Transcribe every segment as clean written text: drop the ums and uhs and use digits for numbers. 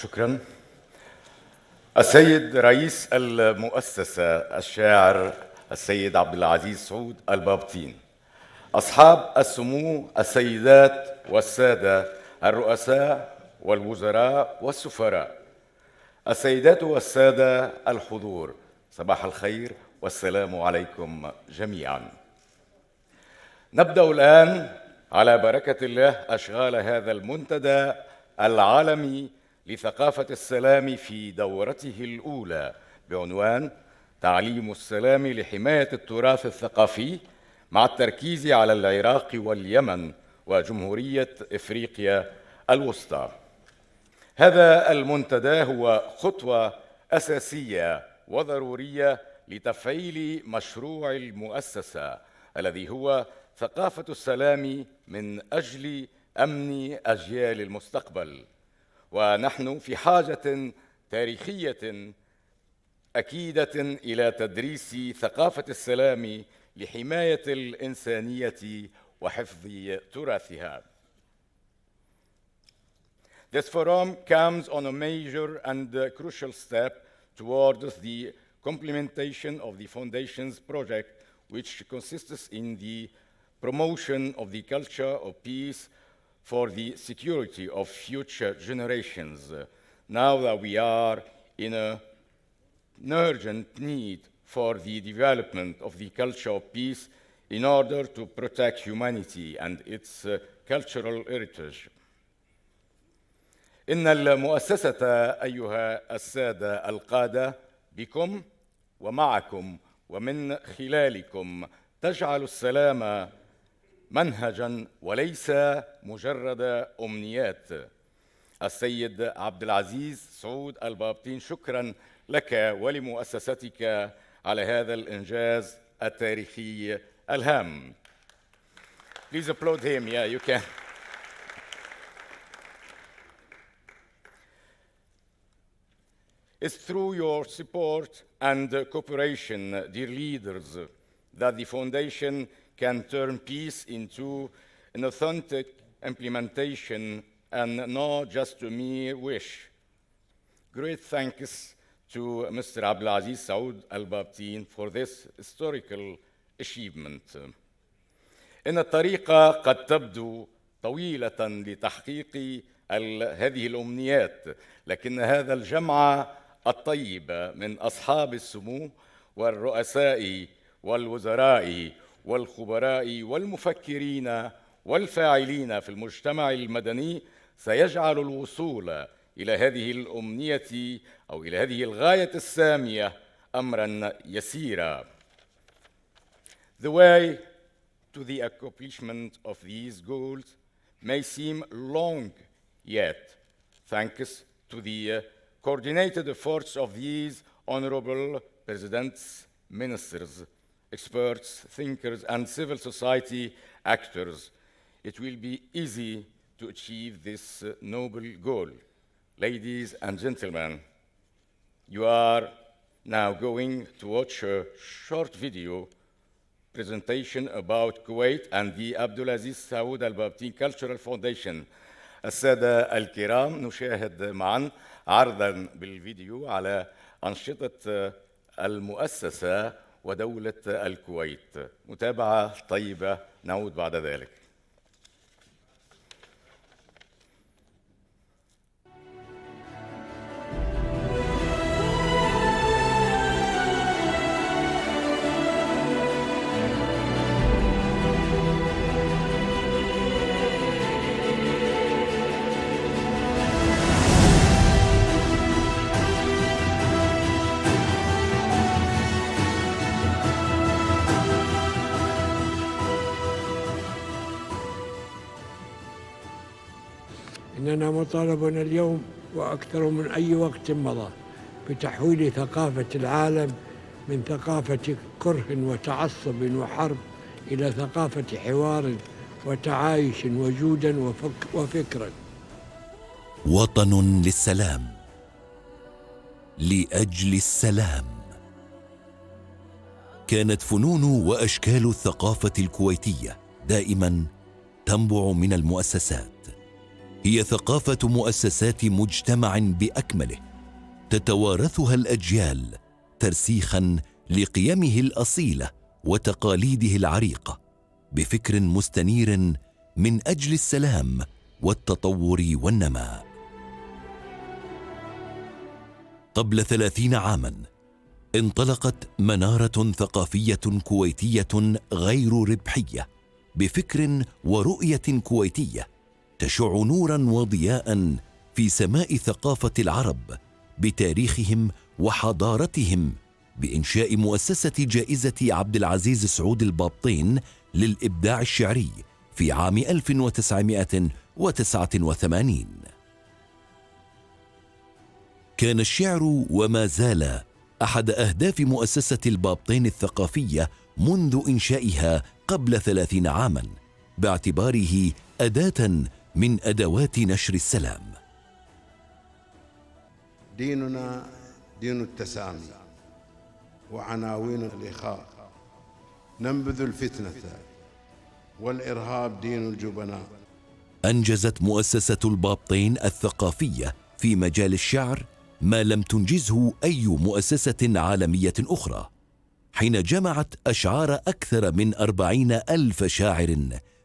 شكرا. السيد رئيس المؤسسة الشاعر السيد عبد العزيز سعود البابطين، أصحاب السمو السيدات والسادة الرؤساء والوزراء والسفراء، السيدات والسادة الحضور، صباح الخير والسلام عليكم جميعا. نبدأ الآن على بركة الله أشغال هذا المنتدى العالمي لثقافة السلام في دورته الأولى بعنوان تعليم السلام لحماية التراث الثقافي، مع التركيز على العراق واليمن وجمهورية إفريقيا الوسطى. هذا المنتدى هو خطوة أساسية وضرورية لتفعيل مشروع المؤسسة الذي هو ثقافة السلام من أجل أمن أجيال المستقبل. ونحن في حاجة تاريخية أكيدة إلى تدريس ثقافة السلام لحماية الإنسانية وحفظ تراثها. This forum comes on a major and crucial step towards the complementation of the Foundation's project, which consists in the promotion of the culture of peace for the security of future generations, now that we are in an urgent need for the development of the culture of peace in order to protect humanity and its cultural heritage. إن المؤسسة أيها السادة القادة بكم ومعكم ومن خلالكم تجعل السلام منهجاً وليس مجرد أمنيات. السيد عبد العزيز سعود البابطين، شكراً لك ولمؤسستك على هذا الإنجاز التاريخي الهام. Please applaud him. Yeah, you can. It's through your support and cooperation, dear leaders, that the Foundation can turn peace into an authentic implementation and not just a mere wish. Great thanks to Mr. Abdelaziz Saoud Al-Babtin for this historical achievement. إن الطريق قد تبدو طويلة لتحقيق هذه الأمنيات، لكن هذا الجمع الطيب من أصحاب السمو والرؤساء والوزراء والخبراء والمفكرين والفاعلين في المجتمع المدني سيجعل الوصول إلى هذه الأمنية أو إلى هذه الغاية السامية أمراً يسيراً. The way to the accomplishment of these goals may seem long, yet thanks to the coordinated efforts of these honorable presidents, ministers, experts, thinkers, and civil society actors, it will be easy to achieve this noble goal. Ladies and gentlemen, you are now going to watch a short video presentation about Kuwait and the Abdulaziz Saoud Al-Babtin Cultural Foundation. السادة الكرام، نشاهد معا عرضاً بالفيديو على أنشطة المؤسسة ودولة الكويت. متابعة طيبة، نعود بعد ذلك. إننا مطالبون اليوم وأكثر من أي وقت مضى بتحويل ثقافة العالم من ثقافة كره وتعصب وحرب إلى ثقافة حوار وتعايش وجودا وفكرا. وطن للسلام، لأجل السلام. كانت فنون وأشكال الثقافة الكويتية دائما تنبع من المؤسسات، هي ثقافة مؤسسات مجتمع بأكمله، تتوارثها الأجيال ترسيخا لقيمه الأصيلة وتقاليده العريقة، بفكر مستنير من أجل السلام والتطور والنماء. قبل 30 عاماً انطلقت منارة ثقافية كويتية غير ربحية بفكر ورؤية كويتية تشع نوراً وضياءً في سماء ثقافة العرب بتاريخهم وحضارتهم، بإنشاء مؤسسة جائزة عبد العزيز سعود البابطين للإبداع الشعري في عام 1989. كان الشعر وما زال أحد أهداف مؤسسة البابطين الثقافية منذ إنشائها قبل 30 عاماً، باعتباره أداة من أدوات نشر السلام. ديننا دين التسامي وعناوين الإخاء، ننبذ الفتنة والإرهاب دين الجبناء. أنجزت مؤسسة البابطين الثقافية في مجال الشعر ما لم تنجزه أي مؤسسة عالمية أخرى، حين جمعت أشعار أكثر من 40,000 شاعر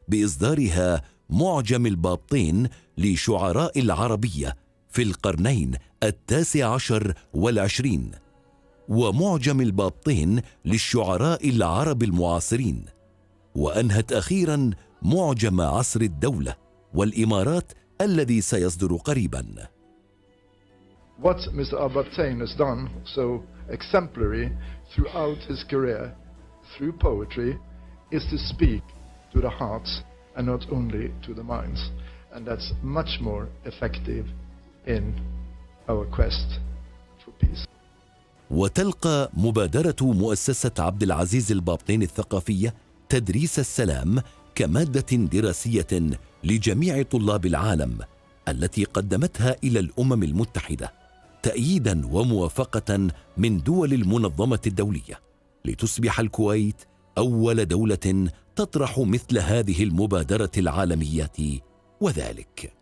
بإصدارها معجم البابطين لشعراء العربية في القرنين 19 وال20، ومعجم البابطين للشعراء العرب المعاصرين، وأنهت أخيراً معجم عصر الدولة والإمارات الذي سيصدر قريباً. What Mr. Albabtain has done so exemplary throughout his career through poetry is to speak to the hearts and not only to the minds, and that's much more effective in our quest for peace. وتلقى مبادرة مؤسسة عبد العزيز البابطين الثقافية تدريس السلام كمادة دراسية لجميع طلاب العالم، التي قدمتها إلى الأمم المتحدة تأييداً وموافقة من دول المنظمة الدولية، لتصبح الكويت أول دولة تطرح مثل هذه المبادرة العالمية. وذلك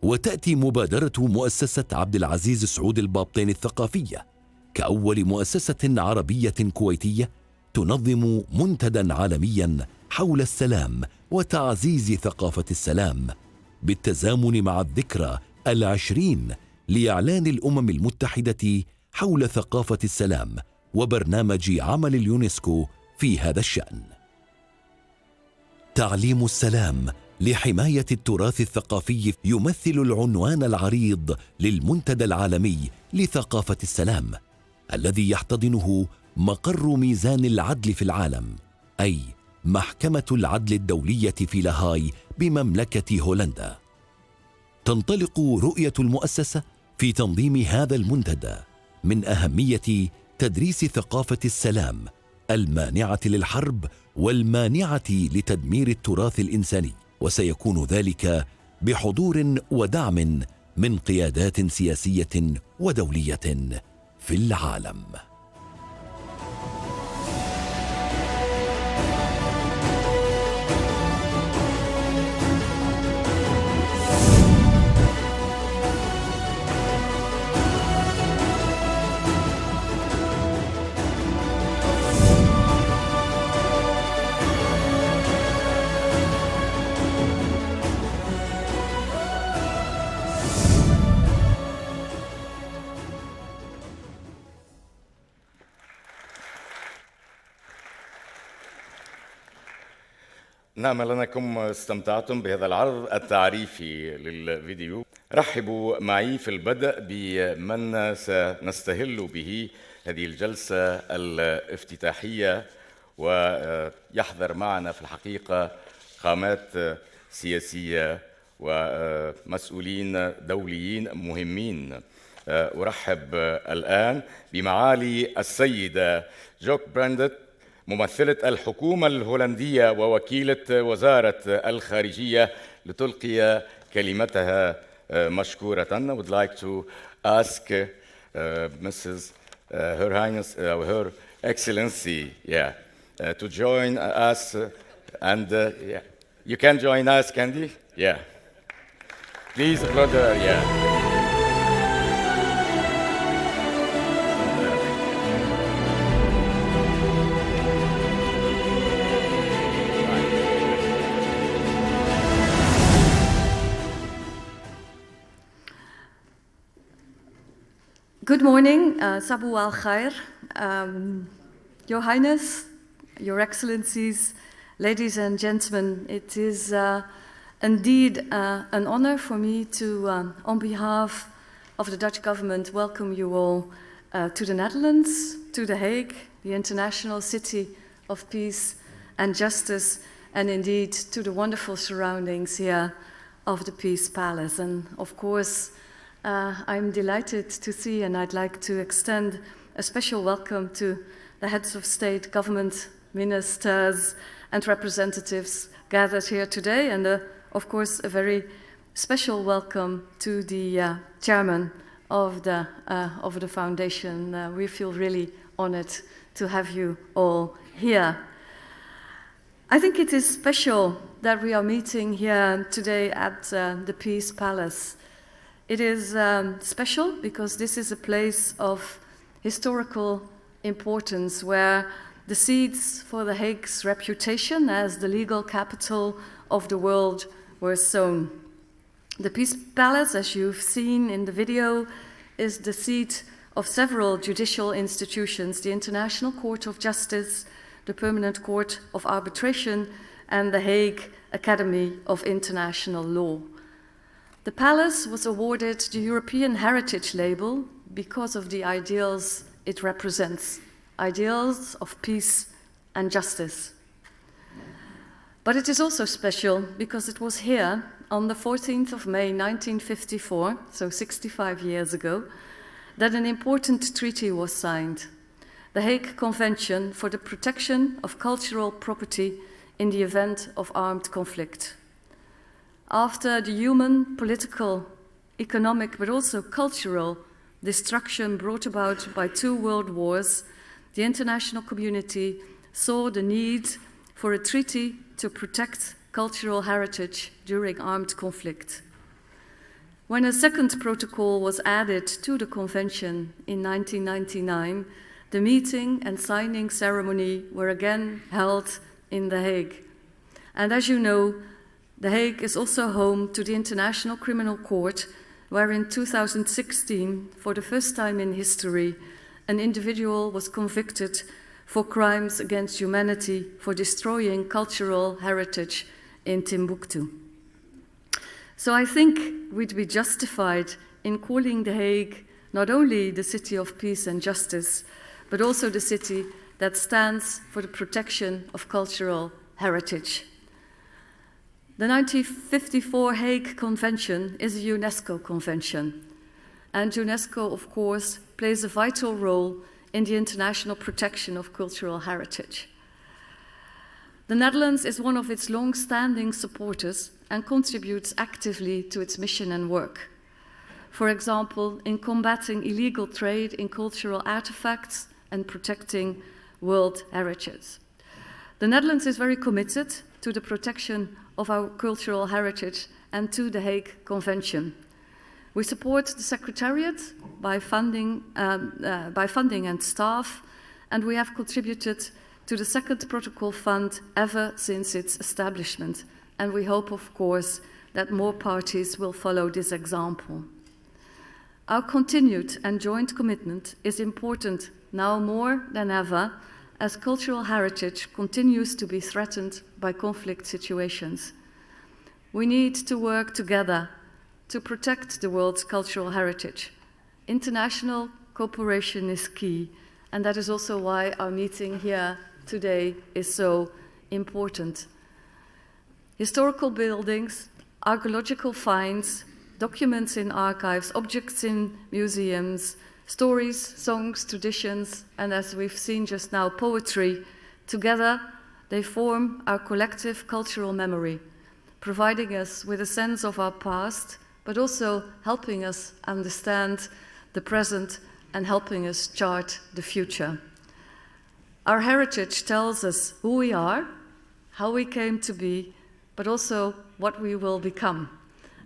وتأتي مبادرة مؤسسة عبد العزيز سعود البابطين الثقافية كأول مؤسسة عربية كويتية تنظم منتدى عالميا حول السلام وتعزيز ثقافة السلام، بالتزامن مع الذكرى 20 لإعلان الأمم المتحدة حول ثقافة السلام وبرنامج عمل اليونسكو في هذا الشأن. تعليم السلام لحماية التراث الثقافي يمثل العنوان العريض للمنتدى العالمي لثقافة السلام، الذي يحتضنه مقر ميزان العدل في العالم، أي محكمة العدل الدولية في لاهاي بمملكة هولندا. تنطلق رؤية المؤسسة في تنظيم هذا المنتدى من أهمية تدريس ثقافة السلام المانعة للحرب والمانعة لتدمير التراث الإنساني، وسيكون ذلك بحضور ودعم من قيادات سياسية ودولية في العالم. نأمل أنكم استمتعتم بهذا العرض التعريفي للفيديو. رحبوا معي في البدء بمن سنستهل به هذه الجلسة الافتتاحية، ويحضر معنا في الحقيقة قامات سياسية ومسؤولين دوليين مهمين. أرحب الآن بمعالي السيدة جوك براندت، ممثلة الحكومة الهولندية ووكيلة وزارة الخارجية، لتلقي كلمتها مشكورة. I would like to ask Mrs. Her Highness, Her Excellency, to join us, and you can join us, Candy. Yeah. Please applaud her, yeah. Good morning, Sabu al Khair, Your Highness, Your Excellencies, ladies and gentlemen. It is indeed an honor for me to, on behalf of the Dutch government, welcome you all to the Netherlands, to The Hague, the international city of peace and justice, and indeed to the wonderful surroundings here of the Peace Palace. And of course, I'm delighted to see, and I'd like to extend a special welcome to the heads of state, government, ministers, and representatives gathered here today, and of course a very special welcome to the chairman of the foundation. We feel really honored to have you all here. I think it is special that we are meeting here today at the Peace Palace. It is special because this is a place of historical importance where the seeds for The Hague's reputation as the legal capital of the world were sown. The Peace Palace, as you've seen in the video, is the seat of several judicial institutions: the International Court of Justice, the Permanent Court of Arbitration, and the Hague Academy of International Law. The palace was awarded the European Heritage Label because of the ideals it represents, ideals of peace and justice. But it is also special because it was here on the 14th of May 1954, so 65 years ago, that an important treaty was signed, the Hague Convention for the Protection of Cultural Property in the Event of Armed Conflict. After the human, political, economic, but also cultural destruction brought about by 2 world wars, the international community saw the need for a treaty to protect cultural heritage during armed conflict. When a second protocol was added to the convention in 1999, the meeting and signing ceremony were again held in The Hague. And as you know, The Hague is also home to the International Criminal Court, where in 2016, for the first time in history, an individual was convicted for crimes against humanity for destroying cultural heritage in Timbuktu. So I think we'd be justified in calling The Hague not only the city of peace and justice, but also the city that stands for the protection of cultural heritage. The 1954 Hague Convention is a UNESCO convention, and UNESCO, of course, plays a vital role in the international protection of cultural heritage. The Netherlands is one of its long-standing supporters and contributes actively to its mission and work. For example, in combating illegal trade in cultural artifacts and protecting world heritage. The Netherlands is very committed to the protection of our cultural heritage and to the Hague Convention. We support the Secretariat by funding and staff, and we have contributed to the second protocol fund ever since its establishment. And we hope, of course, that more parties will follow this example. Our continued and joint commitment is important now more than ever, as cultural heritage continues to be threatened by conflict situations. We need to work together to protect the world's cultural heritage. International cooperation is key, and that is also why our meeting here today is so important. Historical buildings, archaeological finds, documents in archives, objects in museums, stories, songs, traditions, and as we've seen just now, poetry, together they form our collective cultural memory, providing us with a sense of our past, but also helping us understand the present and helping us chart the future. Our heritage tells us who we are, how we came to be, but also what we will become.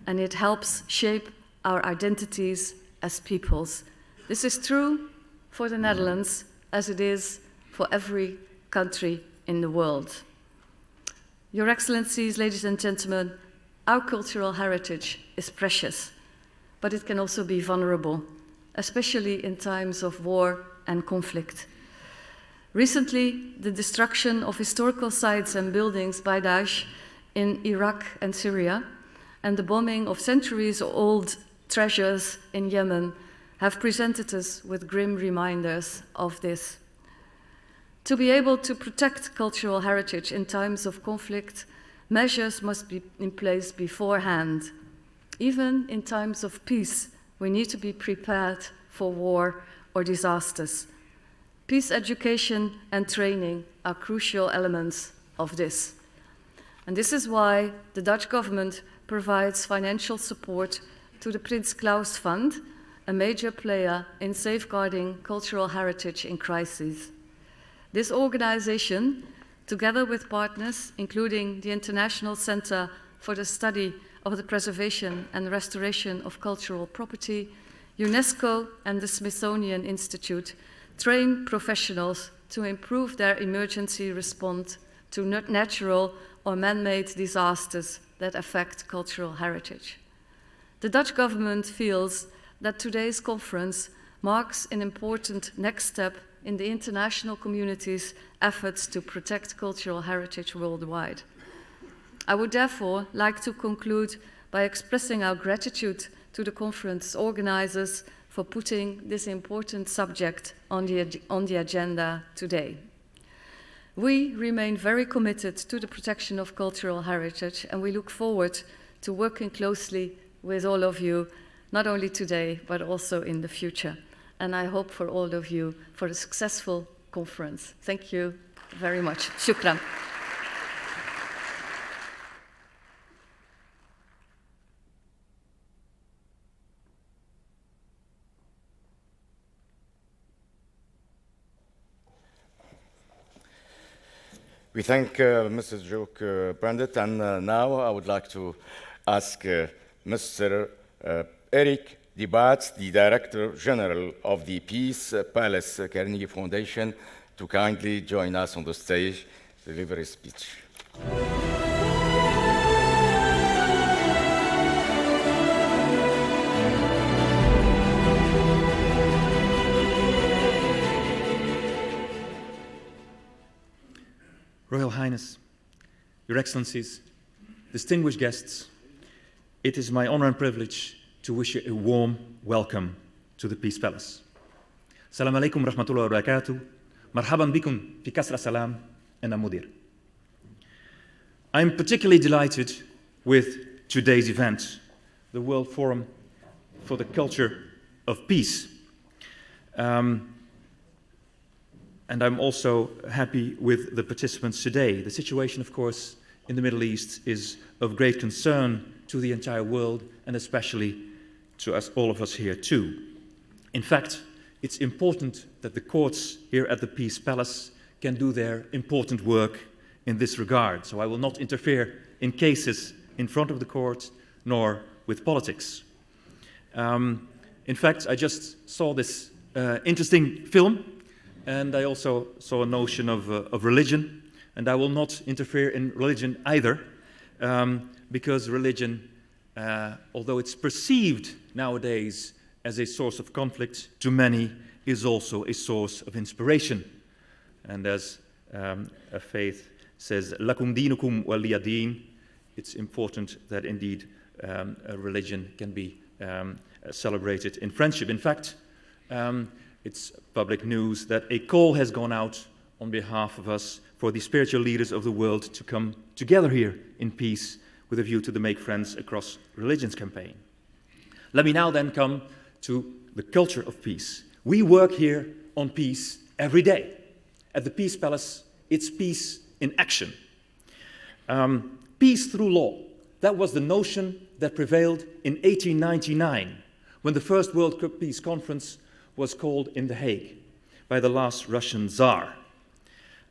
And it helps shape our identities as peoples. This is true for the Netherlands as it is for every country in the world. Your Excellencies, ladies and gentlemen, our cultural heritage is precious, but it can also be vulnerable, especially in times of war and conflict. Recently, the destruction of historical sites and buildings by Daesh in Iraq and Syria, and the bombing of centuries-old treasures in Yemen have presented us with grim reminders of this. To be able to protect cultural heritage in times of conflict, measures must be in place beforehand. Even in times of peace, we need to be prepared for war or disasters. Peace education and training are crucial elements of this. And this is why the Dutch government provides financial support to the Prins Claus Fund, a major player in safeguarding cultural heritage in crises. This organization, together with partners, including the International Center for the Study of the Preservation and Restoration of Cultural Property, UNESCO and the Smithsonian Institute, train professionals to improve their emergency response to natural or man-made disasters that affect cultural heritage. The Dutch government feels that today's conference marks an important next step in the international community's efforts to protect cultural heritage worldwide. I would therefore like to conclude by expressing our gratitude to the conference organizers for putting this important subject on the agenda today. We remain very committed to the protection of cultural heritage, and we look forward to working closely with all of you, not only today, but also in the future. And I hope for all of you for a successful conference. Thank you very much. Shukran. We thank Mrs. Joke Brandt, and now I would like to ask Mr. Eric De Baets, the Director General of the Peace Palace Carnegie Foundation, to kindly join us on the stage to deliver his speech. Royal Highness, Your Excellencies, distinguished guests, it is my honor and privilege to wish you a warm welcome to the Peace Palace. Assalamu alaikum rahmatullahi wa barakatuh. Marhaban bikum fi kasra salam and amudir. I'm particularly delighted with today's event, the World Forum for the Culture of Peace. And I'm also happy with the participants today. The situation, of course, in the Middle East is of great concern to the entire world, and especially to us, all of us here too. In fact, it's important that the courts here at the Peace Palace can do their important work in this regard. So I will not interfere in cases in front of the court, nor with politics. In fact, I just saw this interesting film, and I also saw a notion of religion, and I will not interfere in religion either, because religion, although it's perceived nowadays as a source of conflict, to many is also a source of inspiration. And as a faith says, "Lakum dinukum waliya din," it's important that indeed a religion can be celebrated in friendship. In fact, it's public news that a call has gone out on behalf of us for the spiritual leaders of the world to come together here in peace with a view to the Make Friends Across Religions campaign. Let me now then come to the culture of peace. We work here on peace every day. At the Peace Palace, it's peace in action. Peace through law. That was the notion that prevailed in 1899, when the first World Peace Conference was called in The Hague by the last Russian Tsar.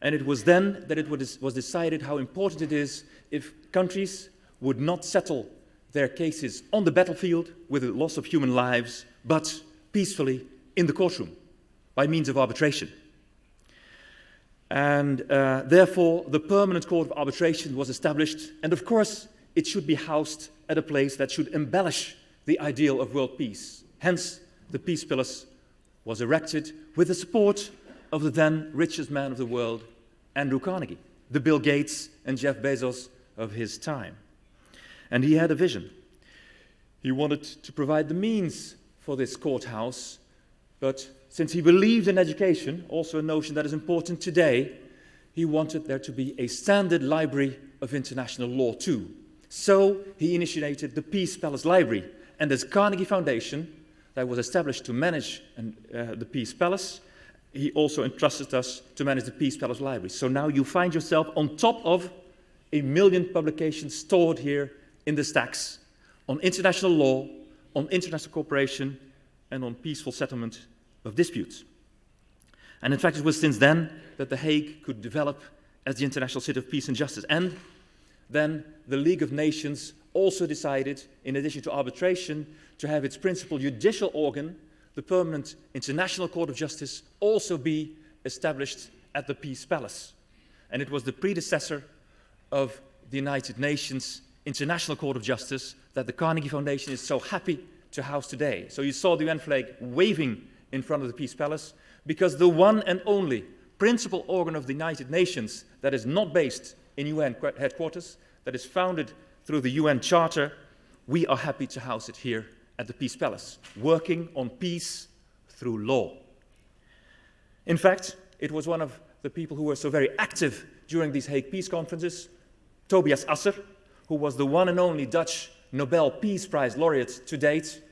And it was then that it was decided how important it is if countries would not settle their cases on the battlefield with the loss of human lives, but peacefully in the courtroom by means of arbitration. And therefore, the Permanent Court of Arbitration was established, and of course, it should be housed at a place that should embellish the ideal of world peace. Hence, the Peace Palace was erected with the support of the then richest man of the world, Andrew Carnegie, the Bill Gates and Jeff Bezos of his time. And he had a vision. He wanted to provide the means for this courthouse, but since he believed in education, also a notion that is important today, he wanted there to be a standard library of international law too. So he initiated the Peace Palace Library, and this Carnegie Foundation that was established to manage the Peace Palace, he also entrusted us to manage the Peace Palace Library. So now you find yourself on top of 1 million publications stored here in the stacks on international law, on international cooperation, and on peaceful settlement of disputes. And in fact, it was since then that The Hague could develop as the international city of peace and justice. And then the League of Nations also decided, in addition to arbitration, to have its principal judicial organ, the Permanent International Court of Justice, also be established at the Peace Palace. And it was the predecessor of the United Nations International Court of Justice that the Carnegie Foundation is so happy to house today. So you saw the UN flag waving in front of the Peace Palace, because the one and only principal organ of the United Nations that is not based in UN headquarters, that is founded through the UN Charter, we are happy to house it here at the Peace Palace, working on peace through law. In fact, it was one of the people who were so very active during these Hague Peace Conferences, Tobias Asser, who was the one and only Dutch Nobel Peace Prize laureate to date,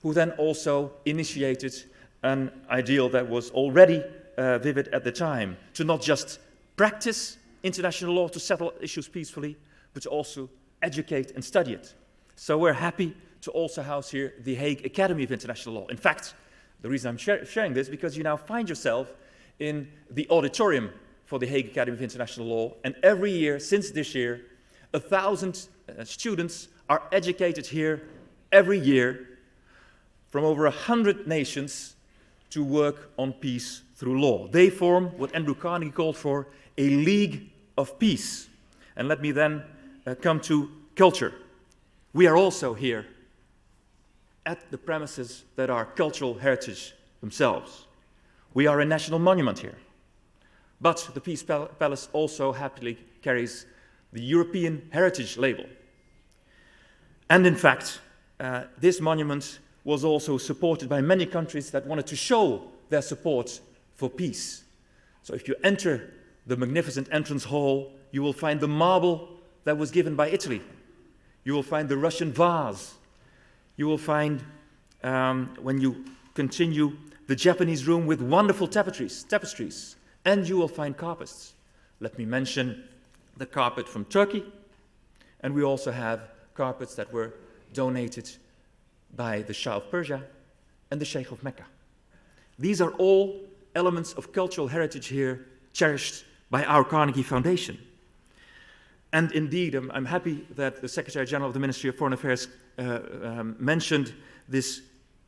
who then also initiated an ideal that was already vivid at the time, to not just practice international law to settle issues peacefully, but to also educate and study it. So we're happy to also house here the Hague Academy of International Law. In fact, the reason I'm sharing this is because you now find yourself in the auditorium for the Hague Academy of International Law, and every year, since this year, 1,000 students are educated here every year from over 100 nations to work on peace through law. They form what Andrew Carnegie called for a League of Peace. And let me then come to culture. We are also here at the premises that are cultural heritage themselves. We are a national monument here. But the Peace Palace also happily carries the European Heritage label. And in fact, this monument was also supported by many countries that wanted to show their support for peace. So if you enter the magnificent entrance hall, you will find the marble that was given by Italy. You will find the Russian vase. You will find, when you continue, the Japanese room with wonderful tapestries. And you will find carpets. Let me mention the carpet from Turkey. And we also have carpets that were donated by the Shah of Persia and the Sheikh of Mecca. These are all elements of cultural heritage here cherished by our Carnegie Foundation. And indeed, I'm happy that the Secretary General of the Ministry of Foreign Affairs mentioned this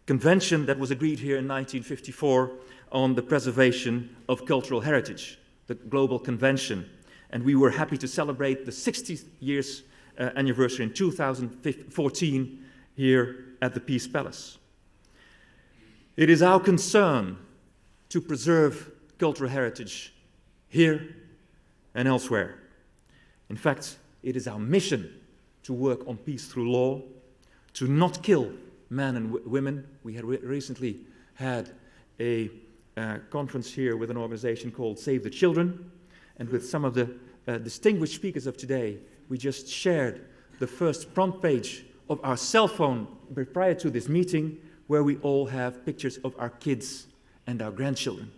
convention that was agreed here in 1954 on the preservation of cultural heritage, the Global Convention. And we were happy to celebrate the 60th years anniversary in 2014 here at the Peace Palace. It is our concern to preserve cultural heritage here and elsewhere. In fact, it is our mission to work on peace through law, to not kill men and women. We had recently had a conference here with an organization called Save the Children, and with some of the distinguished speakers of today, we just shared the first front page of our cell phone prior to this meeting, where we all have pictures of our kids and our grandchildren.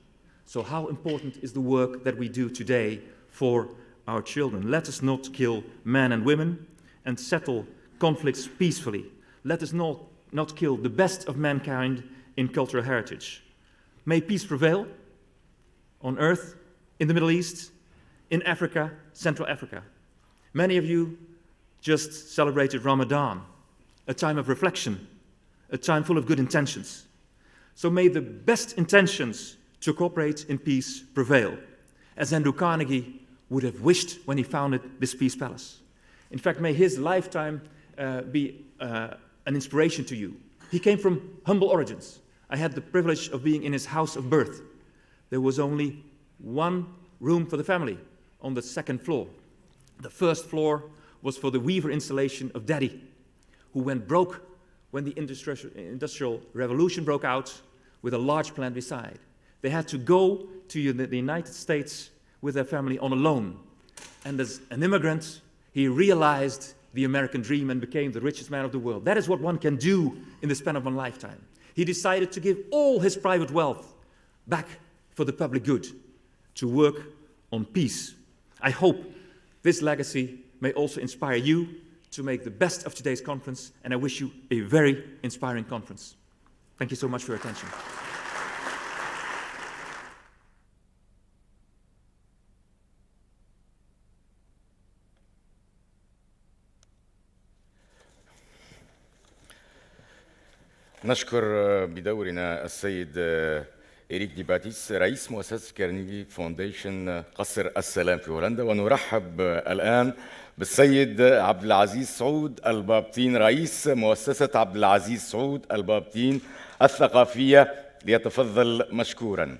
So how important is the work that we do today for our children? Let us not kill men and women and settle conflicts peacefully. Let us not kill the best of mankind in cultural heritage. May peace prevail on earth, in the Middle East, in Africa, Central Africa. Many of you just celebrated Ramadan, a time of reflection, a time full of good intentions. So may the best intentions to cooperate in peace prevail, as Andrew Carnegie would have wished when he founded this Peace Palace. In fact, may his lifetime be an inspiration to you. He came from humble origins. I had the privilege of being in his house of birth. There was only one room for the family on the second floor. The first floor was for the weaver installation of Daddy, who went broke when the Industrial Revolution broke out with a large plant beside. They had to go to the United States with their family on a loan. And as an immigrant, he realized the American dream and became the richest man of the world. That is what one can do in the span of one lifetime. He decided to give all his private wealth back for the public good, to work on peace. I hope this legacy may also inspire you to make the best of today's conference, and I wish you a very inspiring conference. Thank you so much for your attention. نشكر بدورنا السيد إريك دي باتيس رئيس مؤسسة كارنيجي فونديشن قصر السلام في هولندا، ونرحب الآن بالسيد عبد العزيز سعود البابتين رئيس مؤسسة عبد العزيز سعود البابتين الثقافية ليتفضل مشكورا.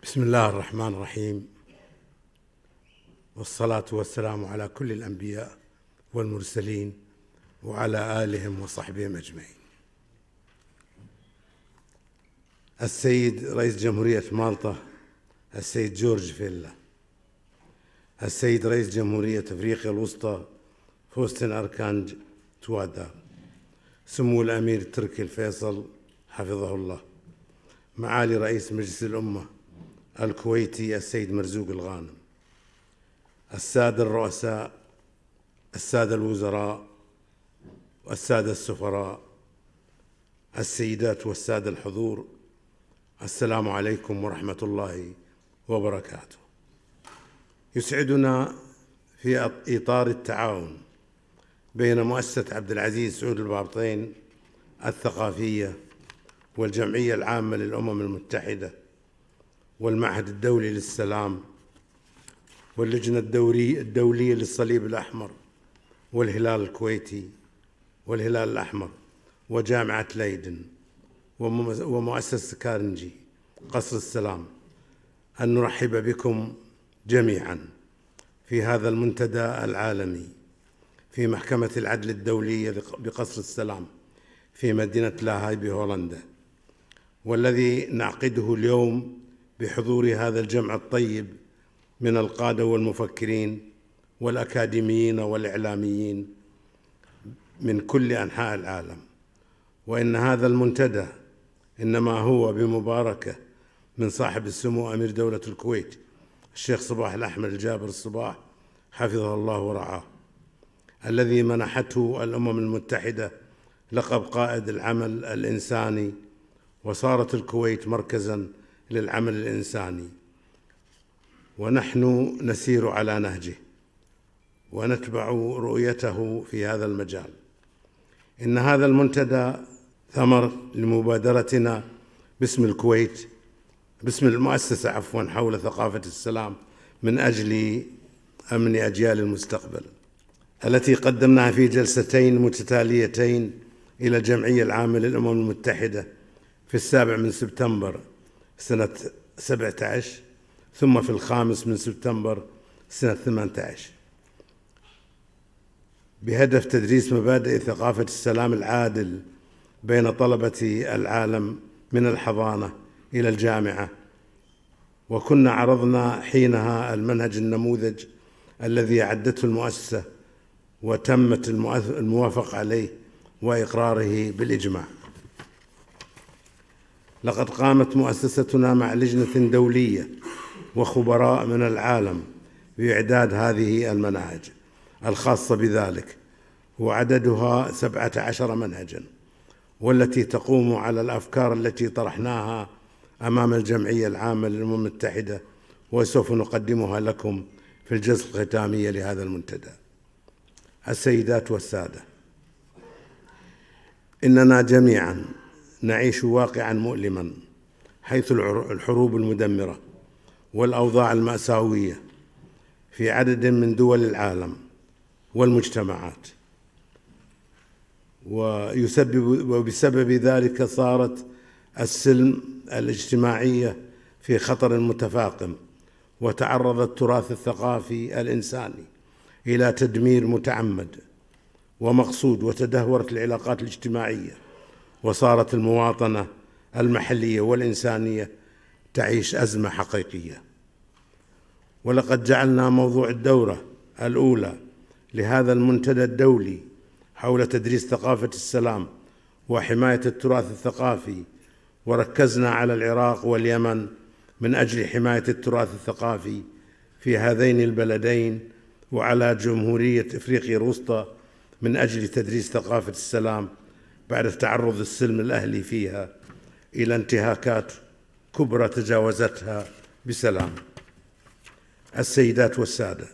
بسم الله الرحمن الرحيم، والصلاة والسلام على كل الأنبياء والمرسلين وعلى آلهم وصحبهم أجمعين. السيد رئيس جمهورية مالطا السيد جورج فيلا، السيد رئيس جمهورية أفريقيا الوسطى فوستن أركانج توادار، سمو الأمير التركي الفيصل حفظه الله، معالي رئيس مجلس الأمة الكويتي السيد مرزوق الغانم، السادة الرؤساء، السادة الوزراء والسادة السفراء، السيدات والسادة الحضور، السلام عليكم ورحمة الله وبركاته. يسعدنا في إطار التعاون بين مؤسسة عبد العزيز سعود البابطين الثقافية والجمعية العامة للأمم المتحدة والمعهد الدولي للسلام واللجنة الدولية للصليب الأحمر والهلال الكويتي والهلال الأحمر وجامعة ليدن ومؤسسة كارنجي قصر السلام أن نرحب بكم جميعا في هذا المنتدى العالمي في محكمة العدل الدولية بقصر السلام في مدينة لاهاي بهولندا، والذي نعقده اليوم بحضور هذا الجمع الطيب من القادة والمفكرين والأكاديميين والإعلاميين من كل أنحاء العالم. وإن هذا المنتدى إنما هو بمباركة من صاحب السمو أمير دولة الكويت الشيخ صباح الأحمد الجابر الصباح حفظه الله ورعاه، الذي منحته الأمم المتحدة لقب قائد العمل الإنساني، وصارت الكويت مركزاً للعمل الإنساني، ونحن نسير على نهجه ونتبع رؤيته في هذا المجال. إن هذا المنتدى ثمر لمبادرتنا باسم الكويت، باسم المؤسسة حول ثقافة السلام من أجل أمن أجيال المستقبل، التي قدمناها في جلستين متتاليتين إلى الجمعية العامة للأمم المتحدة في 7 سبتمبر سنة 17، ثم في 5 سبتمبر سنة 18، بهدف تدريس مبادئ ثقافة السلام العادل بين طلبة العالم من الحضانة إلى الجامعة. وكنا عرضنا حينها المنهج النموذج الذي أعدته المؤسسة وتمت الموافقة عليه، وإقراره بالإجماع. لقد قامت مؤسستنا مع لجنة دولية وخبراء من العالم بإعداد هذه المناهج الخاصة بذلك، وعددها 17 منهجا، والتي تقوم على الأفكار التي طرحناها أمام الجمعية العامة للأمم المتحدة، وسوف نقدمها لكم في الجلسة الختامية لهذا المنتدى. السيدات والسادة، إننا جميعا نعيش واقعا مؤلما، حيث الحروب المدمرة والأوضاع المأساوية في عدد من دول العالم والمجتمعات، وبسبب ذلك صارت السلم الاجتماعية في خطر متفاقم، وتعرض التراث الثقافي الإنساني إلى تدمير متعمد ومقصود، وتدهورت العلاقات الاجتماعية، وصارت المواطنة المحلية والإنسانية تعيش أزمة حقيقية. ولقد جعلنا موضوع الدورة الأولى لهذا المنتدى الدولي حول تدريس ثقافة السلام وحماية التراث الثقافي، وركزنا على العراق واليمن من أجل حماية التراث الثقافي في هذين البلدين، وعلى جمهورية إفريقيا الوسطى من أجل تدريس ثقافة السلام بعد تعرض السلم الأهلي فيها إلى انتهاكات كبرى تجاوزتها بسلام. السيدات والسادة،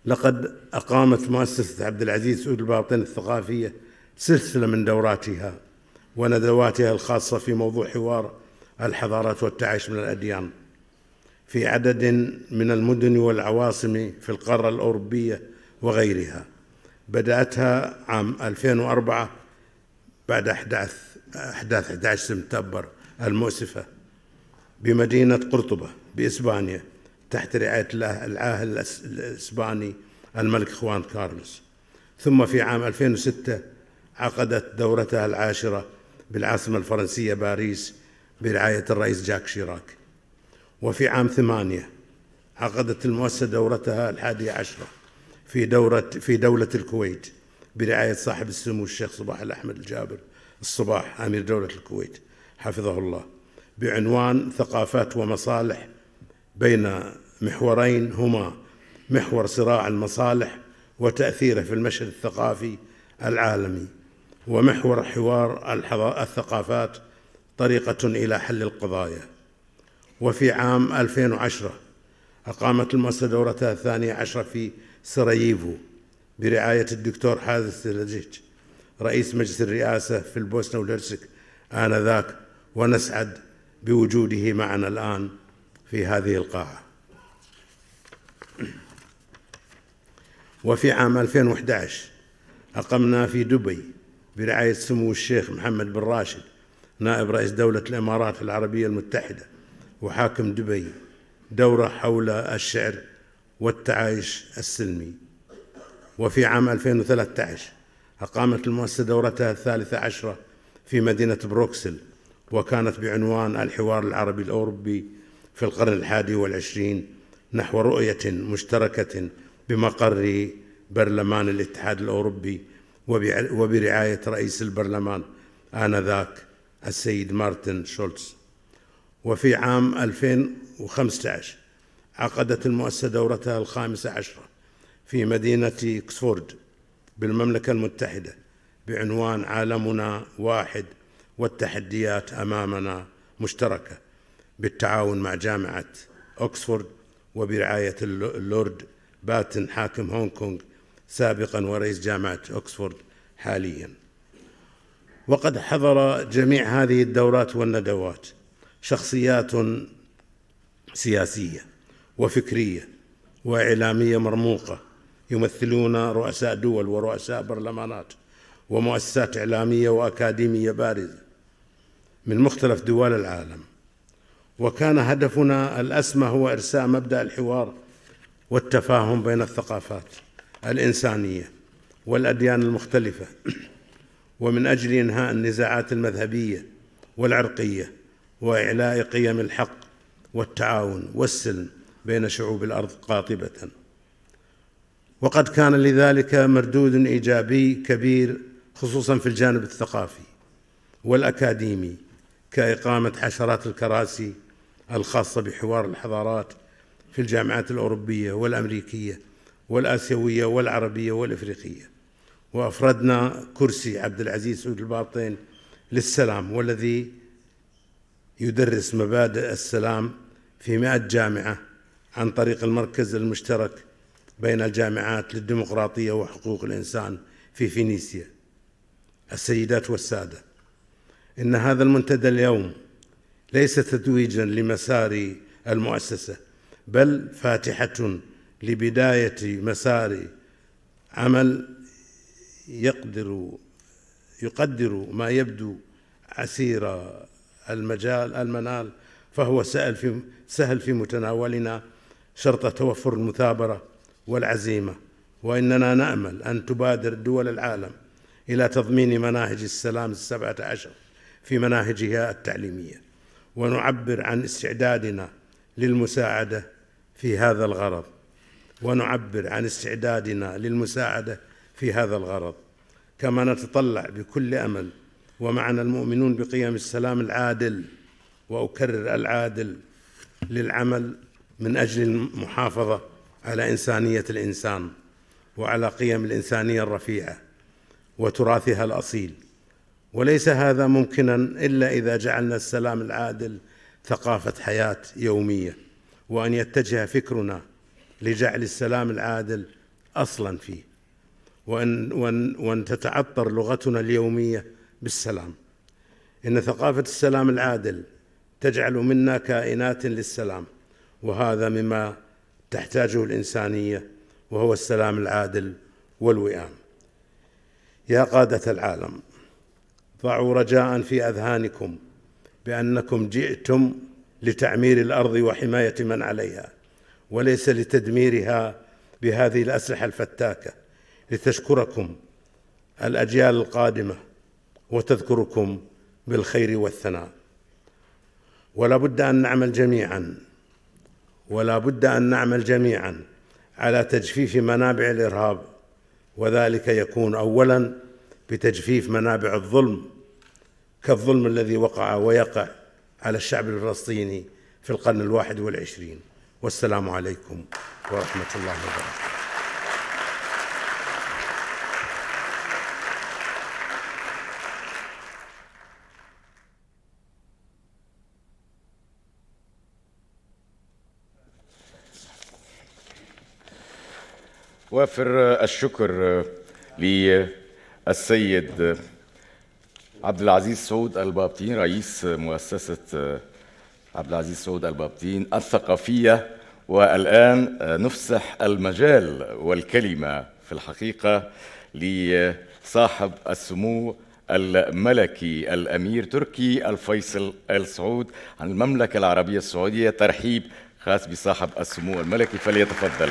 لقد أقامت مؤسسة عبد العزيز سعود البابطين الثقافية سلسلة من دوراتها وندواتها الخاصة في موضوع حوار الحضارات والتعايش من الأديان في عدد من المدن والعواصم في القارة الأوروبية وغيرها. بدأتها عام 2004 بعد أحداث 11 سبتمبر المؤسفة بمدينة قرطبة بإسبانيا تحت رعاية العاهل الإسباني الملك خوان كارلوس. ثم في عام 2006 عقدت دورتها العاشرة بالعاصمة الفرنسية باريس برعاية الرئيس جاك شيراك. وفي عام 8 عقدت المؤسسة دورتها 11 في دولة الكويت برعاية صاحب السمو الشيخ صباح الأحمد الجابر الصباح أمير دولة الكويت حفظه الله، بعنوان ثقافات ومصالح بين محورين هما محور صراع المصالح وتأثيره في المشهد الثقافي العالمي، ومحور حوار الثقافات طريقة إلى حل القضايا. وفي عام 2010 أقامت المؤسسة دورتها 12 في سراييفو برعاية الدكتور حازم سلجيج رئيس مجلس الرئاسة في البوسنة والهرسك آنذاك، ونسعد بوجوده معنا الآن في هذه القاعة. وفي عام 2011 أقمنا في دبي برعاية سمو الشيخ محمد بن راشد نائب رئيس دولة الإمارات العربية المتحدة وحاكم دبي دورة حول الشعر والتعايش السلمي. وفي عام 2013 أقامت المؤسسة دورتها 13 في مدينة بروكسل، وكانت بعنوان الحوار العربي الأوروبي في القرن 21 نحو رؤية مشتركة بمقر برلمان الاتحاد الأوروبي وبرعاية رئيس البرلمان آنذاك السيد مارتن شولتز. وفي عام 2015 عقدت المؤسسة دورتها 15 في مدينة أكسفورد بالمملكة المتحدة بعنوان عالمنا واحد والتحديات أمامنا مشتركة، بالتعاون مع جامعة أكسفورد وبرعاية اللورد باتن حاكم هونغ كونغ سابقا ورئيس جامعة أكسفورد حاليا. وقد حضر جميع هذه الدورات والندوات شخصيات سياسية وفكرية وإعلامية مرموقة يمثلون رؤساء دول ورؤساء برلمانات ومؤسسات إعلامية وأكاديمية بارزة من مختلف دول العالم. وكان هدفنا الأسمى هو إرساء مبدأ الحوار والتفاهم بين الثقافات الإنسانية والأديان المختلفة، ومن أجل إنهاء النزاعات المذهبية والعرقية وإعلاء قيم الحق والتعاون والسلم بين شعوب الأرض قاطبة. وقد كان لذلك مردود إيجابي كبير خصوصا في الجانب الثقافي والأكاديمي، كإقامة حشرات الكراسي الخاصة بحوار الحضارات في الجامعات الأوروبية والأمريكية والآسيوية والعربية والإفريقية. وأفردنا كرسي عبد العزيز سعود البابطين للسلام، والذي يدرس مبادئ السلام في 100 جامعة عن طريق المركز المشترك بين الجامعات للديمقراطية وحقوق الإنسان في فينيسيا. السيدات والسادة، إن هذا المنتدى اليوم ليس تتويجا لمسار المؤسسة، بل فاتحة لبداية مسار عمل يقدر ما يبدو عسير المنال، فهو سهل في متناولنا شرط توفر المثابرة والعزيمة. وإننا نأمل أن تبادر دول العالم إلى تضمين مناهج السلام 17 في مناهجها التعليمية، ونعبر عن استعدادنا للمساعدة في هذا الغرض كما نتطلع بكل أمل ومعنا المؤمنون بقيم السلام العادل، وأكرر العادل، للعمل من أجل المحافظة على إنسانية الإنسان وعلى قيم الإنسانية الرفيعة وتراثها الأصيل. وليس هذا ممكنا إلا إذا جعلنا السلام العادل ثقافة حياة يومية، وأن يتجه فكرنا لجعل السلام العادل أصلا فيه، وأن تتعطر لغتنا اليومية بالسلام. إن ثقافة السلام العادل تجعل منا كائنات للسلام، وهذا مما تحتاجه الإنسانية، وهو السلام العادل والوئام. يا قادة العالم، ضعوا رجاء في أذهانكم بأنكم جئتم لتعمير الأرض وحماية من عليها، وليس لتدميرها بهذه الأسلحة الفتاكة، لتشكركم الأجيال القادمة وتذكركم بالخير والثناء. ولا بد أن نعمل جميعا على تجفيف منابع الإرهاب، وذلك يكون أولا بتجفيف منابع الظلم، كالظلم الذي وقع ويقع على الشعب الفلسطيني في القرن 21. والسلام عليكم ورحمة الله وبركاته. وافر الشكر للسيد عبد العزيز سعود البابطين، رئيس مؤسسة عبد العزيز سعود البابطين الثقافية. والآن نفسح المجال والكلمة في الحقيقة لصاحب السمو الملكي الأمير تركي الفيصل آل سعود عن المملكة العربية السعودية. ترحيب خاص بصاحب السمو الملكي، فليتفضل.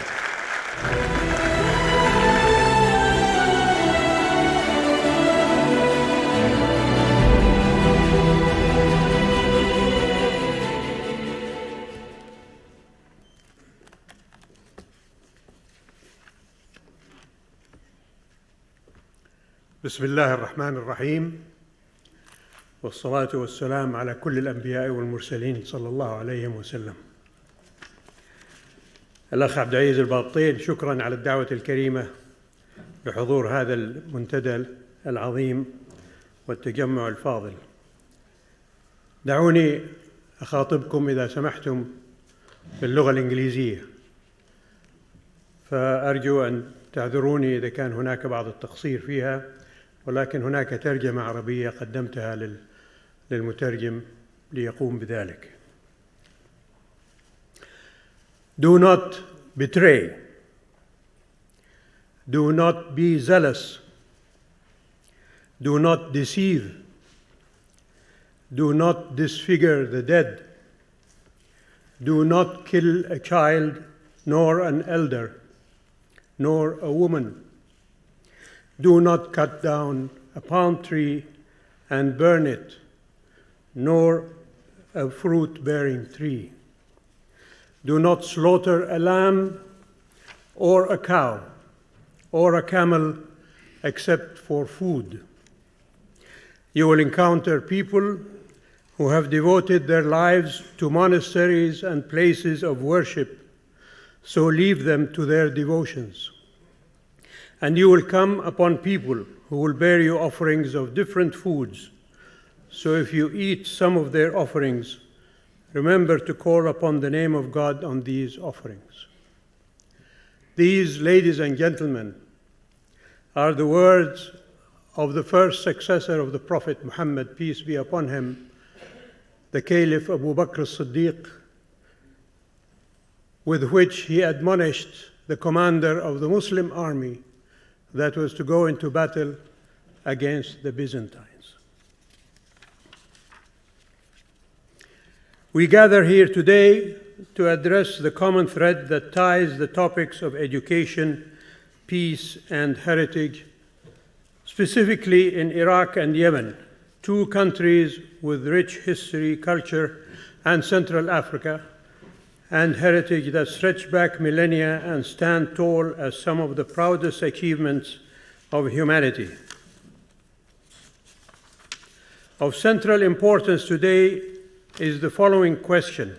بسم الله الرحمن الرحيم، والصلاة والسلام على كل الأنبياء والمرسلين صلى الله عليهم وسلم. الأخ عبد العزيز البابطين، شكراً على الدعوة الكريمة بحضور هذا المنتدى العظيم والتجمع الفاضل. دعوني أخاطبكم إذا سمحتم باللغة الإنجليزية، فأرجو أن تعذروني إذا كان هناك بعض التقصير فيها، ولكن هناك ترجمة عربية قدمتها للمترجم ليقوم بذلك. Do not betray. Do not be zealous. Do not deceive. Do not disfigure the dead. Do not kill a child, nor an elder, nor a woman. Do not cut down a palm tree and burn it, nor a fruit-bearing tree. Do not slaughter a lamb or a cow or a camel except for food. You will encounter people who have devoted their lives to monasteries and places of worship, so leave them to their devotions. And you will come upon people who will bear you offerings of different foods, so if you eat some of their offerings, remember to call upon the name of God on these offerings. These, ladies and gentlemen, are the words of the first successor of the Prophet Muhammad, peace be upon him, the Caliph Abu Bakr as-Siddiq, with which he admonished the commander of the Muslim army that was to go into battle against the Byzantines. We gather here today to address the common thread that ties the topics of education, peace, and heritage, specifically in Iraq and Yemen, two countries with rich history, culture, and Central Africa, and heritage that stretch back millennia and stand tall as some of the proudest achievements of humanity. Of central importance today is the following question.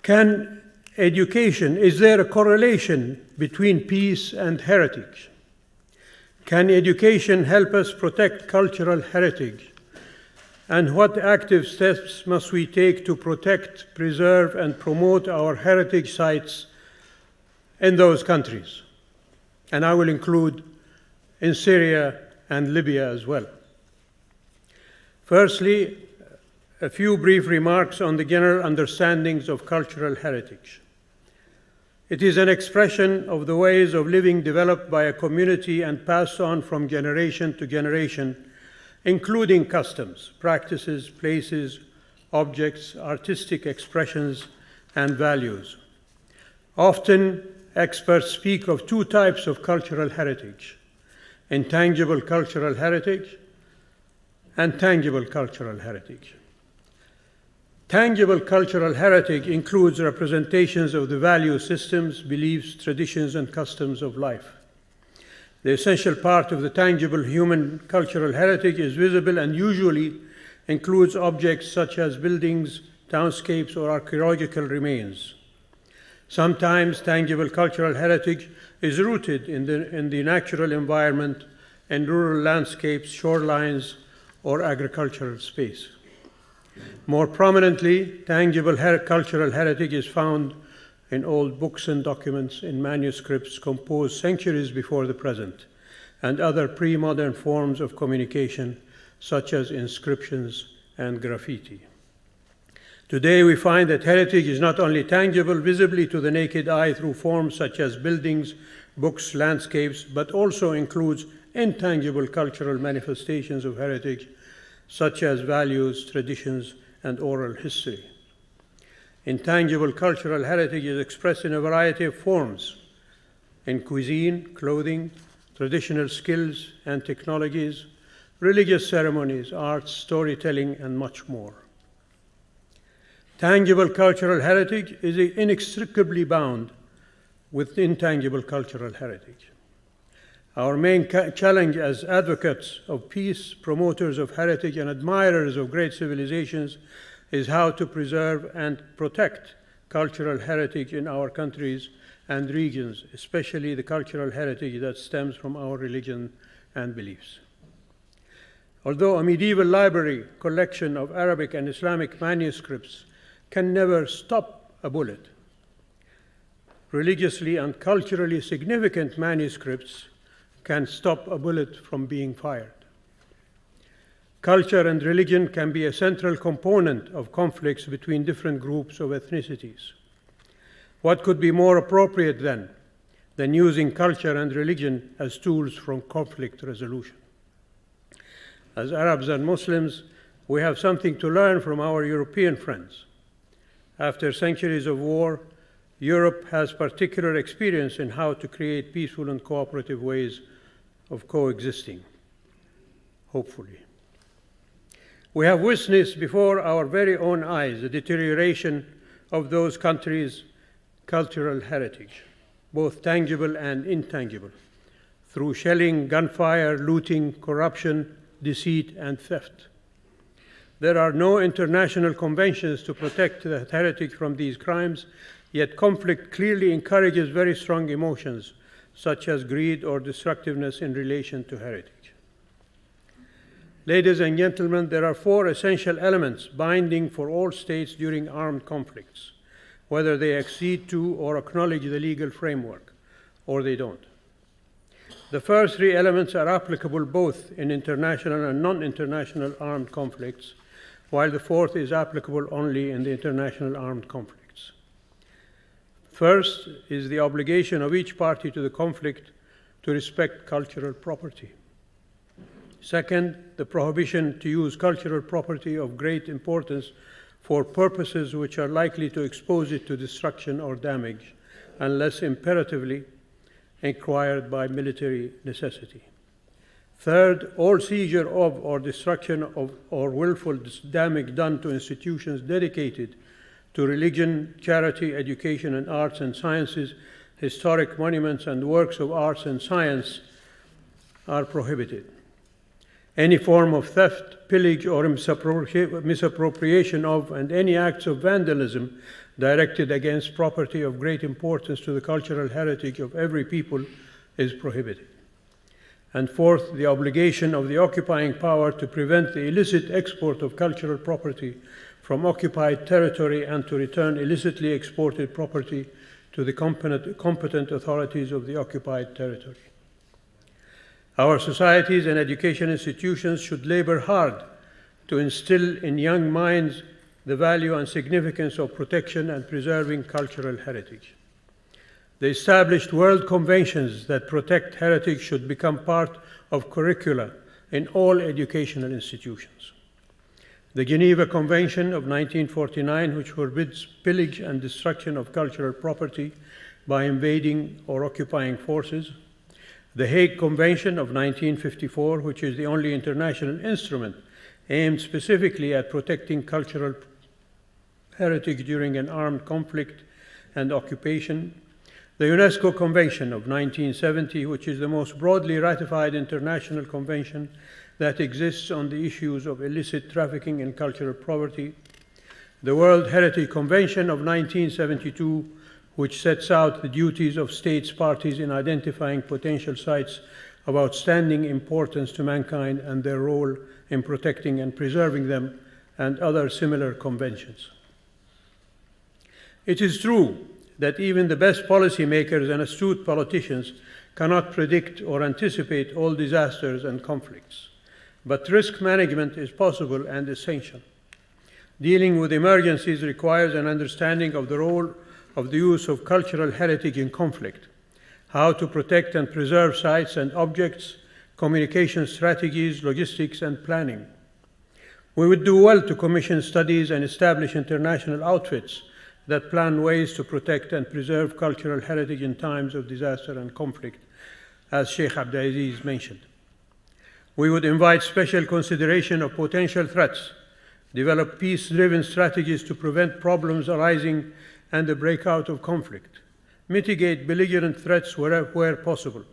Can education, is there a correlation between peace and heritage? Can education help us protect cultural heritage? And what active steps must we take to protect, preserve, and promote our heritage sites in those countries? And I will include in Syria and Libya as well. Firstly, a few brief remarks on the general understandings of cultural heritage. It is an expression of the ways of living developed by a community and passed on from generation to generation, including customs, practices, places, objects, artistic expressions, and values. Often, experts speak of two types of cultural heritage: intangible cultural heritage and tangible cultural heritage. Tangible cultural heritage includes representations of the value systems, beliefs, traditions, and customs of life. The essential part of the tangible human cultural heritage is visible and usually includes objects such as buildings, townscapes, or archaeological remains. Sometimes tangible cultural heritage is rooted in the natural environment, in rural landscapes, shorelines, or agricultural space. More prominently, tangible cultural heritage is found in old books and documents, in manuscripts composed centuries before the present, and other pre-modern forms of communication, such as inscriptions and graffiti. Today, we find that heritage is not only tangible visibly to the naked eye through forms such as buildings, books, landscapes, but also includes intangible cultural manifestations of heritage, such as values, traditions, and oral history. Intangible cultural heritage is expressed in a variety of forms: in cuisine, clothing, traditional skills and technologies, religious ceremonies, arts, storytelling, and much more. Tangible cultural heritage is inextricably bound with intangible cultural heritage. Our main challenge as advocates of peace, promoters of heritage, and admirers of great civilizations is how to preserve and protect cultural heritage in our countries and regions, especially the cultural heritage that stems from our religion and beliefs. Although a medieval library collection of Arabic and Islamic manuscripts can never stop a bullet, religiously and culturally significant manuscripts can stop a bullet from being fired. Culture and religion can be a central component of conflicts between different groups of ethnicities. What could be more appropriate then than using culture and religion as tools for conflict resolution? As Arabs and Muslims, we have something to learn from our European friends. After centuries of war, Europe has particular experience in how to create peaceful and cooperative ways of coexisting, hopefully. We have witnessed before our very own eyes the deterioration of those countries' cultural heritage, both tangible and intangible, through shelling, gunfire, looting, corruption, deceit, and theft. There are no international conventions to protect the heritage from these crimes, yet conflict clearly encourages very strong emotions, such as greed or destructiveness in relation to heritage. Ladies and gentlemen, there are 4 essential elements binding for all states during armed conflicts, whether they accede to or acknowledge the legal framework, or they don't. The first 3 elements are applicable both in international and non-international armed conflicts, while the 4th is applicable only in the international armed conflicts. First is the obligation of each party to the conflict to respect cultural property. Second, the prohibition to use cultural property of great importance for purposes which are likely to expose it to destruction or damage, unless imperatively required by military necessity. Third, all seizure of or destruction of or willful damage done to institutions dedicated to religion, charity, education, and arts and sciences, historic monuments, and works of arts and science are prohibited. Any form of theft, pillage, or misappropriation of, and any acts of vandalism directed against property of great importance to the cultural heritage of every people is prohibited. And fourth, the obligation of the occupying power to prevent the illicit export of cultural property from occupied territory and to return illicitly exported property to the competent authorities of the occupied territory. Our societies and education institutions should labor hard to instill in young minds the value and significance of protection and preserving cultural heritage. The established world conventions that protect heritage should become part of curricula in all educational institutions. The Geneva Convention of 1949, which forbids pillage and destruction of cultural property by invading or occupying forces. The Hague Convention of 1954, which is the only international instrument aimed specifically at protecting cultural heritage during an armed conflict and occupation. The UNESCO Convention of 1970, which is the most broadly ratified international convention that exists on the issues of illicit trafficking in cultural property. The World Heritage Convention of 1972, which sets out the duties of states parties in identifying potential sites of outstanding importance to mankind and their role in protecting and preserving them, and other similar conventions. It is true that even the best policymakers and astute politicians cannot predict or anticipate all disasters and conflicts, but risk management is possible and essential. Dealing with emergencies requires an understanding of the role of the use of cultural heritage in conflict, how to protect and preserve sites and objects, communication strategies, logistics, and planning. We would do well to commission studies and establish international outfits that plan ways to protect and preserve cultural heritage in times of disaster and conflict, as Sheikh Abdulaziz mentioned. We would invite special consideration of potential threats, develop peace-driven strategies to prevent problems arising and the breakout of conflict, mitigate belligerent threats where possible,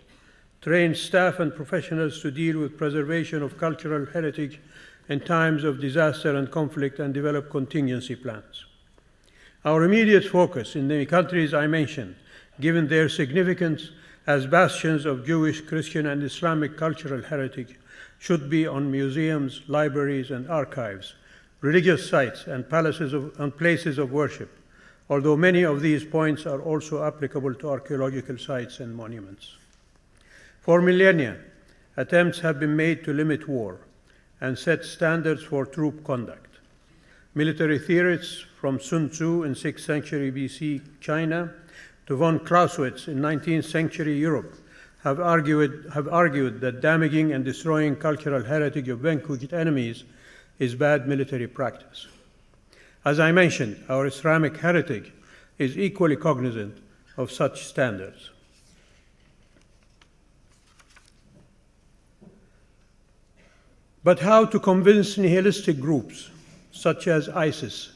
train staff and professionals to deal with preservation of cultural heritage in times of disaster and conflict, and develop contingency plans. Our immediate focus in the countries I mentioned, given their significance as bastions of Jewish, Christian, and Islamic cultural heritage, should be on museums, libraries, and archives, religious sites, and places of worship, although many of these points are also applicable to archaeological sites and monuments. For millennia, attempts have been made to limit war and set standards for troop conduct. Military theorists from Sun Tzu in 6th century BC China to von Clausewitz in 19th century Europe have argued that damaging and destroying cultural heritage of vanquished enemies is bad military practice. As I mentioned, our Islamic heritage is equally cognizant of such standards. But how to convince nihilistic groups, such as ISIS,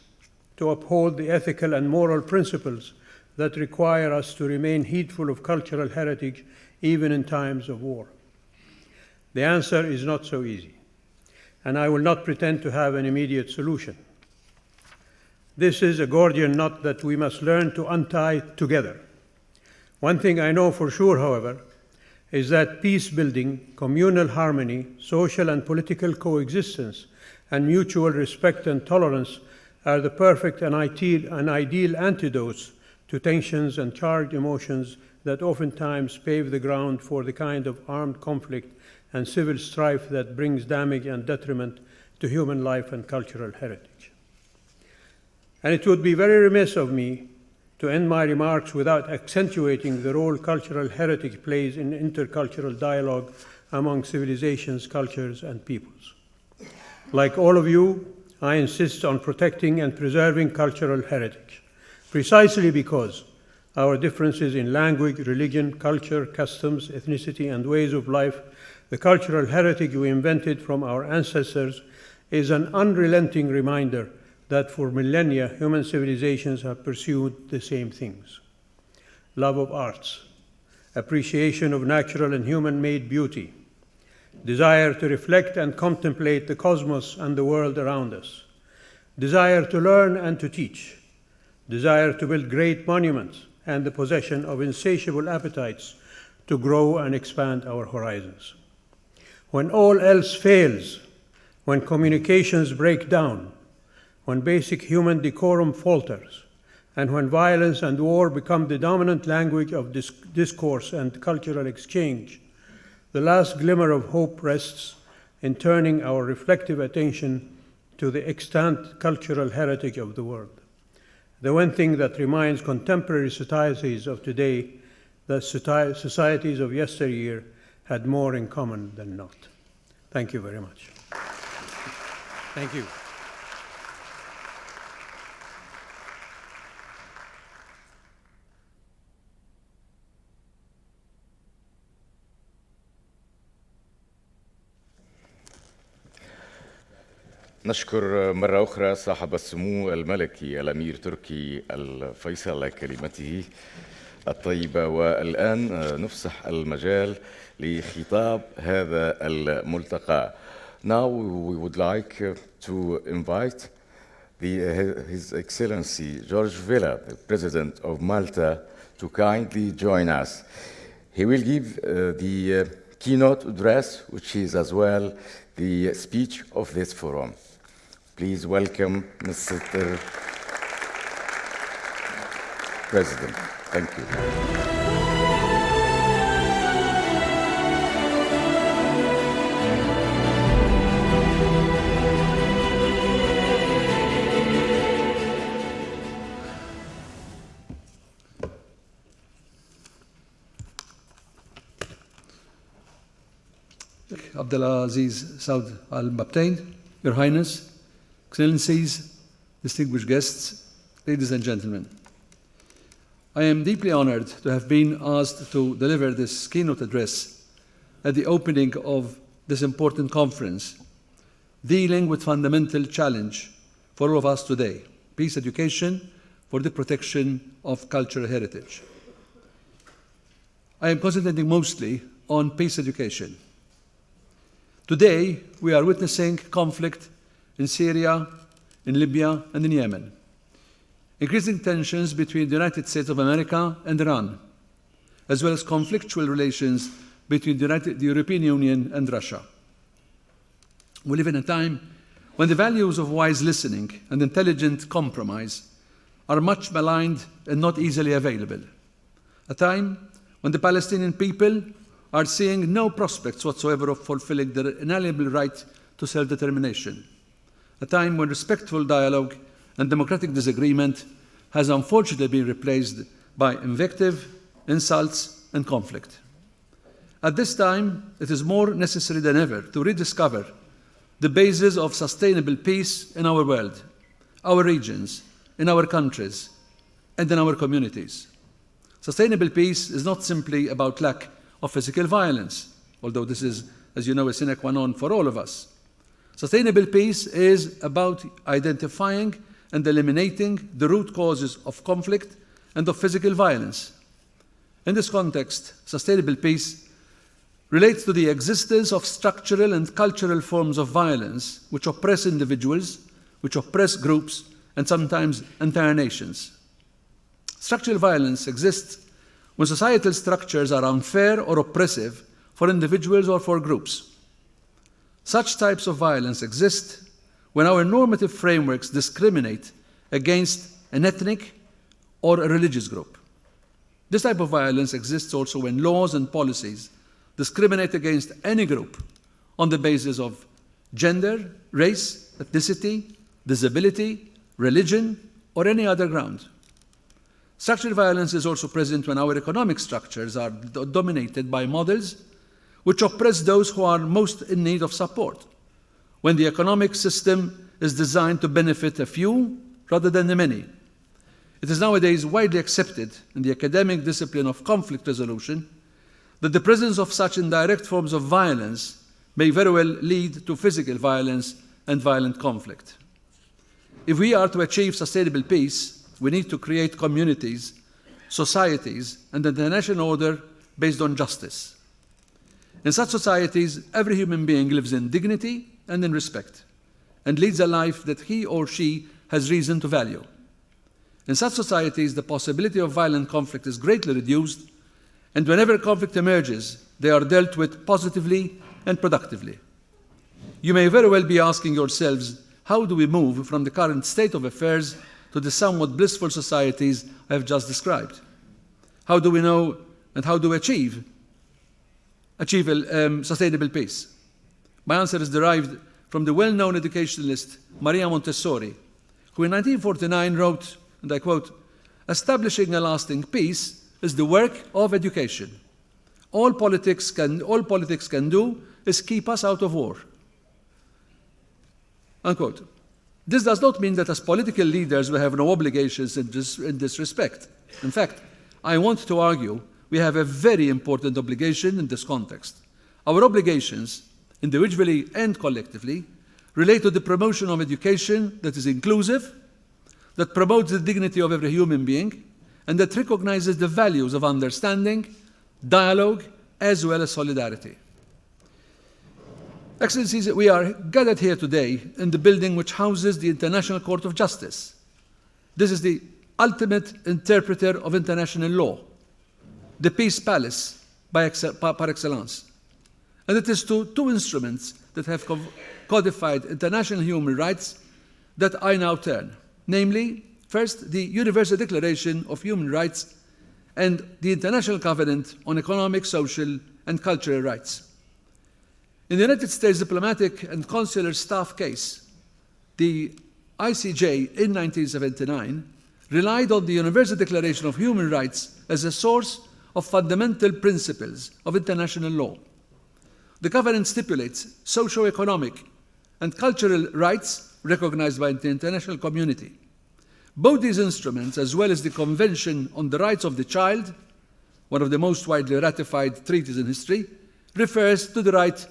to uphold the ethical and moral principles that require us to remain heedful of cultural heritage even in times of war? The answer is not so easy, and I will not pretend to have an immediate solution. This is a Gordian knot that we must learn to untie together. One thing I know for sure, however, is that peace-building, communal harmony, social and political coexistence, and mutual respect and tolerance are the perfect and ideal antidotes to tensions and charged emotions that oftentimes pave the ground for the kind of armed conflict and civil strife that brings damage and detriment to human life and cultural heritage. And it would be very remiss of me to end my remarks without accentuating the role cultural heritage plays in intercultural dialogue among civilizations, cultures, and peoples. Like all of you, I insist on protecting and preserving cultural heritage, precisely because our differences in language, religion, culture, customs, ethnicity, and ways of life, the cultural heritage we invented from our ancestors, is an unrelenting reminder that for millennia human civilizations have pursued the same things: love of arts, appreciation of natural and human-made beauty, desire to reflect and contemplate the cosmos and the world around us, desire to learn and to teach, desire to build great monuments, and the possession of insatiable appetites to grow and expand our horizons. When all else fails, when communications break down, when basic human decorum falters, and when violence and war become the dominant language of discourse and cultural exchange, the last glimmer of hope rests in turning our reflective attention to the extant cultural heritage of the world. The one thing that reminds contemporary societies of today that societies of yesteryear had more in common than not. Thank you very much. Thank you. نشكر مرة أخرى صاحب السمو الملكي الأمير تركي الفيصل على كلمته الطيبة. والآن نفسح المجال لخطاب هذا الملتقى. Now we would like to invite His Excellency George Vella, the President of Malta, to kindly join us. He will give the keynote address, which is as well the speech of this forum. Please welcome Mr. President. Thank you. Abdulaziz Saud Albabtain, Your Highness, Excellencies, distinguished guests, ladies and gentlemen. I am deeply honored to have been asked to deliver this keynote address at the opening of this important conference, dealing with fundamental challenge for all of us today: peace education for the protection of cultural heritage. I am concentrating mostly on peace education. Today, we are witnessing conflict in Syria, in Libya, and in Yemen, increasing tensions between the United States of America and Iran, as well as conflictual relations between the European Union and Russia. We live in a time when the values of wise listening and intelligent compromise are much maligned and not easily available. A time when the Palestinian people are seeing no prospects whatsoever of fulfilling their inalienable right to self-determination. A time when respectful dialogue and democratic disagreement has unfortunately been replaced by invective, insults, and conflict. At this time, it is more necessary than ever to rediscover the basis of sustainable peace in our world, our regions, in our countries, and in our communities. Sustainable peace is not simply about lack of physical violence, although this is, as you know, a sine qua non for all of us. Sustainable peace is about identifying and eliminating the root causes of conflict and of physical violence. In this context, sustainable peace relates to the existence of structural and cultural forms of violence which oppress individuals, which oppress groups, and sometimes entire nations. Structural violence exists when societal structures are unfair or oppressive for individuals or for groups. Such types of violence exist when our normative frameworks discriminate against an ethnic or a religious group. This type of violence exists also when laws and policies discriminate against any group on the basis of gender, race, ethnicity, disability, religion, or any other ground. Structural violence is also present when our economic structures are dominated by models which oppress those who are most in need of support, when the economic system is designed to benefit a few rather than the many. It is nowadays widely accepted in the academic discipline of conflict resolution that the presence of such indirect forms of violence may very well lead to physical violence and violent conflict. If we are to achieve sustainable peace, we need to create communities, societies, and an international order based on justice. In such societies, every human being lives in dignity and in respect, and leads a life that he or she has reason to value. In such societies, the possibility of violent conflict is greatly reduced, and whenever conflict emerges, they are dealt with positively and productively. You may very well be asking yourselves, how do we move from the current state of affairs to the somewhat blissful societies I have just described? How do we know and how do we achieve sustainable peace? My answer is derived from the well-known educationalist Maria Montessori, who in 1949 wrote, and I quote, "Establishing a lasting peace is the work of education. All politics can do is keep us out of war." Unquote. This does not mean that as political leaders we have no obligations in this respect. In fact, I want to argue we have a very important obligation in this context. Our obligations, individually and collectively, relate to the promotion of education that is inclusive, that promotes the dignity of every human being, and that recognizes the values of understanding, dialogue, as well as solidarity. Excellencies, we are gathered here today in the building which houses the International Court of Justice. This is the ultimate interpreter of international law, the Peace Palace par excellence. And it is to two instruments that have codified international human rights that I now turn, namely, first, the Universal Declaration of Human Rights and the International Covenant on Economic, Social, and Cultural Rights. In the United States Diplomatic and Consular Staff case, the ICJ in 1979 relied on the Universal Declaration of Human Rights as a source of fundamental principles of international law. The Covenant stipulates socio-economic and cultural rights recognized by the international community. Both these instruments, as well as the Convention on the Rights of the Child, one of the most widely ratified treaties in history, refers to the right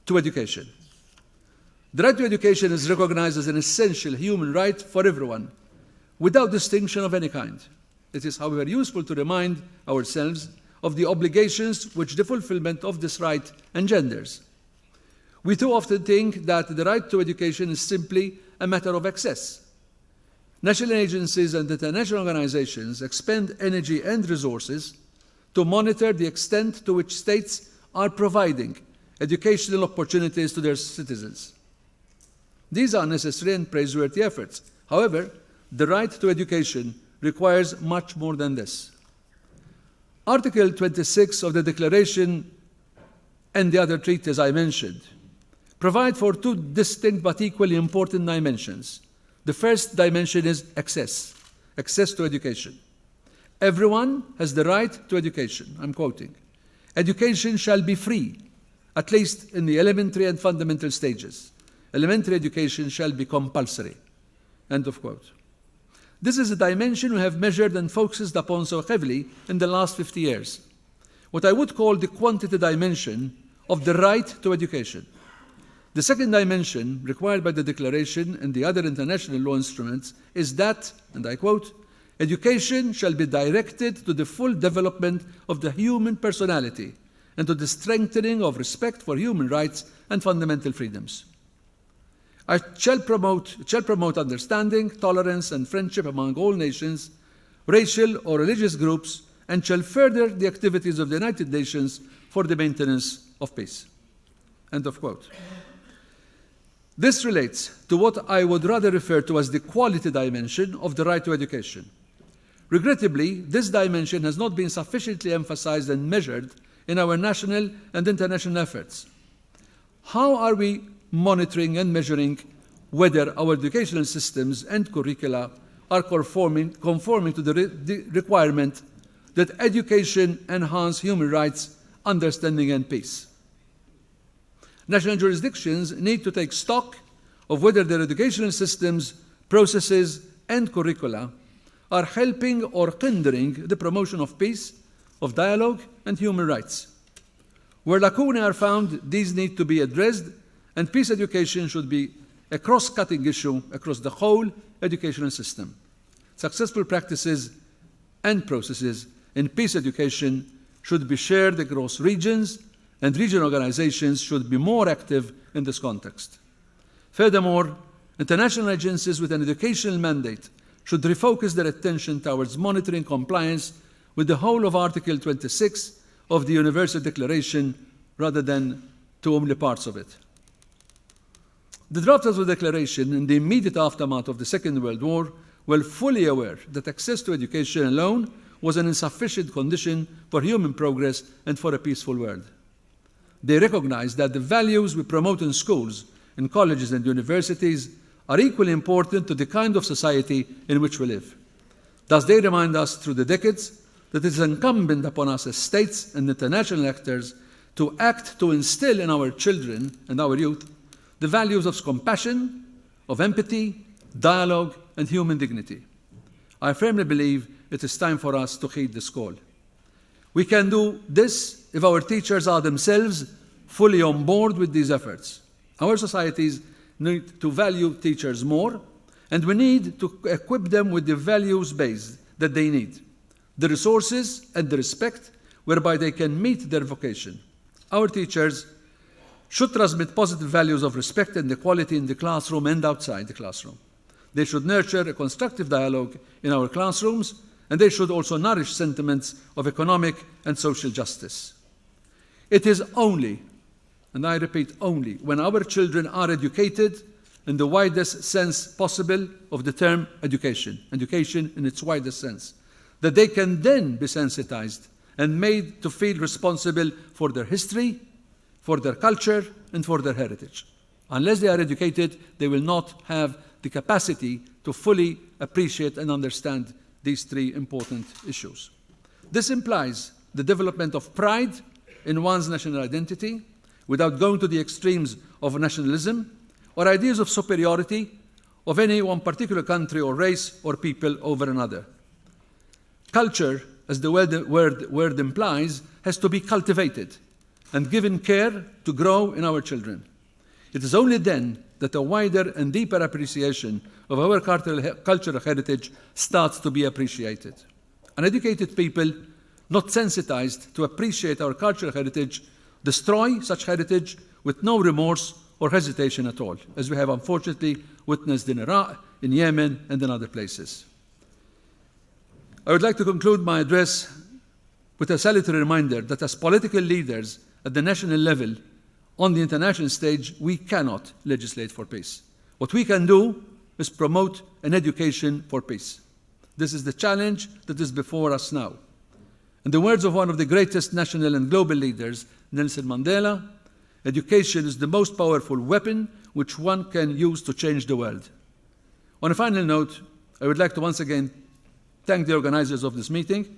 to education. The right to education is recognized as an essential human right for everyone, without distinction of any kind. It is, however, useful to remind ourselves of the obligations which the fulfillment of this right engenders. We too often think that the right to education is simply a matter of access. National agencies and international organizations expend energy and resources to monitor the extent to which states are providing educational opportunities to their citizens. These are necessary and praiseworthy efforts. However, the right to education requires much more than this. Article 26 of the Declaration and the other treaties I mentioned provide for two distinct but equally important dimensions. The first dimension is access to education. Everyone has the right to education. I'm quoting. Education shall be free, at least in the elementary and fundamental stages. Elementary education shall be compulsory. End of quote. This is a dimension we have measured and focused upon so heavily in the last 50 years. What I would call the quantity dimension of the right to education. The second dimension required by the Declaration and the other international law instruments is that, and I quote, education shall be directed to the full development of the human personality and to the strengthening of respect for human rights and fundamental freedoms. It shall promote understanding, tolerance, and friendship among all nations, racial or religious groups, and shall further the activities of the United Nations for the maintenance of peace. End of quote. This relates to what I would rather refer to as the quality dimension of the right to education. Regrettably, this dimension has not been sufficiently emphasized and measured in our national and international efforts. How are we monitoring and measuring whether our educational systems and curricula are conforming to the requirement that education enhance human rights, understanding, and peace? National jurisdictions need to take stock of whether their educational systems, processes, and curricula are helping or hindering the promotion of peace, of dialogue, and human rights. Where lacunae are found, these need to be addressed, and peace education should be a cross-cutting issue across the whole educational system. Successful practices and processes in peace education should be shared across regions, and regional organizations should be more active in this context. Furthermore, international agencies with an educational mandate should refocus their attention towards monitoring compliance with the whole of Article 26 of the Universal Declaration rather than to only parts of it. The drafters of the Declaration in the immediate aftermath of the Second World War were fully aware that access to education alone was an insufficient condition for human progress and for a peaceful world. They recognized that the values we promote in schools, in colleges and universities are equally important to the kind of society in which we live. Thus, they remind us through the decades that it is incumbent upon us as states and international actors to act to instill in our children and our youth the values of compassion, of empathy, dialogue, and human dignity. I firmly believe it is time for us to heed this call. We can do this if our teachers are themselves fully on board with these efforts. Our societies need to value teachers more, and we need to equip them with the values base that they need, the resources and the respect whereby they can meet their vocation. Our teachers should transmit positive values of respect and equality in the classroom and outside the classroom. They should nurture a constructive dialogue in our classrooms, and they should also nourish sentiments of economic and social justice. It is only, and I repeat only, when our children are educated in the widest sense possible of the term education in its widest sense, that they can then be sensitized and made to feel responsible for their history, for their culture, and for their heritage. Unless they are educated, they will not have the capacity to fully appreciate and understand these three important issues. This implies the development of pride in one's national identity without going to the extremes of nationalism or ideas of superiority of any one particular country or race or people over another. Culture, as the word implies, has to be cultivated and given care to grow in our children. It is only then that a wider and deeper appreciation of our cultural heritage starts to be appreciated. Uneducated people, not sensitized to appreciate our cultural heritage, destroy such heritage with no remorse or hesitation at all, as we have unfortunately witnessed in Iraq, in Yemen, and in other places. I would like to conclude my address with a salutary reminder that as political leaders at the national level, on the international stage, we cannot legislate for peace. What we can do is promote an education for peace. This is the challenge that is before us now. In the words of one of the greatest national and global leaders, Nelson Mandela, education is the most powerful weapon which one can use to change the world. On a final note, I would like to once again thank the organizers of this meeting,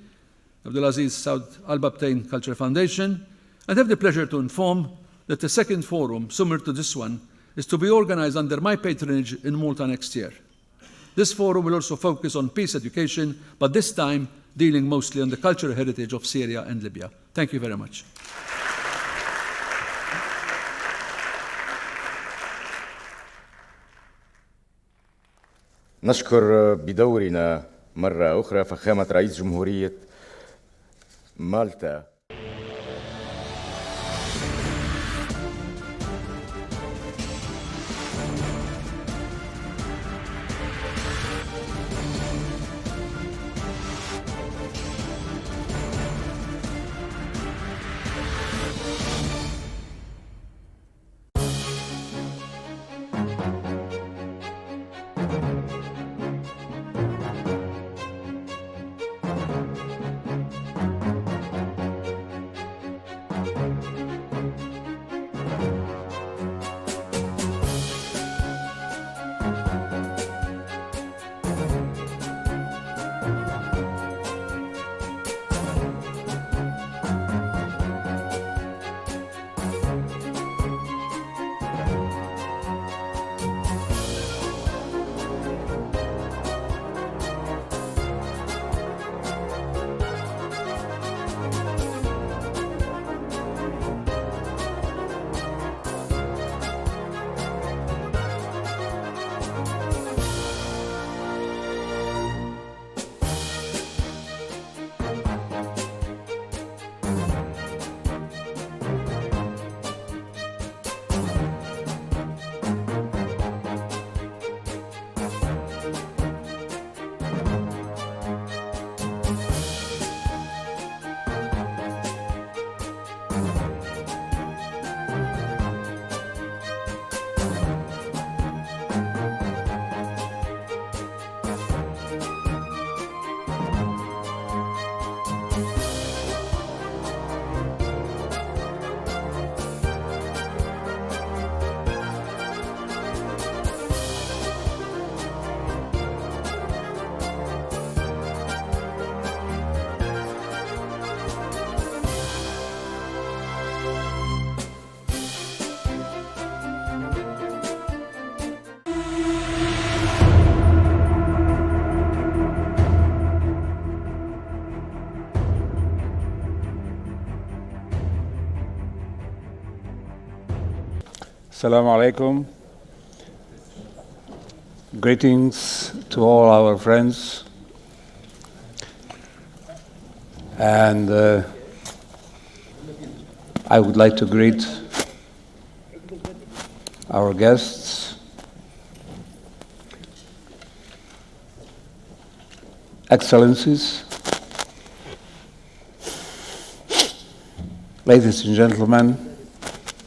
Abdulaziz Saud Albabtain Cultural Foundation, and have the pleasure to inform that the second forum, similar to this one, is to be organized under my patronage in Malta next year. This forum will also focus on peace education, but this time dealing mostly on the cultural heritage of Syria and Libya. Thank you very much. نشكر بدورنا مرة أخرى فخامة رئيس جمهورية مالطا. Assalamu alaikum. Greetings to all our friends. And I would like to greet our guests, Excellencies, ladies and gentlemen,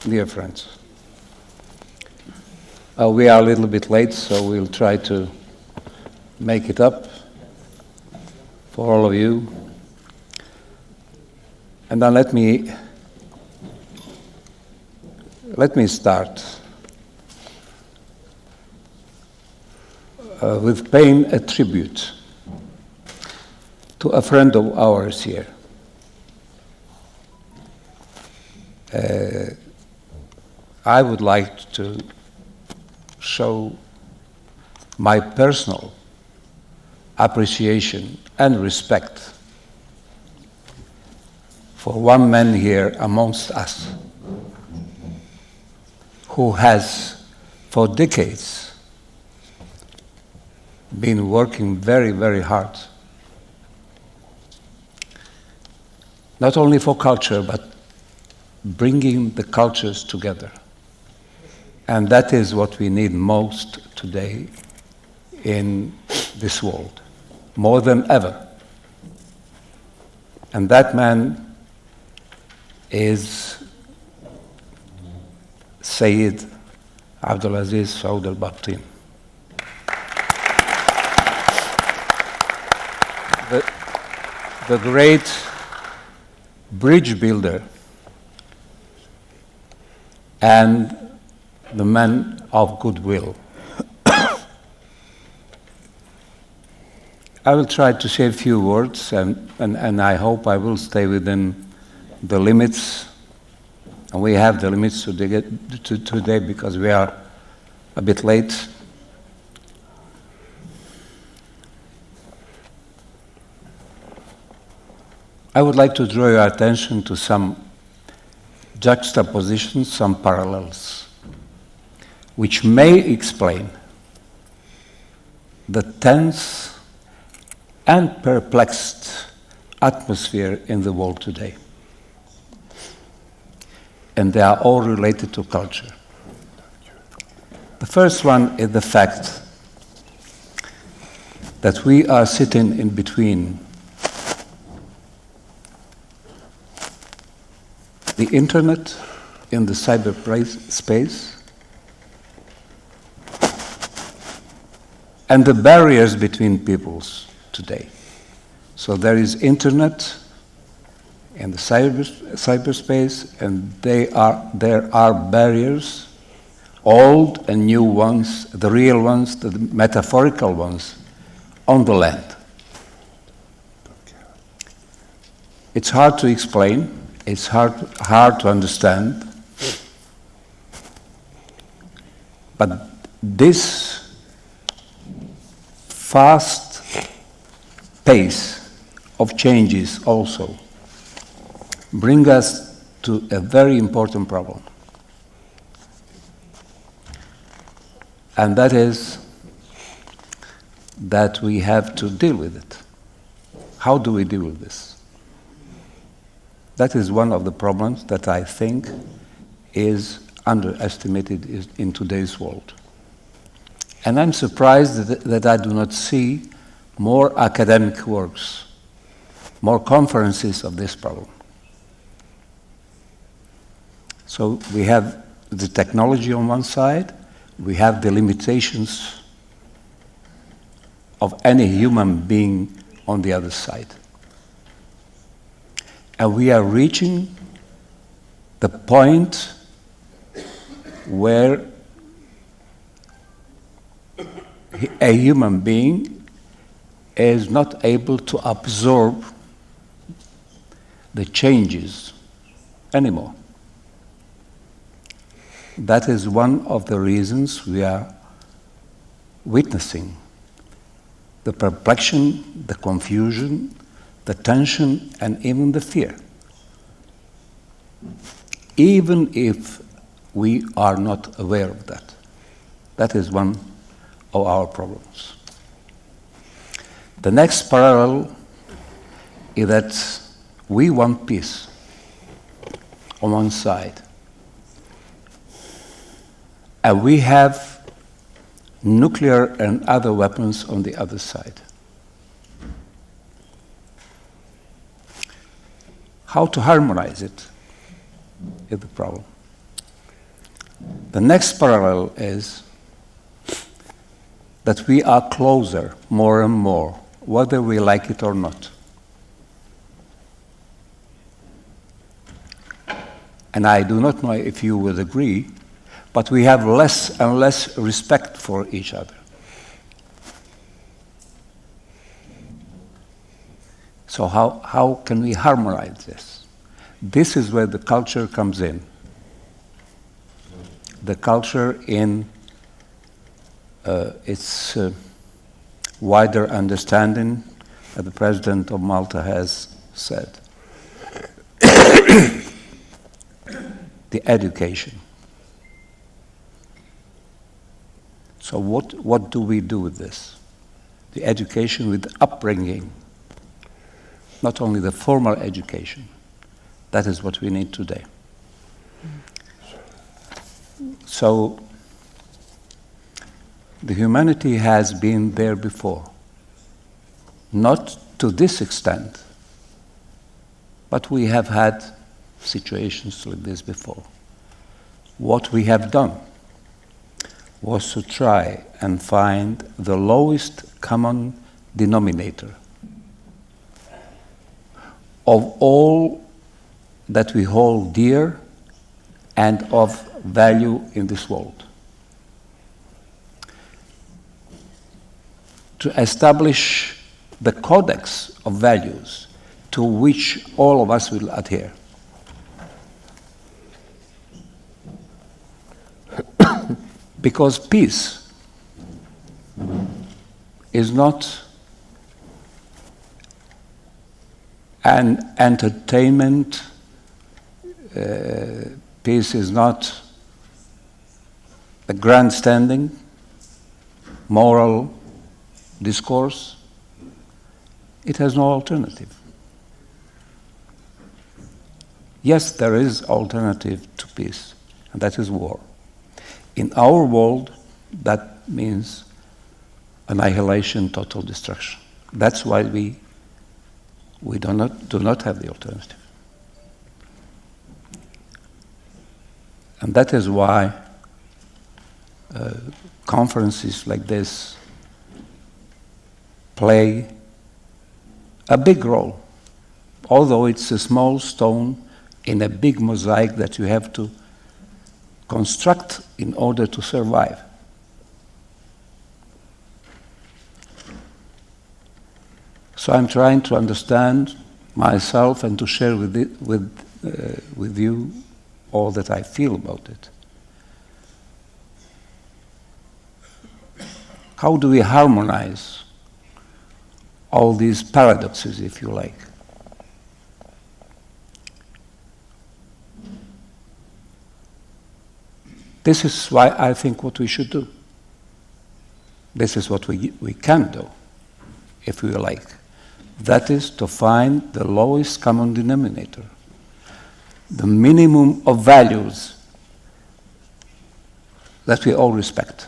dear friends. We are a little bit late, so we'll try to make it up for all of you. And then let me start with paying a tribute to a friend of ours here. I would like to show my personal appreciation and respect for one man here amongst us who has for decades been working very, very hard, not only for culture, but bringing the cultures together. And that is what we need most today in this world, more than ever. And that man is Sayyid Abdulaziz Saud Albabtain. The great bridge builder and the man of goodwill. I will try to say a few words, and I hope I will stay within the limits. And we have the limits today because we are a bit late. I would like to draw your attention to some juxtapositions, some parallels, which may explain the tense and perplexed atmosphere in the world today. And they are all related to culture. The first one is the fact that we are sitting in between the internet in the cyberspace and the barriers between peoples today. So there is internet in the cyberspace, and there are barriers, old and new ones, the real ones, the metaphorical ones, on the land. It's hard to explain, it's hard to understand, but this fast pace of changes also bring us to a very important problem. And that is that we have to deal with it. How do we deal with this? That is one of the problems that I think is underestimated in today's world. And I'm surprised that I do not see more academic works, more conferences of this problem. So we have the technology on one side, we have the limitations of any human being on the other side. And we are reaching the point where a human being is not able to absorb the changes anymore. That is one of the reasons we are witnessing the perplexion, the confusion, the tension, and even the fear. Even if we are not aware of that. That is one of our problems. The next parallel is that we want peace on one side. And we have nuclear and other weapons on the other side. How to harmonize it is the problem. The next parallel is that we are closer more and more, whether we like it or not. And I do not know if you would agree, but we have less and less respect for each other. So how can we harmonize this? This is where the culture comes in. The culture in its wider understanding, that the President of Malta has said. The education. So what do we do with this? The education with upbringing, not only the formal education. That is what we need today. So the humanity has been there before. Not to this extent, but we have had situations like this before. What we have done was to try and find the lowest common denominator of all that we hold dear and of value in this world. To establish the codex of values to which all of us will adhere. Because peace is not an entertainment, peace is not a grandstanding, moral discourse, it has no alternative. Yes, there is alternative to peace, and that is war. In our world, that means annihilation, total destruction. That's why we do not have the alternative. And that is why conferences like this play a big role, although it's a small stone in a big mosaic that you have to construct in order to survive. So I'm trying to understand myself and to share with you all that I feel about it. How do we harmonize all these paradoxes, if you like? This is why I think what we should do. This is what we can do, if we like. That is to find the lowest common denominator, the minimum of values that we all respect,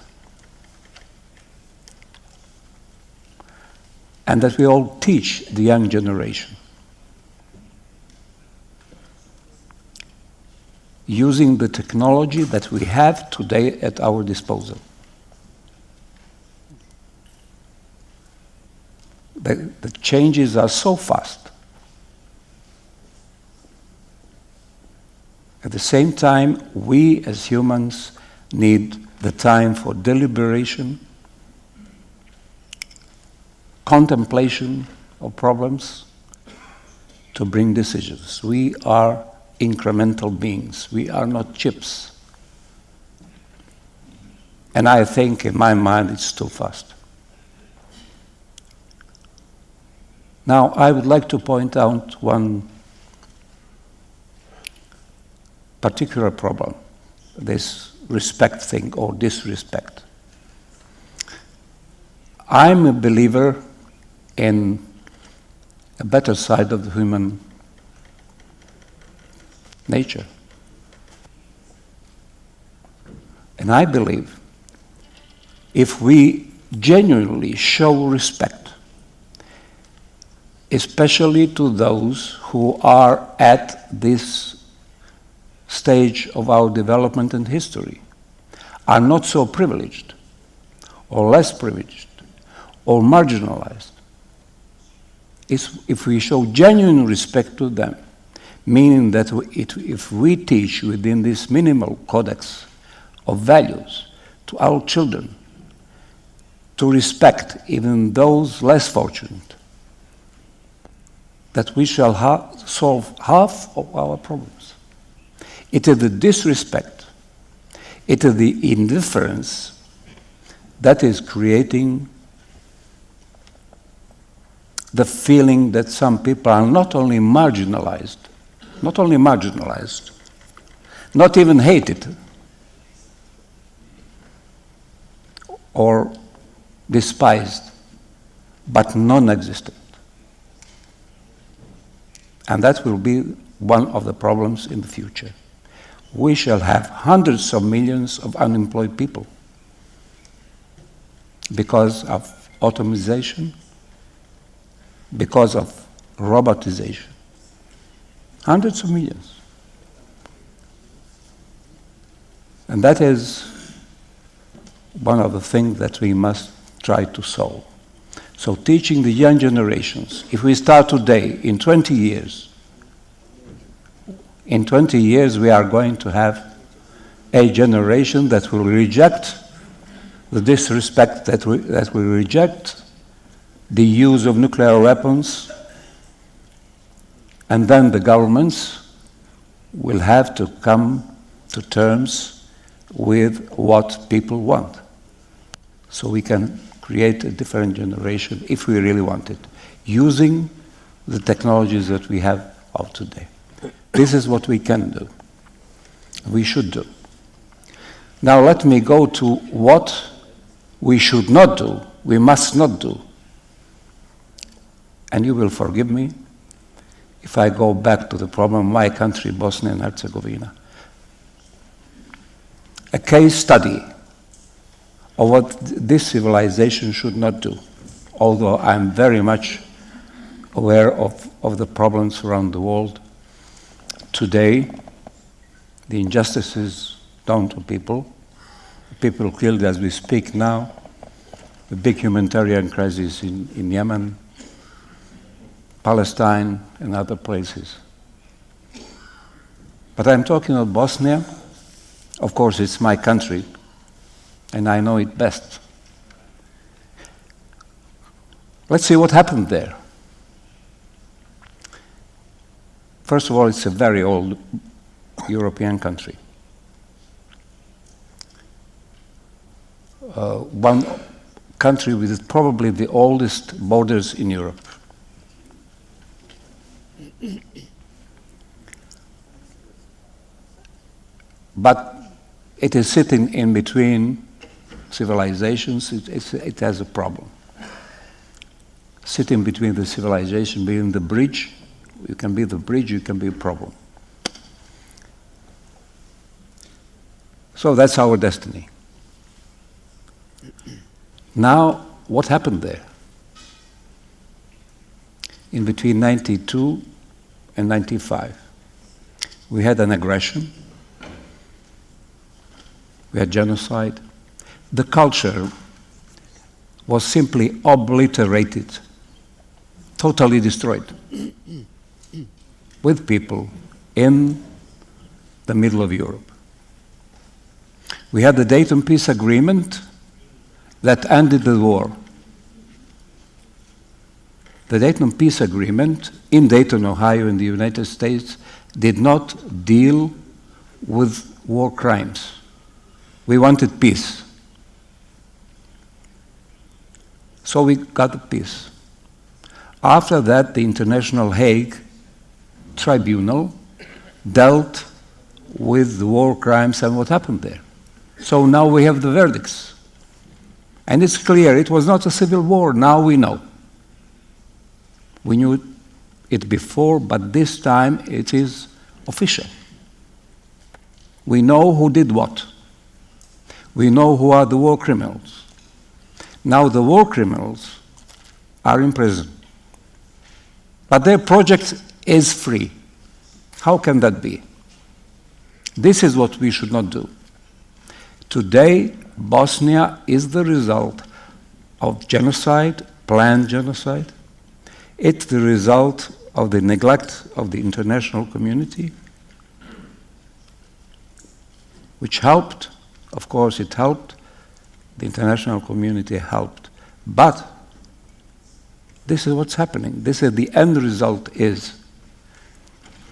and that we all teach the young generation, using the technology that we have today at our disposal. The changes are so fast. At the same time, we as humans need the time for deliberation, contemplation of problems, to bring decisions. We are incremental beings. We are not chips. And I think, in my mind, it's too fast. Now, I would like to point out one particular problem, this respect thing or disrespect. I'm a believer in a better side of the human nature. And I believe if we genuinely show respect, especially to those who are at this stage of our development and history, are not so privileged, or less privileged, or marginalized. If we show genuine respect to them, meaning that if we teach within this minimal codex of values to our children, to respect even those less fortunate, that we shall solve half of our problems. It is the disrespect, it is the indifference that is creating the feeling that some people are not only marginalized, not even hated or despised, but non-existent. And that will be one of the problems in the future. We shall have hundreds of millions of unemployed people because of automation, because of robotization. Hundreds of millions. And that is one of the things that we must try to solve. So teaching the young generations, if we start today, in 20 years we are going to have a generation that will reject the disrespect, that will reject the use of nuclear weapons, and then the governments will have to come to terms with what people want. So we can create a different generation if we really want it, using the technologies that we have of today. This is what we can do. We should do. Now let me go to what we should not do we must not do. And you will forgive me if I go back to the problem of my country, Bosnia and Herzegovina. A case study of what this civilization should not do, although I'm very much aware of the problems around the world. Today, the injustices done to people killed as we speak now, the big humanitarian crisis in Yemen, Palestine, and other places. But I'm talking about Bosnia. Of course, it's my country, and I know it best. Let's see what happened there. First of all, it's a very old European country. One country with probably the oldest borders in Europe. But it is sitting in between civilizations. It has a problem. Sitting between the civilization, being the bridge. You can be the bridge, you can be a problem. So that's our destiny. Now, what happened there? In between 92 and 95, we had an aggression, we had genocide. The culture was simply obliterated, totally destroyed, with people in the middle of Europe. We had the Dayton Peace Agreement that ended the war. The Dayton Peace Agreement in Dayton, Ohio, in the United States, did not deal with war crimes. We wanted peace. So we got the peace. After that, the International Hague Tribunal dealt with the war crimes and what happened there. So now we have the verdicts. And it's clear it was not a civil war. Now we know. We knew it before, but this time it is official. We know who did what. We know who are the war criminals. Now the war criminals are in prison. But their project is free. How can that be? This is what we should not do. Today, Bosnia is the result of genocide, planned genocide. It's the result of the neglect of the international community, which helped. Of course, it helped. The international community helped. But this is what's happening. This is the end result is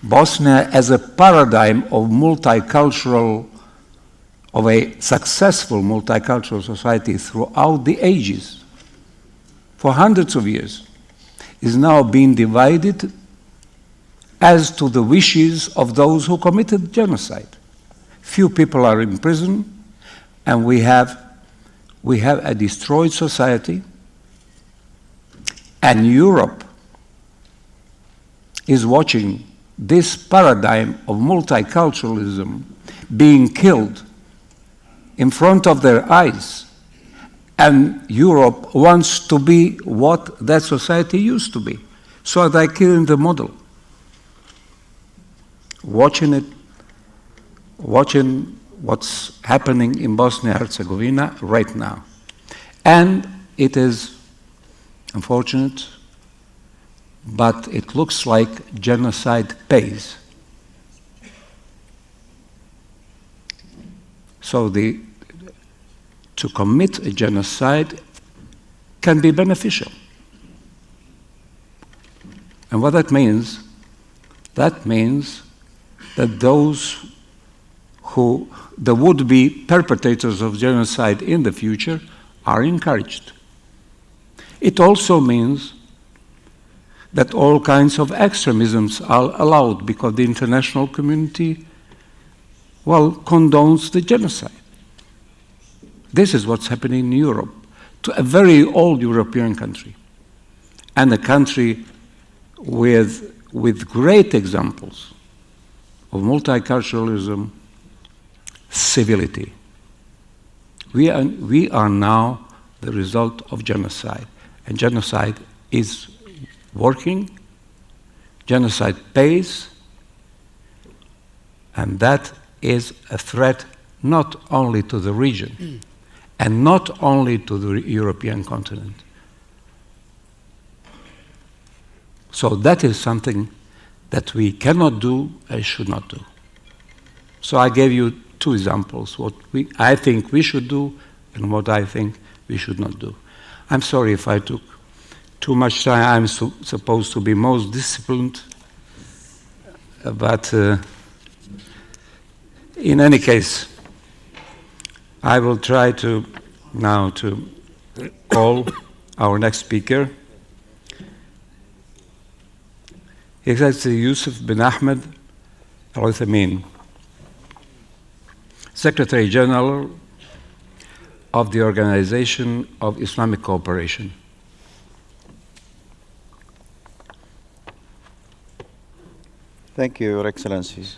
Bosnia as a paradigm of multicultural, of a successful multicultural society throughout the ages, for hundreds of years, is now being divided as to the wishes of those who committed genocide. Few people are in prison, and we have a destroyed society, and Europe is watching this paradigm of multiculturalism being killed in front of their eyes. And Europe wants to be what that society used to be. So they're killing the model. Watching what's happening in Bosnia and Herzegovina right now. And it is unfortunate, but it looks like genocide pays. So to commit a genocide can be beneficial. And what that means that those who, the would-be perpetrators of genocide in the future, are encouraged. It also means that all kinds of extremisms are allowed because the international community, condones the genocide. This is what's happening in Europe. to a very old European country, and a country with great examples of multiculturalism, civility. We are now the result of genocide, and genocide is working, genocide pays, and that is a threat not only to the region and not only to the European continent. So that is something that we cannot do and should not do. So I gave you two examples, what I think we should do and what I think we should not do. I'm sorry if I took too much time. I'm supposed to be most disciplined, but in any case, I will try to now to call our next speaker, His Excellency Yusuf bin Ahmed Al-Uthaymeen, Secretary General of the Organization of Islamic Cooperation. Thank you, Your Excellencies.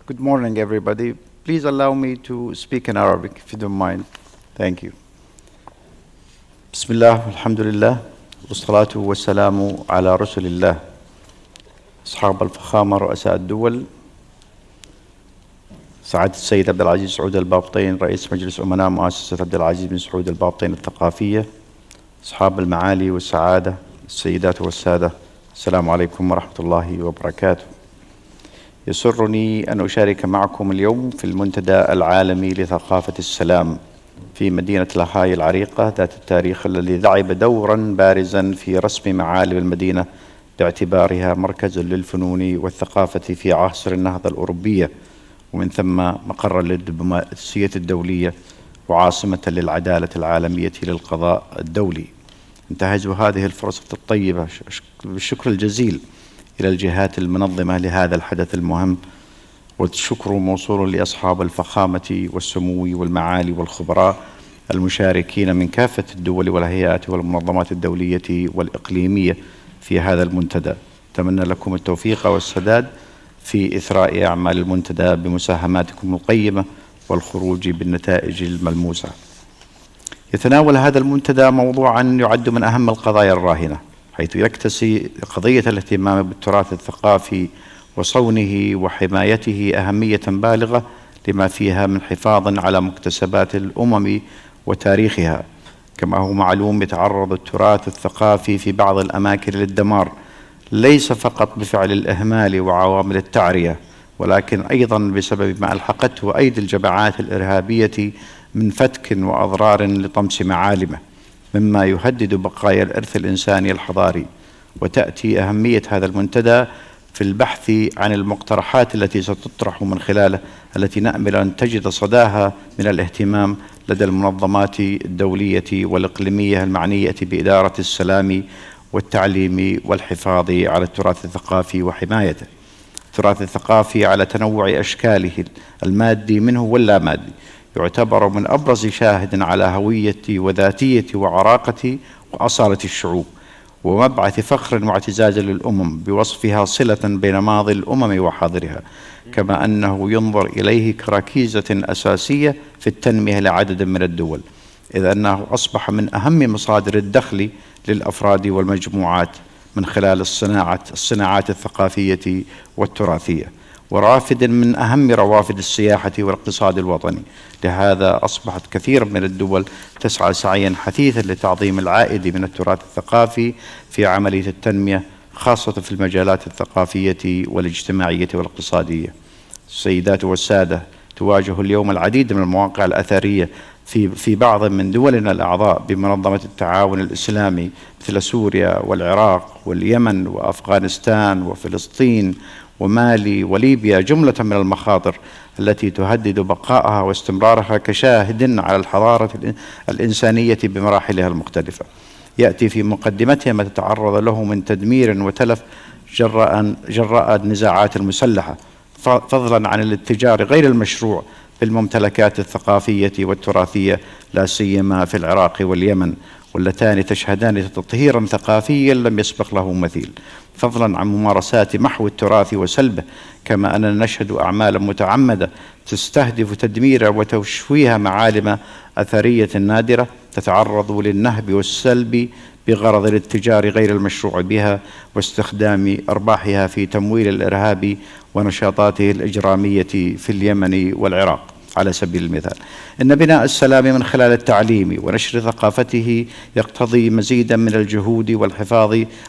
Good morning, everybody. Please allow me to speak in Arabic, if you don't mind. Thank you. Bismillah, alhamdulillah, wassalatu wassalamu ala rasulillah. أصحاب الفخامة رؤساء الدول، سعادة السيد عبد العزيز سعود البابطين رئيس مجلس أمناء مؤسسة عبد العزيز بن سعود البابطين الثقافية، أصحاب المعالي والسعادة، السيدات والسادة، السلام عليكم ورحمة الله وبركاته. يسرني أن أشارك معكم اليوم في المنتدى العالمي لثقافة السلام في مدينة لاهاي العريقة ذات التاريخ الذي لعب دورا بارزا في رسم معالم المدينة باعتبارها مركز للفنون والثقافة في عصر النهضة الأوروبية، ومن ثم مقرا للدبلوماسية الدولية وعاصمة للعدالة العالمية للقضاء الدولي. انتهز هذه الفرصة الطيبة بالشكر الجزيل إلى الجهات المنظمة لهذا الحدث المهم، والشكر موصول لأصحاب الفخامة والسمو والمعالي والخبراء المشاركين من كافة الدول والهيئات والمنظمات الدولية والإقليمية في هذا المنتدى. أتمنى لكم التوفيق والسداد في إثراء أعمال المنتدى بمساهماتكم القيمة والخروج بالنتائج الملموسة. يتناول هذا المنتدى موضوعا يعد من أهم القضايا الراهنة، حيث يكتسي قضية الاهتمام بالتراث الثقافي وصونه وحمايته أهمية بالغة لما فيها من حفاظ على مكتسبات الأمم وتاريخها. كما هو معلوم، يتعرض التراث الثقافي في بعض الأماكن للدمار، ليس فقط بفعل الإهمال وعوامل التعرية، ولكن أيضا بسبب ما ألحقته أيدي الجماعات الإرهابية من فتك وأضرار لطمس معالمه، مما يهدد بقايا الإرث الإنساني الحضاري. وتأتي أهمية هذا المنتدى في البحث عن المقترحات التي ستطرح من خلاله، التي نأمل أن تجد صداها من الاهتمام لدى المنظمات الدولية والإقليمية المعنية بإدارة السلام والتعليم والحفاظ على التراث الثقافي وحمايته. التراث الثقافي على تنوع أشكاله المادي منه واللا مادي يعتبر من أبرز شاهد على هوية وذاتية وعراقة وأصالة الشعوب، ومبعث فخر واعتزاز للأمم بوصفها صلة بين ماضي الأمم وحاضرها، كما أنه ينظر إليه كركيزة أساسية في التنمية لعدد من الدول، إذ أنه أصبح من أهم مصادر الدخل للأفراد والمجموعات من خلال الصناعات الثقافية والتراثية، ورافد من أهم روافد السياحة والاقتصاد الوطني. لهذا أصبحت كثير من الدول تسعى سعيا حثيثا لتعظيم العائد من التراث الثقافي في عملية التنمية، خاصة في المجالات الثقافية والاجتماعية والاقتصادية. السيدات والسادة، تواجه اليوم العديد من المواقع الأثرية في بعض من دولنا الأعضاء بمنظمة التعاون الإسلامي مثل سوريا والعراق واليمن وأفغانستان وفلسطين ومالي وليبيا، جملة من المخاطر التي تهدد بقائها واستمرارها كشاهد على الحضارة الإنسانية بمراحلها المختلفة. يأتي في مقدمتها ما تتعرض له من تدمير وتلف جراء النزاعات المسلحة، فضلا عن الاتجار غير المشروع بالممتلكات الثقافية والتراثية لا سيما في العراق واليمن، واللتان تشهدان تطهيرا ثقافيا لم يسبق له مثيل، فضلا عن ممارسات محو التراث وسلبه، كما أننا نشهد أعمالا متعمدة تستهدف تدمير وتشويه معالم أثرية نادرة تتعرض للنهب والسلب بغرض الاتجار غير المشروع بها واستخدام أرباحها في تمويل الإرهاب ونشاطاته الإجرامية في اليمن والعراق. على سبيل المثال، إن بناء السلام من خلال التعليم ونشر ثقافته يقتضي مزيدا من الجهود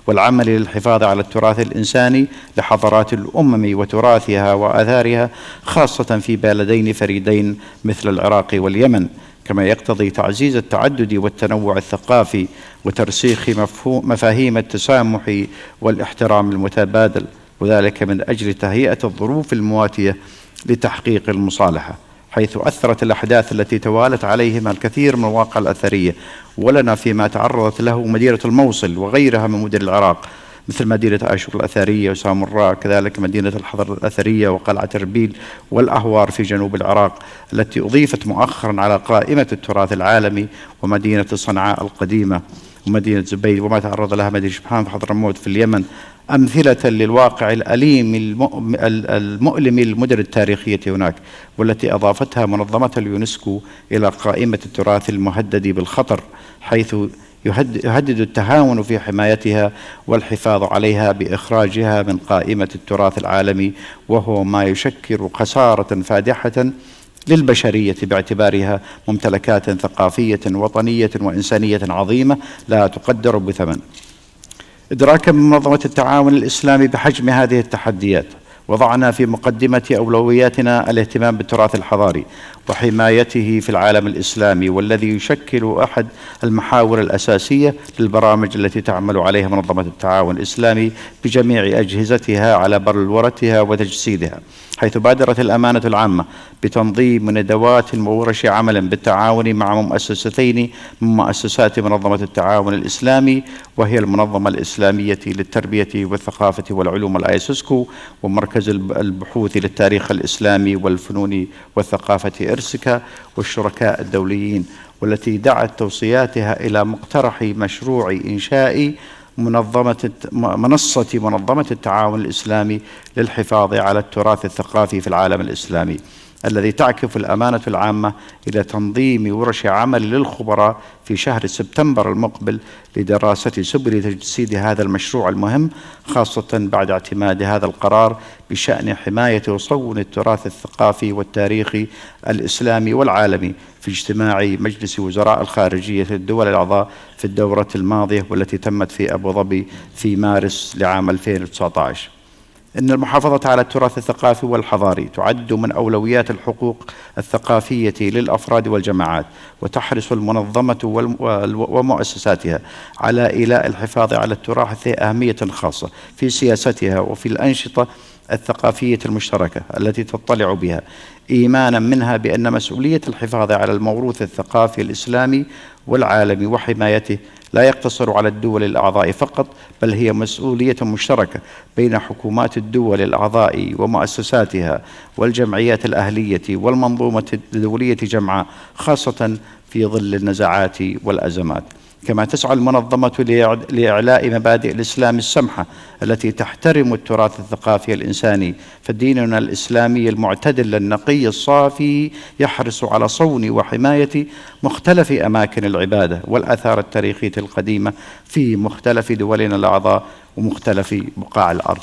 والعمل للحفاظ على التراث الإنساني لحضارات الأمم وتراثها وآثارها، خاصة في بلدين فريدين مثل العراق واليمن، كما يقتضي تعزيز التعدد والتنوع الثقافي وترسيخ مفاهيم التسامح والاحترام المتبادل، وذلك من أجل تهيئة الظروف المواتية لتحقيق المصالحة، حيث أثرت الأحداث التي توالت عليهما الكثير من الواقع الأثرية، ولنا فيما تعرضت له مدينة الموصل وغيرها من مدن العراق، مثل مدينة آشور الأثرية وسامراء، كذلك مدينة الحضر الأثرية وقلعة إربيل والأهوار في جنوب العراق التي أضيفت مؤخرا على قائمة التراث العالمي، ومدينة صنعاء القديمة ومدينة زبيد وما تعرض لها مدينة شبحان في حضرموت في اليمن، أمثلة للواقع الأليم المؤلم للمدن التاريخية هناك، والتي أضافتها منظمة اليونسكو إلى قائمة التراث المهدد بالخطر، حيث يهدد التهاون في حمايتها والحفاظ عليها بإخراجها من قائمة التراث العالمي، وهو ما يشكل خسارة فادحة للبشرية باعتبارها ممتلكات ثقافية وطنية وإنسانية عظيمة لا تقدر بثمن. إدراكا من منظمة التعاون الإسلامي بحجم هذه التحديات، وضعنا في مقدمة أولوياتنا الاهتمام بالتراث الحضاري وحمايته في العالم الإسلامي، والذي يشكل أحد المحاور الأساسية للبرامج التي تعمل عليها منظمة التعاون الإسلامي بجميع أجهزتها على بلورتها وتجسيدها، حيث بادرت الأمانة العامة بتنظيم ندوات وورش عمل بالتعاون مع مؤسستين من مؤسسات منظمة التعاون الإسلامي، وهي المنظمة الإسلامية للتربية والثقافة والعلوم الآيسوسكو، ومركز البحوث للتاريخ الإسلامي والفنون والثقافة إرسكا، والشركاء الدوليين، والتي دعت توصياتها إلى مقترح مشروع إنشاء منصة منظمة التعاون الإسلامي للحفاظ على التراث الثقافي في العالم الإسلامي، الذي تعكف الأمانة العامة إلى تنظيم ورش عمل للخبراء في شهر سبتمبر المقبل لدراسة سبل تجسيد هذا المشروع المهم، خاصة بعد اعتماد هذا القرار بشأن حماية وصون التراث الثقافي والتاريخي الإسلامي والعالمي في اجتماع مجلس وزراء الخارجية للدول الأعضاء في الدورة الماضية، والتي تمت في أبو ظبي في مارس لعام 2019. إن المحافظة على التراث الثقافي والحضاري تعد من أولويات الحقوق الثقافية للأفراد والجماعات، وتحرص المنظمة ومؤسساتها على إيلاء الحفاظ على التراث أهمية خاصة في سياستها وفي الأنشطة الثقافية المشتركة التي تطلع بها، إيمانا منها بأن مسؤولية الحفاظ على الموروث الثقافي الإسلامي والعالمي وحمايته لا يقتصر على الدول الأعضاء فقط، بل هي مسؤولية مشتركة بين حكومات الدول الأعضاء ومؤسساتها والجمعيات الأهلية والمنظومة الدولية جمعاء، خاصة في ظل النزاعات والأزمات. كما تسعى المنظمة لإعلاء مبادئ الإسلام السمحة التي تحترم التراث الثقافي الإنساني، فديننا الإسلامي المعتدل النقي الصافي يحرص على صون وحماية مختلف أماكن العبادة والآثار التاريخية القديمة في مختلف دولنا الأعضاء ومختلف بقاع الأرض.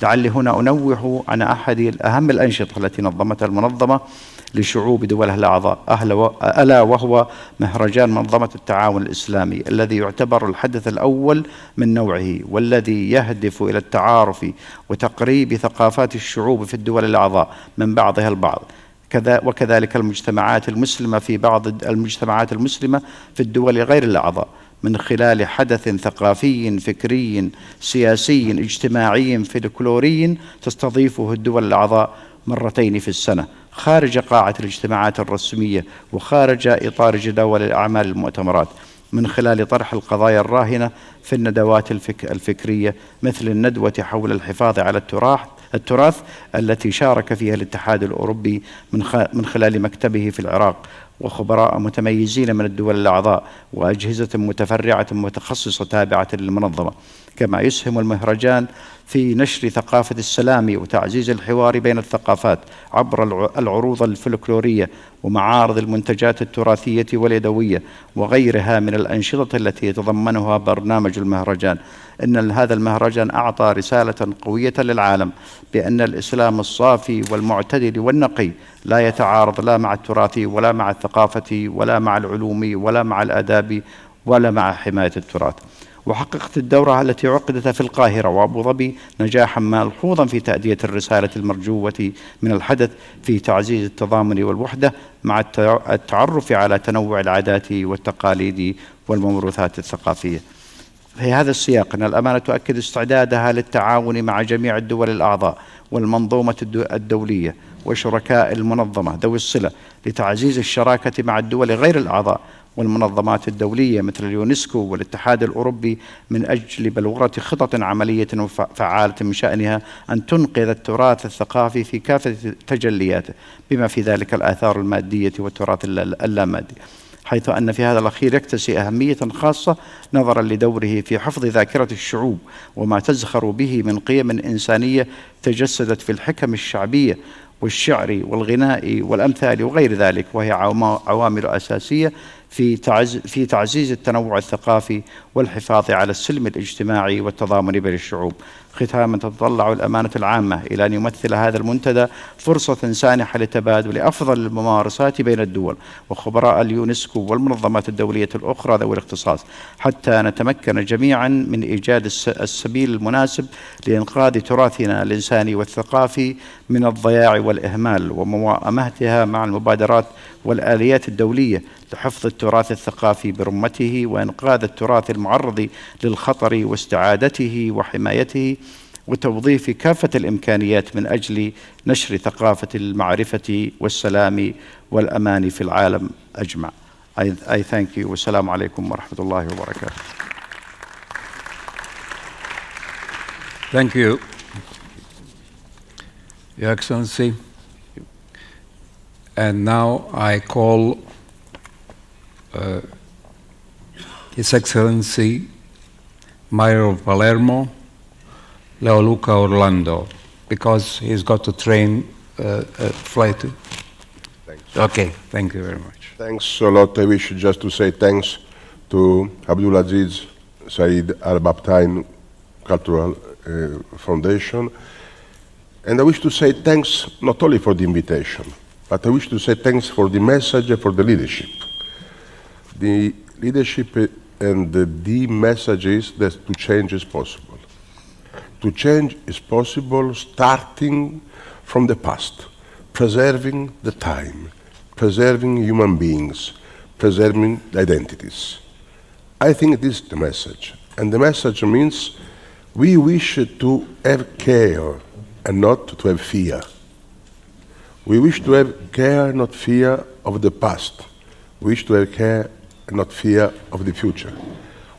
لعلي هنا أنوه عن أحد أهم الأنشطة التي نظمتها المنظمة لشعوب دولها الأعضاء، ألا وهو مهرجان منظمة التعاون الإسلامي، الذي يعتبر الحدث الأول من نوعه، والذي يهدف إلى التعارف وتقريب ثقافات الشعوب في الدول الأعضاء من بعضها البعض، وكذلك المجتمعات المسلمة في بعض المجتمعات المسلمة في الدول غير الأعضاء، من خلال حدث ثقافي فكري سياسي اجتماعي فلكلوري تستضيفه الدول الأعضاء مرتين في السنة، خارج قاعة الاجتماعات الرسمية وخارج إطار جداول الأعمال المؤتمرات، من خلال طرح القضايا الراهنة في الندوات الفكرية، مثل الندوة حول الحفاظ على التراث التي شارك فيها الاتحاد الأوروبي من خلال مكتبه في العراق وخبراء متميزين من الدول الأعضاء وأجهزة متفرعة متخصصة تابعة للمنظمة. كما يسهم المهرجان في نشر ثقافة السلام وتعزيز الحوار بين الثقافات عبر العروض الفلكلورية ومعارض المنتجات التراثية واليدوية وغيرها من الأنشطة التي يتضمنها برنامج المهرجان. إن هذا المهرجان أعطى رسالة قوية للعالم بأن الإسلام الصافي والمعتدل والنقي لا يتعارض لا مع التراث ولا مع الثقافة ولا مع العلوم ولا مع الآداب ولا مع حماية التراث. وحققت الدورة التي عقدت في القاهرة وأبو ظبي نجاحا ملحوظا في تأدية الرسالة المرجوة من الحدث في تعزيز التضامن والوحدة مع التعرف على تنوع العادات والتقاليد والموروثات الثقافية. في هذا السياق أن الأمانة تؤكد استعدادها للتعاون مع جميع الدول الأعضاء والمنظومة الدولية وشركاء المنظمة ذوي الصلة لتعزيز الشراكة مع الدول غير الأعضاء والمنظمات الدولية مثل اليونسكو والاتحاد الأوروبي من أجل بلورة خطط عملية وفعالة من شأنها أن تنقذ التراث الثقافي في كافة تجلياته بما في ذلك الآثار المادية والتراث اللامادي، حيث أن في هذا الأخير يكتسي أهمية خاصة نظرا لدوره في حفظ ذاكرة الشعوب وما تزخر به من قيم إنسانية تجسدت في الحكم الشعبية والشعر والغناء والأمثال وغير ذلك، وهي عوامل أساسية في تعزيز التنوع الثقافي والحفاظ على السلم الاجتماعي والتضامن بين الشعوب. ختاما، تتطلع الأمانة العامة إلى أن يمثل هذا المنتدى فرصة سانحة لتبادل أفضل الممارسات بين الدول وخبراء اليونسكو والمنظمات الدولية الأخرى ذوي الاختصاص، حتى نتمكن جميعا من إيجاد السبيل المناسب لإنقاذ تراثنا الإنساني والثقافي من الضياع والإهمال وموائمتها مع المبادرات والآليات الدولية لحفظ التراث الثقافي برمته وإنقاذ التراث المعرض للخطر واستعادته وحمايته وتوظيف كافة الإمكانيات من أجل نشر ثقافة المعرفة والسلام والأمان في العالم أجمع. I thank you والسلام عليكم ورحمة الله وبركاته. Thank you, Your Excellency. And now I call His Excellency Mayor of Palermo, Leoluca Orlando, because he's got to train a flight. Thanks. Okay, thank you very much. Thanks a lot. I wish just to say thanks to Abdulaziz Said Albabtain Cultural Foundation. And I wish to say thanks not only for the invitation, but I wish to say thanks for the message and for the leadership. The leadership and the message is that to change is possible. To change is possible starting from the past, preserving the time, preserving human beings, preserving the identities. I think this is the message. And the message means we wish to have care and not to have fear. We wish to have care, not fear of the past. We wish to have care and not fear of the future.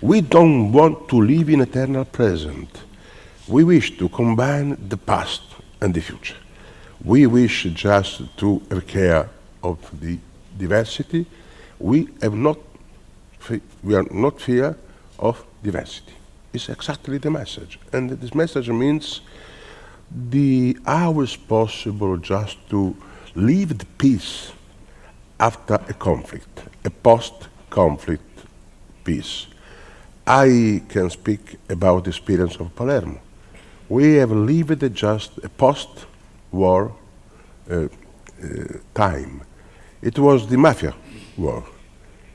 We don't want to live in eternal present. We wish to combine the past and the future. We wish just to have care of the diversity. We are not fear of diversity. It's exactly the message. And this message means how is possible just to live the peace after a conflict, a post-conflict peace. I can speak about the experience of Palermo. We have lived just a post-war time. It was the mafia war.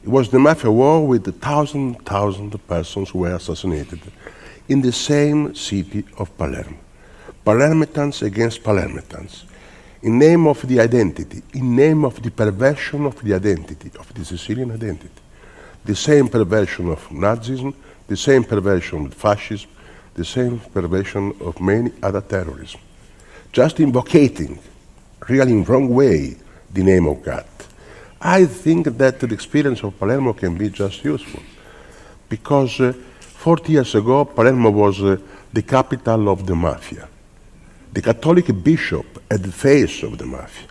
It was the mafia war with thousands of persons who were assassinated in the same city of Palermo. Palermitans against Palermitans, in name of the identity, in name of the perversion of the identity, of the Sicilian identity. The same perversion of Nazism, the same perversion of fascism, the same perversion of many other terrorism. Just invocating, really in wrong way, the name of God. I think that the experience of Palermo can be just useful, because 40 years ago, Palermo was the capital of the mafia. the Catholic bishop at the face of the mafia,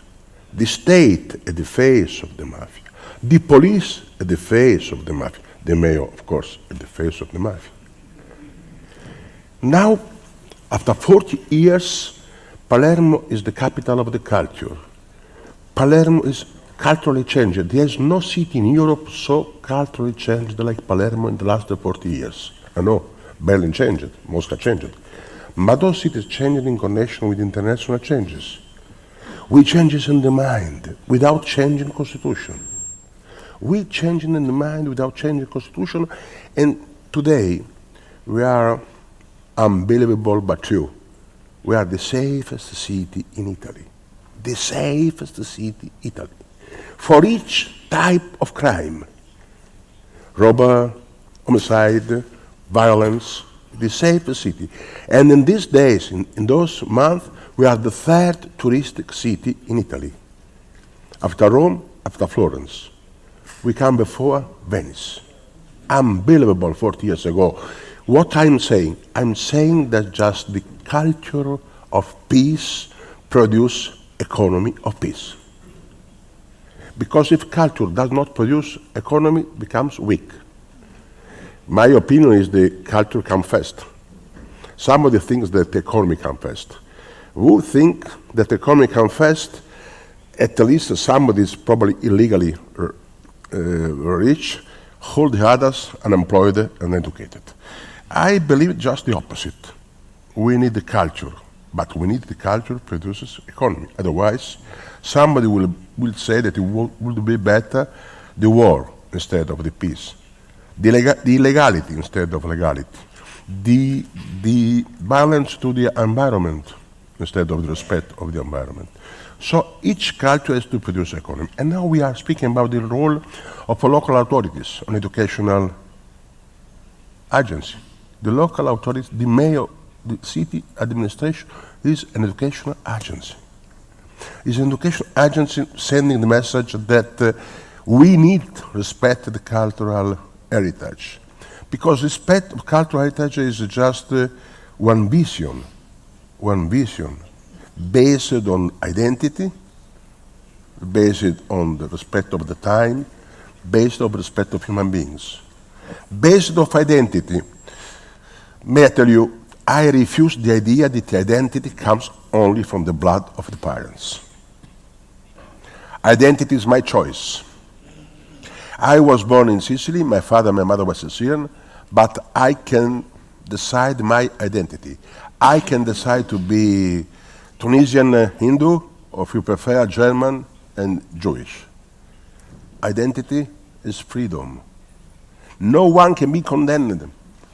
the state at the face of the mafia, the police at the face of the mafia, the mayor, of course, at the face of the mafia. Now, after 40 years, Palermo is the capital of the culture. Palermo is culturally changed. There is no city in Europe so culturally changed like Palermo in the last 40 years. I know, Berlin changed, Moscow changed. But those cities changed in connection with international changes. We changes in the mind without changing constitution. We changing in the mind without changing constitution, and today we are unbelievable but true. We are the safest city in Italy. The safest city in Italy. For each type of crime, robbery, homicide, violence, the safest city. And in these days, in those months, we are the third touristic city in Italy. After Rome, after Florence. We come before Venice. Unbelievable 40 years ago. What I'm saying that just the culture of peace produce economy of peace. Because if culture does not produce, economy becomes weak. My opinion is the culture comes first. Somebody thinks that the economy comes first. Who think that the economy comes first, at least somebody is probably illegally rich, hold the others unemployed and educated. I believe just the opposite. We need the culture, but we need the culture produces economy. Otherwise, somebody will say that it would be better the war instead of the peace, the illegality instead of legality, the violence to the environment instead of the respect of the environment. So each culture has to produce economy. And now we are speaking about the role of local authorities on educational agency. The local authorities, the mayor, the city administration is an educational agency. Is an educational agency sending the message that we need to respect the cultural heritage. Because respect of cultural heritage is just one vision, based on identity, based on the respect of the time, based on respect of human beings. Based on identity, may I tell you, I refuse the idea that the identity comes only from the blood of the parents. Identity is my choice. I was born in Sicily, my father and my mother were Sicilian, but I can decide my identity. I can decide to be Tunisian Hindu, or if you prefer, German and Jewish. Identity is freedom. No one can be condemned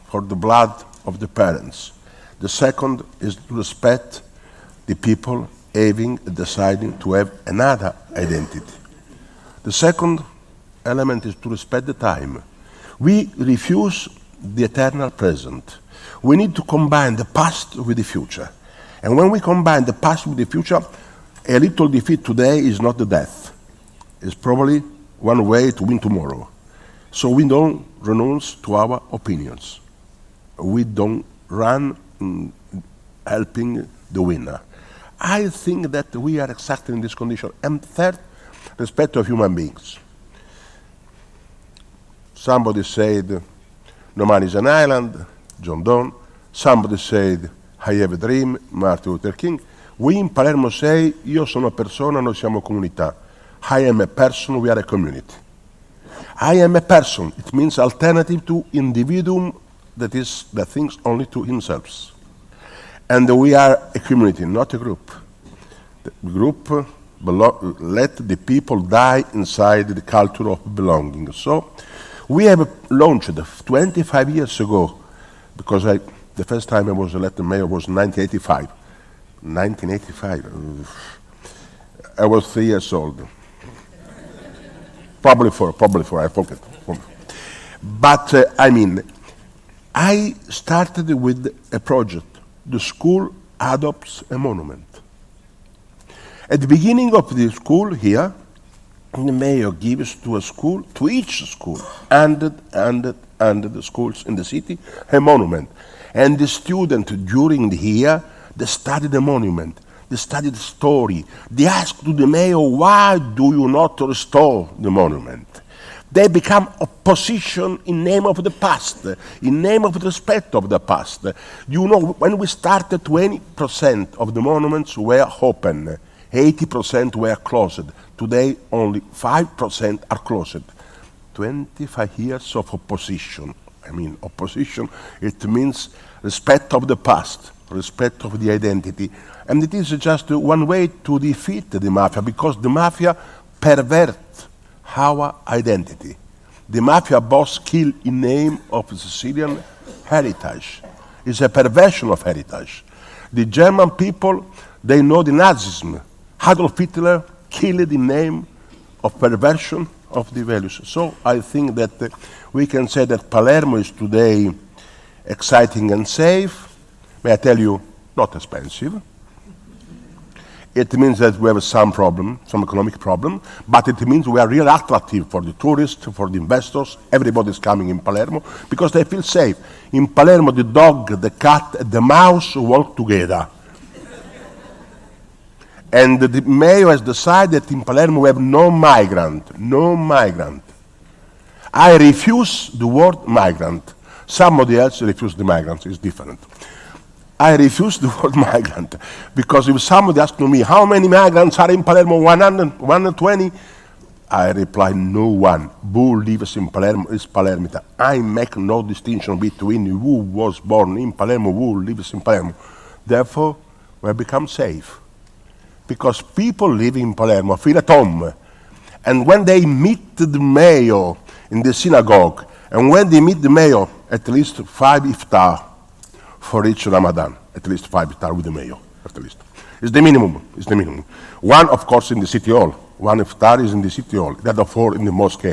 for the blood of the parents. The second is to respect the people deciding to have another identity. The second element is to respect the time. We refuse the eternal present. We need to combine the past with the future. And when we combine the past with the future, a little defeat today is not the death. It's probably one way to win tomorrow. So we don't renounce to our opinions. We don't run helping the winner. I think that we are exactly in this condition. And third, respect of human beings. Somebody said, no man is an island, John Donne. Somebody said, I have a dream, Martin Luther King. We in Palermo say, io sono persona, noi siamo comunità. I am a person, we are a community. I am a person, it means alternative to individuum that thinks only to himself. And we are a community, not a group. The group let the people die inside the culture of belonging. So we have launched 25 years ago, because the first time I was elected mayor was 1985. 1985. I was 3 years old. Probably four, I forget. But I started with a project. The school adopts a monument. At the beginning of the school here, the mayor gives to each school, and the schools in the city, a monument. And the student during the year, They study the monument. They study the story. They ask to the mayor, why do you not restore the monument? They become opposition in name of the past, in name of the respect of the past. You know, when we started, 20% of the monuments were open, 80% were closed. Today, only 5% are closed. 25 years of opposition. I mean, opposition, it means respect of the past, respect of the identity. And it is just one way to defeat the mafia, because the mafia perverts our identity. The mafia boss kill in name of Sicilian heritage. It's a perversion of heritage. The German people, they know the Nazism. Adolf Hitler killed in name of perversion of the values. So I think that we can say that Palermo is today exciting and safe. May I tell you, not expensive. It means that we have some problem, some economic problem, but it means we are really attractive for the tourists, for the investors. Everybody is coming in Palermo because they feel safe. In Palermo, the dog, the cat, and the mouse walk together. And the mayor has decided in Palermo we have no migrant, no migrant. I refuse the word migrant. Somebody else refuse the migrants, it's different. I refuse the word migrant, because if somebody asks me how many migrants are in Palermo, 100, 120, I reply no one. Who lives in Palermo is Palermita. I make no distinction between who was born in Palermo, who lives in Palermo. Therefore, we have become safe, because people living in Palermo feel at home. And when they meet the mayor in the synagogue, and when they meet the mayor, at least 5 iftar for each Ramadan, at least 5 iftar with the mayor, at least. It's the minimum, it's the minimum. One, of course, in the city hall. One iftar is in the city hall. The other 4 in the mosque.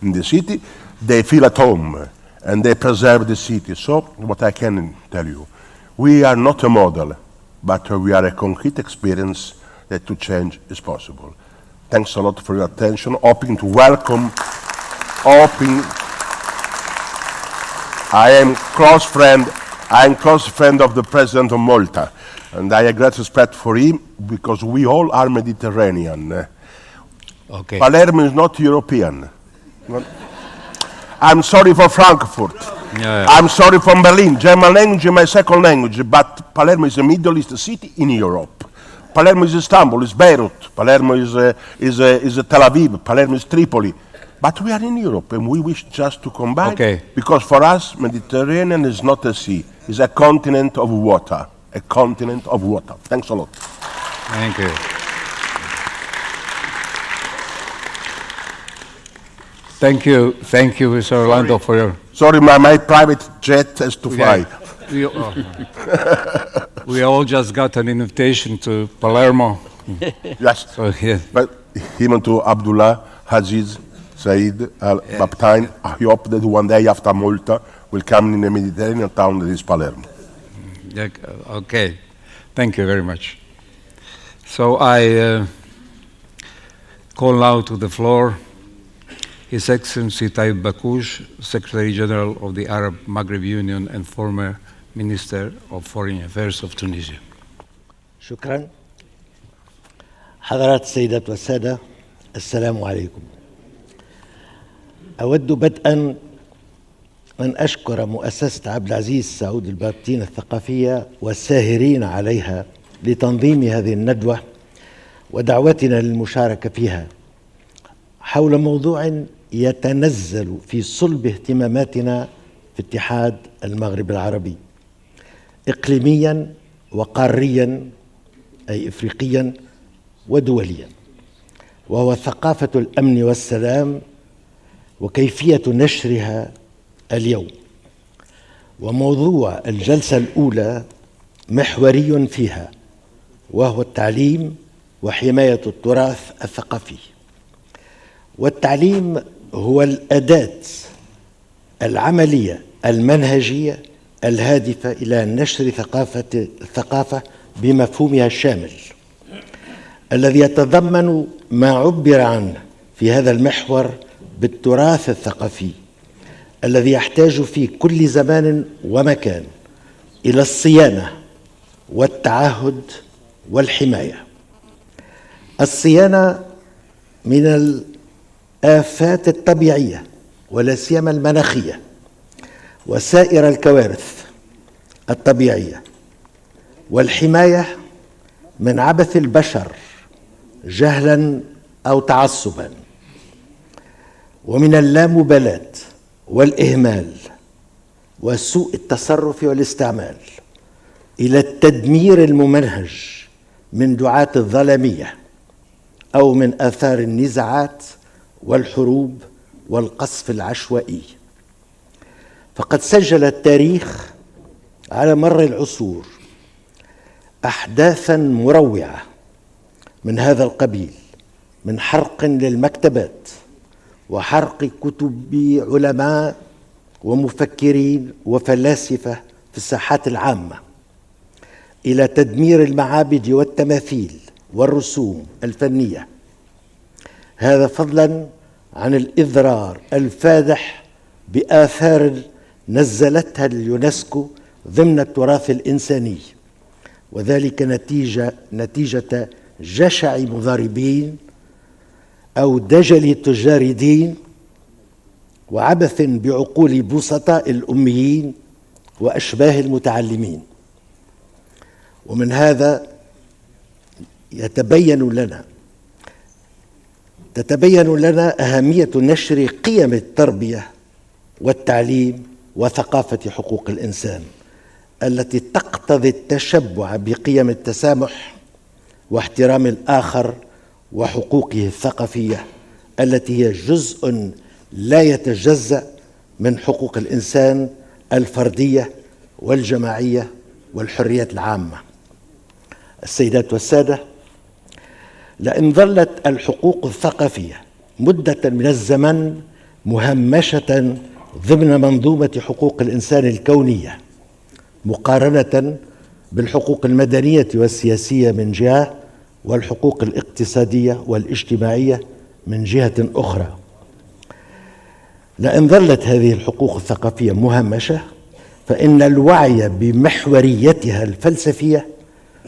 In the city, they feel at home, and they preserve the city. So, what I can tell you, we are not a model, but we are a concrete experience that to change is possible. Thanks a lot for your attention. Hoping to welcome, I am close friend of the President of Malta, and I have great respect for him because we all are Mediterranean. Okay. Palermo is not European. I'm sorry for Frankfurt. Yeah. I'm sorry from Berlin. German language is my second language, but Palermo is a Middle East city in Europe. Palermo is Istanbul, is Beirut. Palermo is Tel Aviv. Palermo is Tripoli. But we are in Europe, and we wish just to combine. Okay. Because for us, Mediterranean is not a sea; it's a continent of water. A continent of water. Thanks a lot. Thank you. Thank you, Mr. Orlando, for your. Sorry, my private jet has to fly. We all just got an invitation to Palermo. Yes. So, yeah. But even to Abdullah, Hajiz, Said, Albabtain, I hope that one day after Malta will come in a Mediterranean town that is Palermo. Okay. Thank you very much. So I call now to the floor His Excellency Tayyip Bakoush, Secretary General of the Arab Maghreb Union and former Minister of Foreign Affairs of Tunisia. شكرا. حضرات السيدات والسادة، السلام عليكم. أود بدءا أن أشكر مؤسسة عبد العزيز سعود البابتين الثقافية والساهرين عليها لتنظيم هذه الندوة ودعوتنا للمشاركة فيها حول موضوع يتنزل في صلب اهتماماتنا في اتحاد المغرب العربي إقليميا وقاريا أي إفريقيا ودوليا، وهو ثقافة الأمن والسلام وكيفية نشرها اليوم. وموضوع الجلسة الأولى محوري فيها، وهو التعليم وحماية التراث الثقافي. والتعليم هو الأداة العملية المنهجية الهادفة إلى نشر الثقافة بمفهومها الشامل، الذي يتضمن ما عبر عنه في هذا المحور بالتراث الثقافي، الذي يحتاج في كل زمان ومكان إلى الصيانة والتعهد والحماية. الصيانة من الآفات الطبيعية ولا سيما المناخية وسائر الكوارث الطبيعية، والحماية من عبث البشر جهلا أو تعصبا، ومن اللامبالاة والإهمال وسوء التصرف والاستعمال، إلى التدمير الممنهج من دعاة الظلامية أو من آثار النزاعات والحروب والقصف العشوائي. فقد سجل التاريخ على مر العصور أحداثاً مروعة من هذا القبيل، من حرق للمكتبات وحرق كتب علماء ومفكرين وفلاسفة في الساحات العامة، إلى تدمير المعابد والتماثيل والرسوم الفنية، هذا فضلاً عن الإضرار الفادح بآثار نزلتها اليونسكو ضمن التراث الإنساني، وذلك نتيجة جشع مضاربين أو دجل تجار دين وعبث بعقول بسطاء الأميين وأشباه المتعلمين. ومن هذا تتبين لنا أهمية نشر قيم التربية والتعليم وثقافة حقوق الإنسان التي تقتضي التشبع بقيم التسامح واحترام الآخر وحقوقه الثقافية التي هي جزء لا يتجزأ من حقوق الإنسان الفردية والجماعية والحريات العامة. السيدات والسادة، لئن ظلت الحقوق الثقافية مدة من الزمن مهمشة ضمن منظومة حقوق الإنسان الكونية مقارنة بالحقوق المدنية والسياسية من جهة، والحقوق الاقتصادية والاجتماعية من جهة أخرى، لئن ظلت هذه الحقوق الثقافية مهمشة فإن الوعي بمحوريتها الفلسفية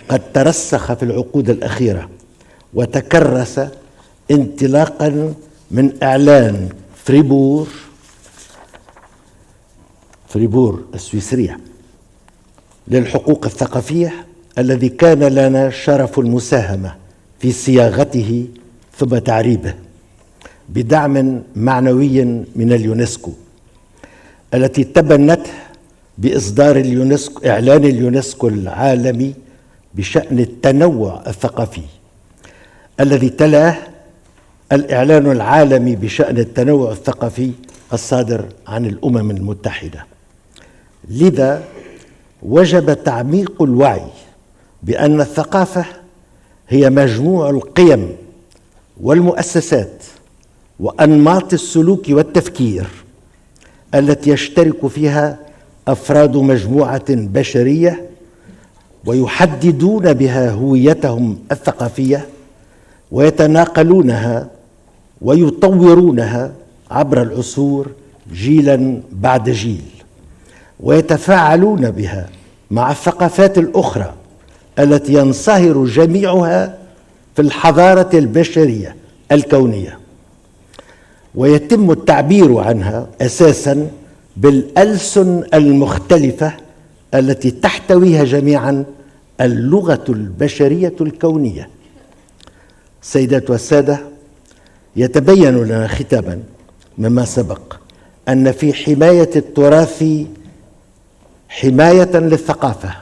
قد ترسخ في العقود الأخيرة وتكرس انطلاقا من إعلان فريبور السويسرية للحقوق الثقافية الذي كان لنا شرف المساهمة في صياغته ثم تعريبه بدعم معنوي من اليونسكو، التي تبنته بإصدار إعلان اليونسكو العالمي بشأن التنوع الثقافي، الذي تلاه الإعلان العالمي بشأن التنوع الثقافي الصادر عن الأمم المتحدة. لذا وجب تعميق الوعي بأن الثقافة هي مجموع القيم والمؤسسات وأنماط السلوك والتفكير التي يشترك فيها أفراد مجموعة بشرية ويحددون بها هويتهم الثقافية ويتناقلونها ويطورونها عبر العصور جيلاً بعد جيل، ويتفاعلون بها مع الثقافات الأخرى التي ينصهر جميعها في الحضارة البشرية الكونية، ويتم التعبير عنها أساساً بالألسن المختلفة التي تحتويها جميعاً اللغة البشرية الكونية. سيدات والسادة، يتبين لنا ختاما مما سبق أن في حماية التراث حماية للثقافة،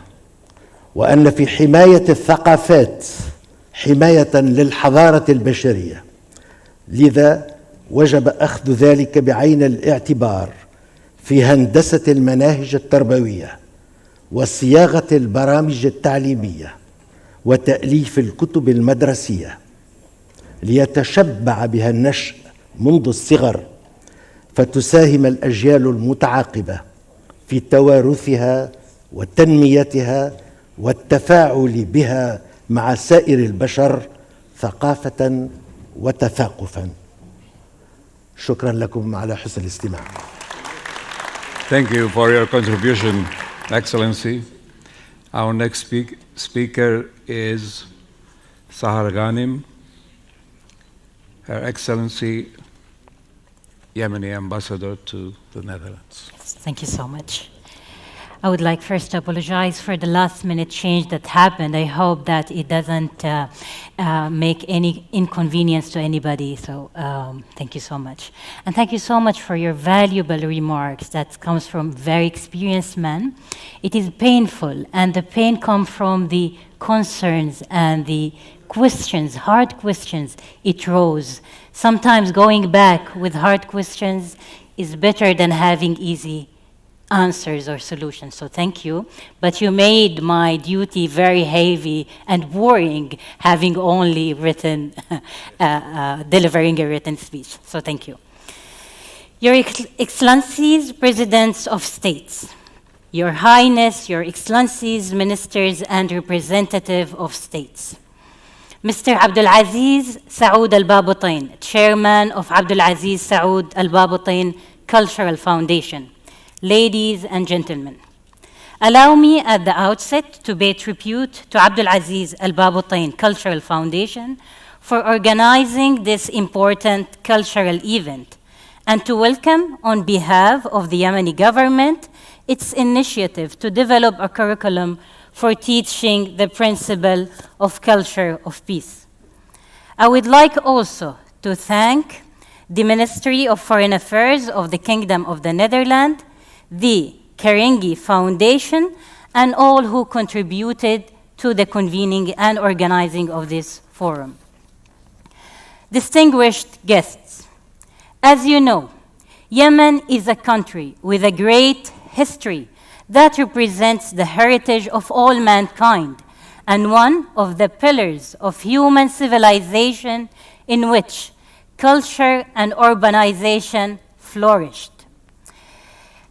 وأن في حماية الثقافات حماية للحضارة البشرية. لذا وجب أخذ ذلك بعين الاعتبار في هندسة المناهج التربوية وصياغة البرامج التعليمية وتأليف الكتب المدرسية، ليتشبع بها النشء منذ الصغر، فتساهم الأجيال المتعاقبة في توارثها وتنميتها والتفاعل بها مع سائر البشر ثقافة وتثاقفا. شكرا لكم على حسن الاستماع. Thank you for your contribution, Excellency. Our next speaker is Sahar Ghanim, Her Excellency, Yemeni Ambassador to the Netherlands. Thank you so much. I would like first to apologize for the last-minute change that happened. I hope that it doesn't make any inconvenience to anybody. So thank you so much. And thank you so much for your valuable remarks that comes from very experienced men. It is painful, and the pain comes from the concerns and the questions, hard questions it rose. Sometimes going back with hard questions is better than having easy answers or solutions, so thank you. But you made my duty very heavy and worrying, having only written, delivering a written speech, so thank you. Your Excellencies, Presidents of States, Your Highness, Your Excellencies, Ministers and Representatives of States, Mr. Abdulaziz Saoud Albabtain, Chairman of Abdulaziz Saoud Albabtain Cultural Foundation, ladies and gentlemen, allow me at the outset to pay tribute to Abdulaziz Albabtain Cultural Foundation for organizing this important cultural event, and to welcome on behalf of the Yemeni government its initiative to develop a curriculum for teaching the principle of culture of peace. I would like also to thank the Ministry of Foreign Affairs of the Kingdom of the Netherlands, the Karengi Foundation, and all who contributed to the convening and organizing of this forum. Distinguished guests, as you know, Yemen is a country with a great history that represents the heritage of all mankind and one of the pillars of human civilization in which culture and urbanization flourished.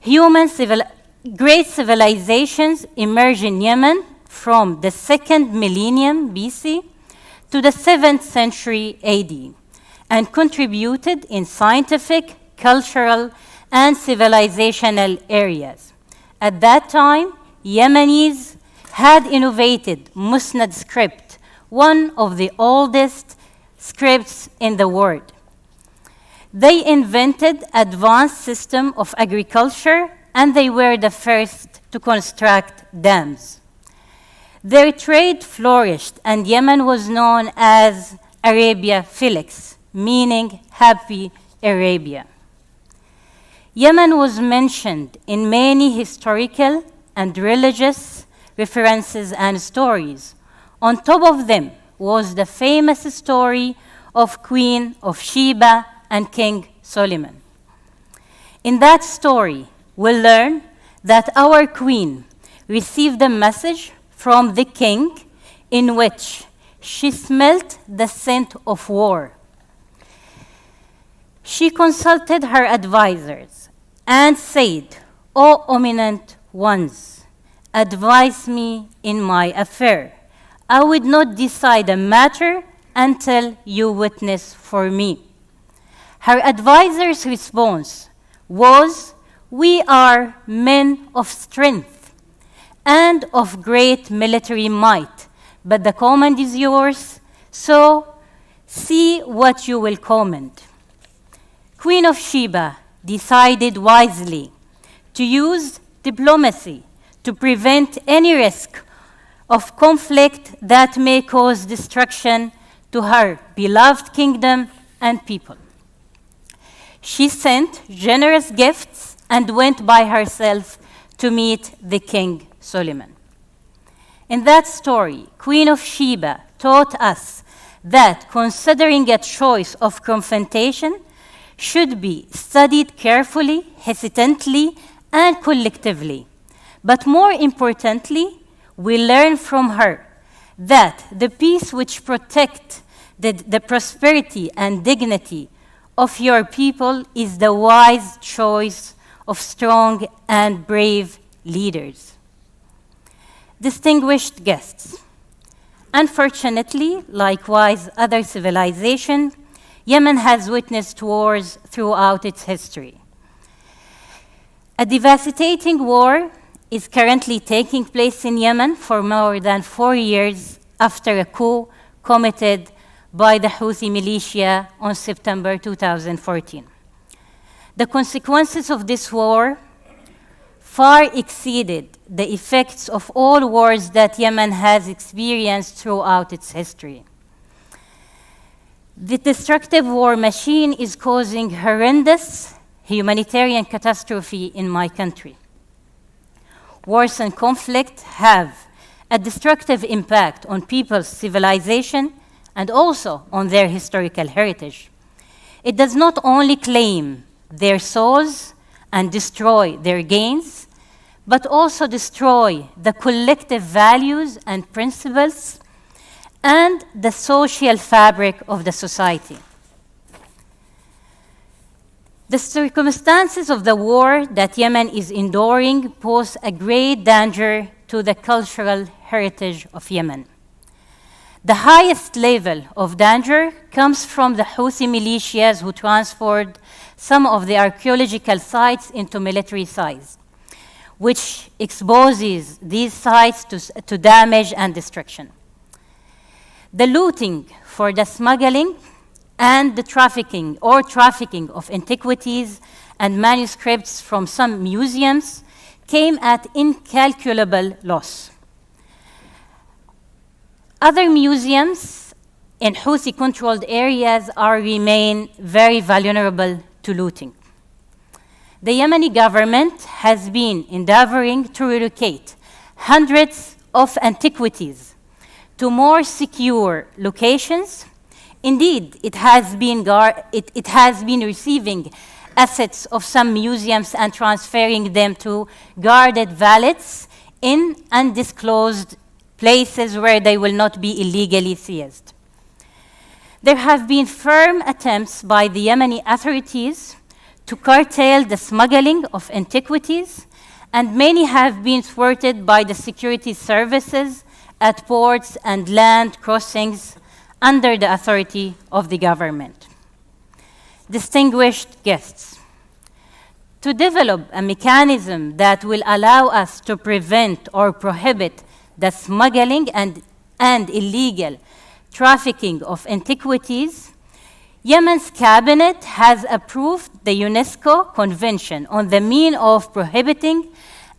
Great civilizations emerged in Yemen from the 2nd millennium BC to the 7th century AD and contributed in scientific, cultural, and civilizational areas. At that time, Yemenis had innovated Musnad script, one of the oldest scripts in the world. They invented advanced system of agriculture, and they were the first to construct dams. Their trade flourished, and Yemen was known as Arabia Felix, meaning happy Arabia. Yemen was mentioned in many historical and religious references and stories. On top of them was the famous story of Queen of Sheba and King Solomon. In that story, we learn that our queen received a message from the king in which she smelt the scent of war. She consulted her advisors and said, "O eminent ones, advise me in my affair. I would not decide a matter until you witness for me." Her advisor's response was, "We are men of strength and of great military might, but the command is yours, so see what you will command." Queen of Sheba decided wisely to use diplomacy to prevent any risk of conflict that may cause destruction to her beloved kingdom and people. She sent generous gifts and went by herself to meet the King Solomon. In that story, Queen of Sheba taught us that considering a choice of confrontation should be studied carefully, hesitantly, and collectively. But more importantly, we learn from her that the peace which protects the prosperity and dignity of your people is the wise choice of strong and brave leaders. Distinguished guests, unfortunately, likewise other civilizations, Yemen has witnessed wars throughout its history. A devastating war is currently taking place in Yemen for more than 4 years after a coup committed by the Houthi militia on September 2014. The consequences of this war far exceeded the effects of all wars that Yemen has experienced throughout its history. The destructive war machine is causing horrendous humanitarian catastrophe in my country. Wars and conflict have a destructive impact on people's civilization and also on their historical heritage. It does not only claim their souls and destroy their gains, but also destroy the collective values and principles and the social fabric of the society. The circumstances of the war that Yemen is enduring pose a great danger to the cultural heritage of Yemen. The highest level of danger comes from the Houthi militias who transformed some of the archaeological sites into military sites, which exposes these sites to damage and destruction. The looting for the smuggling and the trafficking of antiquities and manuscripts from some museums came at incalculable loss. Other museums in Houthi-controlled areas remain very vulnerable to looting. The Yemeni government has been endeavoring to relocate hundreds of antiquities to more secure locations. Indeed, it has been receiving assets of some museums and transferring them to guarded valets in undisclosed places where they will not be illegally seized. There have been firm attempts by the Yemeni authorities to curtail the smuggling of antiquities, and many have been thwarted by the security services at ports and land crossings under the authority of the government. Distinguished guests, to develop a mechanism that will allow us to prevent or prohibit the smuggling and illegal trafficking of antiquities, Yemen's cabinet has approved the UNESCO Convention on the means of prohibiting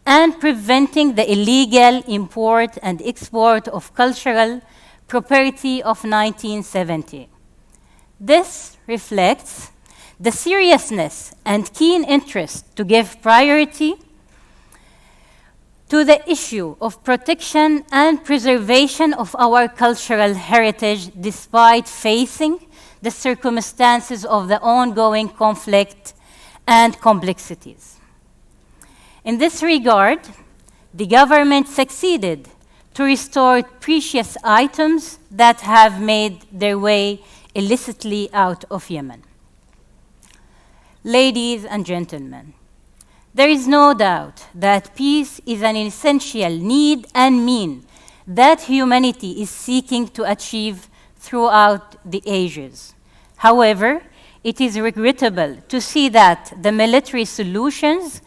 and preventing the illegal import and export of cultural property of 1970. This reflects the seriousness and keen interest to give priority to the issue of protection and preservation of our cultural heritage despite facing the circumstances of the ongoing conflict and complexities. In this regard, the government succeeded to restore precious items that have made their way illicitly out of Yemen. Ladies and gentlemen, there is no doubt that peace is an essential need and mean that humanity is seeking to achieve throughout the ages. However, it is regrettable to see that the military solutions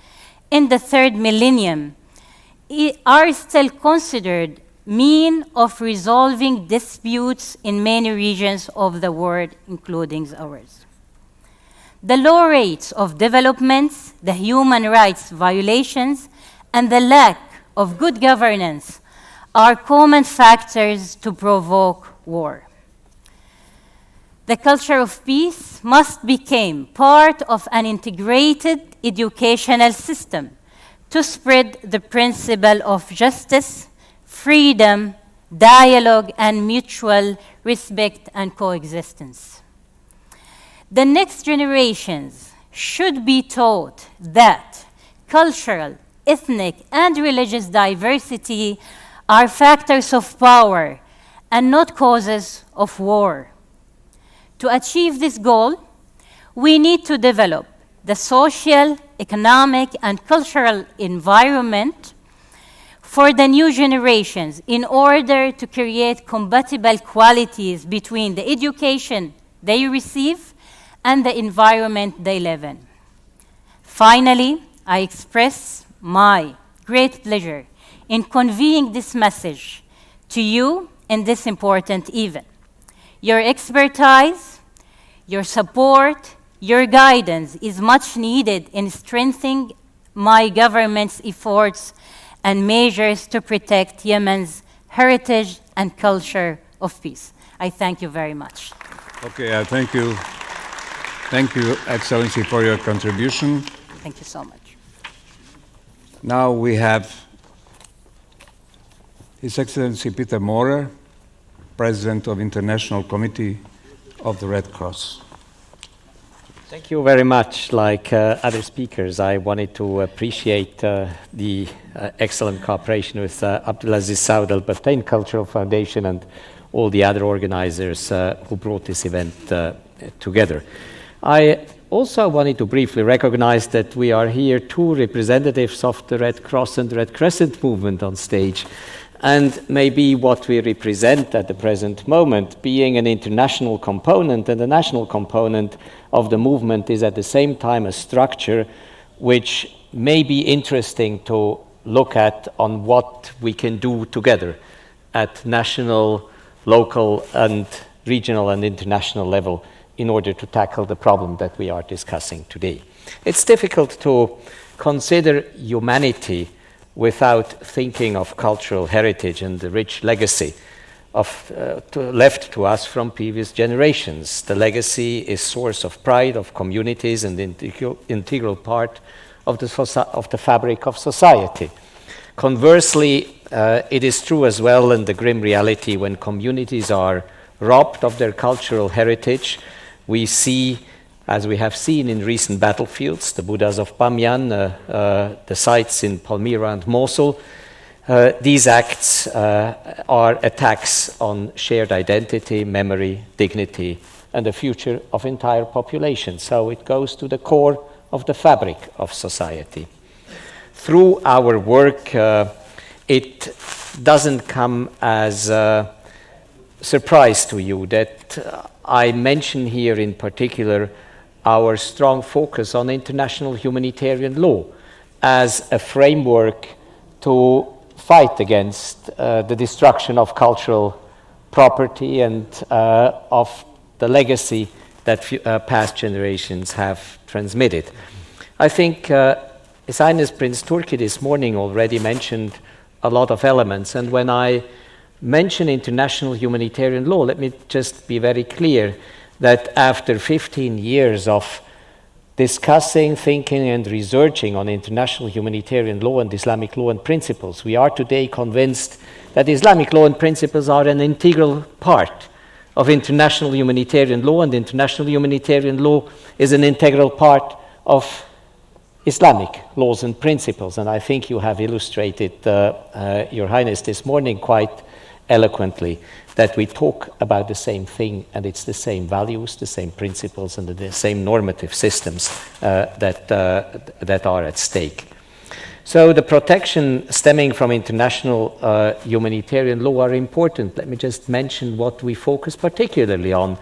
in the third millennium are still considered means of resolving disputes in many regions of the world, including ours. The low rates of developments, the human rights violations, and the lack of good governance are common factors to provoke war. The culture of peace must become part of an integrated educational system to spread the principle of justice, freedom, dialogue, and mutual respect and coexistence. The next generations should be taught that cultural, ethnic, and religious diversity are factors of power and not causes of war. To achieve this goal, we need to develop the social, economic, and cultural environment for the new generations in order to create compatible qualities between the education they receive and the environment they live in. Finally, I express my great pleasure in conveying this message to you in this important event. Your expertise, your support, your guidance is much needed in strengthening my government's efforts and measures to protect Yemen's heritage and culture of peace. I thank you very much. Okay, thank you. Thank you, Excellency, for your contribution. Thank you so much. Now we have His Excellency Peter Maurer, President of International Committee of the Red Cross. Thank you very much. Like other speakers, I wanted to appreciate the excellent cooperation with Abdulaziz Saud Albabtain Cultural Foundation and all the other organizers who brought this event together. I also wanted to briefly recognize that we are here two representatives of the Red Cross and Red Crescent movement on stage, and maybe what we represent at the present moment, being an international component and a national component of the movement, is at the same time a structure which may be interesting to look at on what we can do together at national, local, and regional and international level in order to tackle the problem that we are discussing today. It's difficult to consider humanity without thinking of cultural heritage and the rich legacy left to us from previous generations. The legacy is source of pride of communities and integral part of the fabric of society. Conversely, it is true as well in the grim reality when communities are robbed of their cultural heritage. We see, as we have seen in recent battlefields, the Buddhas of Bamyan, the sites in Palmyra and Mosul, these acts are attacks on shared identity, memory, dignity, and the future of entire populations. So it goes to the core of the fabric of society. Through our work, it doesn't come as a surprise to you that I mention here in particular our strong focus on international humanitarian law as a framework to fight against the destruction of cultural property and of the legacy that past generations have transmitted. I think His Highness Prince Turki this morning already mentioned a lot of elements, and when I mention international humanitarian law, let me just be very clear that after 15 years of discussing, thinking, and researching on international humanitarian law and Islamic law and principles, we are today convinced that Islamic law and principles are an integral part of international humanitarian law, and international humanitarian law is an integral part of Islamic laws and principles. And I think you have illustrated, Your Highness, this morning quite eloquently that we talk about the same thing, and it's the same values, the same principles, and the same normative systems that are at stake. So the protection stemming from international humanitarian law are important. Let me just mention what we focus particularly on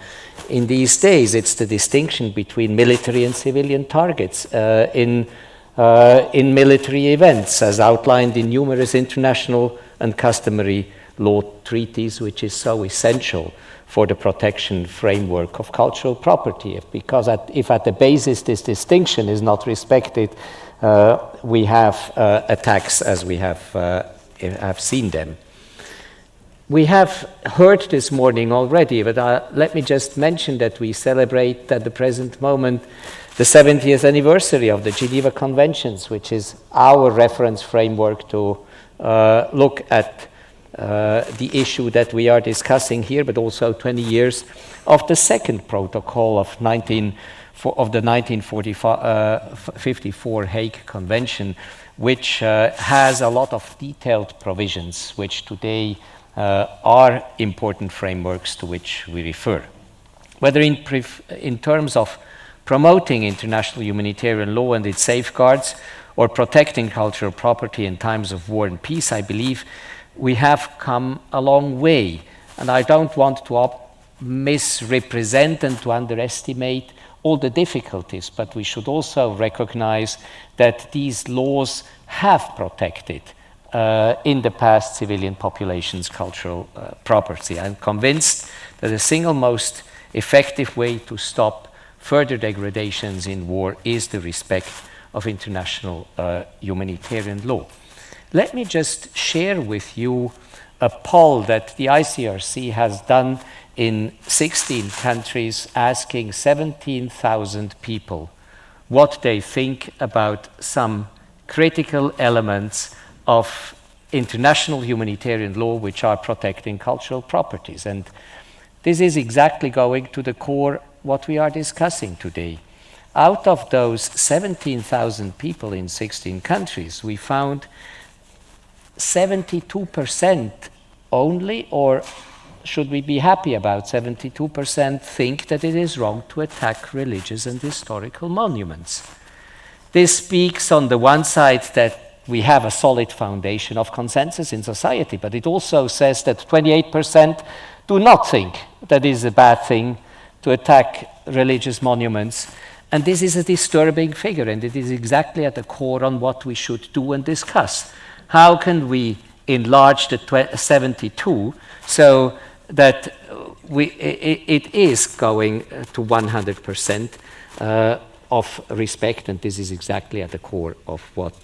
in these days. It's the distinction between military and civilian targets in military events, as outlined in numerous international and customary law treaties, which is so essential for the protection framework of cultural property. Because if at the basis this distinction is not respected, we have attacks as we have seen them. We have heard this morning already, but let me just mention that we celebrate at the present moment the 70th anniversary of the Geneva Conventions, which is our reference framework to look at the issue that we are discussing here, but also 20 years of the second protocol of the 1954 Hague Convention, which has a lot of detailed provisions, which today are important frameworks to which we refer. Whether in terms of promoting international humanitarian law and its safeguards, or protecting cultural property in times of war and peace, I believe we have come a long way. And I don't want to misrepresent and to underestimate all the difficulties, but we should also recognize that these laws have protected in the past civilian populations' cultural property. I'm convinced that the single most effective way to stop further degradations in war is the respect of international humanitarian law. Let me just share with you a poll that the ICRC has done in 16 countries, asking 17,000 people what they think about some critical elements of international humanitarian law which are protecting cultural properties. And this is exactly going to the core what we are discussing today. Out of those 17,000 people in 16 countries, we found 72% only, or should we be happy about 72%, think that it is wrong to attack religious and historical monuments. This speaks on the one side that we have a solid foundation of consensus in society, but it also says that 28% do not think that it is a bad thing to attack religious monuments. And this is a disturbing figure, and it is exactly at the core on what we should do and discuss. How can we enlarge the 72 so that it is going to 100% of respect, and this is exactly at the core of what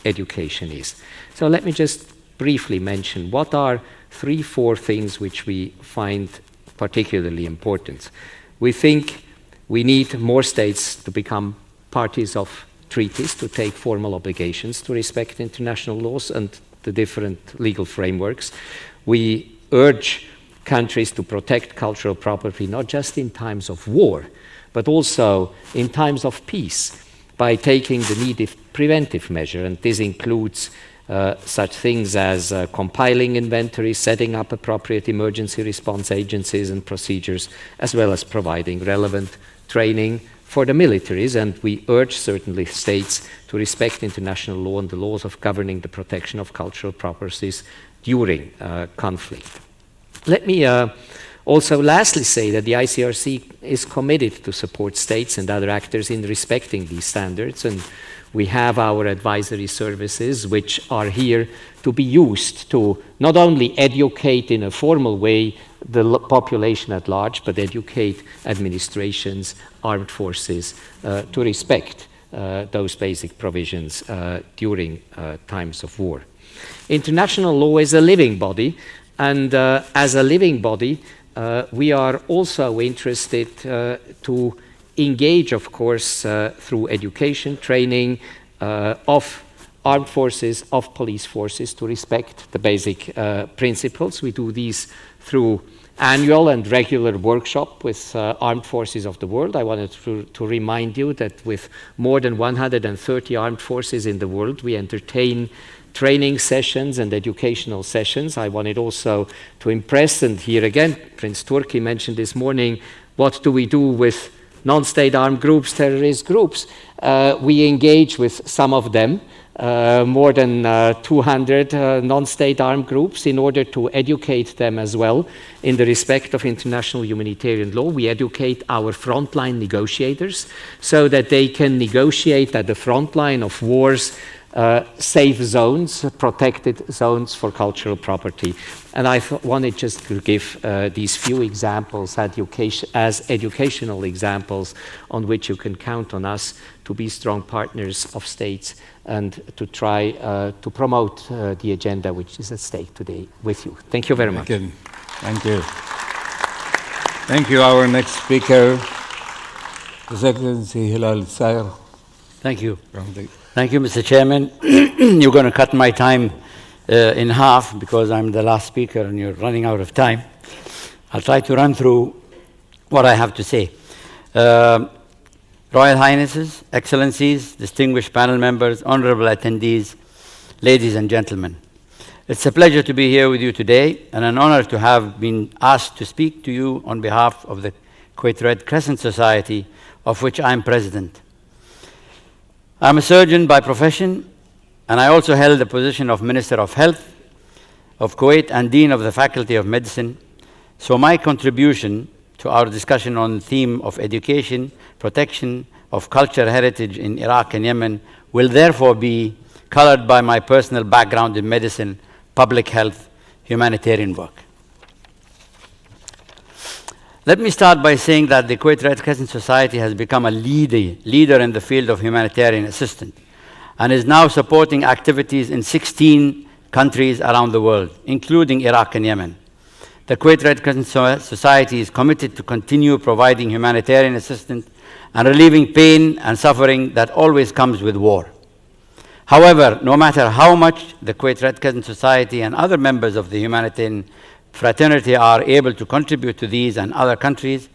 education is. So let me just briefly mention what are 3-4 things which we find particularly important. We think we need more states to become parties of treaties, to take formal obligations to respect international laws and the different legal frameworks. We urge countries to protect cultural property not just in times of war, but also in times of peace by taking the needed preventive measure. And this includes such things as compiling inventories, setting up appropriate emergency response agencies and procedures, as well as providing relevant training for the militaries. And we urge certainly states to respect international law and the laws of governing the protection of cultural properties during conflict. Let me also lastly say that the ICRC is committed to support states and other actors in respecting these standards, and we have our advisory services which are here to be used to not only educate in a formal way the population at large, but educate administrations, armed forces to respect those basic provisions during times of war. International law is a living body, and as a living body, we are also interested to engage, of course, through education, training of armed forces, of police forces, to respect the basic principles. We do these through annual and regular workshop with armed forces of the world. I wanted to remind you that with more than 130 armed forces in the world, we entertain training sessions and educational sessions. I wanted also to impress, and here again, Prince Turki mentioned this morning, what do we do with non-state armed groups, terrorist groups? We engage with some of them, more than 200 non-state armed groups, in order to educate them as well in the respect of international humanitarian law. We educate our frontline negotiators so that they can negotiate at the front line of wars safe zones, protected zones for cultural property. And I wanted just to give these few examples as educational examples on which you can count on us to be strong partners of states and to try to promote the agenda which is at stake today with you. Thank you very much. Thank you. Thank you. Our next speaker, His Excellency Hilal Sair. Thank you. Thank you, Mr. Chairman. You're going to cut my time in half because I'm the last speaker and you're running out of time. I'll try to run through what I have to say. Royal Highnesses, Excellencies, distinguished panel members, honorable attendees, ladies and gentlemen. It's a pleasure to be here with you today and an honor to have been asked to speak to you on behalf of the Kuwait Red Crescent Society, of which I'm president. I'm a surgeon by profession, and I also held the position of Minister of Health of Kuwait and Dean of the Faculty of Medicine. So my contribution to our discussion on the theme of education, protection of cultural heritage in Iraq and Yemen will therefore be colored by my personal background in medicine, public health, humanitarian work. Let me start by saying that the Kuwait Red Crescent Society has become a leader in the field of humanitarian assistance and is now supporting activities in 16 countries around the world, including Iraq and Yemen. The Kuwait Red Crescent Society is committed to continue providing humanitarian assistance and relieving pain and suffering that always comes with war. However, no matter how much the Kuwait Red Crescent Society and other members of the humanitarian fraternity are able to contribute to these and other countries,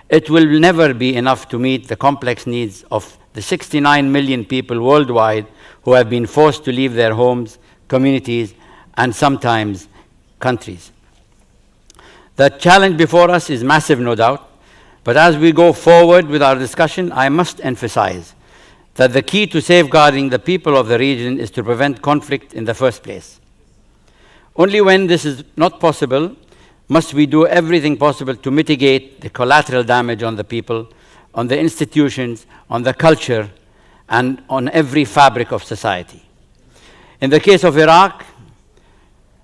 it will never be enough to meet the complex needs of the 69 million people worldwide who have been forced to leave their homes, communities, and sometimes countries. The challenge before us is massive, no doubt, but as we go forward with our discussion, I must emphasize that the key to safeguarding the people of the region is to prevent conflict in the first place. Only when this is not possible must we do everything possible to mitigate the collateral damage on the people, on the institutions, on the culture, and on every fabric of society. In the case of Iraq,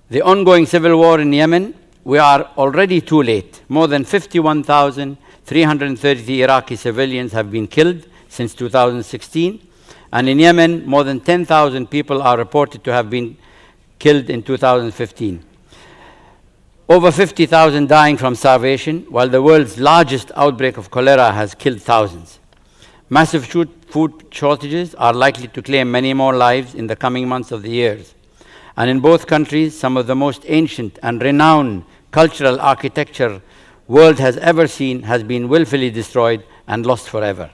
the ongoing civil war in Yemen, we are already too late. More than 51,330 Iraqi civilians have been killed since 2016, and in Yemen, more than 10,000 people are reported to have been killed in 2015. Over 50,000 dying from starvation, while the world's largest outbreak of cholera has killed thousands. Massive food shortages are likely to claim many more lives in the coming months of the years. And in both countries, some of the most ancient and renowned cultural architecture world has ever seen has been willfully destroyed and lost forever.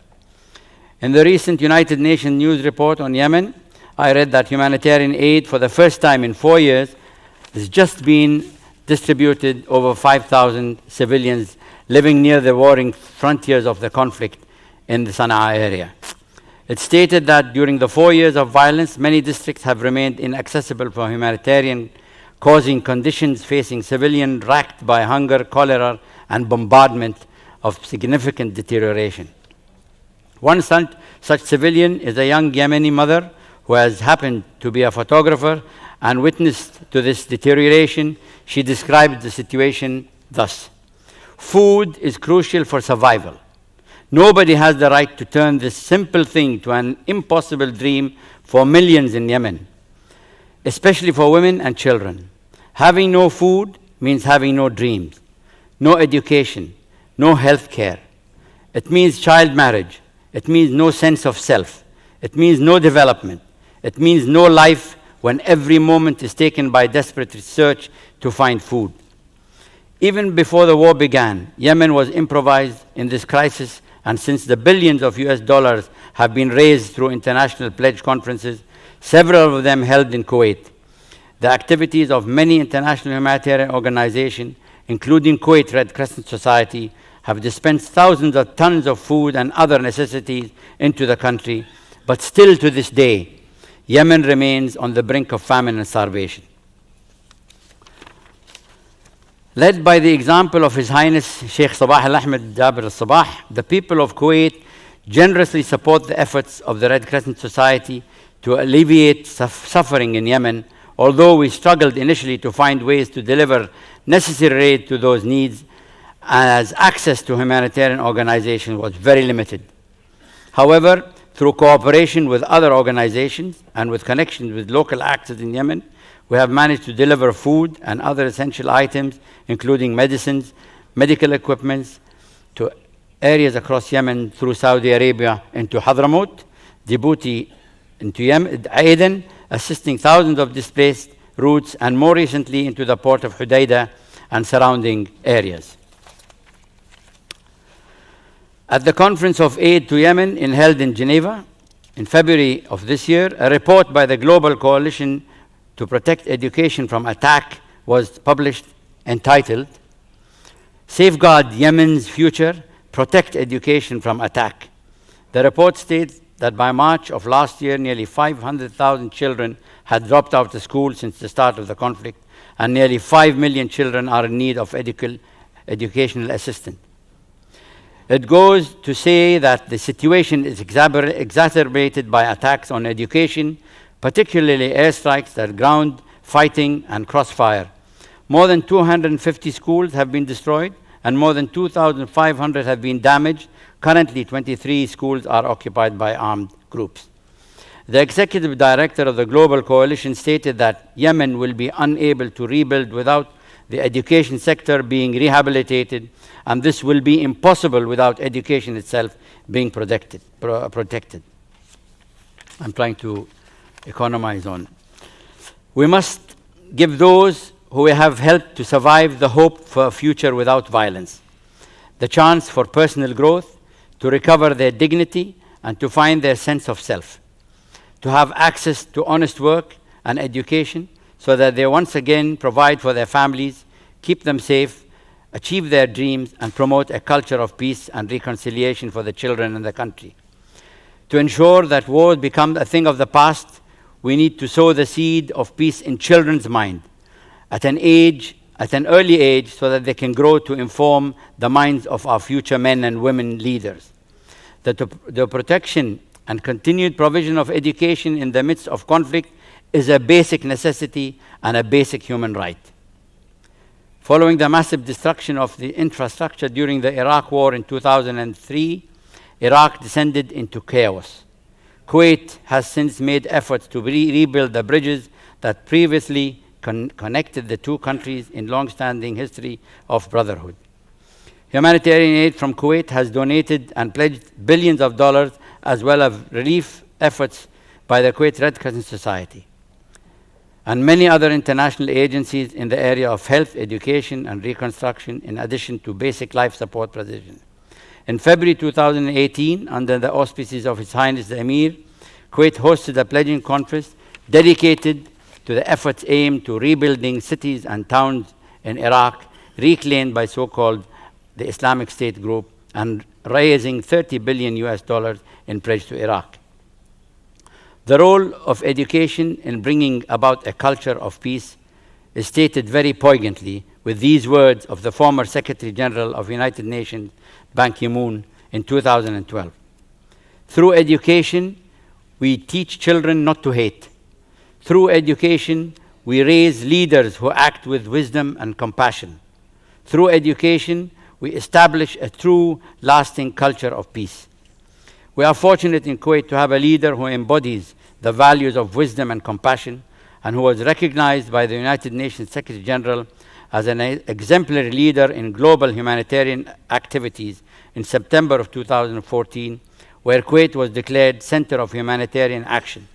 In the recent United Nations news report on Yemen, I read that humanitarian aid for the first time in 4 years has just been distributed over 5,000 civilians living near the warring frontiers of the conflict in the Sana'a area. It stated that during the 4 years of violence, many districts have remained inaccessible for humanitarian, causing conditions facing civilians racked by hunger, cholera, and bombardment of significant deterioration. One such civilian is a young Yemeni mother who has happened to be a photographer and witnessed to this deterioration. She described the situation thus: "Food is crucial for survival. Nobody has the right to turn this simple thing to an impossible dream for millions in Yemen, especially for women and children. Having no food means having no dreams, no education, no health care. It means child marriage. It means no sense of self. It means no development. It means no life when every moment is taken by desperate search to find food." Even before the war began, Yemen was improvised in this crisis, and since the billions of US dollars have been raised through international pledge conferences, several of them held in Kuwait, the activities of many international humanitarian organizations, including Kuwait Red Crescent Society, have dispensed thousands of tons of food and other necessities into the country, but still to this day, Yemen remains on the brink of famine and starvation. Led by the example of His Highness Sheikh Sabah Al-Ahmed Jabir Al-Sabah, the people of Kuwait generously support the efforts of the Red Crescent Society to alleviate suffering in Yemen, although we struggled initially to find ways to deliver necessary aid to those needs, as access to humanitarian organizations was very limited. However, through cooperation with other organizations and with connections with local actors in Yemen, we have managed to deliver food and other essential items, including medicines, medical equipment, to areas across Yemen through Saudi Arabia into Hadramaut, Djibouti into Yemen, Aden, assisting thousands of displaced routes, and more recently into the port of Hudaydah and surrounding areas. At the Conference of Aid to Yemen held in Geneva in February of this year, a report by the Global Coalition to Protect Education from Attack was published entitled "Safeguard Yemen's Future, Protect Education from Attack." The report states that by March of last year, nearly 500,000 children had dropped out of school since the start of the conflict, and nearly 5 million children are in need of educational assistance. It goes to say that the situation is exacerbated by attacks on education, particularly airstrikes at ground, fighting, and crossfire. More than 250 schools have been destroyed, and more than 2,500 have been damaged. Currently, 23 schools are occupied by armed groups. The executive director of the Global Coalition stated that Yemen will be unable to rebuild without the education sector being rehabilitated, and this will be impossible without education itself being protected. I'm trying to economize on. We must give those who have helped to survive the hope for a future without violence, the chance for personal growth, to recover their dignity and to find their sense of self, to have access to honest work and education so that they once again provide for their families, keep them safe, achieve their dreams, and promote a culture of peace and reconciliation for the children in the country. To ensure that wars become a thing of the past, we need to sow the seed of peace in children's mind at an early age, so that they can grow to inform the minds of our future men and women leaders. The protection and continued provision of education in the midst of conflict is a basic necessity and a basic human right. Following the massive destruction of the infrastructure during the Iraq War in 2003, Iraq descended into chaos. Kuwait has since made efforts to rebuild the bridges that previously connected the two countries in long-standing history of brotherhood. Humanitarian aid from Kuwait has donated and pledged billions of dollars, as well as relief efforts by the Kuwait Red Crescent Society and many other international agencies in the area of health, education, and reconstruction, in addition to basic life support provision. In February 2018, under the auspices of His Highness the Emir, Kuwait hosted a pledging conference dedicated to the efforts aimed to rebuilding cities and towns in Iraq reclaimed by so-called the Islamic State group, and raising $30 billion in pledge to Iraq. The role of education in bringing about a culture of peace is stated very poignantly with these words of the former Secretary General of United Nations, Ban Ki-moon, in 2012. Through education, we teach children not to hate. Through education, we raise leaders who act with wisdom and compassion. Through education, we establish a true, lasting culture of peace. We are fortunate in Kuwait to have a leader who embodies the values of wisdom and compassion, and who was recognized by the United Nations Secretary General as an exemplary leader in global humanitarian activities in September of 2014, where Kuwait was declared Center of Humanitarian Action.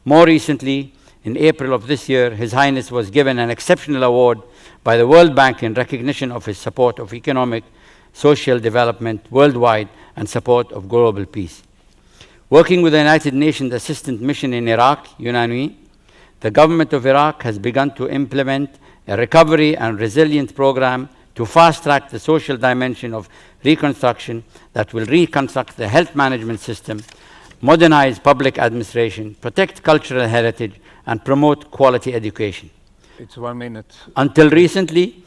More recently, in April of this year, His Highness was given an exceptional award by the World Bank in recognition of his support of economic, social development worldwide and support of global peace. Working with the United Nations Assistance Mission in Iraq, UNAMI, the government of Iraq has begun to implement a recovery and resilience program to fast-track the social dimension of reconstruction that will reconstruct the health management system, modernize public administration, protect cultural heritage, and promote quality education. It's 1 minute. Until recently,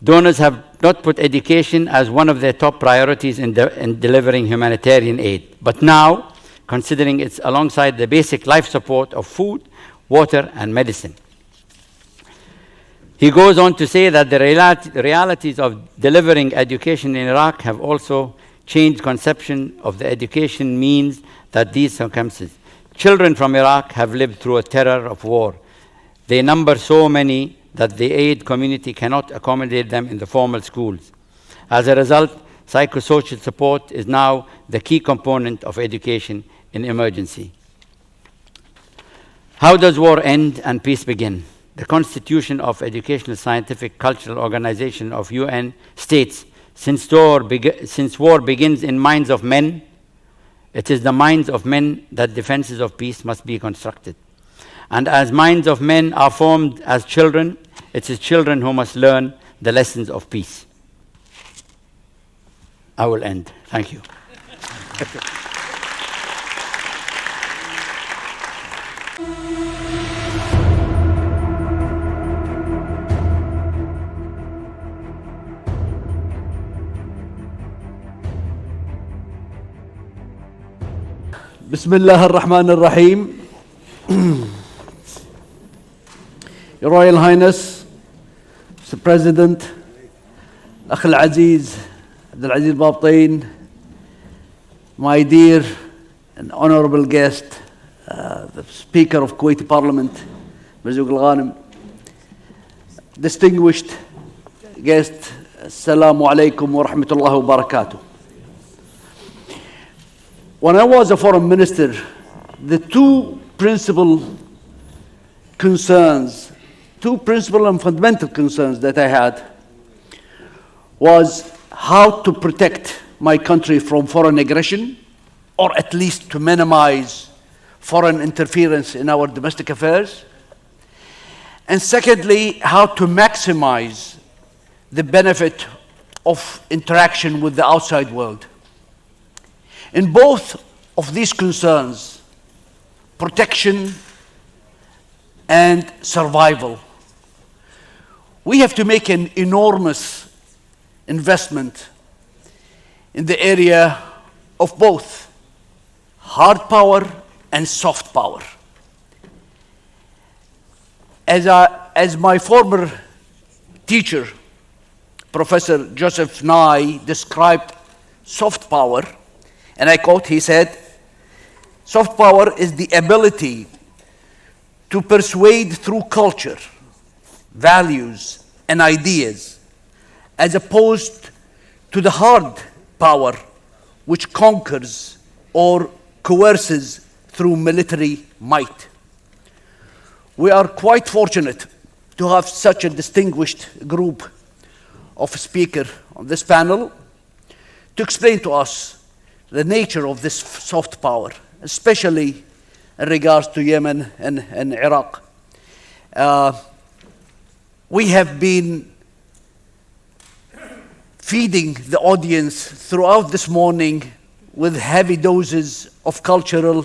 donors have not put education as one of their top priorities in delivering humanitarian aid. But now, considering it's alongside the basic life support of food, water, and medicine. He goes on to say that the realities of delivering education in Iraq have also changed conception of the education means that these circumstances. Children from Iraq have lived through a terror of war. They number so many that the aid community cannot accommodate them in the formal schools. As a result, psychosocial support is now the key component of education in emergency. How does war end and peace begin? The Constitution of Educational, Scientific, Cultural Organization of UN states, since war begins in minds of men, it is the minds of men that defenses of peace must be constructed. And as minds of men are formed as children, it is children who must learn the lessons of peace. I will end. Thank you. بسم الله الرحمن الرحيم. Your Royal Highness, Mr. President, أخي العزيز عبد العزيز البابطين, my dear and honorable guest, the Speaker of Kuwaiti Parliament, Marzouk Al-Ghanem, distinguished guest, Assalamu alaikum wa rahmatullahi wa barakatuh. When I was a foreign minister, the two principal and fundamental concerns that I had was how to protect my country from foreign aggression, or at least to minimize foreign interference in our domestic affairs. And secondly, how to maximize the benefit of interaction with the outside world. In both of these concerns, protection and survival, we have to make an enormous investment in the area of both hard power and soft power. As my former teacher, Professor Joseph Nye, described soft power, and I quote, he said, soft power is the ability to persuade through culture, values, and ideas, as opposed to the hard power which conquers or coerces through military might. We are quite fortunate to have such a distinguished group of speakers on this panel to explain to us the nature of this soft power, especially in regards to Yemen and Iraq. We have been feeding the audience throughout this morning with heavy doses of cultural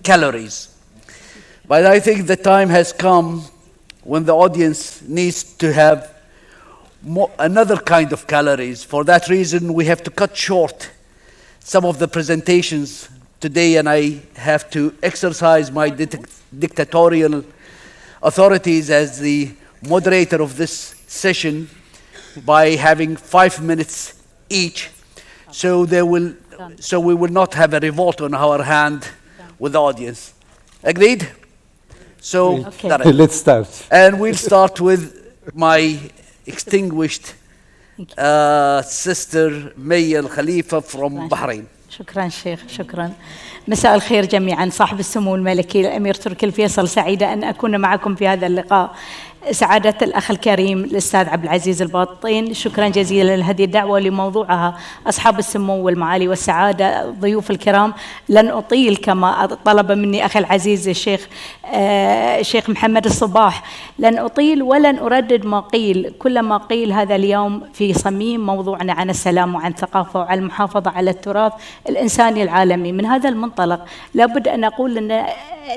calories. But I think the time has come when the audience needs to have another kind of calories. For that reason, we have to cut short some of the presentations today, and I have to exercise my dictatorial authorities as the moderator of this session by having 5 minutes each, so we will not have a revolt on our hand with the audience. Agreed? So okay. Let's start. And we'll start with my extinguished sister Maya Al Khalifa from Bahrain. شكرا شيخ، شكرا. مساء الخير جميعا. صاحب السمو الملكي الأمير تركي الفيصل، سعيدة أن أكون معكم في هذا اللقاء. سعادة الأخ الكريم الأستاذ عبد العزيز البابطين، شكرا جزيلا لهذه الدعوة لموضوعها. أصحاب السمو والمعالي والسعادة، الضيوف الكرام، لن أطيل كما طلب مني أخي العزيز الشيخ محمد الصباح، لن أطيل ولن أردد ما قيل. كل ما قيل هذا اليوم في صميم موضوعنا عن السلام وعن الثقافة وعن المحافظة على التراث الإنساني العالمي. من هذا المنطلق لابد أن أقول أن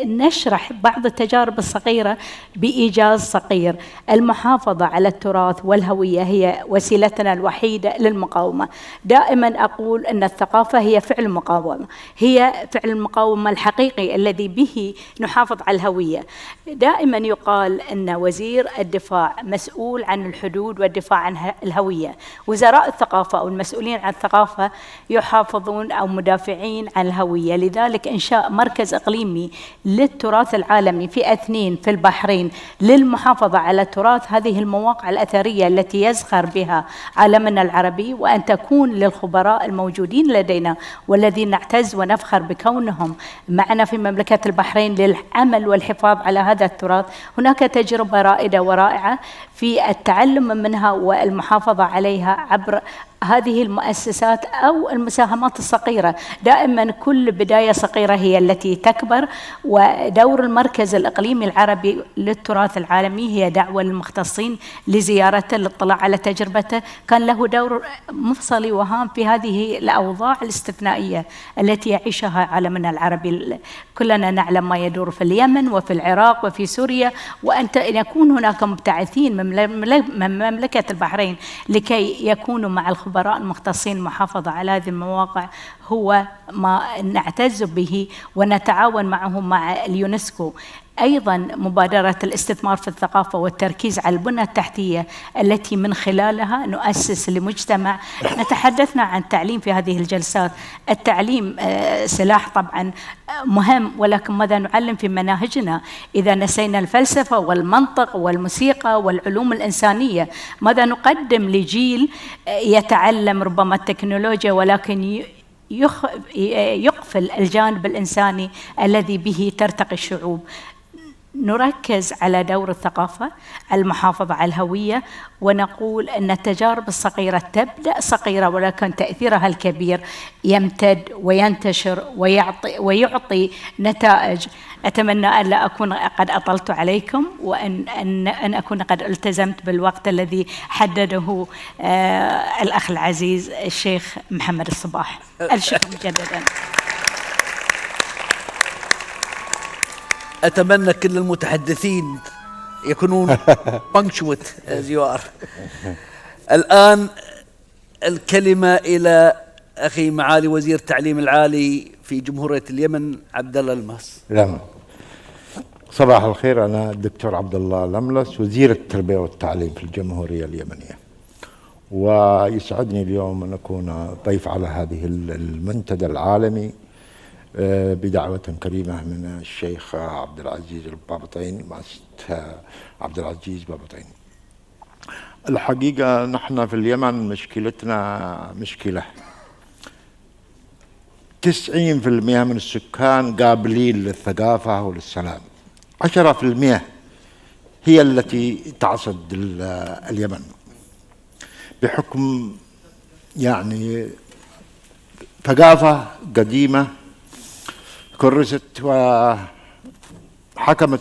نشرح بعض التجارب الصغيرة بإيجاز صغير. المحافظة على التراث والهوية هي وسيلتنا الوحيدة للمقاومة. دائما أقول أن الثقافة هي فعل المقاومة، هي فعل المقاومة الحقيقي الذي به نحافظ على الهوية. دائما يقال أن وزير الدفاع مسؤول عن الحدود والدفاع عن الهوية، وزراء الثقافة أو المسؤولين عن الثقافة يحافظون أو مدافعين عن الهوية. لذلك إنشاء مركز إقليمي للتراث العالمي في 2 في البحرين للمحافظة على التراث، هذه المواقع الأثرية التي يزخر بها عالمنا العربي، وأن تكون للخبراء الموجودين لدينا والذين نعتز ونفخر بكونهم معنا في مملكة البحرين للعمل والحفاظ على هذا التراث. هناك تجربة رائدة ورائعة في التعلم منها والمحافظة عليها عبر هذه المؤسسات أو المساهمات الصغيرة. دائما كل بداية صغيرة هي التي تكبر، ودور المركز الإقليمي العربي للتراث العالمي هي دعوة للمختصين لزيارته للاطلاع على تجربته. كان له دور مفصلي وهام في هذه الأوضاع الاستثنائية التي يعيشها عالمنا العربي. كلنا نعلم ما يدور في اليمن وفي العراق وفي سوريا، وأن يكون هناك مبتعثين من مملكة البحرين لكي يكونوا مع الخبراء الخبراء المختصين المحافظة على هذه المواقع هو ما نعتز به ونتعاون معهم مع اليونسكو. أيضا مبادرة الاستثمار في الثقافة والتركيز على البنى التحتية التي من خلالها نؤسس لمجتمع. نتحدثنا عن التعليم في هذه الجلسات. التعليم سلاح طبعا مهم، ولكن ماذا نعلم في مناهجنا إذا نسينا الفلسفة والمنطق والموسيقى والعلوم الإنسانية؟ ماذا نقدم لجيل يتعلم ربما التكنولوجيا ولكن يقفل الجانب الإنساني الذي به ترتقي الشعوب؟ نركز على دور الثقافة، المحافظة على الهوية، ونقول أن التجارب الصغيرة تبدأ صغيرة ولكن تأثيرها الكبير يمتد وينتشر ويعطي نتائج. أتمنى أن لا أكون قد أطلت عليكم، وأن أكون قد التزمت بالوقت الذي حدده الأخ العزيز الشيخ محمد الصباح. الشكر مجددا. أتمنى كل المتحدثين يكونون punctuate as you are. الآن الكلمة إلى أخي معالي وزير التعليم العالي في جمهورية اليمن عبد الله الماس. صباح الخير، أنا الدكتور عبد الله الأملس، وزير التربية والتعليم في الجمهورية اليمنية، ويسعدني اليوم أن أكون ضيف على هذه المنتدى العالمي بدعوة كريمة من الشيخ عبد العزيز البابطين، مؤسسة عبد العزيز بابطين. الحقيقة نحن في اليمن مشكلتنا مشكلة 90% من السكان قابلين للثقافة وللسلام، 10% هي التي تعصد اليمن بحكم يعني ثقافة قديمة كرست وحكمت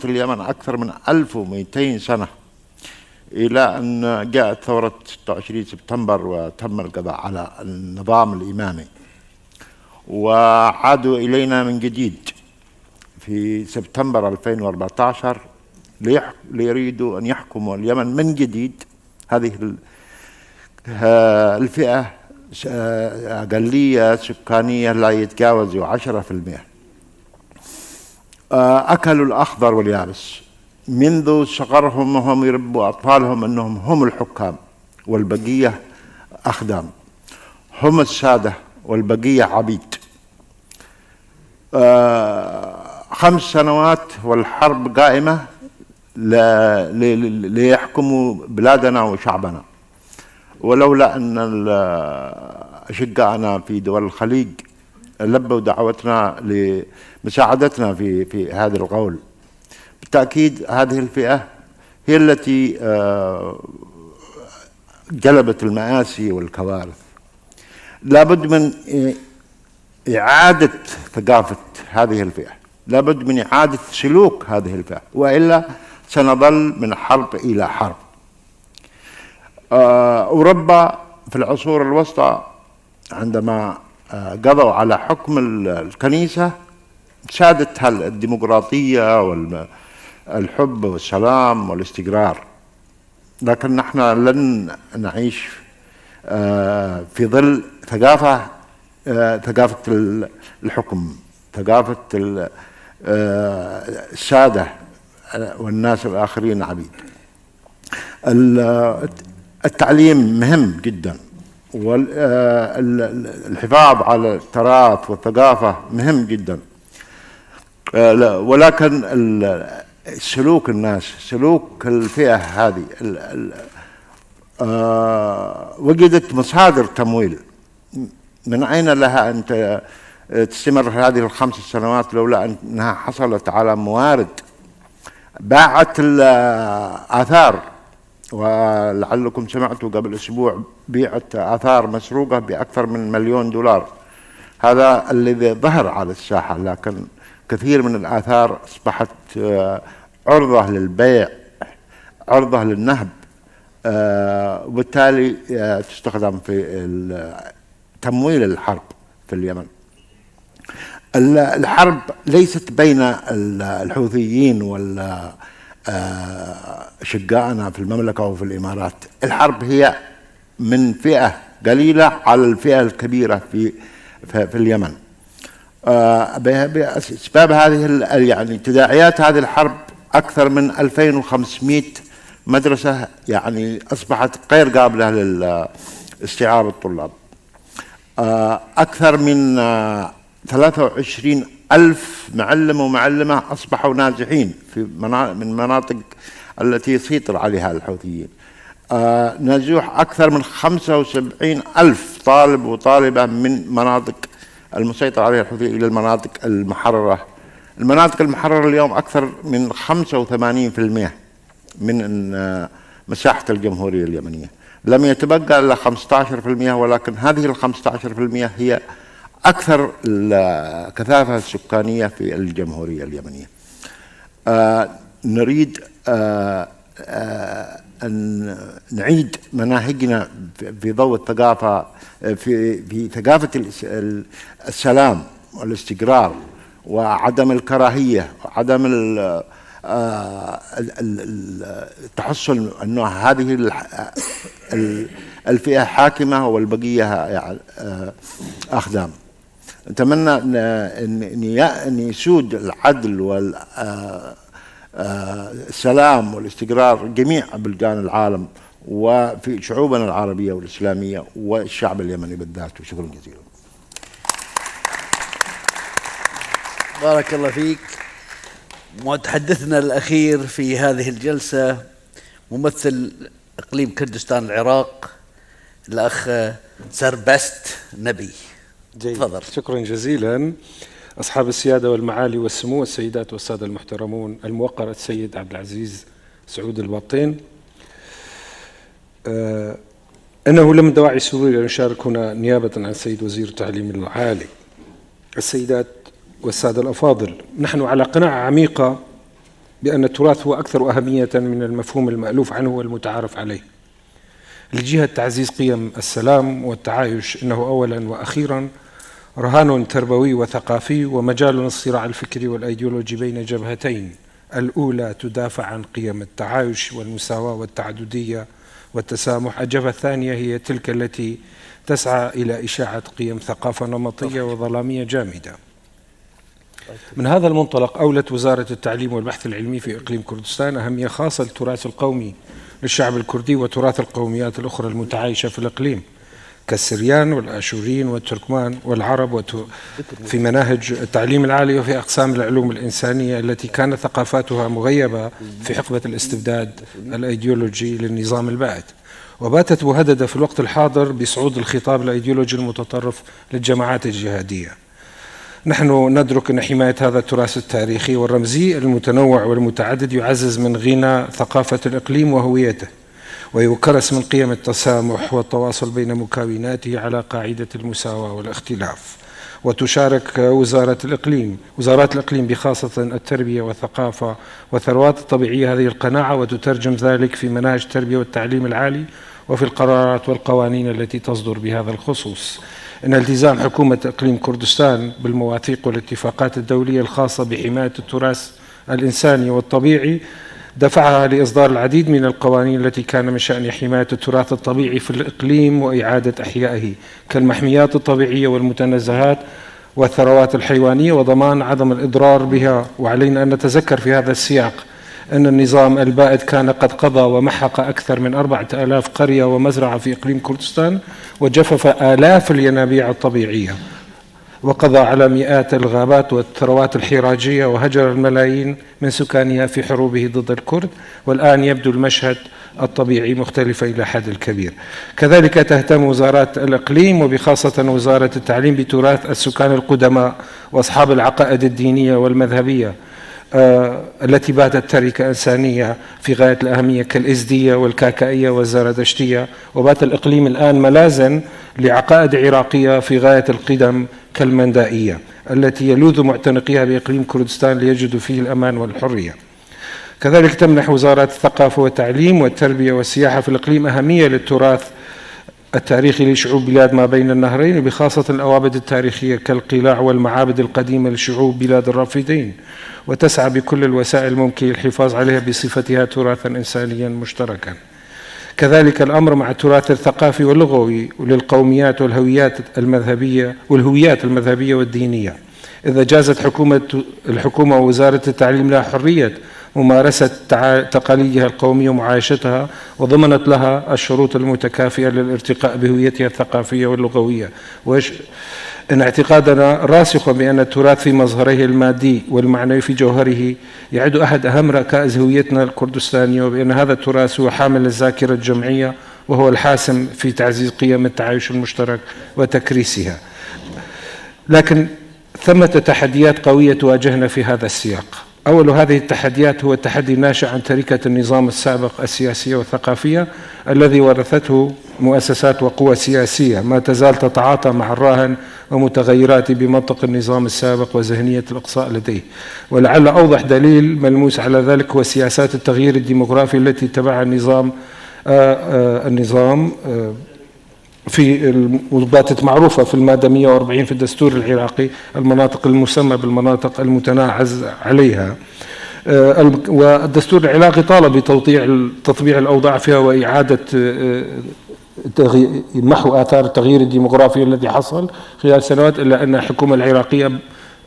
اليمن أكثر من 1200 سنة، إلى أن جاءت ثورة 26 سبتمبر وتم القضاء على النظام الإمامي، وعادوا إلينا من جديد في سبتمبر 2014 ليريدوا أن يحكموا اليمن من جديد. هذه الفئة أقلية سكانية لا يتجاوزوا 10%. أكلوا الأخضر واليابس منذ صغرهم، وهم يربوا أطفالهم أنهم هم الحكام والبقية أخدام، هم السادة والبقية عبيد. 5 سنوات والحرب قائمة ليحكموا بلادنا وشعبنا، ولولا أن أشقائنا في دول الخليج لبوا دعوتنا لمساعدتنا في هذا القول. بالتأكيد هذه الفئة هي التي جلبت المآسي والكوارث. لابد من إعادة ثقافة هذه الفئة، لابد من إعادة سلوك هذه الفئة، وإلا سنظل من حرب إلى حرب. أوروبا في العصور الوسطى عندما قضوا على حكم الكنيسة سادتها الديمقراطية والحب والسلام والاستقرار، لكن نحن لن نعيش في ظل ثقافة الحكم، ثقافة السادة والناس الآخرين عبيد. التعليم مهم جدا، والحفاظ على التراث والثقافة مهم جدا، ولكن سلوك الناس، سلوك الفئة هذه وجدت مصادر تمويل. من أين لها أن تستمر هذه ال5 سنوات لولا أنها حصلت على موارد؟ باعت الآثار، ولعلكم سمعتوا قبل أسبوع بيعت آثار مسروقة بأكثر من $1 مليون. هذا الذي ظهر على الساحة، لكن كثير من الآثار أصبحت عرضة للبيع، عرضة للنهب، وبالتالي تستخدم في تمويل الحرب في اليمن. الحرب ليست بين الحوثيين ولا شقائنا في المملكة وفي الإمارات، الحرب هي من فئة قليلة على الفئة الكبيرة في اليمن. بأسباب هذه يعني تداعيات هذه الحرب أكثر من 2500 مدرسة يعني أصبحت غير قابلة لاستيعاب الطلاب. أكثر من 23,000 معلم ومعلمة أصبحوا نازحين من مناطق التي يسيطر عليها الحوثيين. نزوح أكثر من 75,000 طالب وطالبة من مناطق المسيطر عليها الحوثيين إلى المناطق المحررة. المناطق المحررة اليوم أكثر من 85% من مساحة الجمهورية اليمنية. لم يتبقى إلا 15%، ولكن هذه ال 15% هي أكثر الكثافة السكانية في الجمهورية اليمنية. نريد أن نعيد مناهجنا في ضوء الثقافة، في ثقافة السلام والاستقرار وعدم الكراهية وعدم التحصل أنه هذه الفئة حاكمة والبقية أخدام. نتمنى أن يسود العدل والسلام والاستقرار جميع بلدان العالم وفي شعوبنا العربية والإسلامية والشعب اليمني بالذات. وشكرا جزيلا. بارك الله فيك. متحدثنا الأخير في هذه الجلسة ممثل إقليم كردستان العراق الأخ سربست نبي. تفضل. شكرا جزيلا. أصحاب السيادة والمعالي والسمو، السيدات والسادة المحترمون، الموقر السيد عبد العزيز سعود البابطين، إنه لم دواعي سروري أن أشارك هنا نيابة عن السيد وزير التعليم العالي. السيدات والسادة الأفاضل، نحن على قناعة عميقة بأن التراث هو أكثر أهمية من المفهوم المألوف عنه والمتعارف عليه. لجهة تعزيز قيم السلام والتعايش إنه أولا وأخيرا رهان تربوي وثقافي ومجال الصراع الفكري والأيديولوجي بين جبهتين، الأولى تدافع عن قيم التعايش والمساواة والتعددية والتسامح، الجبهة الثانية هي تلك التي تسعى إلى إشاعة قيم ثقافة نمطية وظلامية جامدة. من هذا المنطلق أولت وزارة التعليم والبحث العلمي في إقليم كردستان أهمية خاصة للتراث القومي للشعب الكردي وتراث القوميات الأخرى المتعايشة في الإقليم كالسريان والآشوريين والتركمان والعرب في مناهج التعليم العالي وفي أقسام العلوم الإنسانية التي كانت ثقافاتها مغيبة في حقبة الاستبداد الأيديولوجي للنظام البائد، وباتت مهددة في الوقت الحاضر بصعود الخطاب الأيديولوجي المتطرف للجماعات الجهادية. نحن ندرك أن حماية هذا التراث التاريخي والرمزي المتنوع والمتعدد يعزز من غنى ثقافة الإقليم وهويته، ويكرس من قيم التسامح والتواصل بين مكوناته على قاعدة المساواة والاختلاف. وتشارك وزارات الإقليم بخاصة التربية والثقافة والثروات الطبيعية هذه القناعة، وتترجم ذلك في مناهج التربية والتعليم العالي وفي القرارات والقوانين التي تصدر بهذا الخصوص. إن التزام حكومة إقليم كردستان بالمواثيق والاتفاقات الدولية الخاصة بحماية التراث الإنساني والطبيعي دفعها لإصدار العديد من القوانين التي كان من شأن حماية التراث الطبيعي في الإقليم وإعادة إحيائه كالمحميات الطبيعية والمتنزهات والثروات الحيوانية وضمان عدم الإضرار بها. وعلينا أن نتذكر في هذا السياق أن النظام البائد كان قد قضى ومحق أكثر من 4000 قرية ومزرعة في إقليم كردستان وجفف آلاف الينابيع الطبيعية وقضى على مئات الغابات والثروات الحراجية وهجر الملايين من سكانها في حروبه ضد الكرد. والآن يبدو المشهد الطبيعي مختلفة إلى حد كبير. كذلك تهتم وزارات الإقليم وبخاصة وزارة التعليم بتراث السكان القدماء وأصحاب العقائد الدينية والمذهبية التي باتت تركة إنسانية في غاية الأهمية كالإزدية والكاكائية والزردشتية. وبات الإقليم الآن ملاذا لعقائد عراقية في غاية القدم كالمندائية التي يلوذ معتنقيها بإقليم كردستان ليجدوا فيه الأمان والحرية. كذلك تمنح وزارة الثقافة والتعليم والتربية والسياحة في الإقليم أهمية للتراث التاريخي لشعوب بلاد ما بين النهرين وبخاصة الأوابد التاريخية كالقلاع والمعابد القديمة لشعوب بلاد الرافدين، وتسعى بكل الوسائل الممكنة للحفاظ عليها بصفتها تراثا إنسانيا مشتركا. كذلك الأمر مع التراث الثقافي واللغوي للقوميات والهويات المذهبية والدينية، إذا جازت الحكومة ووزارة التعليم لها حرية ممارسة تقاليدها القومية ومعايشتها، وضمنت لها الشروط المتكافئة للارتقاء بهويتها الثقافية واللغوية. إن اعتقادنا راسخ بأن التراث في مظهره المادي والمعنوي في جوهره يعد أحد أهم ركائز هويتنا الكردستانية، وبأن هذا التراث هو حامل الذاكرة الجمعية وهو الحاسم في تعزيز قيم التعايش المشترك وتكريسها. لكن ثمة تحديات قوية تواجهنا في هذا السياق. أول هذه التحديات هو التحدي الناشئ عن تركة النظام السابق السياسية والثقافية الذي ورثته مؤسسات وقوى سياسية ما تزال تتعاطى مع الراهن ومتغيرات بمنطق النظام السابق وذهنية الإقصاء لديه. ولعل أوضح دليل ملموس على ذلك هو سياسات التغيير الديمغرافي التي اتبعها النظام في وباتت معروفة في المادة 140 في الدستور العراقي، المناطق المسمى بالمناطق المتناعز عليها. والدستور العراقي طالب بتطبيع الأوضاع فيها وإعادة محو آثار التغيير الديمغرافي الذي حصل خلال سنوات، إلا أن الحكومة العراقية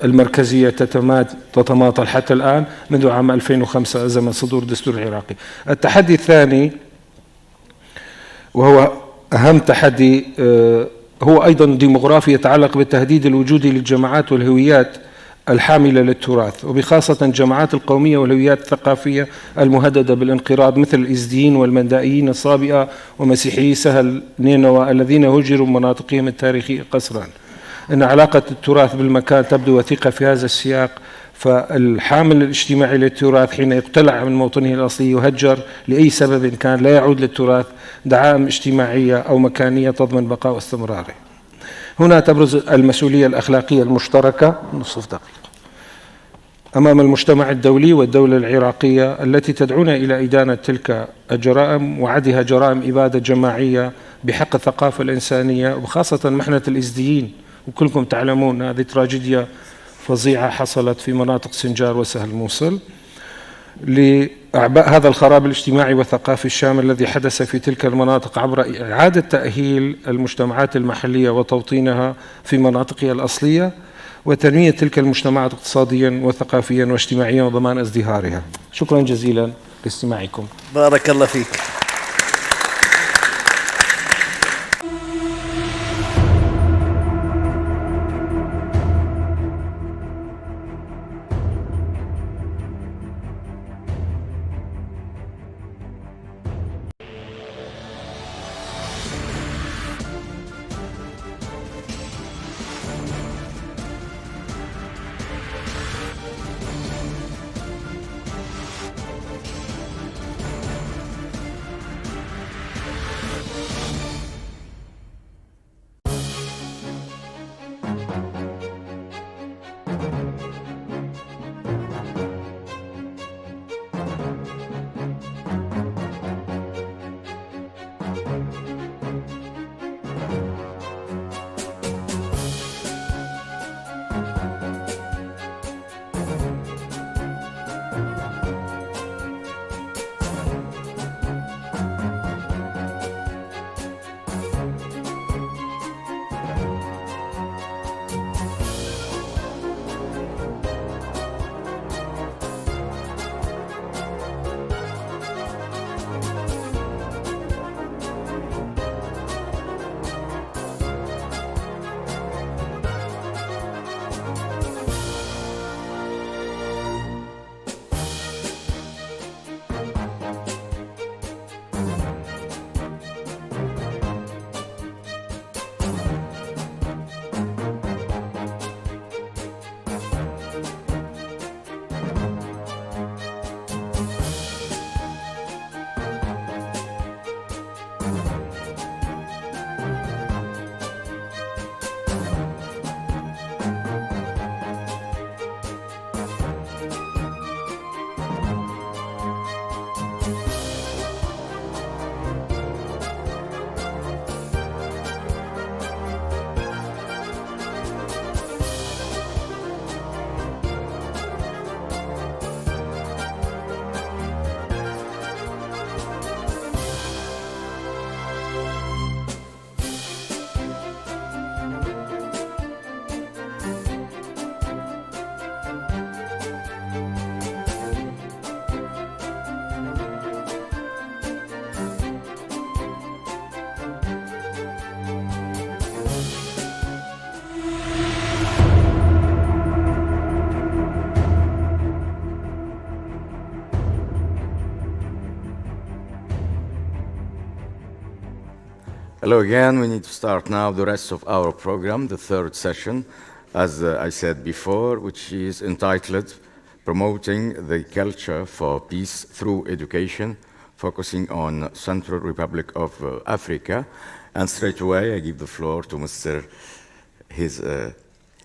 المركزية تتماطل حتى الآن منذ عام 2005 زمن صدور الدستور العراقي. التحدي الثاني وهو أهم تحدي هو أيضا ديمغرافي يتعلق بالتهديد الوجودي للجماعات والهويات الحاملة للتراث، وبخاصة الجماعات القومية والهويات الثقافية المهددة بالانقراض مثل الإزديين والمندائيين الصابئة ومسيحيي سهل نينوى الذين هجروا من مناطقهم التاريخية قسرا. إن علاقة التراث بالمكان تبدو وثيقة في هذا السياق، فالحامل الاجتماعي للتراث حين يقتلع من موطنه الأصلي يهجر لأي سبب كان لا يعود للتراث دعائم اجتماعية أو مكانية تضمن بقاء واستمراره. هنا تبرز المسؤولية الأخلاقية المشتركة أمام المجتمع الدولي والدولة العراقية التي تدعونا إلى إدانة تلك الجرائم وعدها جرائم إبادة جماعية بحق الثقافة الإنسانية، وخاصة محنة الإزديين. وكلكم تعلمون هذه تراجيديا فظيعة حصلت في مناطق سنجار وسهل موصل لأعباء هذا الخراب الاجتماعي والثقافي الشامل الذي حدث في تلك المناطق عبر إعادة تأهيل المجتمعات المحلية وتوطينها في مناطقها الأصلية وتنمية تلك المجتمعات اقتصاديا وثقافيا واجتماعيا وضمان ازدهارها. شكرا جزيلا لاستماعكم. بارك الله فيك. Hello again. We need to start now the rest of our program, the third session, as I said before, which is entitled Promoting the Culture for Peace Through Education, focusing on Central Republic of Africa. And straight away, I give the floor to His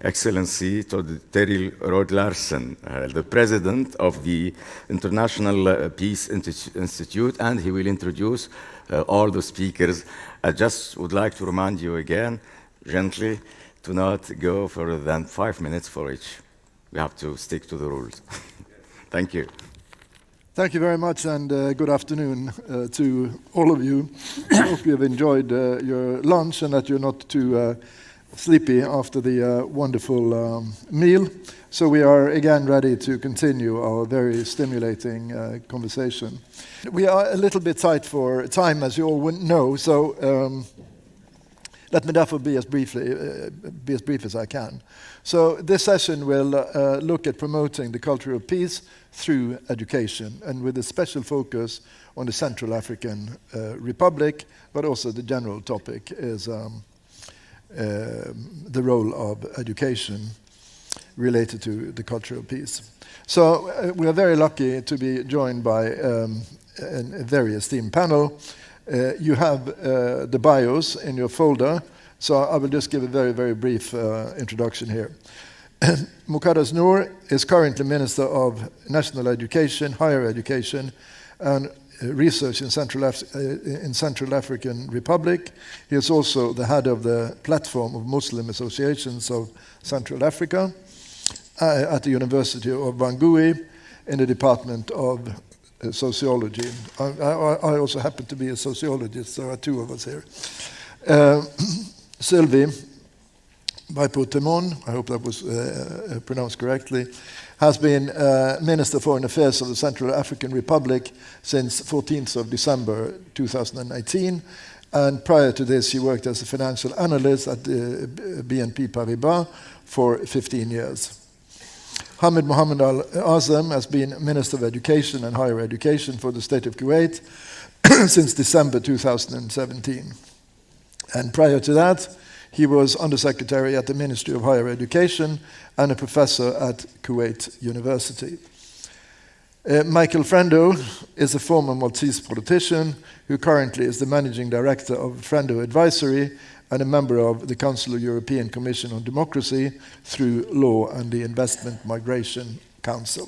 Excellency Terry Rod Larsen, the president of the International Peace Institute, and he will introduce all the speakers. I just would like to remind you again, gently, to not go further than 5 minutes for each. We have to stick to the rules. Thank you. Thank you very much, and good afternoon to all of you. I hope you have enjoyed your lunch and that you're not too sleepy after the wonderful meal. So we are again ready to continue our very stimulating conversation. We are a little bit tight for time, as you all know, so let me therefore be as brief as I can. So this session will look at promoting the culture of peace through education, and with a special focus on the Central African Republic, but also the general topic is the role of education related to the culture of peace. So we are very lucky to be joined by a very esteemed panel. You have the bios in your folder, so I will just give a very, very brief introduction here. Muqaddas Noor is currently Minister of National Education, Higher Education, and Research in Central African Republic. He is also the head of the Platform of Muslim Associations of Central Africa at the University of Bangui in the Department of Sociology. I also happen to be a sociologist, so there are two of us here. Sylvie Baipo-Temon, I hope that was pronounced correctly, has been Minister of Foreign Affairs of the Central African Republic since 14th of December 2019. And prior to this, she worked as a financial analyst at BNP Paribas for 15 years. Hamid Mohammed Al-Azam has been Minister of Education and Higher Education for the State of Kuwait since December 2017. And prior to that, he was Undersecretary at the Ministry of Higher Education and a professor at Kuwait University. Michael Frendo is a former Maltese politician who currently is the Managing Director of Frendo Advisory and a member of the Council of European Commission on Democracy through Law and the Investment Migration Council.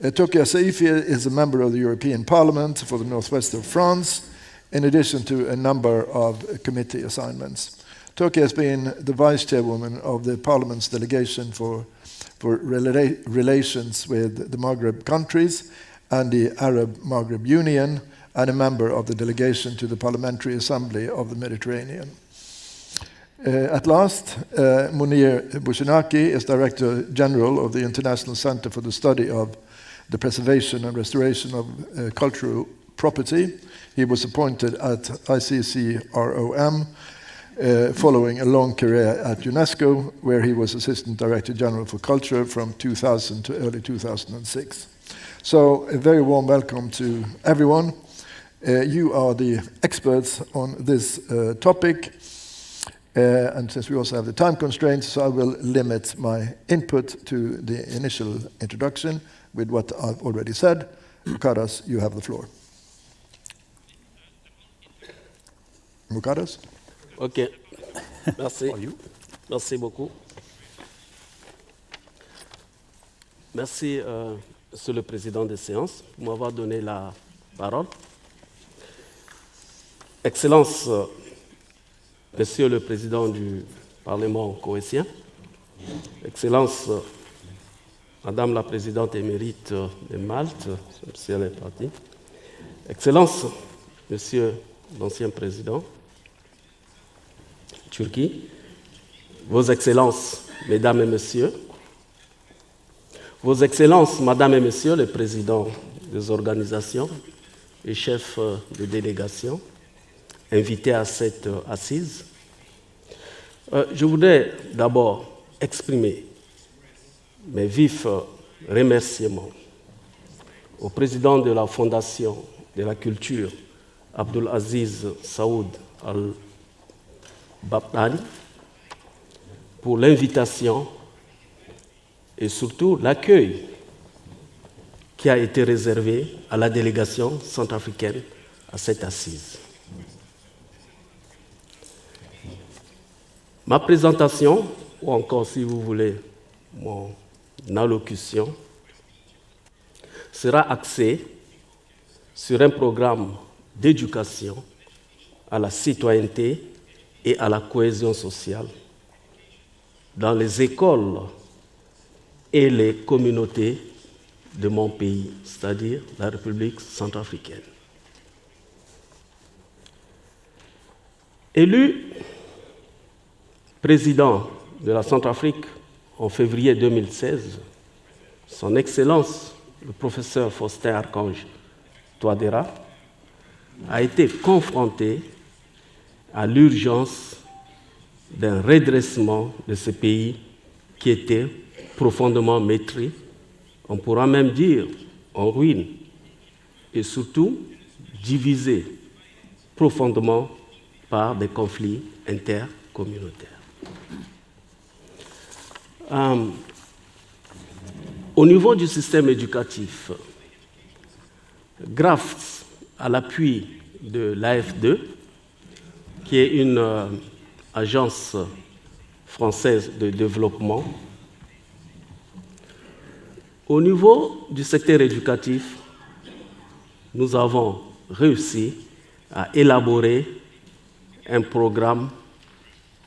Tokia Saifi is a member of the European Parliament for the northwest of France, in addition to a number of committee assignments. Tokia has been the vice chairwoman of the Parliament's delegation for relations with the Maghreb countries and the Arab Maghreb Union, and a member of the delegation to the Parliamentary Assembly of the Mediterranean. At last, Munir Bushinaki is Director General of the International Center for the Study of the Preservation and Restoration of Cultural Property. He was appointed at ICCROM following a long career at UNESCO, where he was Assistant Director General for Culture from 2000 to early 2006. So a very warm welcome to everyone. You are the experts on this topic, and since we also have the time constraints, so I will limit my input to the initial introduction with what I've already said. Muqaddas, you have the floor. Muqaddas? OK. Merci. Merci beaucoup. Merci, Monsieur le Président des séances, pour m'avoir donné la parole. Excellence, Monsieur le Président du Parlement koweïtien, Excellence, Madame la Présidente émérite de Malte, si elle est partie, Excellence, Monsieur l'ancien Président, Turquie, Vos Excellences, Mesdames et Messieurs, Vos Excellences, Madame et Messieurs, les présidents des organisations et chefs de délégation, invités à cette assise, je voudrais d'abord exprimer mes vifs remerciements au président de la Fondation de la Culture Abdulaziz Saoud Albabtain pour l'invitation et surtout l'accueil qui a été réservé à la délégation centrafricaine à cette assise. Ma présentation, ou encore si vous voulez mon allocution, sera axée sur un programme d'éducation à la citoyenneté et à la cohésion sociale dans les écoles et les communautés de mon pays, c'est-à-dire la République centrafricaine. Élu président de la Centrafrique en février 2016, Son Excellence le professeur Faustin Archange Touadéra a été confronté à l'urgence d'un redressement de ce pays qui était profondément maîtrisé, on pourra même dire en ruine, et surtout divisé profondément par des conflits intercommunautaires. Au niveau du système éducatif, grâce à l'appui de l'AF2, qui est une agence française de développement, au niveau du secteur éducatif, nous avons réussi à élaborer un programme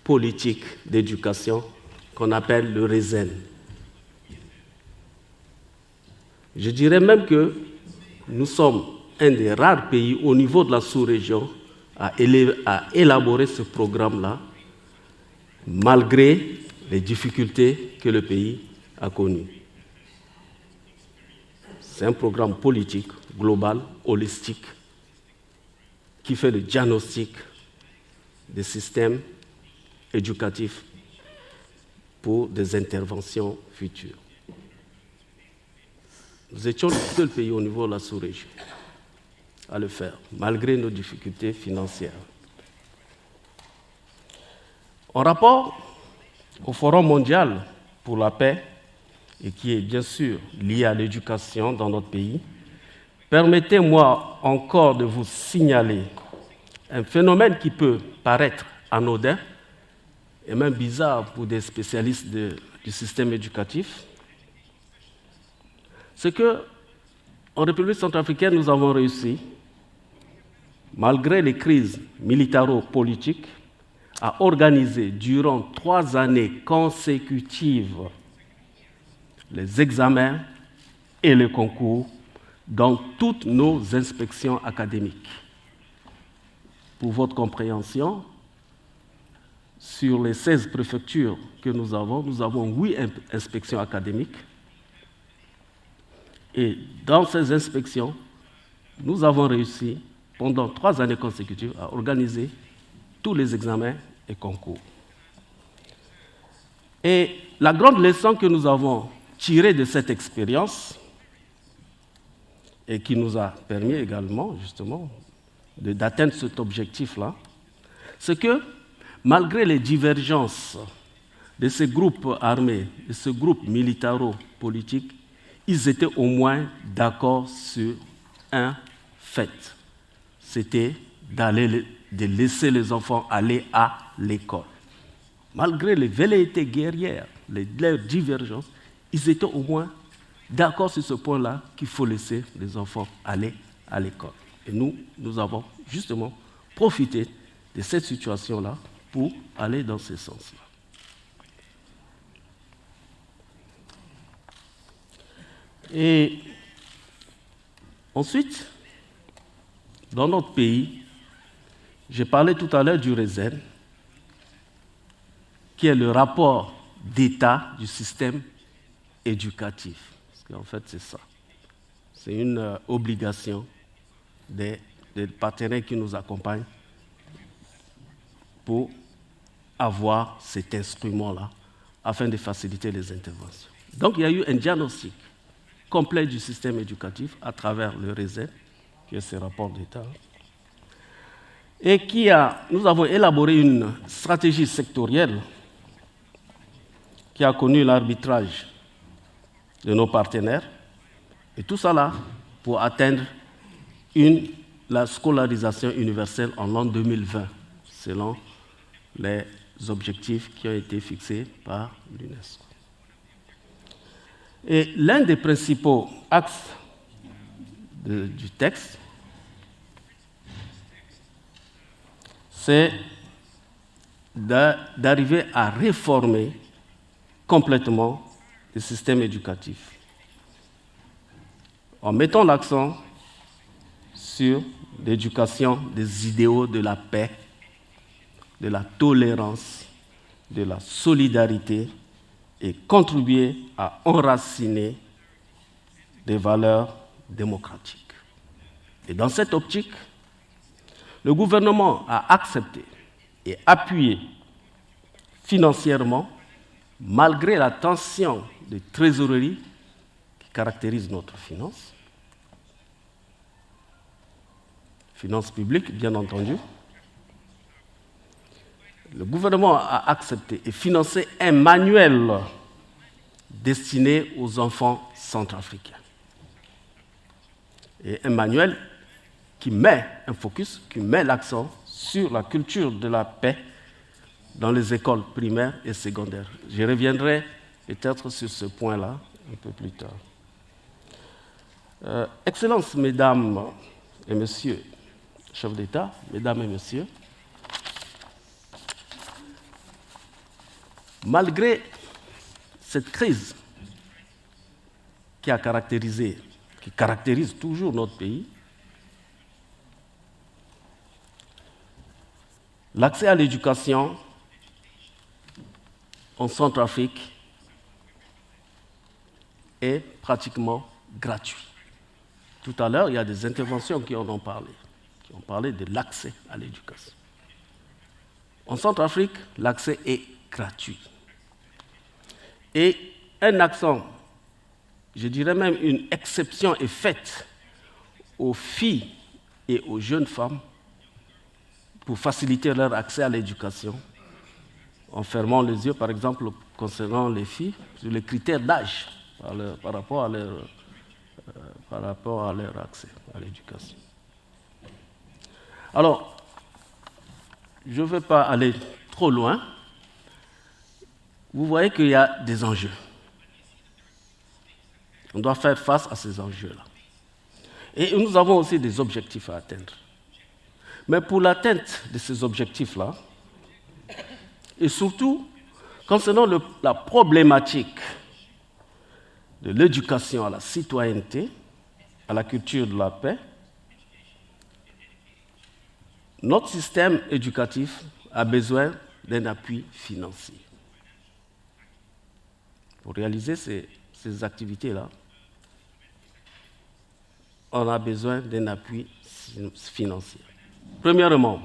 politique d'éducation qu'on appelle le RESEN. Je dirais même que nous sommes un des rares pays au niveau de la sous-région à élaborer ce programme-là, malgré les difficultés que le pays a connues. C'est un programme politique, global, holistique, qui fait le diagnostic des systèmes éducatifs pour des interventions futures. Nous étions le seul pays au niveau de la sous-région à le faire, malgré nos difficultés financières. En rapport au Forum mondial pour la paix, et qui est bien sûr lié à l'éducation dans notre pays, permettez-moi encore de vous signaler un phénomène qui peut paraître anodin et même bizarre pour des spécialistes du système éducatif. C'est qu'en République centrafricaine, nous avons réussi, malgré les crises militaro-politiques, à organiser durant 3 années consécutives les examens et les concours dans toutes nos inspections académiques. Pour votre compréhension, sur les 16 préfectures que nous avons 8 inspections académiques. Et dans ces inspections, nous avons réussi, pendant 3 années consécutives, à organiser tous les examens et concours. Et la grande leçon que nous avons tirée de cette expérience, et qui nous a permis également, justement, d'atteindre cet objectif-là, c'est que, malgré les divergences de ces groupes armés, de ces groupes militaro-politiques, ils étaient au moins d'accord sur un fait. C'était de laisser les enfants aller à l'école. Malgré les velléités guerrières, leurs divergences, ils étaient au moins d'accord sur ce point-là qu'il faut laisser les enfants aller à l'école. Et nous avons justement profité de cette situation-là pour aller dans ce sens-là. Et ensuite, dans notre pays, j'ai parlé tout à l'heure du RESEN, qui est le rapport d'état du système éducatif. Parce qu'en fait, c'est ça. C'est une obligation des partenaires qui nous accompagnent pour avoir cet instrument-là afin de faciliter les interventions. Donc, il y a eu un diagnostic complet du système éducatif à travers le RESEN, qui est ce rapport d'état. et nous avons élaboré une stratégie sectorielle qui a connu l'arbitrage de nos partenaires, et tout ça là pour atteindre la scolarisation universelle en l'an 2020, selon les objectifs qui ont été fixés par l'UNESCO. Et l'un des principaux axes du texte, c'est d'arriver à réformer complètement le système éducatif, en mettant l'accent sur l'éducation des idéaux de la paix, de la tolérance, de la solidarité, et contribuer à enraciner des valeurs démocratiques. Et dans cette optique, le gouvernement a accepté et appuyé financièrement, malgré la tension de trésorerie qui caractérise notre finance publique, bien entendu. Le gouvernement a accepté et financé un manuel destiné aux enfants centrafricains. Et un manuel qui met un focus, qui met l'accent sur la culture de la paix dans les écoles primaires et secondaires. Je reviendrai peut-être sur ce point-là un peu plus tard. Excellences, mesdames et messieurs, chefs d'État, mesdames et messieurs, malgré cette crise qui caractérise toujours notre pays, l'accès à l'éducation en Centrafrique est pratiquement gratuit. Tout à l'heure, il y a des interventions qui en ont parlé, qui ont parlé de l'accès à l'éducation. En Centrafrique, l'accès est gratuit. Et un accent, je dirais même une exception est faite aux filles et aux jeunes femmes pour faciliter leur accès à l'éducation, en fermant les yeux, par exemple, concernant les filles, sur les critères d'âge par rapport à leur accès à l'éducation. Alors, je ne vais pas aller trop loin. Vous voyez qu'il y a des enjeux. On doit faire face à ces enjeux-là. Et nous avons aussi des objectifs à atteindre. Mais pour l'atteinte de ces objectifs-là, et surtout concernant la problématique de l'éducation à la citoyenneté, à la culture de la paix, notre système éducatif a besoin d'un appui financier. Pour réaliser ces activités-là, on a besoin d'un appui financier. Premièrement,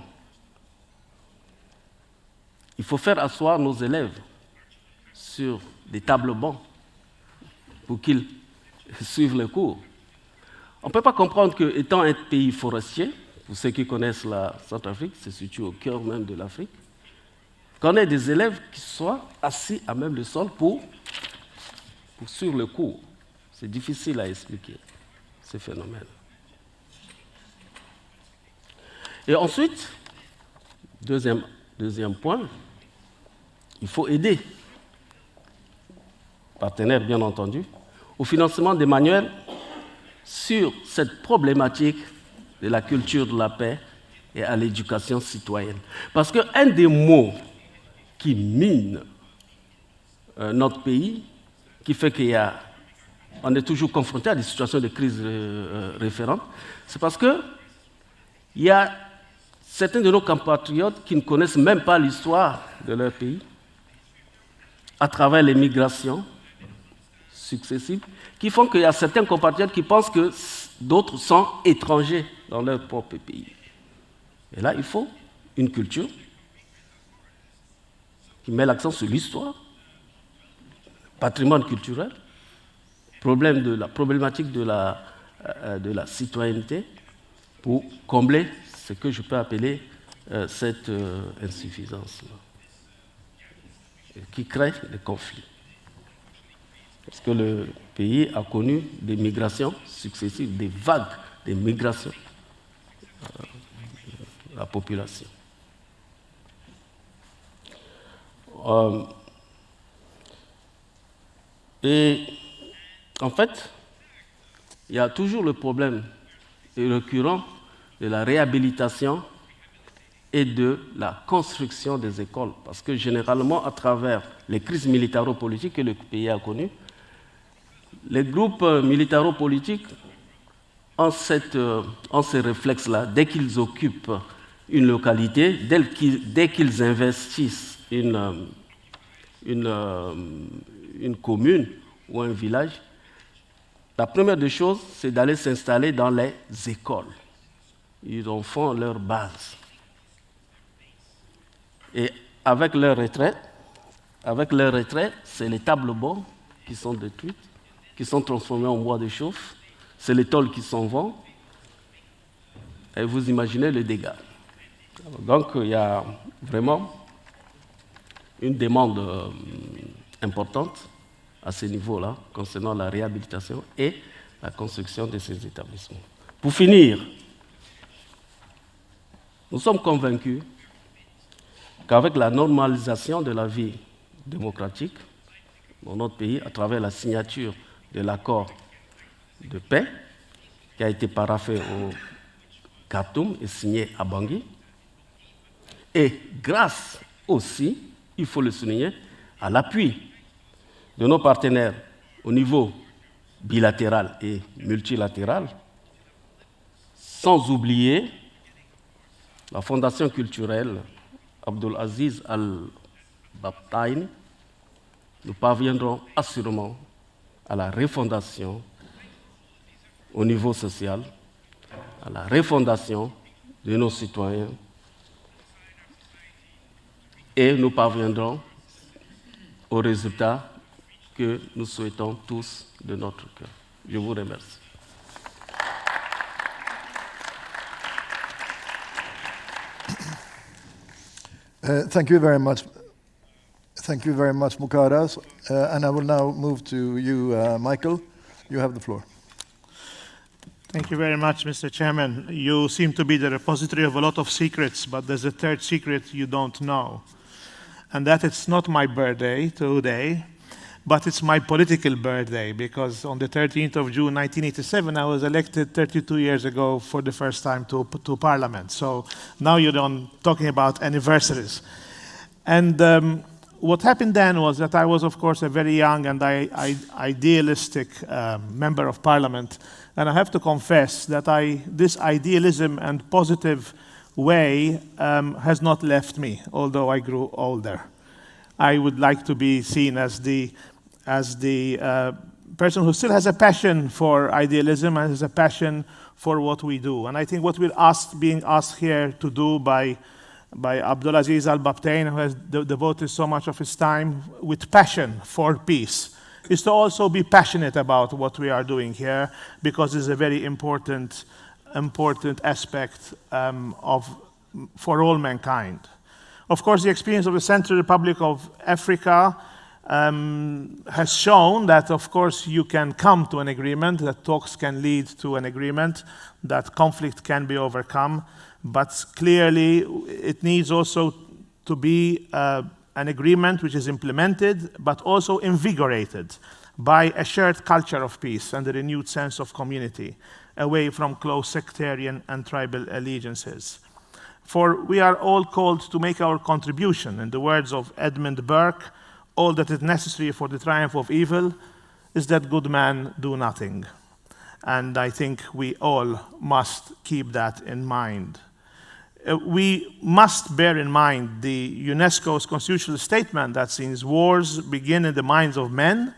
il faut faire asseoir nos élèves sur des tables bancs pour qu'ils suivent les cours. On ne peut pas comprendre qu'étant un pays forestier, pour ceux qui connaissent la Centrafrique, c'est situé au cœur même de l'Afrique, qu'on ait des élèves qui soient assis à même le sol pour suivre le cours. C'est difficile à expliquer, ce phénomène. Et ensuite, deuxième point, il faut aider, partenaires bien entendu, au financement des manuels sur cette problématique de la culture de la paix et à l'éducation citoyenne. Parce qu'un des mots qui mine notre pays, qui fait qu'on est toujours confronté à des situations de crise référentes, c'est parce qu'il y a certains de nos compatriotes qui ne connaissent même pas l'histoire de leur pays, à travers les migrations successives, qui font qu'il y a certains compatriotes qui pensent que d'autres sont étrangers dans leur propre pays. Et là, il faut une culture qui met l'accent sur l'histoire, patrimoine culturel, problématique de la citoyenneté, pour combler ce que je peux appeler cette insuffisance-là, qui crée des conflits. Parce que le pays a connu des migrations successives, des vagues de migrations de la population. Et en fait, il y a toujours le problème récurrent de la réhabilitation et de la construction des écoles. Parce que généralement, à travers les crises militaro-politiques que le pays a connues, les groupes militaro-politiques ont ce réflexe-là. Dès qu'ils occupent une localité, dès qu'ils investissent une commune ou un village, la première des choses, c'est d'aller s'installer dans les écoles. Ils en font leur base. Et avec leur retrait, c'est les tables bords qui sont détruites, qui sont transformées en bois de chauffe, c'est les tôles qui s'en vont, et vous imaginez les dégâts. Donc il y a vraiment une demande importante à ce niveau-là concernant la réhabilitation et la construction de ces établissements. Pour finir, nous sommes convaincus qu'avec la normalisation de la vie démocratique dans notre pays, à travers la signature de l'accord de paix qui a été paraphé au Khartoum et signé à Bangui, et grâce aussi, il faut le souligner, à l'appui de nos partenaires au niveau bilatéral et multilatéral, sans oublier la fondation culturelle Abdulaziz Albabtain, nous parviendrons assurément à la refondation au niveau social, à la refondation de nos citoyens, et nous parviendrons au résultat que nous souhaitons tous de notre cœur. Je vous remercie. Thank you very much. Thank you very much, Mukadas. And I will now move to you, Michael. You have the floor. Thank you very much, Mr. Chairman. You seem to be the repository of a lot of secrets, but there's a third secret you don't know. And that it's not my birthday today, but it's my political birthday, because on the 13th of June 1987, I was elected 32 years ago for the first time to Parliament. So now you're talking about anniversaries. And what happened then was that I was, of course, a very young and idealistic member of Parliament. And I have to confess that this idealism and positive way has not left me, although I grew older. I would like to be seen as the person who still has a passion for idealism and has a passion for what we do. And I think what we're being asked here to do by Abdulaziz Albabtain, who has devoted so much of his time with passion for peace, is to also be passionate about what we are doing here, because it's a very important aspect for all mankind. Of course, the experience of the Central Republic of Africa has shown that, of course, you can come to an agreement, that talks can lead to an agreement, that conflict can be overcome, but clearly it needs also to be an agreement which is implemented, but also invigorated by a shared culture of peace and a renewed sense of community, away from close sectarian and tribal allegiances. For we are all called to make our contribution. In the words of Edmund Burke, all that is necessary for the triumph of evil is that good men do nothing. And I think we all must keep that in mind. We must bear in mind the UNESCO's constitutional statement that since wars begin in the minds of men,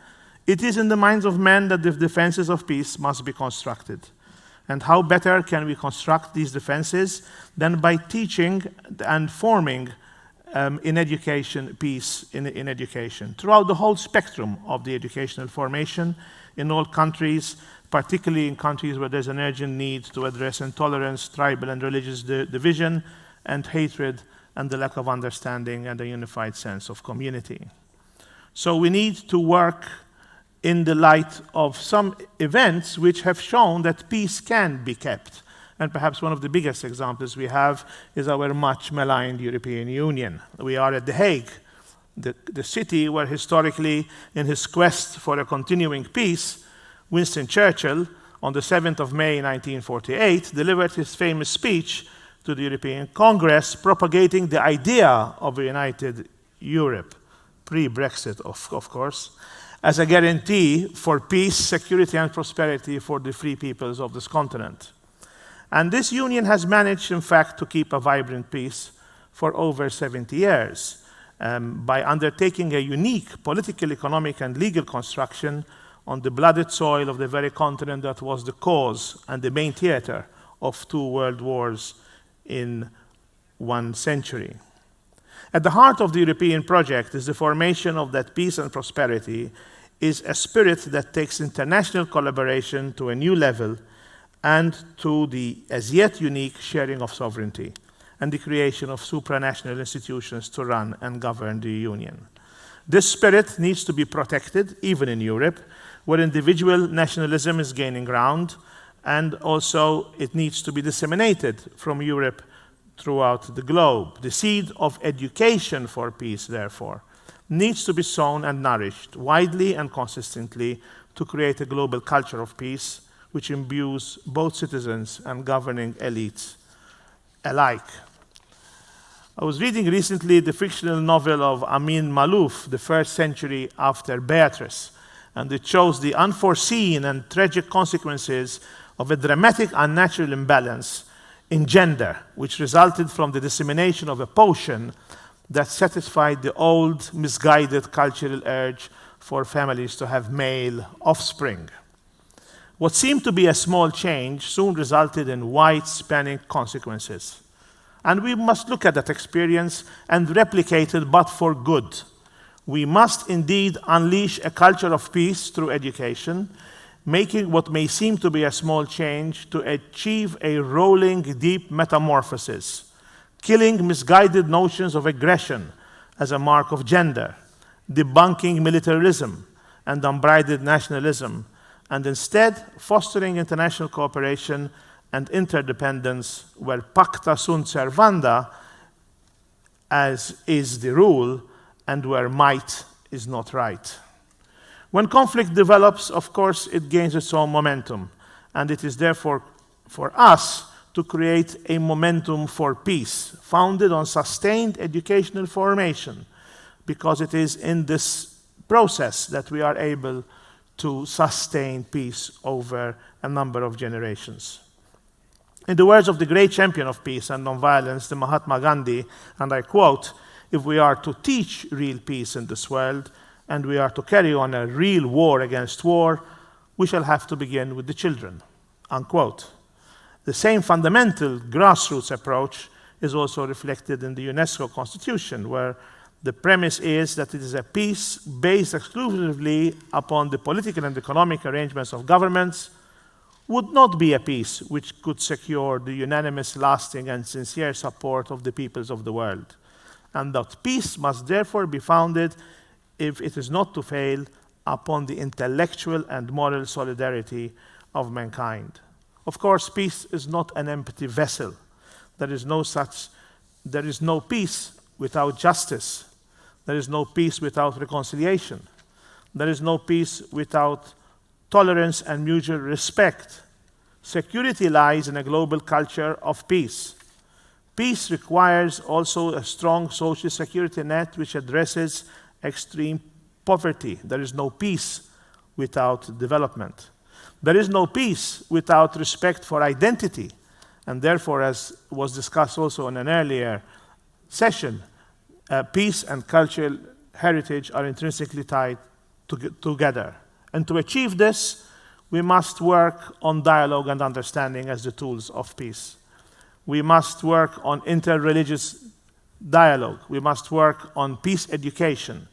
it is in the minds of men that the defenses of peace must be constructed. And how better can we construct these defenses than by teaching and forming in education, peace in education, throughout the whole spectrum of the educational formation in all countries, particularly in countries where there's an urgent need to address intolerance, tribal and religious division, and hatred and the lack of understanding and a unified sense of community. So we need to work in the light of some events which have shown that peace can be kept. And perhaps one of the biggest examples we have is our much maligned European Union. We are at The Hague, the city where historically, in his quest for a continuing peace, Winston Churchill, on the 7th of May 1948, delivered his famous speech to the European Congress, propagating the idea of a united Europe, pre-Brexit, of course, as a guarantee for peace, security, and prosperity for the free peoples of this continent. And this union has managed, in fact, to keep a vibrant peace for over 70 years by undertaking a unique political, economic, and legal construction on the blooded soil of the very continent that was the cause and the main theater of 2 world wars in 1 century. At the heart of the European project is the formation of that peace and prosperity is a spirit that takes international collaboration to a new level and to the as yet unique sharing of sovereignty and the creation of supranational institutions to run and govern the Union. This spirit needs to be protected, even in Europe, where individual nationalism is gaining ground, and also it needs to be disseminated from Europe throughout the globe. The seed of education for peace, therefore, needs to be sown and nourished widely and consistently to create a global culture of peace which imbues both citizens and governing elites alike. I was reading recently the fictional novel of Amin Maalouf, The First Century After Beatrice, and it shows the unforeseen and tragic consequences of a dramatic unnatural imbalance in gender, which resulted from the dissemination of a potion that satisfied the old, misguided cultural urge for families to have male offspring. What seemed to be a small change soon resulted in wide-spanning consequences. And we must look at that experience and replicate it, but for good. We must indeed unleash a culture of peace through education, making what may seem to be a small change to achieve a rolling, deep metamorphosis, killing misguided notions of aggression as a mark of gender, debunking militarism and unbridled nationalism, and instead fostering international cooperation and interdependence where pacta sunt servanda, as is the rule, and where might is not right. When conflict develops, of course, it gains its own momentum, and it is therefore for us to create a momentum for peace, founded on sustained educational formation, because it is in this process that we are able to sustain peace over a number of generations. In the words of the great champion of peace and nonviolence, the Mahatma Gandhi, and I quote, "If we are to teach real peace in this world, and we are to carry on a real war against war, we shall have to begin with the children," unquote. The same fundamental grassroots approach is also reflected in the UNESCO Constitution, where the premise is that it is a peace based exclusively upon the political and economic arrangements of governments, would not be a peace which could secure the unanimous, lasting, and sincere support of the peoples of the world. And that peace must therefore be founded, if it is not to fail, upon the intellectual and moral solidarity of mankind. Of course, peace is not an empty vessel. There is no peace without justice. There is no peace without reconciliation. There is no peace without tolerance and mutual respect. Security lies in a global culture of peace. Peace requires also a strong social security net which addresses extreme poverty. There is no peace without development. There is no peace without respect for identity. And therefore, as was discussed also in an earlier session, peace and cultural heritage are intrinsically tied together. And to achieve this, we must work on dialogue and understanding as the tools of peace. We must work on interreligious dialogue. We must work on peace education,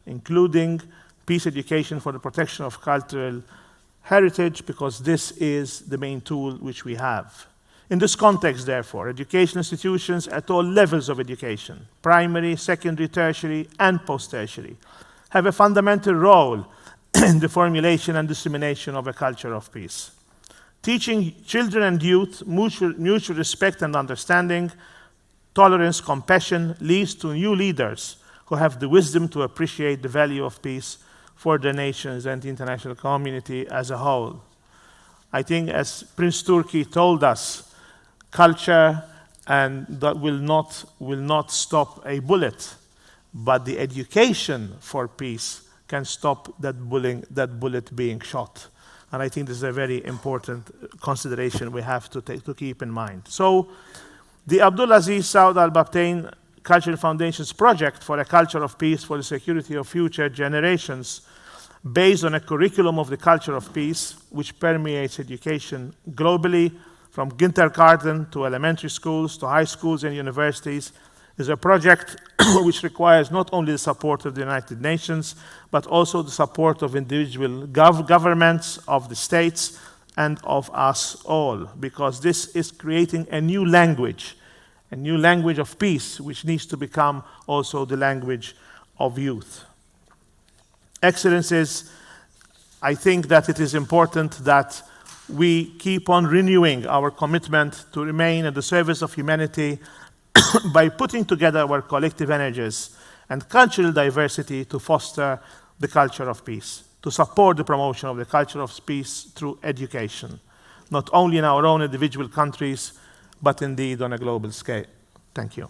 including peace education for the protection of cultural heritage, because this is the main tool which we have. In this context, therefore, educational institutions at all levels of education, primary, secondary, tertiary, and post-tertiary, have a fundamental role in the formulation and dissemination of a culture of peace. Teaching children and youth mutual respect and understanding, tolerance, compassion leads to new leaders who have the wisdom to appreciate the value of peace for their nations and the international community as a whole. I think, as Prince Turki told us, culture and that will not stop a bullet, but the education for peace can stop that bullet being shot. And I think this is a very important consideration we have to keep in mind. So the Abdulaziz Saud Albabtain Cultural Foundation's project for a culture of peace for the security of future generations, based on a curriculum of the culture of peace, which permeates education globally, from kindergarten to elementary schools to high schools and universities, is a project which requires not only the support of the United Nations, but also the support of individual governments, of the states, and of us all, because this is creating a new language of peace, which needs to become also the language of youth. Excellencies, I think that it is important that we keep on renewing our commitment to remain at the service of humanity by putting together our collective energies and cultural diversity to foster the culture of peace, to support the promotion of the culture of peace through education, not only in our own individual countries, but indeed on a global scale. Thank you.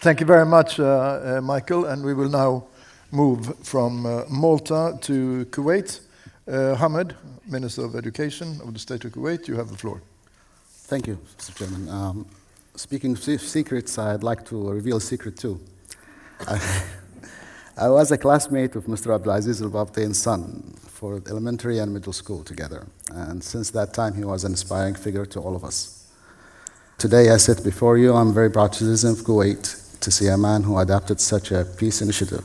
Thank you very much, Michael, and we will now move from Malta to Kuwait. Hamid, Minister of Education of the State of Kuwait, you have the floor. Thank you, Mr. Chairman. Speaking of secrets, I'd like to reveal a secret too. I was a classmate of Mr. Abdulaziz Albabtain's son for elementary and middle school together. And since that time, he was an inspiring figure to all of us. Today, I sit before you. I'm very proud citizen of Kuwait to see a man who adopted such a peace initiative,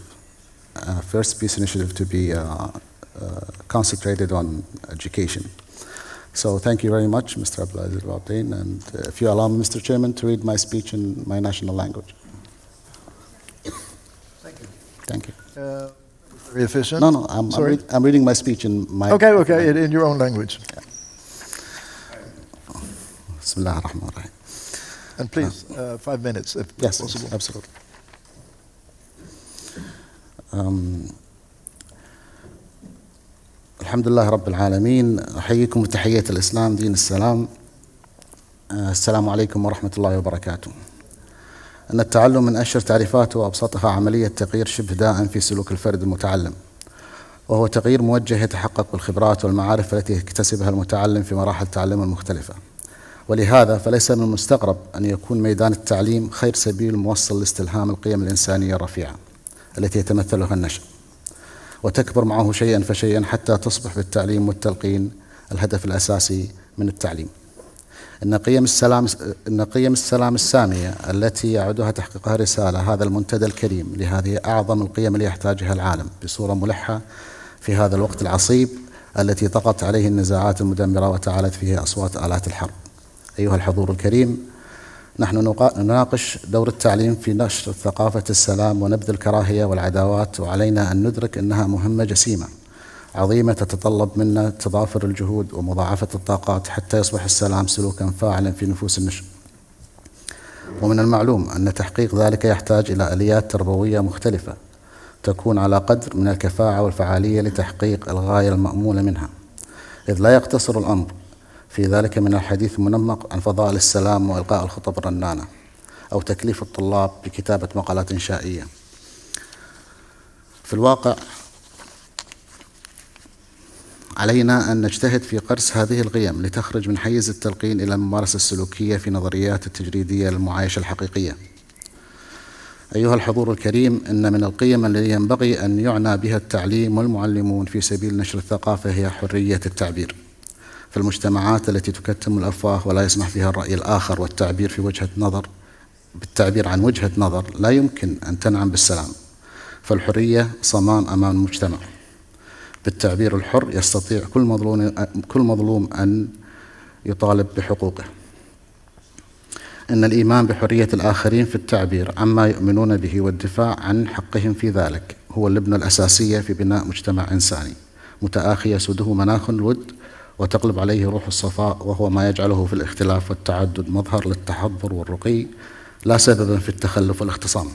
first peace initiative to be concentrated on education. So thank you very much, Mr. Abdulaziz Albabtain, and if you allow me, Mr. Chairman, to read my speech in my national language. Thank you. Thank you. Very efficient. No, I'm reading my speech in my... Okay, in your own language. Yeah. Bismillah ar-Rahman ar-Rahim. And please, 5 minutes if possible. Yes, absolutely. الحمد لله رب العالمين. أحييكم بتحية الإسلام دين السلام. السلام عليكم ورحمة الله وبركاته. أن التعلم من أشهر تعريفاته وأبسطها عملية تغيير شبه دائم في سلوك الفرد المتعلم، وهو تغيير موجه يتحقق بالخبرات والمعارف التي يكتسبها المتعلم في مراحل تعلمه المختلفة. ولهذا فليس من المستغرب أن يكون ميدان التعليم خير سبيل موصل لاستلهام القيم الإنسانية الرفيعة التي يتمثلها النشء، وتكبر معه شيئا فشيئا حتى تصبح بالتعليم والتلقين الهدف الأساسي من التعليم. إن قيم السلام السامية التي يعودها تحقيقها رسالة هذا المنتدى الكريم لهذه أعظم القيم اللي يحتاجها العالم بصورة ملحة في هذا الوقت العصيب التي طغت عليه النزاعات المدمرة وتعالت فيه أصوات آلات الحرب. أيها الحضور الكريم، نحن نناقش دور التعليم في نشر ثقافة السلام ونبذ الكراهية والعداوات، وعلينا أن ندرك أنها مهمة جسيمة عظيمة تتطلب منا تضافر الجهود ومضاعفة الطاقات حتى يصبح السلام سلوكا فاعلا في نفوس النشء. ومن المعلوم أن تحقيق ذلك يحتاج إلى آليات تربوية مختلفة تكون على قدر من الكفاءة والفعالية لتحقيق الغاية المأمولة منها، إذ لا يقتصر الأمر في ذلك من الحديث المنمق عن فضائل السلام وإلقاء الخطب الرنانة أو تكليف الطلاب بكتابة مقالات إنشائية. في الواقع علينا أن نجتهد في قرص هذه القيم لتخرج من حيز التلقين إلى الممارسة السلوكية في نظريات التجريدية للمعايشة الحقيقية. أيها الحضور الكريم، إن من القيم التي ينبغي أن يعنى بها التعليم والمعلمون في سبيل نشر الثقافة هي حرية التعبير. في المجتمعات التي تكتم الأفواه ولا يسمح فيها الرأي الآخر والتعبير بالتعبير عن وجهة نظر لا يمكن أن تنعم بالسلام، فالحرية صمام أمام المجتمع. بالتعبير الحر يستطيع كل مظلوم أن يطالب بحقوقه. إن الإيمان بحرية الآخرين في التعبير عما يؤمنون به والدفاع عن حقهم في ذلك هو اللبنة الأساسية في بناء مجتمع إنساني متآخي يسوده مناخ الود وتغلب عليه روح الصفاء، وهو ما يجعله في الاختلاف والتعدد مظهر للتحضر والرقي لا سببا في التخلف والاختصام.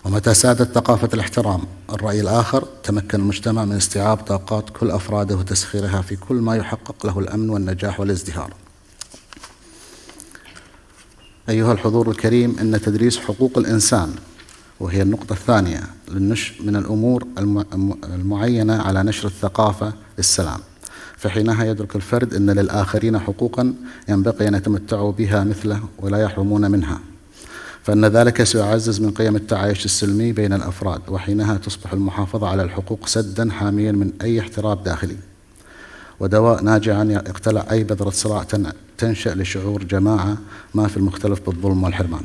ومتى سادت ثقافة الاحترام الرأي الآخر تمكن المجتمع من استيعاب طاقات كل أفراده وتسخيرها في كل ما يحقق له الأمن والنجاح والازدهار. أيها الحضور الكريم، إن تدريس حقوق الإنسان، وهي النقطة الثانية من الأمور المعينة على نشر الثقافة للسلام، فحينها يدرك الفرد أن للآخرين حقوقا ينبغي أن يتمتعوا بها مثله ولا يحرمون منها، فإن ذلك سيعزز من قيم التعايش السلمي بين الأفراد، وحينها تصبح المحافظة على الحقوق سدا حاميا من أي احتراب داخلي ودواء ناجعا يقتلع أي بذرة صراع تنشأ لشعور جماعة ما في المختلف بالظلم والحرمان.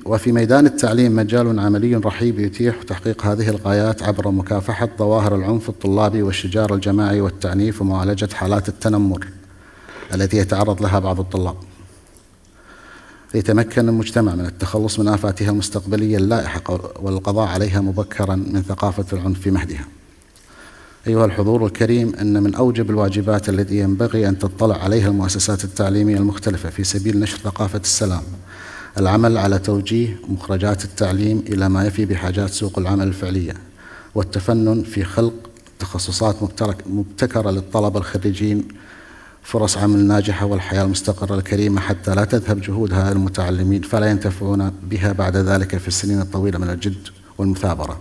وفي ميدان التعليم مجال عملي رحيب يتيح تحقيق هذه الغايات عبر مكافحة ظواهر العنف الطلابي والشجار الجماعي والتعنيف ومعالجة حالات التنمر التي يتعرض لها بعض الطلاب، ليتمكن المجتمع من التخلص من آفاتها المستقبلية اللائحة والقضاء عليها مبكرا من ثقافة العنف في مهدها. أيها الحضور الكريم، إن من أوجب الواجبات التي ينبغي أن تطلع عليها المؤسسات التعليمية المختلفة في سبيل نشر ثقافة السلام العمل على توجيه مخرجات التعليم إلى ما يفي بحاجات سوق العمل الفعلية، والتفنن في خلق تخصصات مبتكرة للطلبة الخريجين فرص عمل ناجحة والحياة المستقرة الكريمة، حتى لا تذهب جهود هؤلاء المتعلمين فلا ينتفعون بها بعد ذلك في السنين الطويلة من الجد والمثابرة.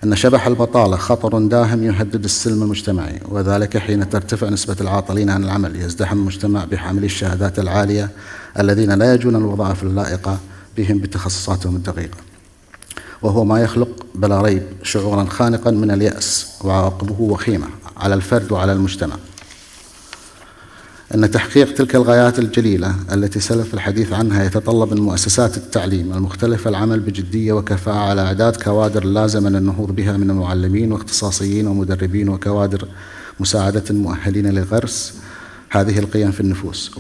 أن شبح البطالة خطر داهم يهدد السلم المجتمعي، وذلك حين ترتفع نسبة العاطلين عن العمل يزدحم المجتمع بحاملي الشهادات العالية الذين لا يجون الوظائف اللائقة بهم بتخصصاتهم الدقيقة، وهو ما يخلق بلا ريب شعورا خانقا من اليأس وعواقبه وخيمة على الفرد وعلى المجتمع. أن تحقيق تلك الغايات الجليلة التي سلف الحديث عنها يتطلب من مؤسسات التعليم المختلفة العمل بجدية وكفاءة على إعداد كوادر لازم للنهوض بها من المعلمين واختصاصيين ومدربين وكوادر مساعدة مؤهلين لغرس هذه القيم في النفوس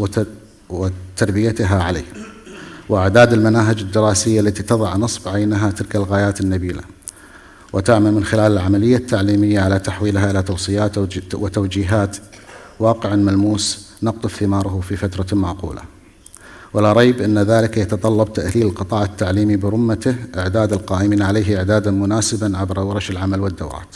وتربيتها عليه، وإعداد المناهج الدراسية التي تضع نصب عينها تلك الغايات النبيلة، وتعمل من خلال العملية التعليمية على تحويلها إلى توصيات وتوجيهات واقع ملموس نقطف ثماره في فترة معقولة. ولا ريب أن ذلك يتطلب تأهيل القطاع التعليمي برمته، إعداد القائمين عليه إعدادا مناسبا عبر ورش العمل والدورات.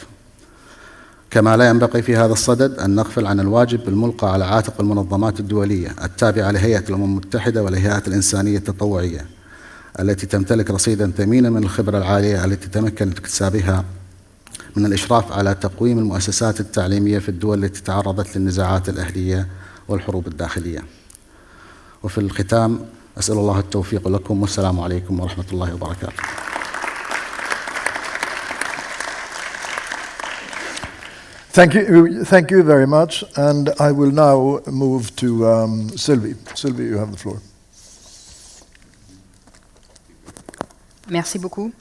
كما لا ينبغي في هذا الصدد أن نغفل عن الواجب الملقى على عاتق المنظمات الدولية التابعة لهيئة الأمم المتحدة والهيئات الإنسانية التطوعية التي تمتلك رصيدا ثمينا من الخبرة العالية التي تمكن اكتسابها من الإشراف على تقويم المؤسسات التعليمية في الدول التي تعرضت للنزاعات الأهلية والحروب الداخلية. وفي الختام أسأل الله التوفيق لكم، والسلام عليكم ورحمة الله وبركاته. Thank you very much, and I will now move to Sylvie. Sylvie, you have the floor. Merci beaucoup.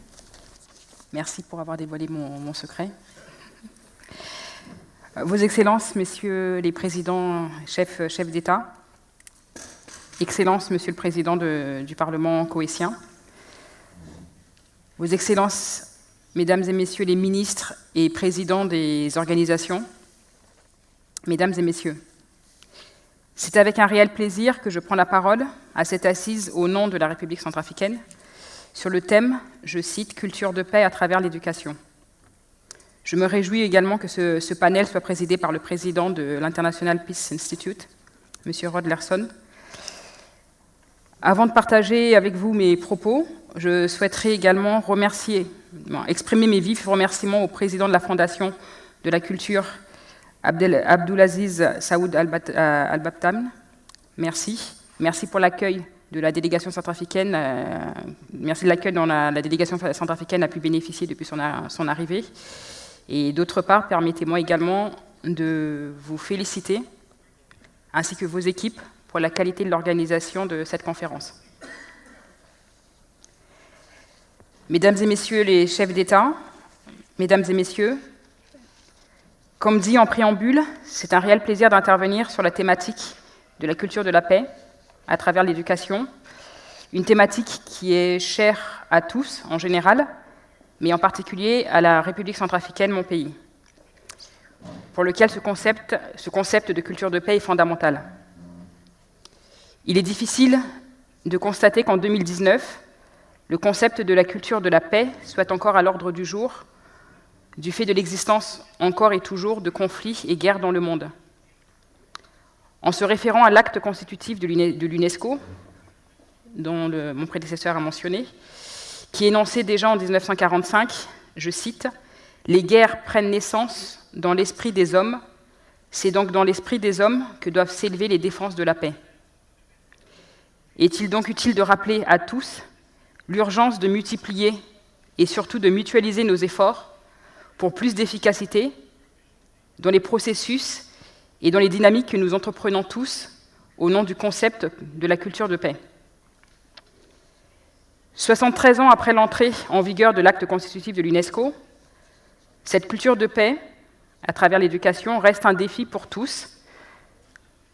Merci pour avoir dévoilé mon secret. Vos Excellences, Messieurs les Présidents, chefs d'État, Excellences, Monsieur le Président du Parlement koweïtien, Vos Excellences, Mesdames et Messieurs les ministres et présidents des organisations, Mesdames et Messieurs, c'est avec un réel plaisir que je prends la parole à cette assise au nom de la République centrafricaine sur le thème, je cite, « Culture de paix à travers l'éducation ». Je me réjouis également que ce panel soit présidé par le président de l'International Peace Institute, M. Rod Larson. Avant de partager avec vous mes propos, je souhaiterais également exprimer mes vifs remerciements au président de la Fondation de la Culture, Abdulaziz Saoud Albabtain. Merci. Merci pour l'accueil de la délégation centrafricaine. Merci de l'accueil dont la délégation centrafricaine a pu bénéficier depuis son arrivée. Et d'autre part, permettez-moi également de vous féliciter, ainsi que vos équipes, pour la qualité de l'organisation de cette conférence. Mesdames et Messieurs les chefs d'État, Mesdames et messieurs, comme dit en préambule, c'est un réel plaisir d'intervenir sur la thématique de la culture de la paix à travers l'éducation, une thématique qui est chère à tous en général, mais en particulier à la République centrafricaine, mon pays, pour lequel ce concept de culture de paix est fondamental. Il est difficile de constater qu'en 2019, le concept de la culture de la paix soit encore à l'ordre du jour, du fait de l'existence encore et toujours de conflits et guerres dans le monde. En se référant à l'acte constitutif de l'UNESCO, dont mon prédécesseur a mentionné, qui énonçait déjà en 1945, je cite, « Les guerres prennent naissance dans l'esprit des hommes, c'est donc dans l'esprit des hommes que doivent s'élever les défenses de la paix. » Est-il donc utile de rappeler à tous l'urgence de multiplier et surtout de mutualiser nos efforts pour plus d'efficacité dans les processus et dans les dynamiques que nous entreprenons tous au nom du concept de la culture de paix. 73 ans après l'entrée en vigueur de l'acte constitutif de l'UNESCO, cette culture de paix, à travers l'éducation, reste un défi pour tous,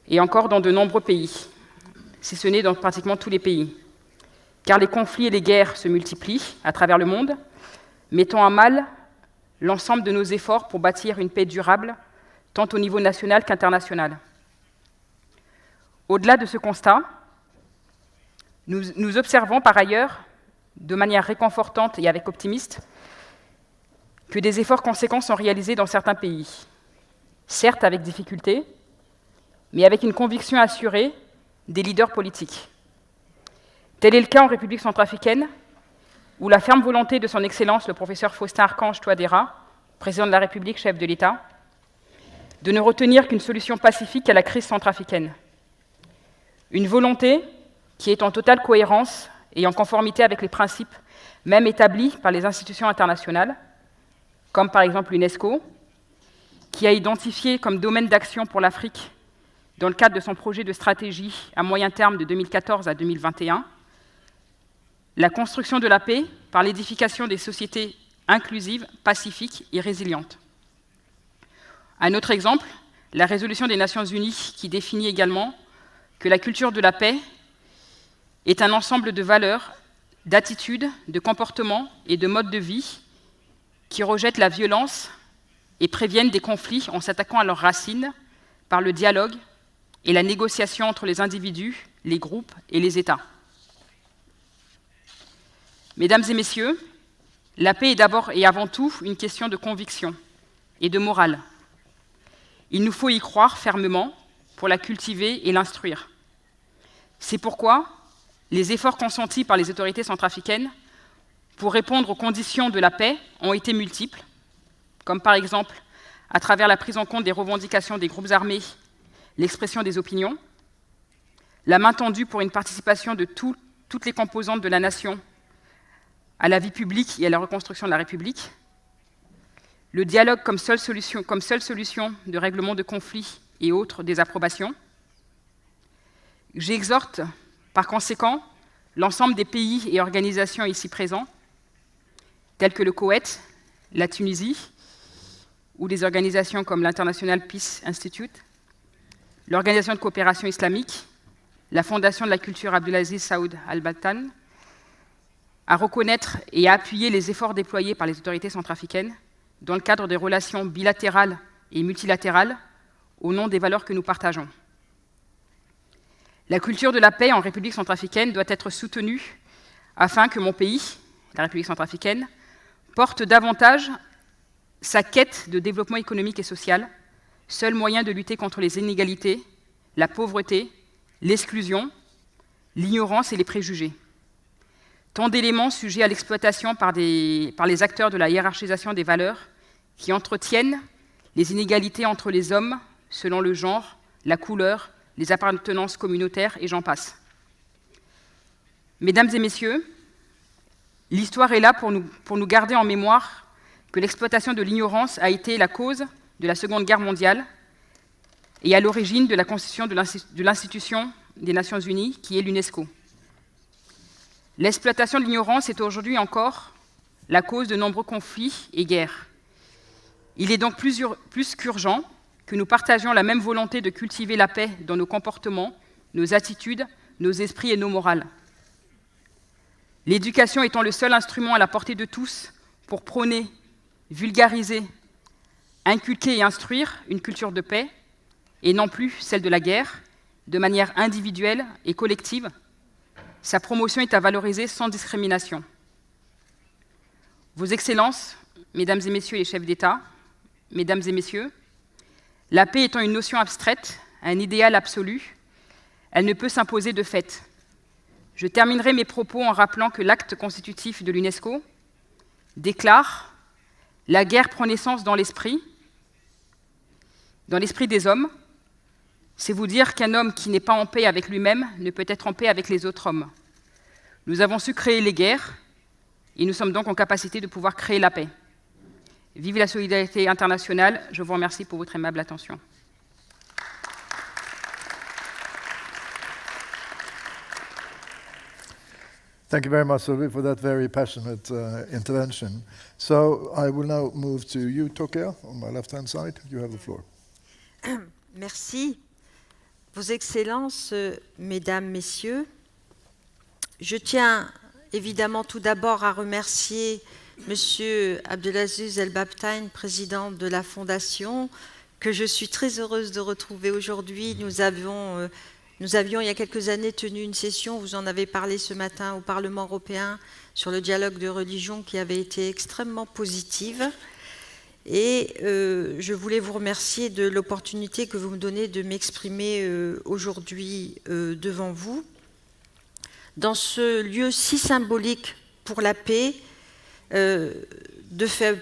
et encore dans de nombreux pays, si ce n'est dans pratiquement tous les pays, car les conflits et les guerres se multiplient à travers le monde, mettant à mal l'ensemble de nos efforts pour bâtir une paix durable, tant au niveau national qu'international. Au-delà de ce constat, nous observons par ailleurs, de manière réconfortante et avec optimisme, que des efforts conséquents sont réalisés dans certains pays, certes avec difficulté, mais avec une conviction assurée des leaders politiques. Tel est le cas en République centrafricaine, où la ferme volonté de son Excellence le professeur Faustin Archange Touadéra, président de la République, chef de l'État, de ne retenir qu'une solution pacifique à la crise centrafricaine. Une volonté qui est en totale cohérence et en conformité avec les principes même établis par les institutions internationales, comme par exemple l'UNESCO, qui a identifié comme domaine d'action pour l'Afrique, dans le cadre de son projet de stratégie à moyen terme de 2014 à 2021, la construction de la paix par l'édification des sociétés inclusives, pacifiques et résilientes. Un autre exemple, la résolution des Nations Unies qui définit également que la culture de la paix est un ensemble de valeurs, d'attitudes, de comportements et de modes de vie qui rejettent la violence et préviennent des conflits en s'attaquant à leurs racines par le dialogue et la négociation entre les individus, les groupes et les États. Mesdames et messieurs, la paix est d'abord et avant tout une question de conviction et de morale. Il nous faut y croire fermement pour la cultiver et l'instruire. C'est pourquoi les efforts consentis par les autorités centrafricaines pour répondre aux conditions de la paix ont été multiples, comme par exemple à travers la prise en compte des revendications des groupes armés, l'expression des opinions, la main tendue pour une participation de toutes les composantes de la nation à la vie publique et à la reconstruction de la République, le dialogue comme seule solution de règlement de conflits et autres désapprobations. J'exhorte, par conséquent, l'ensemble des pays et organisations ici présents, tels que le Koweït, la Tunisie, ou des organisations comme l'International Peace Institute, l'Organisation de coopération islamique, la Fondation de la culture Abdulaziz Saoud Albabtain, à reconnaître et à appuyer les efforts déployés par les autorités centrafricaines dans le cadre des relations bilatérales et multilatérales au nom des valeurs que nous partageons. La culture de la paix en République centrafricaine doit être soutenue afin que mon pays, la République centrafricaine, porte davantage sa quête de développement économique et social, seul moyen de lutter contre les inégalités, la pauvreté, l'exclusion, l'ignorance et les préjugés. Tant d'éléments sujets à l'exploitation par les acteurs de la hiérarchisation des valeurs qui entretiennent les inégalités entre les hommes selon le genre, la couleur, les appartenances communautaires et j'en passe. Mesdames et messieurs, l'histoire est là pour nous garder en mémoire que l'exploitation de l'ignorance a été la cause de la Seconde Guerre mondiale et à l'origine de la constitution de l'institution des Nations Unies, qui est l'UNESCO. L'exploitation de l'ignorance est aujourd'hui encore la cause de nombreux conflits et guerres, Il est donc plus qu'urgent que nous partagions la même volonté de cultiver la paix dans nos comportements, nos attitudes, nos esprits et nos morales. L'éducation étant le seul instrument à la portée de tous pour prôner, vulgariser, inculquer et instruire une culture de paix, et non plus celle de la guerre, de manière individuelle et collective, sa promotion est à valoriser sans discrimination. Vos Excellences, Mesdames et Messieurs les chefs d'État, Mesdames et Messieurs, la paix étant une notion abstraite, un idéal absolu, elle ne peut s'imposer de fait. Je terminerai mes propos en rappelant que l'acte constitutif de l'UNESCO déclare « La guerre prend naissance dans l'esprit des hommes. C'est vous dire qu'un homme qui n'est pas en paix avec lui-même ne peut être en paix avec les autres hommes. Nous avons su créer les guerres et nous sommes donc en capacité de pouvoir créer la paix. Vive la solidarité internationale. Je vous remercie pour votre aimable attention. Thank you very much, Sylvie, for that very passionate intervention. So I will now move to you, Tokia, on my left-hand side. You have the floor. Merci. Vos Excellences, Mesdames, Messieurs, je tiens évidemment tout d'abord à remercier Monsieur Abdelaziz Albabtain, président de la Fondation, que je suis très heureuse de retrouver aujourd'hui. Nous avions il y a quelques années tenu une session, vous en avez parlé ce matin au Parlement européen, sur le dialogue de religion qui avait été extrêmement positive. Et je voulais vous remercier de l'opportunité que vous me donnez de m'exprimer aujourd'hui devant vous. Dans ce lieu si symbolique pour la paix,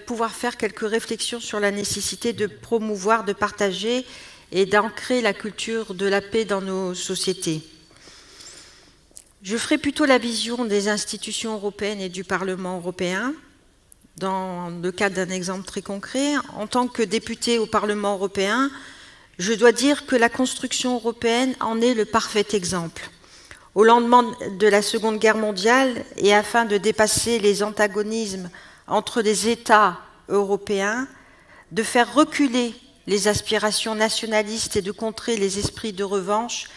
pouvoir faire quelques réflexions sur la nécessité de promouvoir, de partager et d'ancrer la culture de la paix dans nos sociétés. Je ferai plutôt la vision des institutions européennes et du Parlement européen, dans le cadre d'un exemple très concret. En tant que députée au Parlement européen, je dois dire que la construction européenne en est le parfait exemple. Au lendemain de la Seconde Guerre mondiale, et afin de dépasser les antagonismes entre les États européens, de faire reculer les aspirations nationalistes et de contrer les esprits de revanche,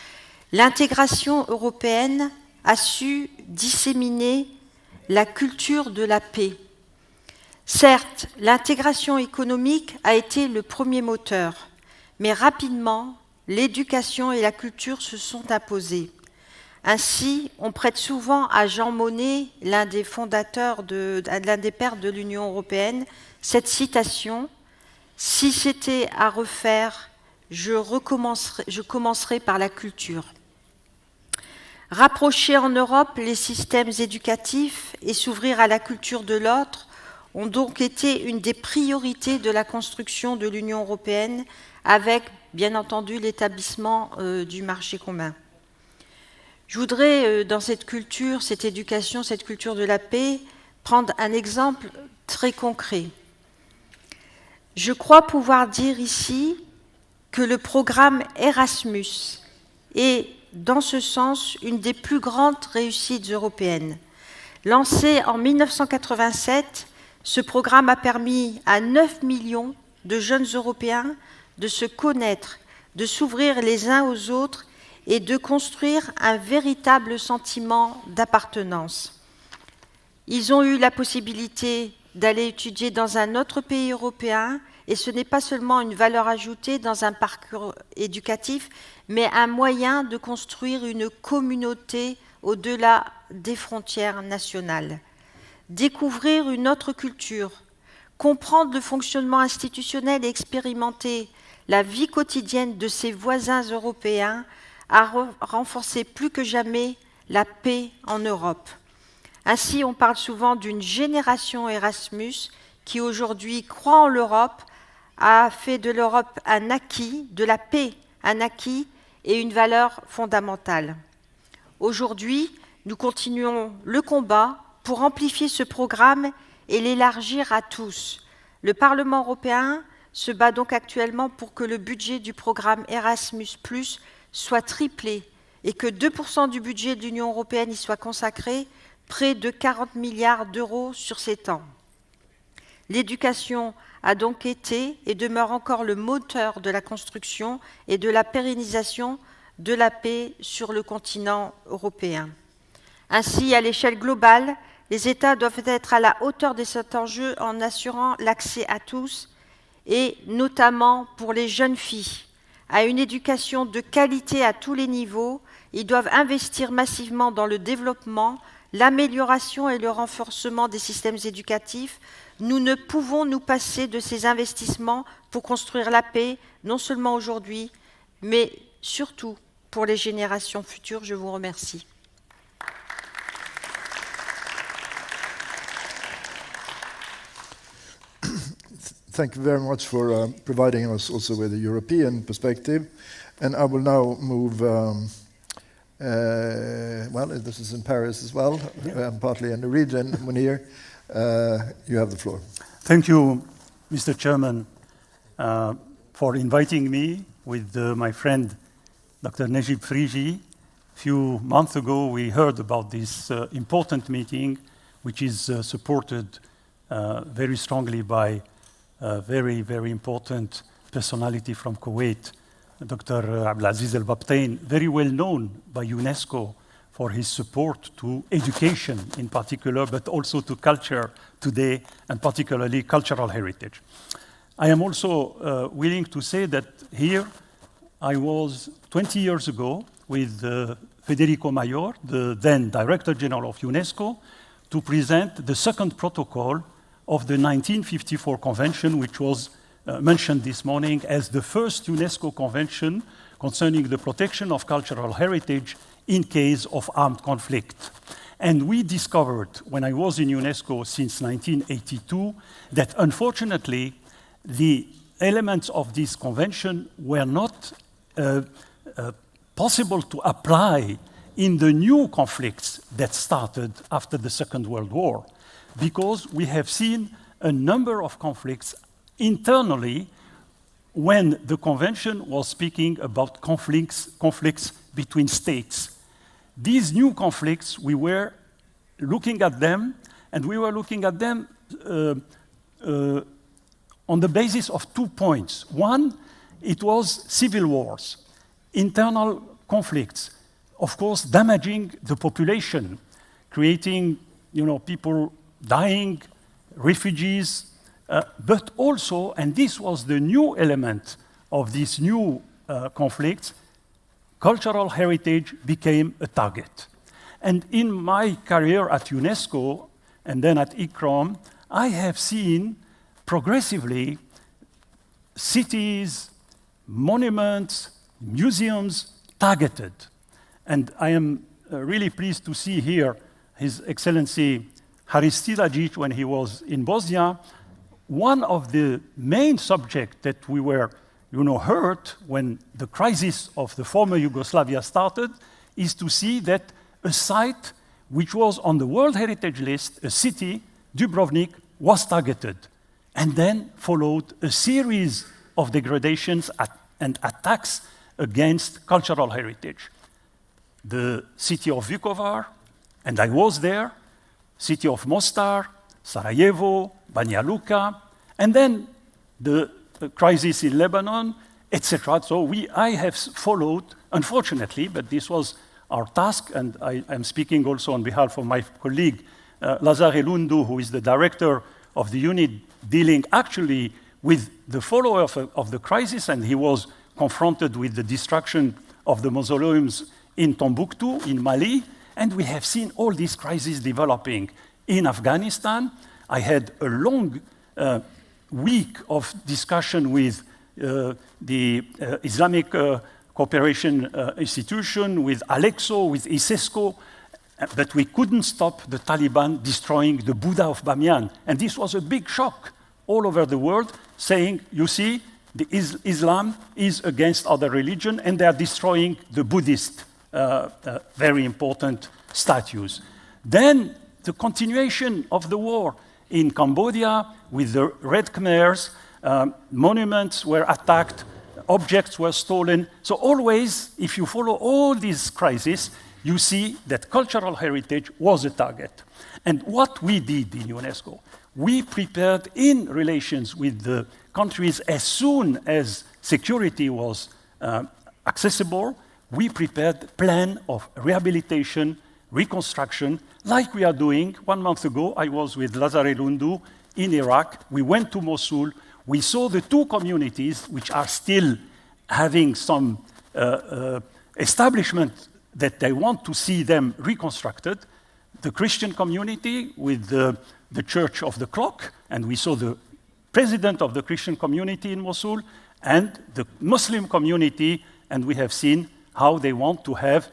l'intégration européenne a su disséminer la culture de la paix. Certes, l'intégration économique a été le premier moteur, mais rapidement, l'éducation et la culture se sont imposées. Ainsi, on prête souvent à Jean Monnet, l'un des fondateurs, l'un des pères de l'Union européenne, cette citation « Si c'était à refaire, je commencerai par la culture ». Rapprocher en Europe les systèmes éducatifs et s'ouvrir à la culture de l'autre ont donc été une des priorités de la construction de l'Union européenne, avec, bien entendu, l'établissement du marché commun. Je voudrais, dans cette culture, cette éducation, cette culture de la paix, prendre un exemple très concret. Je crois pouvoir dire ici que le programme Erasmus est, dans ce sens, une des plus grandes réussites européennes. Lancé en 1987, ce programme a permis à 9 millions de jeunes Européens de se connaître, de s'ouvrir les uns aux autres et de construire un véritable sentiment d'appartenance. Ils ont eu la possibilité d'aller étudier dans un autre pays européen, et ce n'est pas seulement une valeur ajoutée dans un parcours éducatif, mais un moyen de construire une communauté au-delà des frontières nationales. Découvrir une autre culture, comprendre le fonctionnement institutionnel et expérimenter la vie quotidienne de ses voisins européens a renforcé plus que jamais la paix en Europe. Ainsi, on parle souvent d'une génération Erasmus qui aujourd'hui croit en l'Europe, a fait de l'Europe un acquis, de la paix un acquis et une valeur fondamentale. Aujourd'hui, nous continuons le combat pour amplifier ce programme et l'élargir à tous. Le Parlement européen se bat donc actuellement pour que le budget du programme Erasmus+ soit triplé et que 2% du budget de l'Union européenne y soit consacré, près de 40 milliards d'euros sur 7 ans. L'éducation a donc été et demeure encore le moteur de la construction et de la pérennisation de la paix sur le continent européen. Ainsi, à l'échelle globale, les États doivent être à la hauteur de cet enjeu en assurant l'accès à tous, et notamment pour les jeunes filles, à une éducation de qualité à tous les niveaux. Ils doivent investir massivement dans le développement, l'amélioration et le renforcement des systèmes éducatifs. Nous ne pouvons nous passer de ces investissements pour construire la paix, non seulement aujourd'hui, mais surtout pour les générations futures. Je vous remercie. Thank you very much for providing us also with a European perspective. And I will now move, well, this is in Paris as well, partly in the region. Munir, you have the floor. Thank you, Mr. Chairman, for inviting me with my friend, Dr. Najib Frigi. A few months ago, we heard about this important meeting, which is supported very strongly by a very, very important personality from Kuwait, Dr. Abdulaziz Albabtain, very well known by UNESCO for his support to education in particular, but also to culture today, and particularly cultural heritage. I am also willing to say that here I was 20 years ago with Federico Mayor, the then Director General of UNESCO, to present the second protocol of the 1954 convention, which was mentioned this morning as the first UNESCO convention concerning the protection of cultural heritage in case of armed conflict. And we discovered, when I was in UNESCO since 1982, that unfortunately the elements of this convention were not possible to apply in the new conflicts that started after the Second World War, because we have seen a number of conflicts internally when the convention was speaking about conflicts between states. These new conflicts, we were looking at them, and we were looking at them on the basis of 2 points. One, it was civil wars, internal conflicts, of course, damaging the population, creating, people dying, refugees, but also, and this was the new element of these new conflicts, cultural heritage became a target. And in my career at UNESCO and then at ICROM, I have seen progressively cities, monuments, museums targeted. And I am really pleased to see here His Excellency Haristidajic, when he was in Bosnia. One of the main subjects that we were heard when the crisis of the former Yugoslavia started is to see that a site which was on the World Heritage List, a city, Dubrovnik, was targeted. And then followed a series of degradations and attacks against cultural heritage. The city of Vukovar, and I was there, city of Mostar, Sarajevo, Banja Luka, and then the crisis in Lebanon, etc. So I have followed, unfortunately, but this was our task, and I am speaking also on behalf of my colleague, Lazare Lundu, who is the director of the unit dealing actually with the follow-up of the crisis, and he was confronted with the destruction of the mausoleums in Tombouctou, in Mali, and we have seen all these crises developing in Afghanistan. I had a long week of discussion with the Islamic Cooperation Institution, with Alexo, with ISESCO, but we couldn't stop the Taliban destroying the Buddha of Bamiyan. And this was a big shock all over the world, saying, you see, Islam is against other religion, and they are destroying the Buddhist very important statues. Then the continuation of the war in Cambodia with the Red Khmers, monuments were attacked objects were stolen. So always, if you follow all these crises, you see that cultural heritage was a target. And what we did in UNESCO, we prepared in relations with the countries as soon as security was accessible, we prepared a plan of rehabilitation, reconstruction, like we are doing. 1 month ago, I was with Lazare Lundu in Iraq. We went to Mosul. We saw the two communities, which are still having some establishment that they want to see them reconstructed. The Christian community with the Church of the Clock, and we saw the president of the Christian community in Mosul, and the Muslim community, and we have seen how they want to have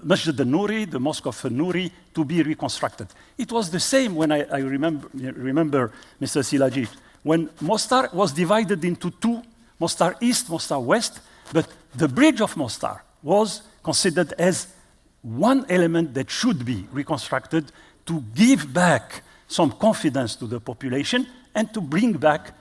Masjid al-Nuri, the Mosque of al-Nuri, to be reconstructed. It was the same when I remember Mr. Silajit, when Mostar was divided into two, Mostar East, Mostar West, but the bridge of Mostar was considered as one element that should be reconstructed to give back some confidence to the population and to bring back,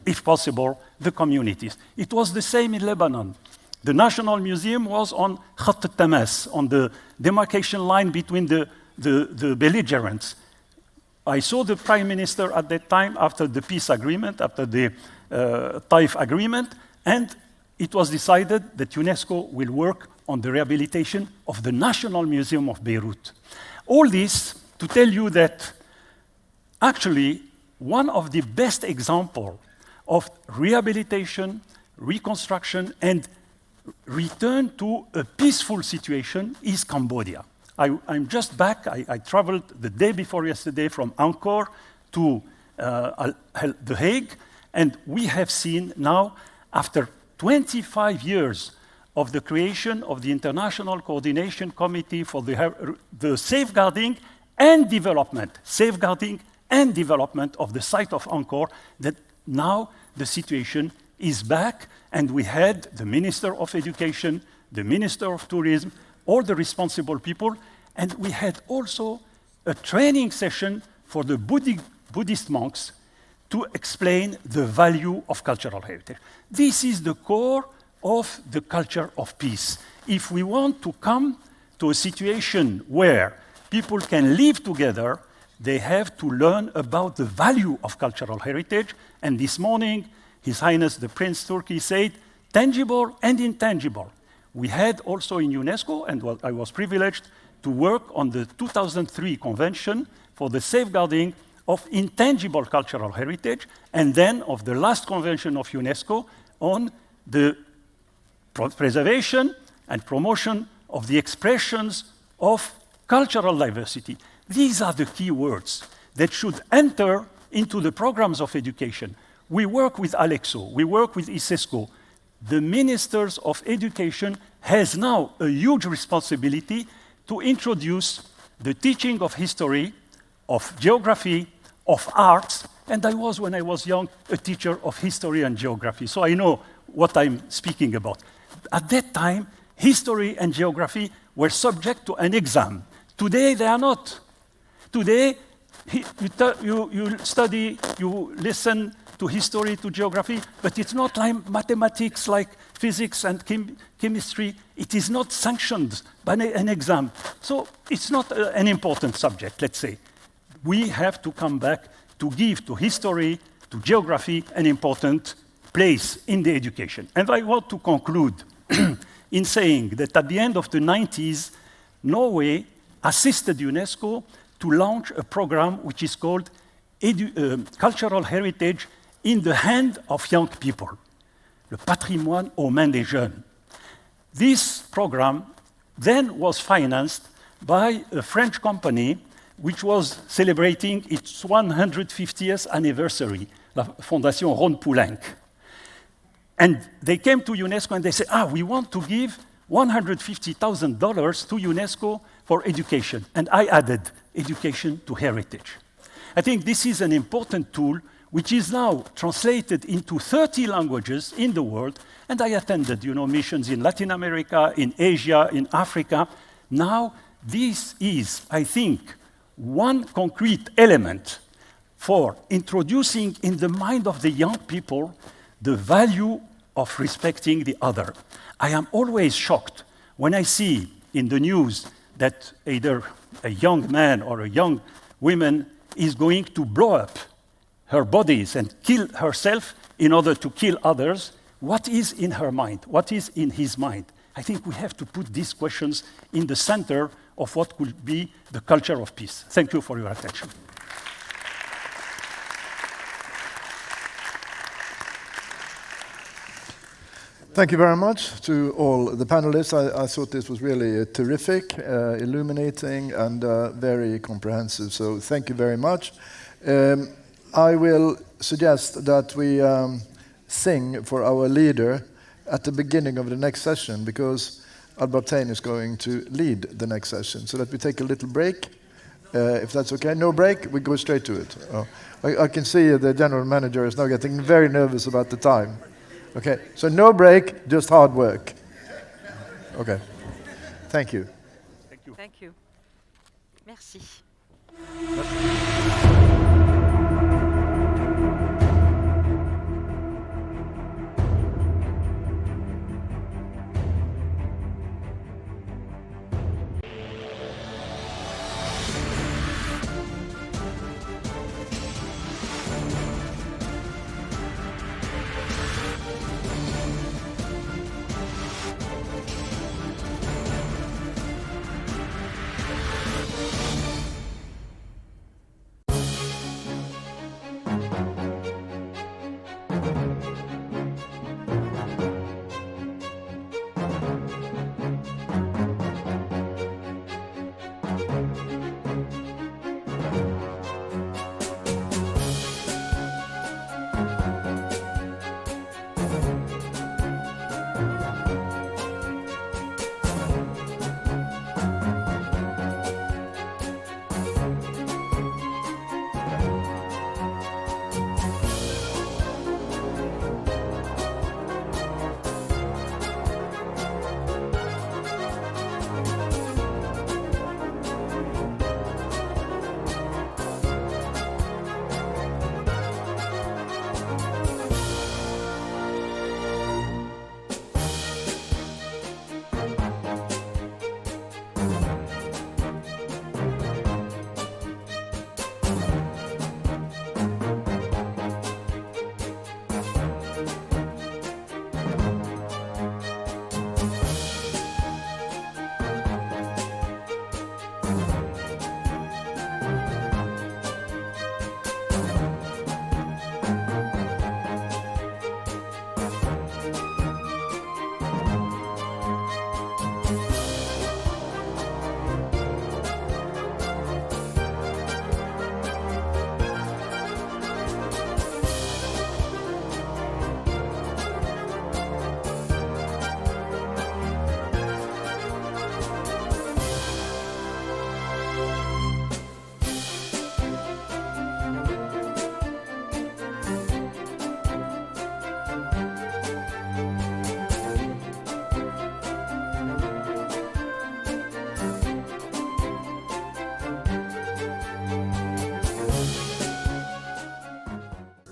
if possible, the communities. It was the same in Lebanon. The National Museum was on Khat al-Tamas, on the demarcation line between the belligerents. I saw the Prime Minister at that time after the peace agreement, after the Taif agreement, and it was decided that UNESCO will work on the rehabilitation of the National Museum of Beirut. All this to tell you that actually one of the best examples of rehabilitation, reconstruction, and return to a peaceful situation is Cambodia. I'm just back. I traveled the day before yesterday from Angkor to The Hague, and we have seen now, after 25 years of the creation of the International Coordination Committee for the safeguarding and development of the site of Angkor, that now the situation is back, and we had the Minister of Education, the Minister of Tourism, all the responsible people, and we had also a training session for the Buddhist monks to explain the value of cultural heritage. This is the core of the culture of peace. If we want to come to a situation where people can live together, they have to learn about the value of cultural heritage. And this morning, His Highness the Prince Turki said, tangible and intangible. We had also in UNESCO, and I was privileged to work on the 2003 Convention for the safeguarding of intangible cultural heritage, and then of the last convention of UNESCO on the preservation and promotion of the expressions of cultural diversity. These are the key words that should enter into the programs of education. We work with Alexo, we work with ISESCO. The ministers of education has now a huge responsibility to introduce the teaching of history, of geography, of arts, and I was, when I was young, a teacher of history and geography, so I know what I'm speaking about. At that time, history and geography were subject to an exam. Today, they are not. Today, you study, you listen to history, to geography, but it's not like mathematics, like physics and chemistry. It is not sanctioned by an exam. So it's not an important subject, let's say. We have to come back to give to history, to geography, an important place in the education. And I want to conclude in saying that at the end of the 90s, Norway assisted UNESCO to launch a program which is called Cultural Heritage in the Hand of Young People, le patrimoine aux mains des jeunes. This program then was financed by a French company which was celebrating its 150th anniversary, la Fondation Rhône-Poulenc. And they came to UNESCO and they said, we want to give $150,000 to UNESCO for education. And I added education to heritage. I think this is an important tool which is now translated into 30 languages in the world. And I attended, missions in Latin America, in Asia, in Africa. Now, this is, I think, one concrete element for introducing in the mind of the young people the value of respecting the other. I am always shocked when I see in the news that either a young man or a young woman is going to blow up her bodies and kill herself in order to kill others. What is in her mind? What is in his mind? I think we have to put these questions in the center of what could be the culture of peace. Thank you for your attention. Thank you very much to all the panelists. I thought this was really terrific, illuminating, and very comprehensive. So thank you very much. I will suggest that we sing for our leader at the beginning of the next session, because Albabtain is going to lead the next session. So that we take a little break, if that's okay. No break, we go straight to it. Oh, I can see the general manager is now getting very nervous about the time. Okay, so no break, just hard work. Okay, thank you. Thank you. Thank you. Merci.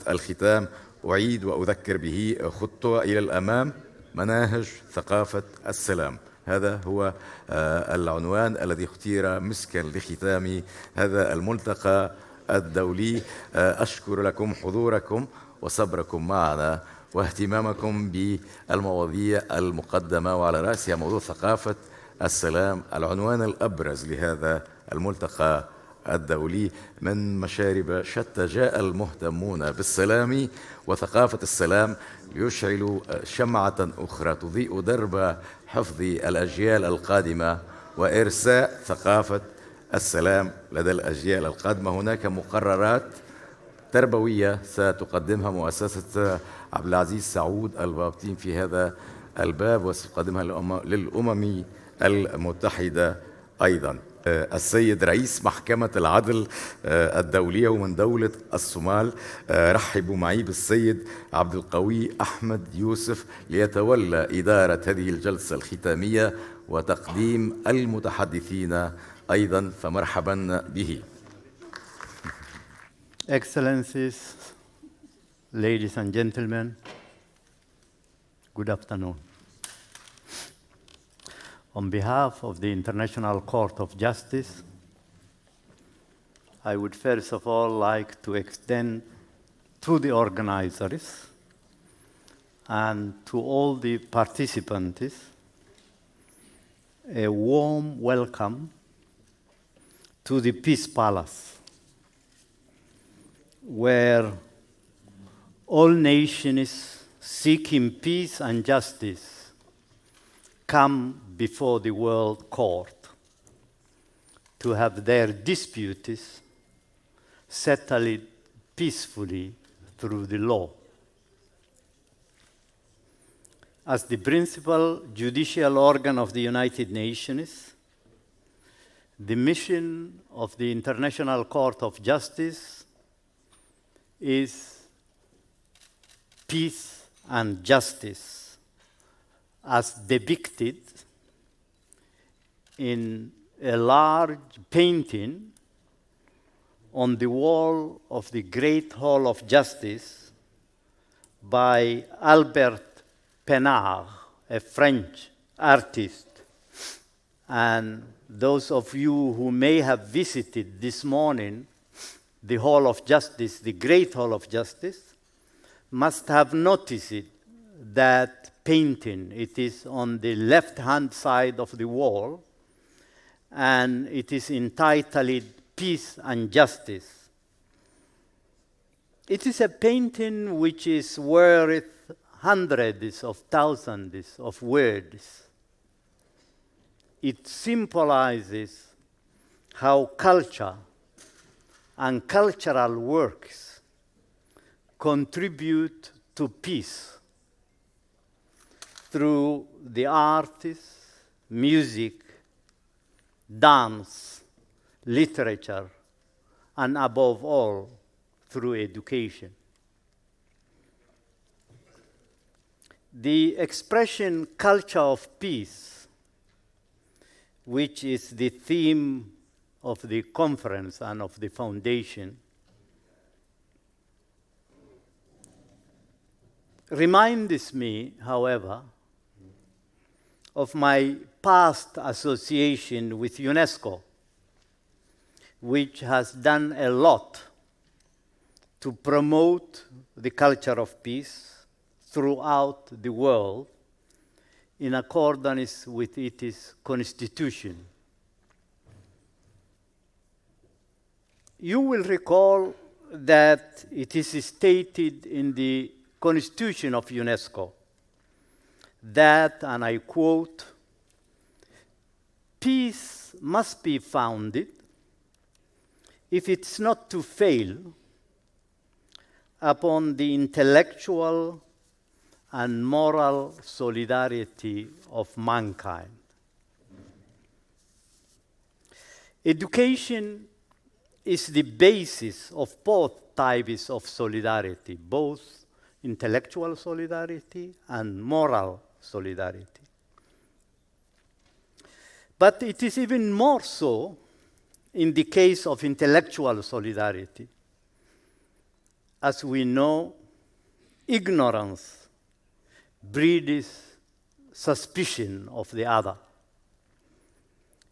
الختام أعيد وأذكر به خطوة إلى الأمام، مناهج ثقافة السلام. هذا هو العنوان الذي اختير مسكا لختام هذا الملتقى الدولي. أشكر لكم حضوركم وصبركم معنا واهتمامكم بالمواضيع المقدمة، وعلى رأسها موضوع ثقافة السلام، العنوان الأبرز لهذا الملتقى الدولي. من مشارب شتى جاء المهتمون بالسلام وثقافة السلام ليشعلوا شمعة أخرى تضيء درب حفظ الأجيال القادمة وإرساء ثقافة السلام لدى الأجيال القادمة. هناك مقررات تربوية ستقدمها مؤسسة عبد العزيز سعود البابتين في هذا الباب، وستقدمها للأمم المتحدة أيضا. السيد رئيس محكمة العدل الدولية ومن دولة الصومال، رحبوا معي بالسيد عبد القوي أحمد يوسف ليتولى إدارة هذه الجلسة الختامية وتقديم المتحدثين أيضا، فمرحبا به. Excellencies, ladies and gentlemen, Good afternoon. On behalf of the International Court of Justice, I would first of all like to extend to the organizers and to all the participants a warm welcome to the Peace Palace, where all nations seeking peace and justice come before the World Court to have their disputes settled peacefully through the law. As the principal judicial organ of the United Nations, the mission of the International Court of Justice is peace and justice, as depicted in a large painting on the wall of the Great Hall of Justice by Albabtain, a French artist. And those of you who may have visited this morning the Hall of Justice, the Great Hall of Justice, must have noticed that painting. It is on the left-hand side of the wall, and it is entitled Peace and Justice. It is a painting which is worth hundreds of thousands of words. It symbolizes how culture and cultural works contribute to peace through the arts, music, dance, literature, and above all, through education. The expression culture of peace, which is the theme of the conference and of the foundation, reminds me, however, of my past association with UNESCO, which has done a lot to promote the culture of peace throughout the world in accordance with its constitution. You will recall that it is stated in the Constitution of UNESCO that, and I quote, peace must be founded, if it's not to fail, upon the intellectual and moral solidarity of mankind. Education is the basis of both types of solidarity, both intellectual solidarity and moral solidarity. But it is even more so in the case of intellectual solidarity. As we know, ignorance breeds suspicion of the other.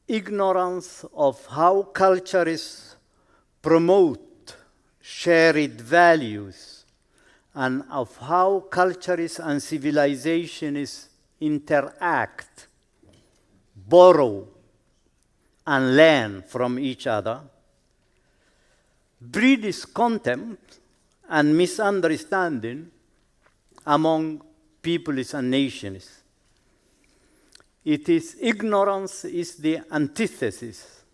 Ignorance of how cultures promote shared values and of how cultures and civilizations interact, borrow, and learn from each other, breeds contempt and misunderstanding among peoples and nations. Ignorance is the antithesis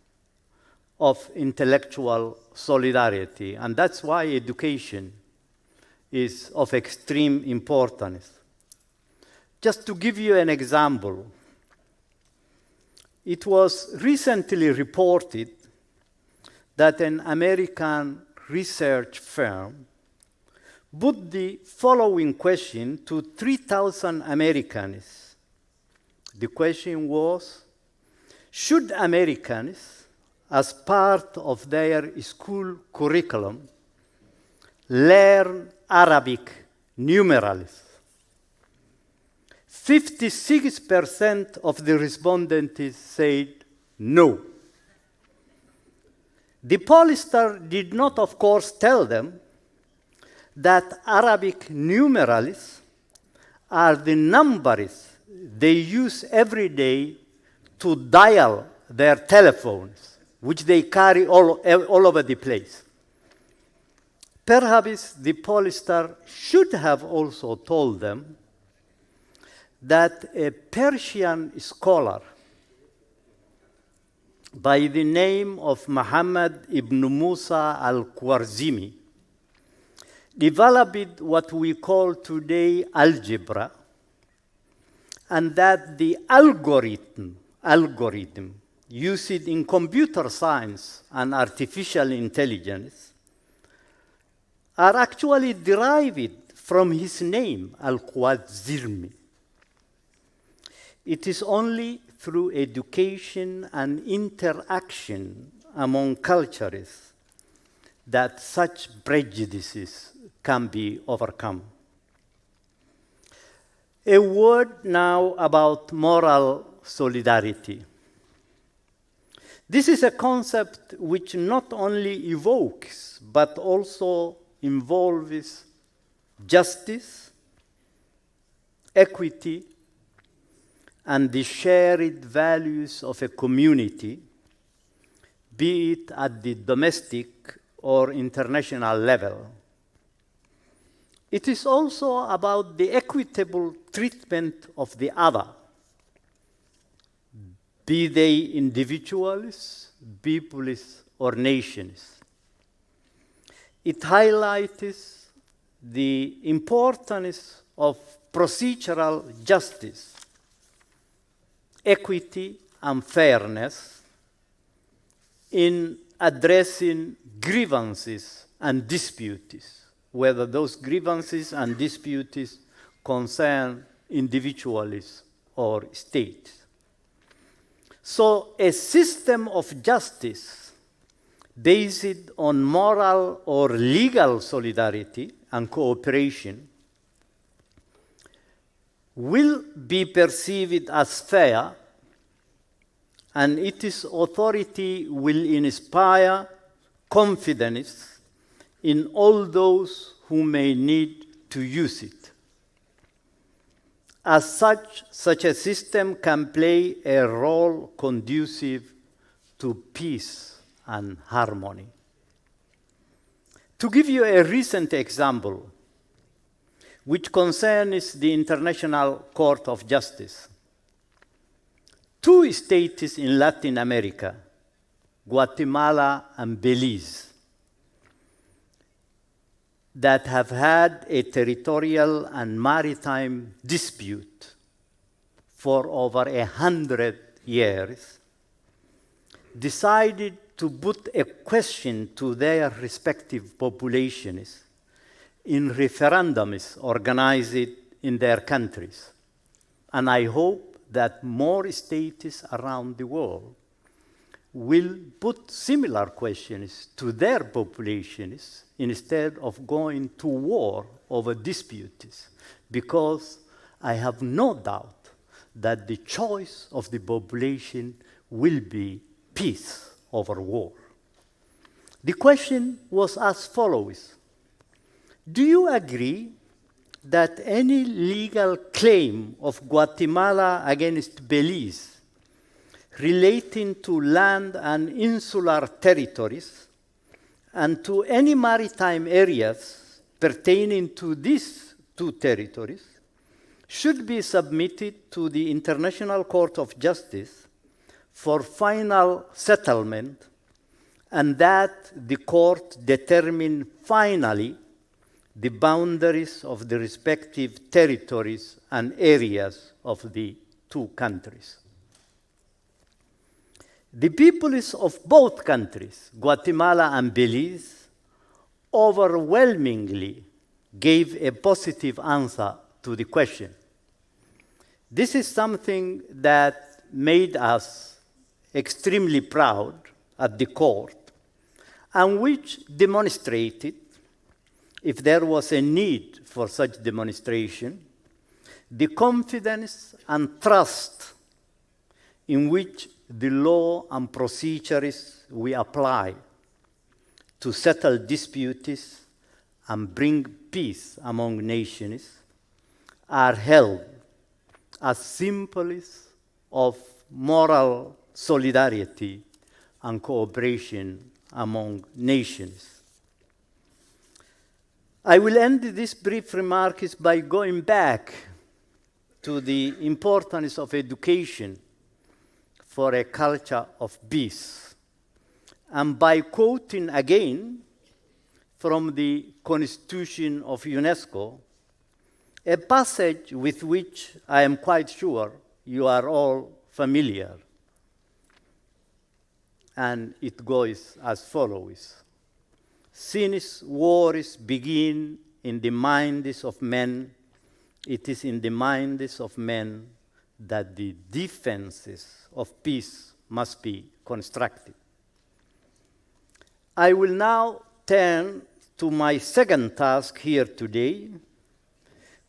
of intellectual solidarity, and that's why education is of extreme importance. Just to give you an example, it was recently reported that an American research firm put the following question to 3,000 Americans. The question was, should Americans, as part of their school curriculum, learn Arabic numerals? 56% of the respondents said no. The pollster did not, of course, tell them that Arabic numerals are the numbers they use every day to dial their telephones, which they carry all over the place. Perhaps the pollster should have also told them that a Persian scholar by the name of Muhammad ibn Musa al-Khwarizmi developed what we call today algebra, and that the algorithm used in computer science and artificial intelligence are actually derived from his name, al-Khwarizmi. It is only through education and interaction among cultures that such prejudices can be overcome. A word now about moral solidarity. This is a concept which not only evokes, but also involves justice, equity, and the shared values of a community, be it at the domestic or international level. It is also about the equitable treatment of the other, be they individuals, peoples, or nations. It highlights the importance of procedural justice, equity, and fairness in addressing grievances and disputes, whether those grievances and disputes concern individuals or states. So a system of justice based on moral or legal solidarity and cooperation will be perceived as fair, and its authority will inspire confidence in all those who may need to use it. As such a system can play a role conducive to peace and harmony. To give you a recent example, which concerns the International Court of Justice, two states in Latin America, Guatemala and Belize, that have had a territorial and maritime dispute for over 100 years, decided to put a question to their respective populations in referendums organized in their countries. And I hope that more states around the world will put similar questions to their populations instead of going to war over disputes, because I have no doubt that the choice of the population will be peace over war. The question was as follows: do you agree that any legal claim of Guatemala against Belize relating to land and insular territories and to any maritime areas pertaining to these two territories should be submitted to the International Court of Justice for final settlement, and that the court determine finally the boundaries of the respective territories and areas of the two countries? The peoples of both countries, Guatemala and Belize, overwhelmingly gave a positive answer to the question. This is something that made us extremely proud at the court, and which demonstrated, if there was a need for such demonstration, the confidence and trust in which the law and procedures we apply to settle disputes and bring peace among nations are held as symbols of moral solidarity and cooperation among nations. I will end these brief remarks by going back to the importance of education for a culture of peace, and by quoting again from the Constitution of UNESCO, a passage with which I am quite sure you are all familiar. And it goes as follows. Since wars begin in the minds of men, it is in the minds of men that the defenses of peace must be constructed. I will now turn to my second task here today,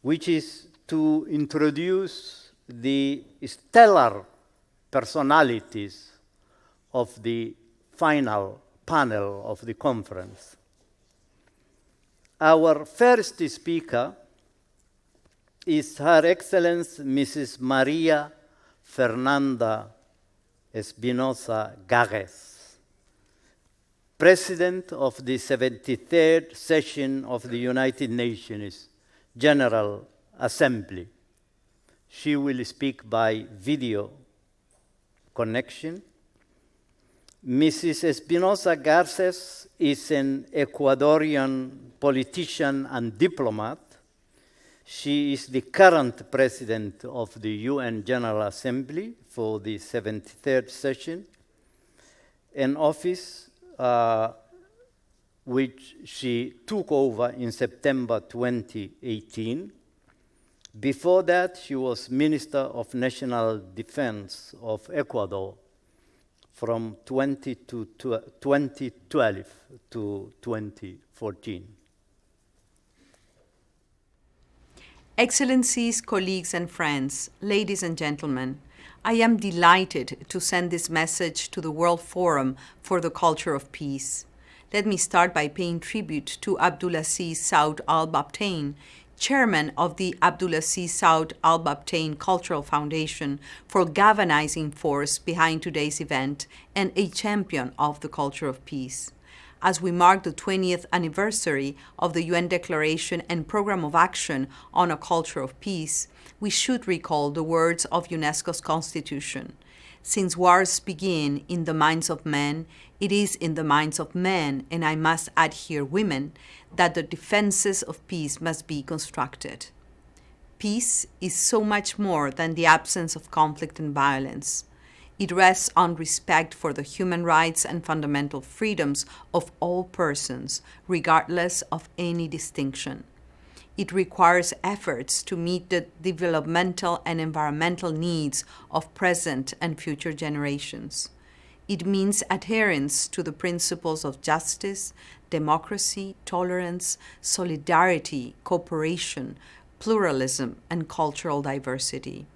which is to introduce the stellar personalities of the final panel of the conference. Our first speaker is Her Excellency Mrs. Maria Fernanda Espinosa Garres, President of the 73rd session of the United Nations General Assembly. She will speak by video connection. Mrs. Espinosa Garces is an Ecuadorian politician and diplomat. She is the current president of the UN General Assembly for the 73rd session, an office which she took over in September 2018. Before that, she was Minister of National Defense of Ecuador from 2012 to 2014. Excellencies, colleagues and friends, ladies and gentlemen, I am delighted to send this message to the World Forum for the Culture of Peace. Let me start by paying tribute to Abdulaziz Saud Albabtain, chairman of the Abdulaziz Saud Albabtain Cultural Foundation, for galvanizing force behind today's event and a champion of the culture of peace. As we mark the 20th anniversary of the UN Declaration and Program of Action on a Culture of Peace, we should recall the words of UNESCO's Constitution. Since wars begin in the minds of men, it is in the minds of men, and I must add here women, that the defenses of peace must be constructed. Peace is so much more than the absence of conflict and violence. It rests on respect for the human rights and fundamental freedoms of all persons, regardless of any distinction. It requires efforts to meet the developmental and environmental needs of present and future generations. It means adherence to the principles of justice, democracy, tolerance, solidarity, cooperation, pluralism, and cultural diversity.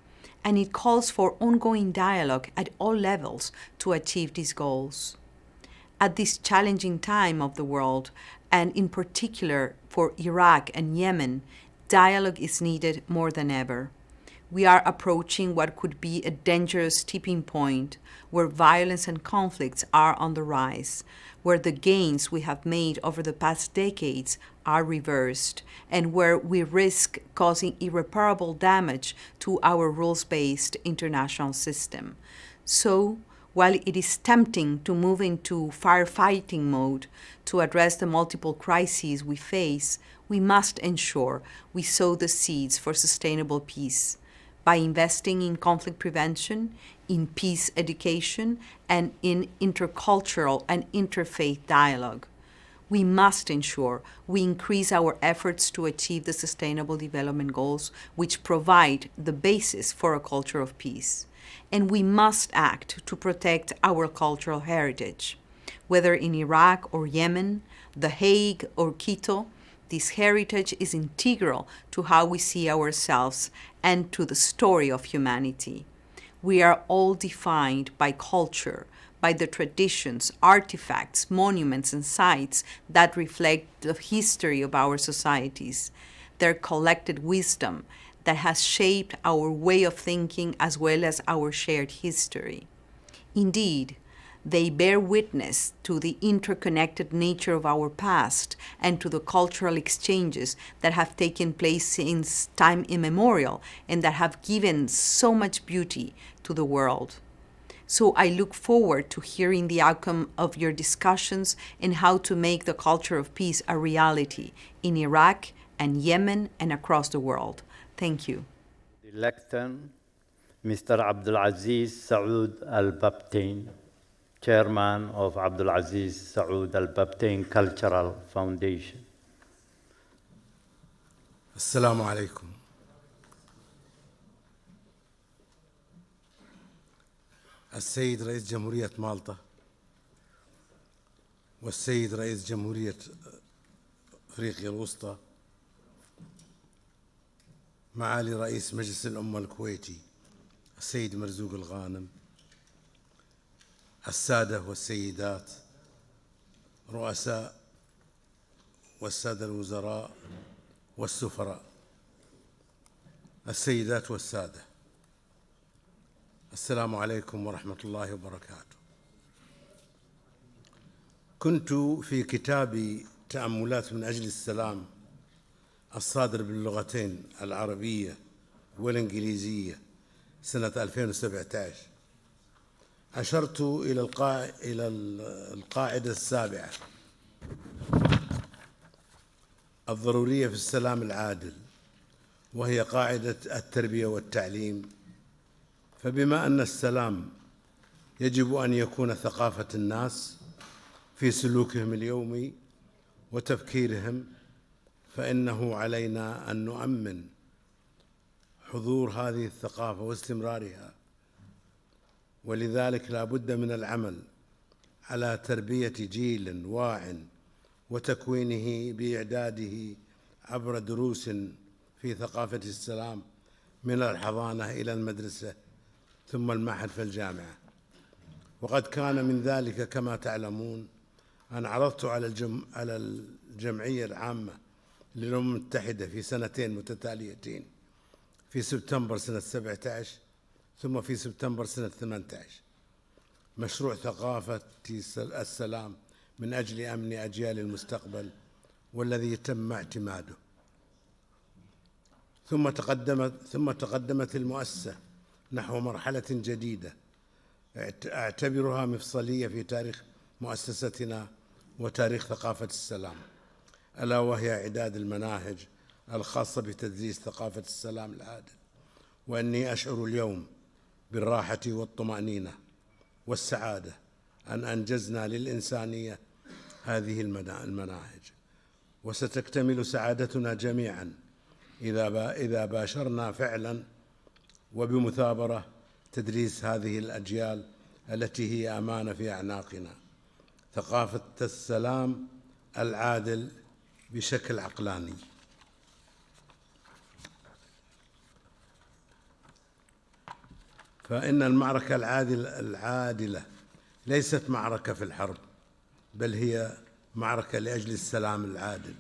And it calls for ongoing dialogue at all levels to achieve these goals. At this challenging time of the world, and in particular for Iraq and Yemen, dialogue is needed more than ever. We are approaching what could be a dangerous tipping point where violence and conflicts are on the rise, where the gains we have made over the past decades are reversed, and where we risk causing irreparable damage to our rules-based international system. So, while it is tempting to move into firefighting mode to address the multiple crises we face, we must ensure we sow the seeds for sustainable peace by investing in conflict prevention, in peace education, and in intercultural and interfaith dialogue. We must ensure we increase our efforts to achieve the Sustainable Development Goals, which provide the basis for a culture of peace. And we must act to protect our cultural heritage. Whether in Iraq or Yemen, The Hague or Quito, This heritage is integral to how we see ourselves and to the story of humanity. We are all defined by culture, by the traditions, artifacts, monuments, and sites that reflect the history of our societies, their collected wisdom that has shaped our way of thinking as well as our shared history. Indeed, they bear witness to the interconnected nature of our past and to the cultural exchanges that have taken place since time immemorial and that have given so much beauty to the world. So I look forward to hearing the outcome of your discussions and how to make the culture of peace a reality in Iraq and Yemen and across the world. Thank you. The lectern, Mr. Abdulaziz Saud Albabtain, Chairman of Abdulaziz Saud Albabtain Cultural Foundation. Assalamu alaikum. السيد رئيس جمهورية مالطا والسيد رئيس جمهورية أفريقيا الوسطى، معالي رئيس مجلس الأمة الكويتي السيد مرزوق الغانم، السادة والسيدات رؤساء والسادة الوزراء والسفراء، السيدات والسادة، السلام عليكم ورحمة الله وبركاته. كنت في كتابي تأملات من أجل السلام الصادر باللغتين العربية والإنجليزية سنة 2017 أشرت إلى القاعدة السابعة الضرورية في السلام العادل، وهي قاعدة التربية والتعليم. فبما أن السلام يجب أن يكون ثقافة الناس في سلوكهم اليومي وتفكيرهم، فإنه علينا أن نؤمن حضور هذه الثقافة واستمرارها، ولذلك لا بد من العمل على تربية جيل واع وتكوينه بإعداده عبر دروس في ثقافة السلام من الحضانة إلى المدرسة ثم المعهد فالجامعة. وقد كان من ذلك كما تعلمون أن عرضت على الجمعية العامة للأمم المتحدة في سنتين متتاليتين، في سبتمبر سنة 17 ثم في سبتمبر سنة 18، مشروع ثقافة السلام من أجل أمن أجيال المستقبل، والذي تم اعتماده. ثم تقدمت المؤسسة نحو مرحلة جديدة أعتبرها مفصلية في تاريخ مؤسستنا وتاريخ ثقافة السلام، ألا وهي إعداد المناهج الخاصة بتدريس ثقافة السلام العادل. وأني أشعر اليوم بالراحة والطمأنينة والسعادة أن أنجزنا للإنسانية هذه المناهج، وستكتمل سعادتنا جميعا إذا باشرنا فعلا وبمثابرة تدريس هذه الأجيال التي هي أمانة في أعناقنا ثقافة السلام العادل بشكل عقلاني. فإن المعركة العادلة ليست معركة في الحرب، بل هي معركة لأجل السلام العادل.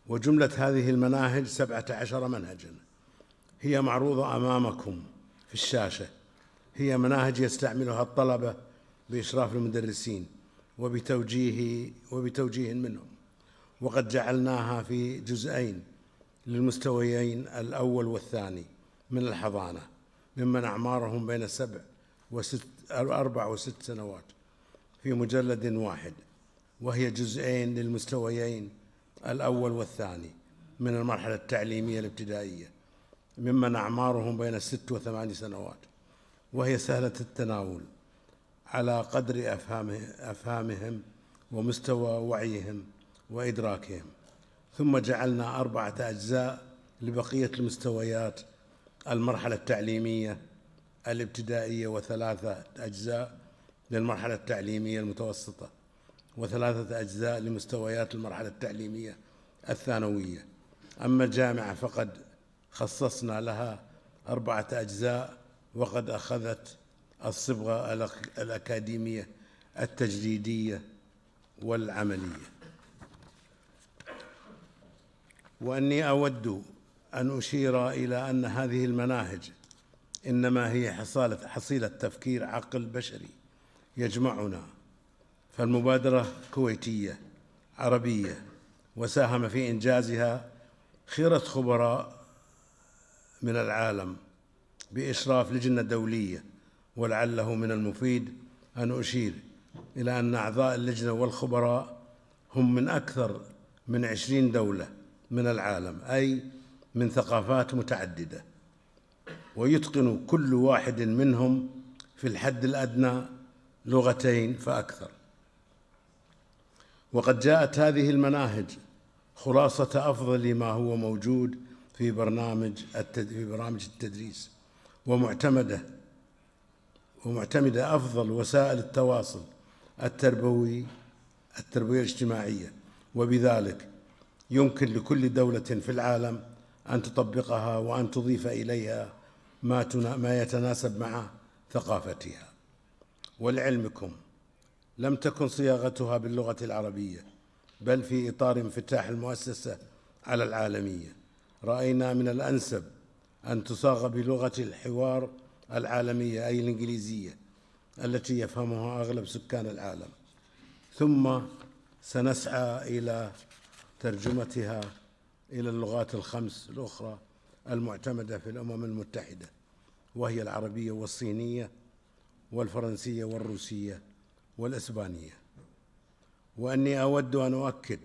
وجملة هذه المناهج 17 منهجا هي معروضة أمامكم في الشاشة. هي مناهج يستعملها الطلبة بإشراف المدرسين وبتوجيه منهم، وقد جعلناها في جزئين للمستويين الأول والثاني من الحضانة ممن أعمارهم بين 4 و6 سنوات في مجلد واحد، وهي جزئين للمستويين الأول والثاني من المرحلة التعليمية الابتدائية ممن أعمارهم بين 6 و8 سنوات، وهي سهلة التناول على قدر أفهامهم ومستوى وعيهم وإدراكهم. ثم جعلنا 4 أجزاء لبقية المستويات المرحلة التعليمية الابتدائية، و3 أجزاء للمرحلة التعليمية المتوسطة، وثلاثة أجزاء لمستويات المرحلة التعليمية الثانوية. أما الجامعة فقد خصصنا لها 4 أجزاء، وقد أخذت الصبغة الأكاديمية التجريدية والعملية. وأني أود أن أشير إلى أن هذه المناهج إنما هي حصيلة تفكير عقل بشري يجمعنا، فالمبادرة كويتية عربية، وساهم في إنجازها خيرة خبراء من العالم بإشراف لجنة دولية. ولعله من المفيد أن أشير إلى أن أعضاء اللجنة والخبراء هم من أكثر من 20 دولة من العالم، أي من ثقافات متعددة، ويتقن كل واحد منهم في الحد الأدنى 2 فأكثر. وقد جاءت هذه المناهج خلاصة أفضل ما هو موجود في برامج التدريس، ومعتمدة أفضل وسائل التواصل التربوية الاجتماعية، وبذلك يمكن لكل دولة في العالم أن تطبقها وأن تضيف إليها ما يتناسب مع ثقافتها. ولعلمكم لم تكن صياغتها باللغة العربية، بل في إطار انفتاح المؤسسة على العالمية. رأينا من الأنسب أن تصاغ بلغة الحوار العالمية، أي الإنجليزية التي يفهمها أغلب سكان العالم، ثم سنسعى إلى ترجمتها إلى اللغات ال5 الأخرى المعتمدة في الأمم المتحدة، وهي العربية والصينية والفرنسية والروسية والإسبانية. وأني أود أن أؤكد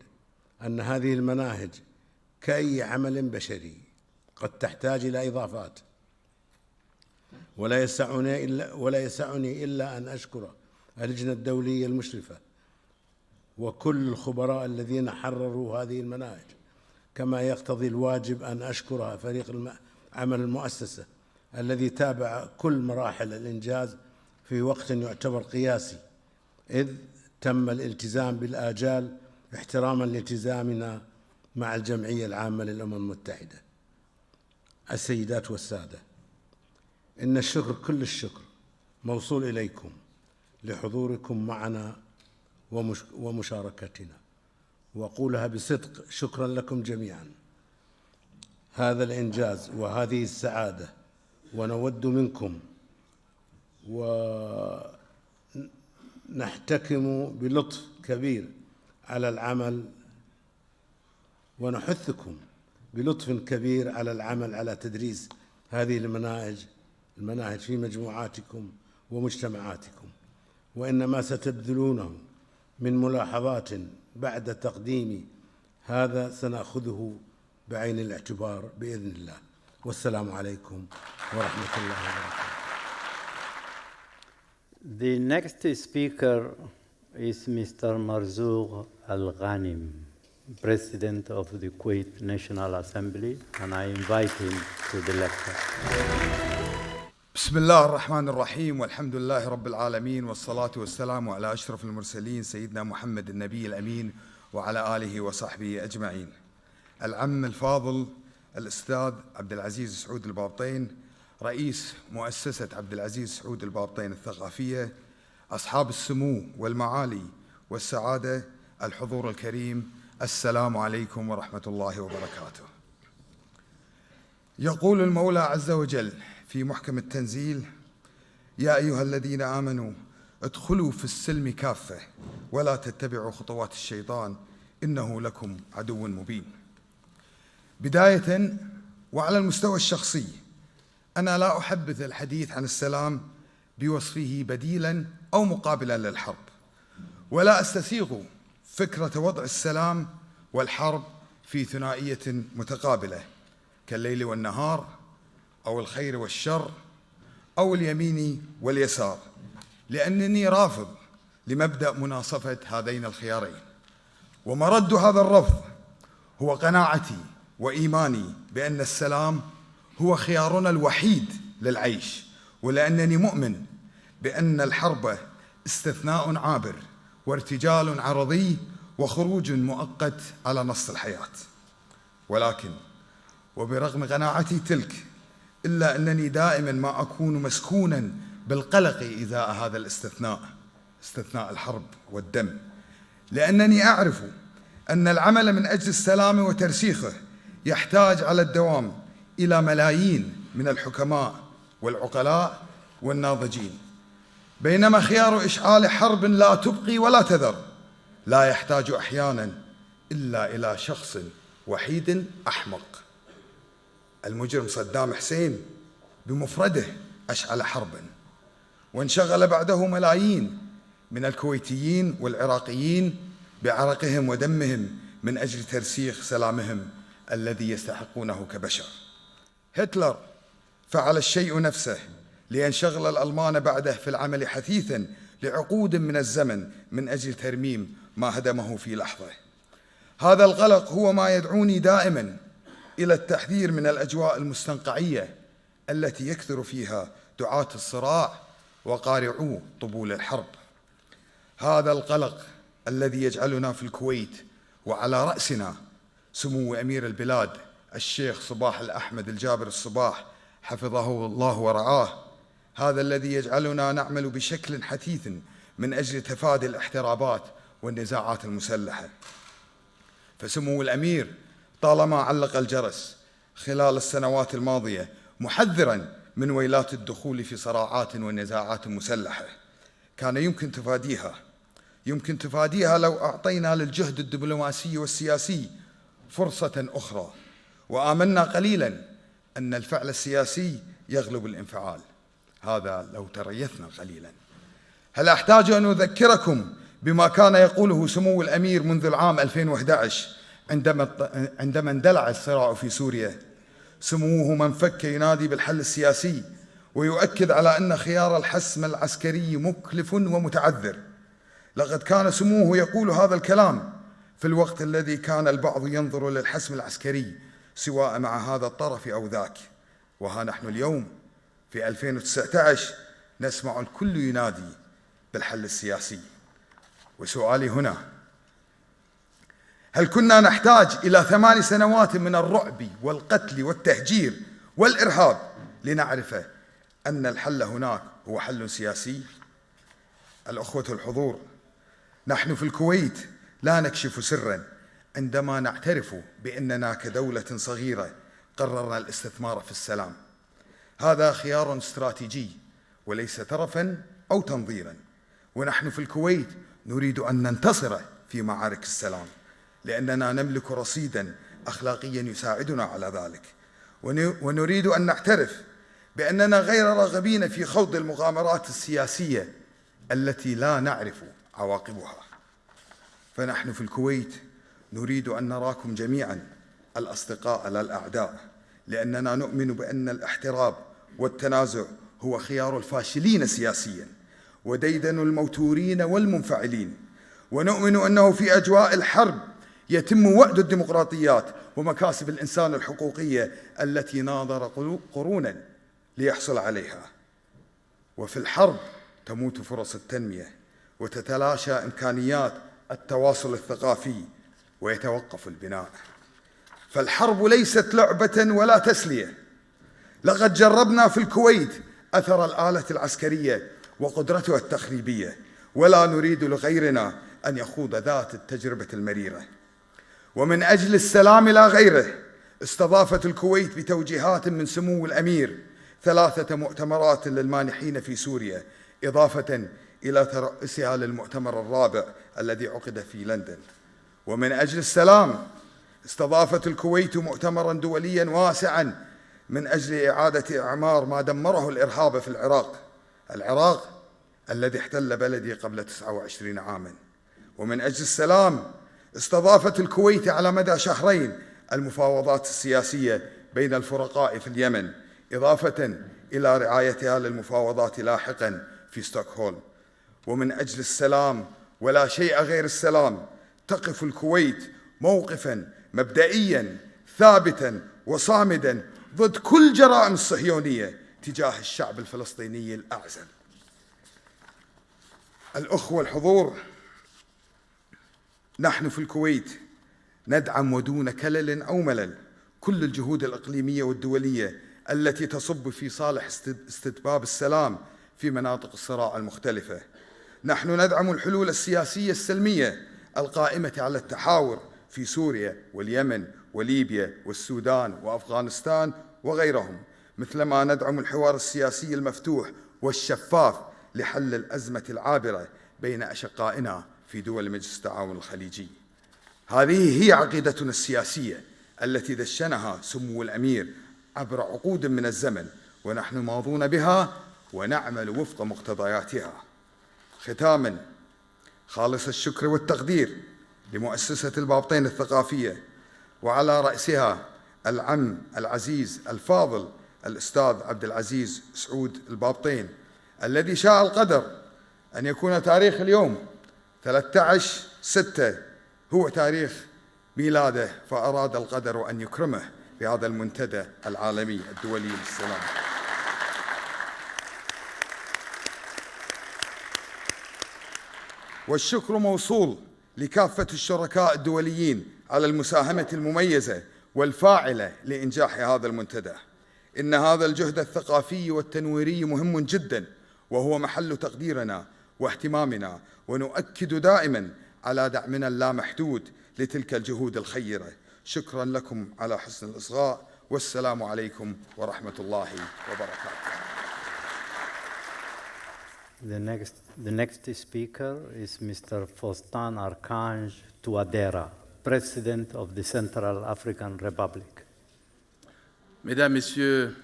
أن هذه المناهج كأي عمل بشري قد تحتاج إلى إضافات، ولا يسعني إلا أن أشكر اللجنة الدولية المشرفة وكل الخبراء الذين حرروا هذه المناهج، كما يقتضي الواجب أن أشكر فريق عمل المؤسسة الذي تابع كل مراحل الإنجاز في وقت يعتبر قياسي، إذ تم الالتزام بالآجال احتراما لالتزامنا مع الجمعية العامة للأمم المتحدة. السيدات والسادة، إن الشكر كل الشكر موصول إليكم لحضوركم معنا ومشاركتنا، وأقولها بصدق شكرا لكم جميعا. هذا الإنجاز وهذه السعادة، ونود منكم ونحتكم بلطف كبير على العمل، ونحثكم بلطف كبير على العمل على تدريس هذه المناهج في مجموعاتكم ومجتمعاتكم. وإن ما ستبذلونه من ملاحظات بعد تقديم هذا سنأخذه بعين الاعتبار بإذن الله. والسلام عليكم ورحمة الله وبركاته. The next speaker is Mr. Marzouk Al-Ghanim, President of the Kuwait National Assembly, and I invite him to the lecture. بسم الله الرحمن الرحيم، والحمد لله رب العالمين، والصلاة والسلام على أشرف المرسلين سيدنا محمد النبي الأمين وعلى آله وصحبه أجمعين. العم الفاضل الأستاذ عبد العزيز سعود البابطين، رئيس مؤسسة عبد العزيز سعود البابطين الثقافية، أصحاب السمو والمعالي والسعادة، الحضور الكريم، السلام عليكم ورحمة الله وبركاته. يقول المولى عز وجل في محكم التنزيل: يا أيها الذين آمنوا ادخلوا في السلم كافة ولا تتبعوا خطوات الشيطان إنه لكم عدو مبين. بداية وعلى المستوى الشخصي، أنا لا أحبذ الحديث عن السلام بوصفه بديلا أو مقابلا للحرب، ولا أستسيغ فكرة وضع السلام والحرب في ثنائية متقابلة كالليل والنهار، أو الخير والشر، أو اليمين واليسار، لأنني رافض لمبدأ مناصفة هذين الخيارين. ومرد هذا الرفض هو قناعتي وإيماني بأن السلام هو خيارنا الوحيد للعيش، ولأنني مؤمن بأن الحرب استثناء عابر وارتجال عرضي وخروج مؤقت على نص الحياة. ولكن وبرغم قناعتي تلك إلا أنني دائما ما أكون مسكونا بالقلق إزاء هذا الاستثناء، استثناء الحرب والدم، لأنني أعرف أن العمل من أجل السلام وترسيخه يحتاج على الدوام إلى ملايين من الحكماء والعقلاء والناضجين، بينما خيار إشعال حرب لا تبقي ولا تذر لا يحتاج أحيانا إلا إلى شخص وحيد أحمق. المجرم صدام حسين بمفرده أشعل حربا، وانشغل بعده ملايين من الكويتيين والعراقيين بعرقهم ودمهم من أجل ترسيخ سلامهم الذي يستحقونه كبشر. هتلر فعل الشيء نفسه لينشغل الألمان بعده في العمل حثيثا لعقود من الزمن من أجل ترميم ما هدمه في لحظة. هذا القلق هو ما يدعوني دائما إلى التحذير من الأجواء المستنقعية التي يكثر فيها دعاة الصراع وقارعو طبول الحرب. هذا القلق الذي يجعلنا في الكويت وعلى رأسنا سمو أمير البلاد الشيخ صباح الأحمد الجابر الصباح حفظه الله ورعاه، هذا الذي يجعلنا نعمل بشكل حثيث من أجل تفادي الاحترابات والنزاعات المسلحة. فسمو الأمير طالما علق الجرس خلال السنوات الماضية محذرا من ويلات الدخول في صراعات ونزاعات مسلحة كان يمكن تفاديها لو أعطينا للجهد الدبلوماسي والسياسي فرصة أخرى، وآمنا قليلا أن الفعل السياسي يغلب الانفعال. هذا لو تريثنا قليلا. هل أحتاج أن أذكركم بما كان يقوله سمو الأمير منذ العام 2011 عندما اندلع الصراع في سوريا؟ سموه من فك ينادي بالحل السياسي ويؤكد على أن خيار الحسم العسكري مكلف ومتعذر. لقد كان سموه يقول هذا الكلام في الوقت الذي كان البعض ينظر للحسم العسكري سواء مع هذا الطرف أو ذاك، وها نحن اليوم في 2019 نسمع الكل ينادي بالحل السياسي. وسؤالي هنا: هل كنا نحتاج إلى 8 سنوات من الرعب والقتل والتهجير والإرهاب لنعرف أن الحل هناك هو حل سياسي؟ الأخوة الحضور، نحن في الكويت لا نكشف سرا عندما نعترف بأننا كدولة صغيرة قررنا الاستثمار في السلام. هذا خيار استراتيجي وليس ترفا أو تنظيرا، ونحن في الكويت نريد أن ننتصر في معارك السلام لأننا نملك رصيدا أخلاقيا يساعدنا على ذلك، ونريد أن نعترف بأننا غير راغبين في خوض المغامرات السياسية التي لا نعرف عواقبها. فنحن في الكويت نريد أن نراكم جميعا الأصدقاء لا الأعداء، لأننا نؤمن بأن الاحتراب والتنازع هو خيار الفاشلين سياسيا وديدن الموتورين والمنفعلين، ونؤمن أنه في أجواء الحرب يتم وأد الديمقراطيات ومكاسب الإنسان الحقوقية التي ناظر قرونا ليحصل عليها. وفي الحرب تموت فرص التنمية وتتلاشى إمكانيات التواصل الثقافي ويتوقف البناء. فالحرب ليست لعبة ولا تسلية. لقد جربنا في الكويت أثر الآلة العسكرية وقدرتها التخريبية، ولا نريد لغيرنا أن يخوض ذات التجربة المريرة. ومن أجل السلام لا غيره استضافت الكويت بتوجيهات من سمو الأمير 3 مؤتمرات للمانحين في سوريا، إضافة إلى ترأسها للمؤتمر الرابع الذي عقد في لندن. ومن أجل السلام استضافت الكويت مؤتمرا دوليا واسعا من أجل إعادة إعمار ما دمره الإرهاب في العراق الذي احتل بلدي قبل 29 عاما. ومن أجل السلام استضافت الكويت على مدى 2 شهرين المفاوضات السياسية بين الفرقاء في اليمن، إضافة إلى رعايتها للمفاوضات لاحقا في ستوكهولم. ومن أجل السلام ولا شيء غير السلام تقف الكويت موقفا مبدئيا ثابتا وصامدا ضد كل جرائم الصهيونية تجاه الشعب الفلسطيني الأعزل. الأخوة الحضور، نحن في الكويت ندعم ودون كلل أو ملل كل الجهود الإقليمية والدولية التي تصب في صالح استتباب السلام في مناطق الصراع المختلفة. نحن ندعم الحلول السياسية السلمية القائمة على التحاور في سوريا واليمن وليبيا والسودان وأفغانستان وغيرهم، مثلما ندعم الحوار السياسي المفتوح والشفاف لحل الأزمة العابرة بين أشقائنا في دول مجلس التعاون الخليجي. هذه هي عقيدتنا السياسية التي دشنها سمو الأمير عبر عقود من الزمن، ونحن ماضون بها ونعمل وفق مقتضياتها. ختاما، خالص الشكر والتقدير لمؤسسة البابطين الثقافية وعلى رأسها العم العزيز الفاضل الأستاذ عبد العزيز سعود البابطين، الذي شاء القدر أن يكون تاريخ اليوم 13/6 هو تاريخ ميلاده، فأراد القدر أن يكرمه بهذا المنتدى العالمي الدولي للسلام. والشكر موصول لكافة الشركاء الدوليين على المساهمة المميزة والفاعلة لإنجاح هذا المنتدى. إن هذا الجهد الثقافي والتنويري مهم جدا، وهو محل تقديرنا واهتمامنا، ونؤكد دائما على دعمنا اللامحدود لتلك الجهود الخيرة. شكرا لكم على حسن الإصغاء، والسلام عليكم ورحمة الله وبركاته. The next speaker is Mr. Faustin Archange Touadéra, President of the Central African Republic. Mesdames, Messieurs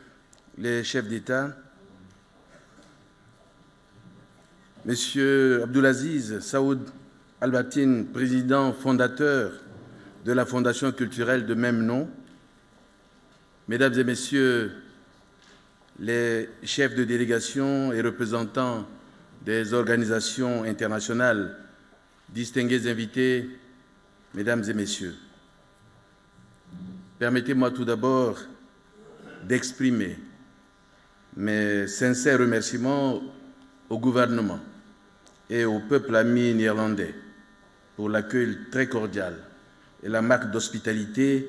les chefs d'État, Monsieur Abdulaziz Saoud Albabtain, président fondateur de la Fondation culturelle de même nom, Mesdames et Messieurs les chefs de délégation et représentants des organisations internationales, distingués invités, Mesdames et Messieurs, permettez-moi tout d'abord d'exprimer mes sincères remerciements au gouvernement et au peuple ami néerlandais pour l'accueil très cordial et la marque d'hospitalité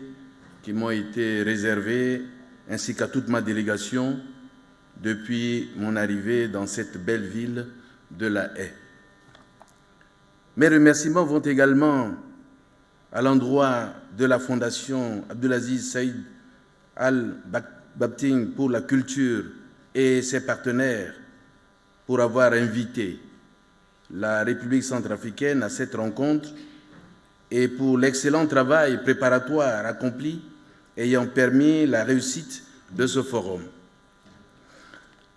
qui m'ont été réservées, ainsi qu'à toute ma délégation depuis mon arrivée dans cette belle ville de La Haye. Mes remerciements vont également à l'endroit de la Fondation Abdulaziz Saïd Albabtain pour la culture et ses partenaires pour avoir invité la République centrafricaine à cette rencontre et pour l'excellent travail préparatoire accompli ayant permis la réussite de ce forum.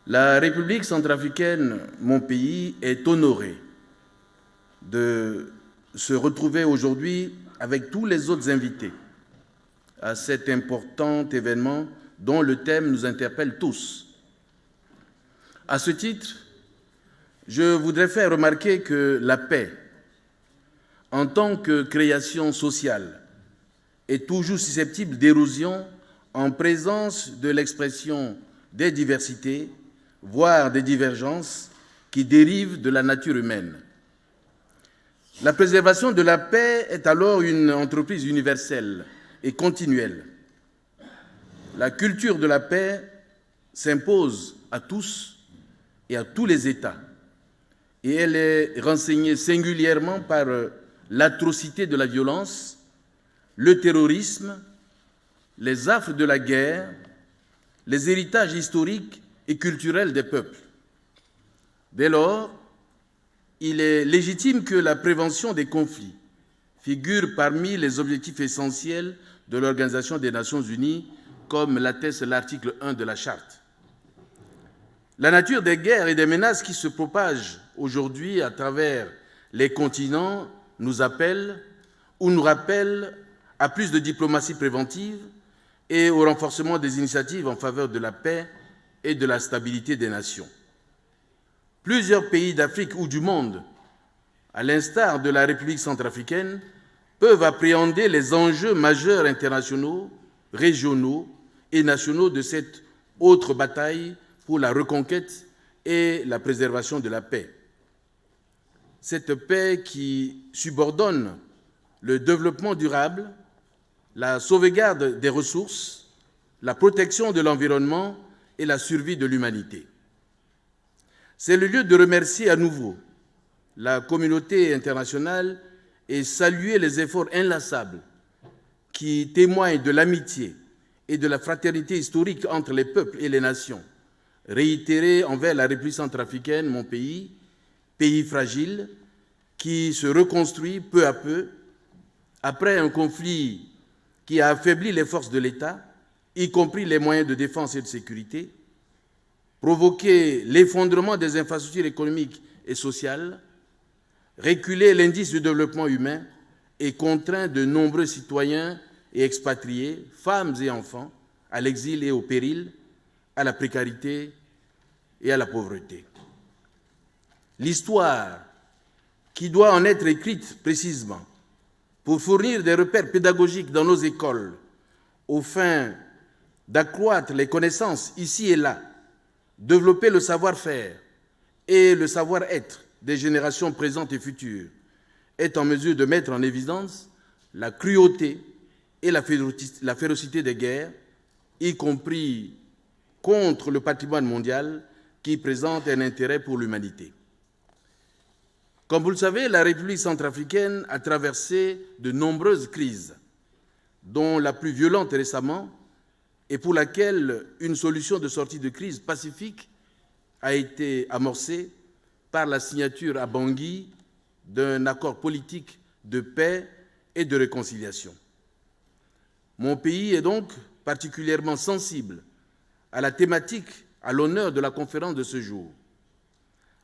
La République centrafricaine, mon pays, est honorée de se retrouver aujourd'hui avec tous les autres invités à cet important événement dont le thème nous interpelle tous. À ce titre, je voudrais faire remarquer que la paix, en tant que création sociale, est toujours susceptible d'érosion en présence de l'expression des diversités, voire des divergences qui dérivent de la nature humaine. La préservation de la paix est alors une entreprise universelle et continuelle. La culture de la paix s'impose à tous et à tous les États, et elle est renseignée singulièrement par l'atrocité de la violence, le terrorisme, les affres de la guerre, les héritages historiques et culturels des peuples. Dès lors, il est légitime que la prévention des conflits figure parmi les objectifs essentiels de l'Organisation des Nations Unies, comme l'atteste l'article 1 de la Charte. La nature des guerres et des menaces qui se propagent aujourd'hui à travers les continents nous appelle ou nous rappelle à plus de diplomatie préventive et au renforcement des initiatives en faveur de la paix et de la stabilité des nations. Plusieurs pays d'Afrique ou du monde, à l'instar de la République centrafricaine, peuvent appréhender les enjeux majeurs internationaux, régionaux et nationaux de cette autre bataille pour la reconquête et la préservation de la paix. Cette paix qui subordonne le développement durable, la sauvegarde des ressources, la protection de l'environnement et la survie de l'humanité. C'est le lieu de remercier à nouveau la communauté internationale et saluer les efforts inlassables qui témoignent de l'amitié et de la fraternité historique entre les peuples et les nations, réitérés envers la République centrafricaine, mon pays, pays fragile, qui se reconstruit peu à peu après un conflit qui a affaibli les forces de l'État, y compris les moyens de défense et de sécurité, provoqué l'effondrement des infrastructures économiques et sociales, reculé l'indice du développement humain et contraint de nombreux citoyens et expatriés, femmes et enfants, à l'exil et au péril, à la précarité et à la pauvreté. L'histoire, qui doit en être écrite précisément pour fournir des repères pédagogiques dans nos écoles, aux fins d'accroître les connaissances ici et là, développer le savoir-faire et le savoir-être des générations présentes et futures, est en mesure de mettre en évidence la cruauté et la férocité des guerres, y compris contre le patrimoine mondial qui présente un intérêt pour l'humanité. Comme vous le savez, la République centrafricaine a traversé de nombreuses crises, dont la plus violente récemment, et pour laquelle une solution de sortie de crise pacifique a été amorcée par la signature à Bangui d'un accord politique de paix et de réconciliation. Mon pays est donc particulièrement sensible à la thématique à l'honneur de la conférence de ce jour.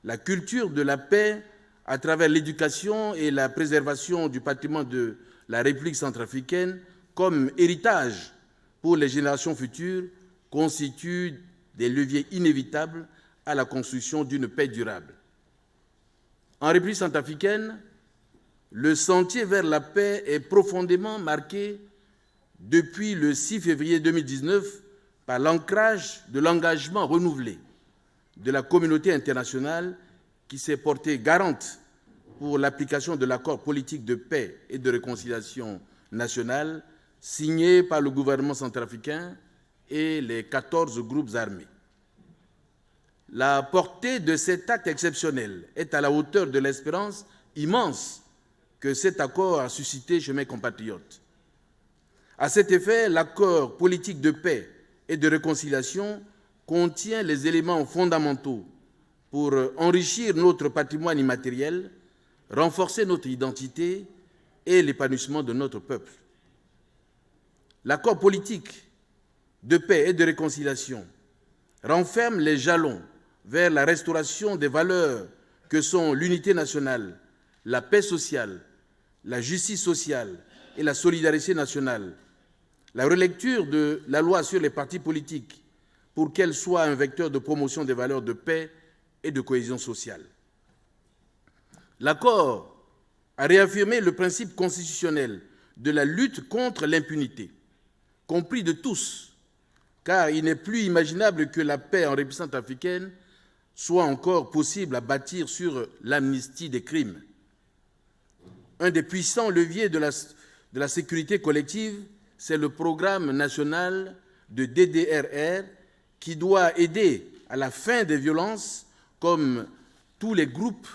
La culture de la paix à travers l'éducation et la préservation du patrimoine de la République centrafricaine comme héritage pour les générations futures constitue des leviers inévitables à la construction d'une paix durable. En République centrafricaine, le sentier vers la paix est profondément marqué depuis le 6 février 2019 par l'ancrage de l'engagement renouvelé de la communauté internationale qui s'est portée garante pour l'application de l'accord politique de paix et de réconciliation nationale signé par le gouvernement centrafricain et les 14 groupes armés. La portée de cet acte exceptionnel est à la hauteur de l'espérance immense que cet accord a suscité chez mes compatriotes. À cet effet, l'accord politique de paix et de réconciliation contient les éléments fondamentaux pour enrichir notre patrimoine immatériel, renforcer notre identité et l'épanouissement de notre peuple. L'accord politique de paix et de réconciliation renferme les jalons vers la restauration des valeurs que sont l'unité nationale, la paix sociale, la justice sociale et la solidarité nationale, la relecture de la loi sur les partis politiques pour qu'elle soit un vecteur de promotion des valeurs de paix et de cohésion sociale. L'accord a réaffirmé le principe constitutionnel de la lutte contre l'impunité, compris de tous, car il n'est plus imaginable que la paix en République centrafricaine soit encore possible à bâtir sur l'amnistie des crimes. Un des puissants leviers de la sécurité collective, c'est le programme national de DDRR qui doit aider à la fin des violences, comme tous les groupes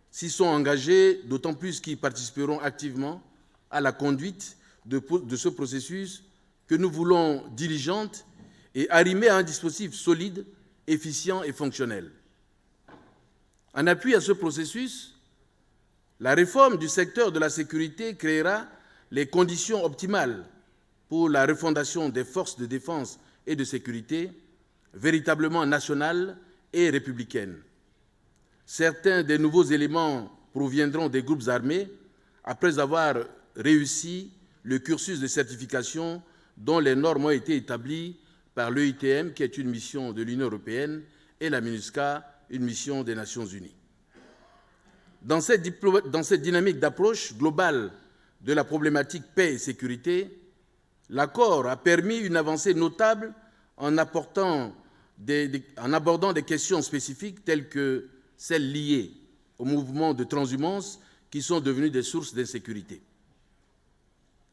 s'y sont engagés, d'autant plus qu'ils participeront activement à la conduite de ce processus que nous voulons diligente et arrimée à un dispositif solide, efficient et fonctionnel. En appui à ce processus, la réforme du secteur de la sécurité créera les conditions optimales pour la refondation des forces de défense et de sécurité, véritablement nationales et républicaines. Certains des nouveaux éléments proviendront des groupes armés après avoir réussi le cursus de certification dont les normes ont été établies par l'EITM, qui est une mission de l'Union européenne, et la MINUSCA, une mission des Nations unies. Dans cette dynamique d'approche globale de la problématique paix et sécurité, l'accord a permis une avancée notable en abordant des questions spécifiques telles que celles liées aux mouvements de transhumance qui sont devenus des sources d'insécurité.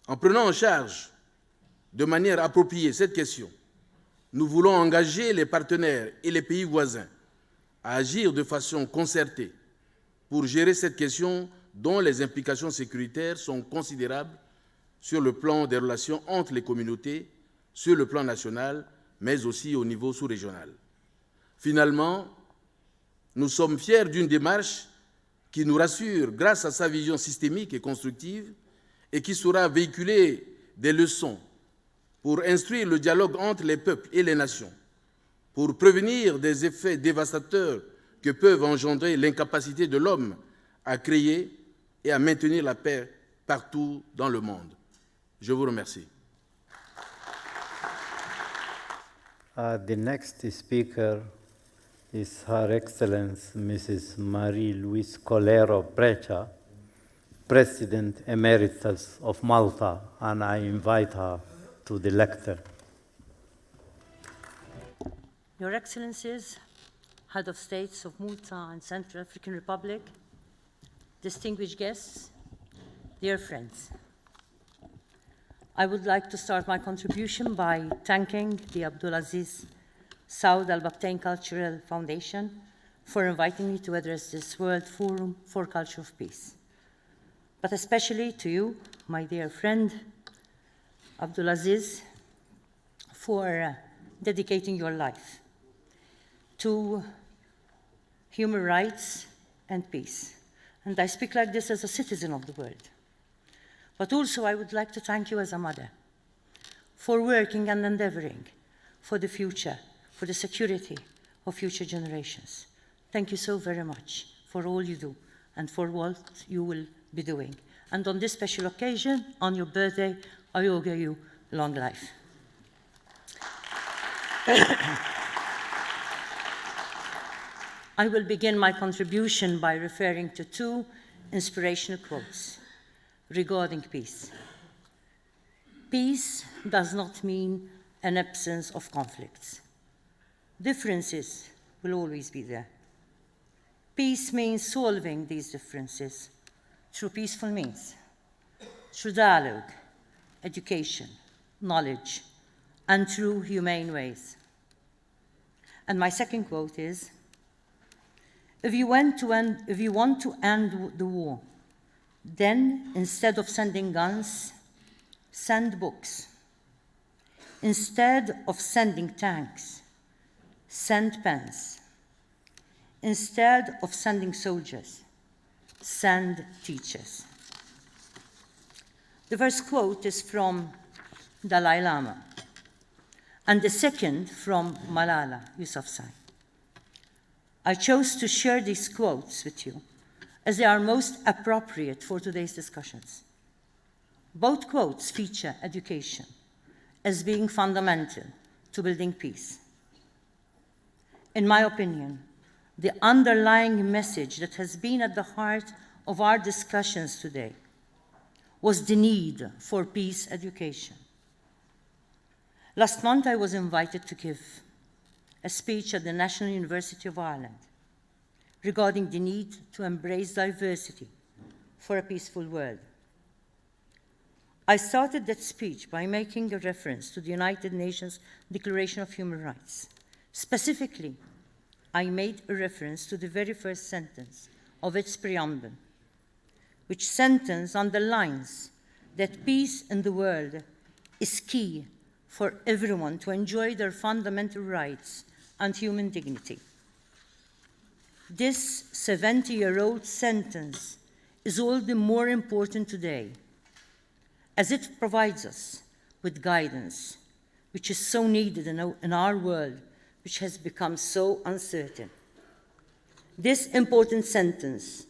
En prenant en charge de manière appropriée cette question, nous voulons engager les partenaires et les pays voisins à agir de façon concertée pour gérer cette question dont les implications sécuritaires sont considérables sur le plan des relations entre les communautés, sur le plan national, mais aussi au niveau sous-régional. Finalement, nous sommes fiers d'une démarche qui nous rassure grâce à sa vision systémique et constructive et qui saura véhiculer des leçons pour instruire le dialogue entre les peuples et les nations, pour prévenir des effets dévastateurs que peuvent engendrer l'incapacité de l'homme à créer et à maintenir la paix partout dans le monde. Je vous remercie. The next speaker is Her Excellence Mrs. Marie-Louise Colero Brecha, President Emeritus of Malta, and I invite her to the lectern. Your Excellencies, Head of States of Malta and Central African Republic, distinguished guests, dear friends. I would like to start my contribution by thanking the Abdulaziz Saud Albabtain Cultural Foundation for inviting me to address this World Forum for Culture of Peace. But especially to you, my dear friend, Abdulaziz, for dedicating your life to human rights and peace. And I speak like this as a citizen of the world. But also I would like to thank you as a mother for working and endeavoring for the future, for the security of future generations. Thank you so very much for all you do and for what you will be doing. And on this special occasion, on your birthday, I augur you long life. I will begin my contribution by referring to two inspirational quotes regarding peace. Peace does not mean an absence of conflicts. Differences will always be there. Peace means solving these differences through peaceful means, through dialogue, education, knowledge, and through humane ways. And my second quote is, if you want to end the war, then instead of sending guns, send books. Instead of sending tanks, send pens. Instead of sending soldiers, send teachers. The first quote is from Dalai Lama, and the second from Malala Yousafzai. I chose to share these quotes with you as they are most appropriate for today's discussions. Both quotes feature education as being fundamental to building peace. In my opinion, the underlying message that has been at the heart of our discussions today was the need for peace education. Last month, I was invited to give a speech at the National University of Ireland regarding the need to embrace diversity for a peaceful world. I started that speech by making a reference to the United Nations Declaration of Human Rights. Specifically, I made a reference to the very first sentence of its preamble, which sentence underlines that peace in the world is key for everyone to enjoy their fundamental rights and human dignity. This 70-year-old sentence is all the more important today, as it provides us with guidance, which is so needed in our world, which has become so uncertain. This important sentence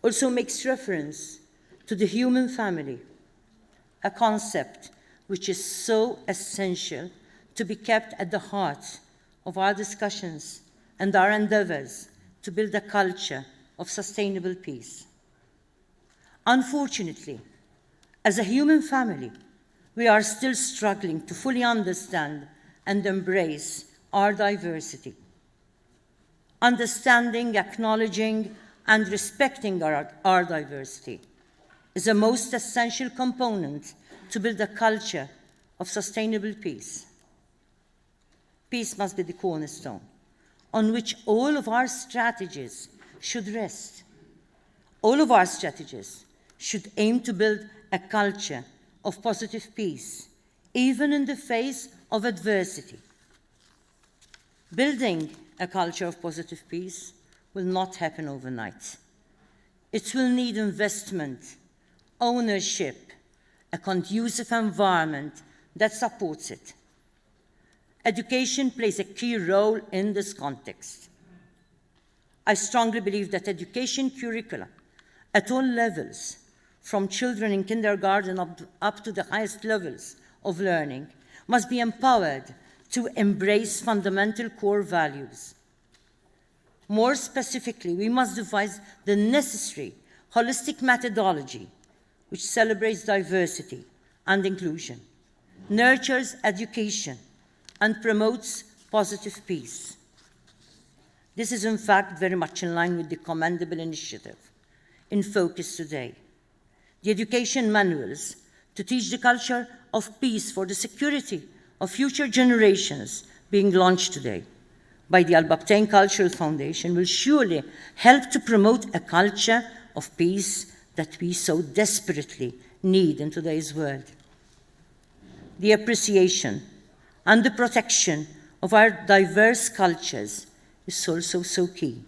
also makes reference to the human family, a concept which is so essential to be kept at the heart of our discussions and our endeavors to build a culture of sustainable peace. Unfortunately, as a human family, we are still struggling to fully understand and embrace our diversity. Understanding, acknowledging, and respecting our diversity is a most essential component to build a culture of sustainable peace. Peace must be the cornerstone on which all of our strategies should rest. All of our strategies should aim to build a culture of positive peace, even in the face of adversity. Building a culture of positive peace will not happen overnight. It will need investment, ownership, a conducive environment that supports it. Education plays a key role in this context. I strongly believe that education curricula at all levels, from children in kindergarten up to the highest levels of learning, must be empowered to embrace fundamental core values. More specifically, we must devise the necessary holistic methodology which celebrates diversity and inclusion, nurtures education, and promotes positive peace. This is, in fact, very much in line with the commendable initiative in focus today. The education manuals to teach the culture of peace for the security of future generations being launched today by the Albabtain Cultural Foundation will surely help to promote a culture of peace that we so desperately need in today's world. The appreciation and the protection of our diverse cultures is also so key.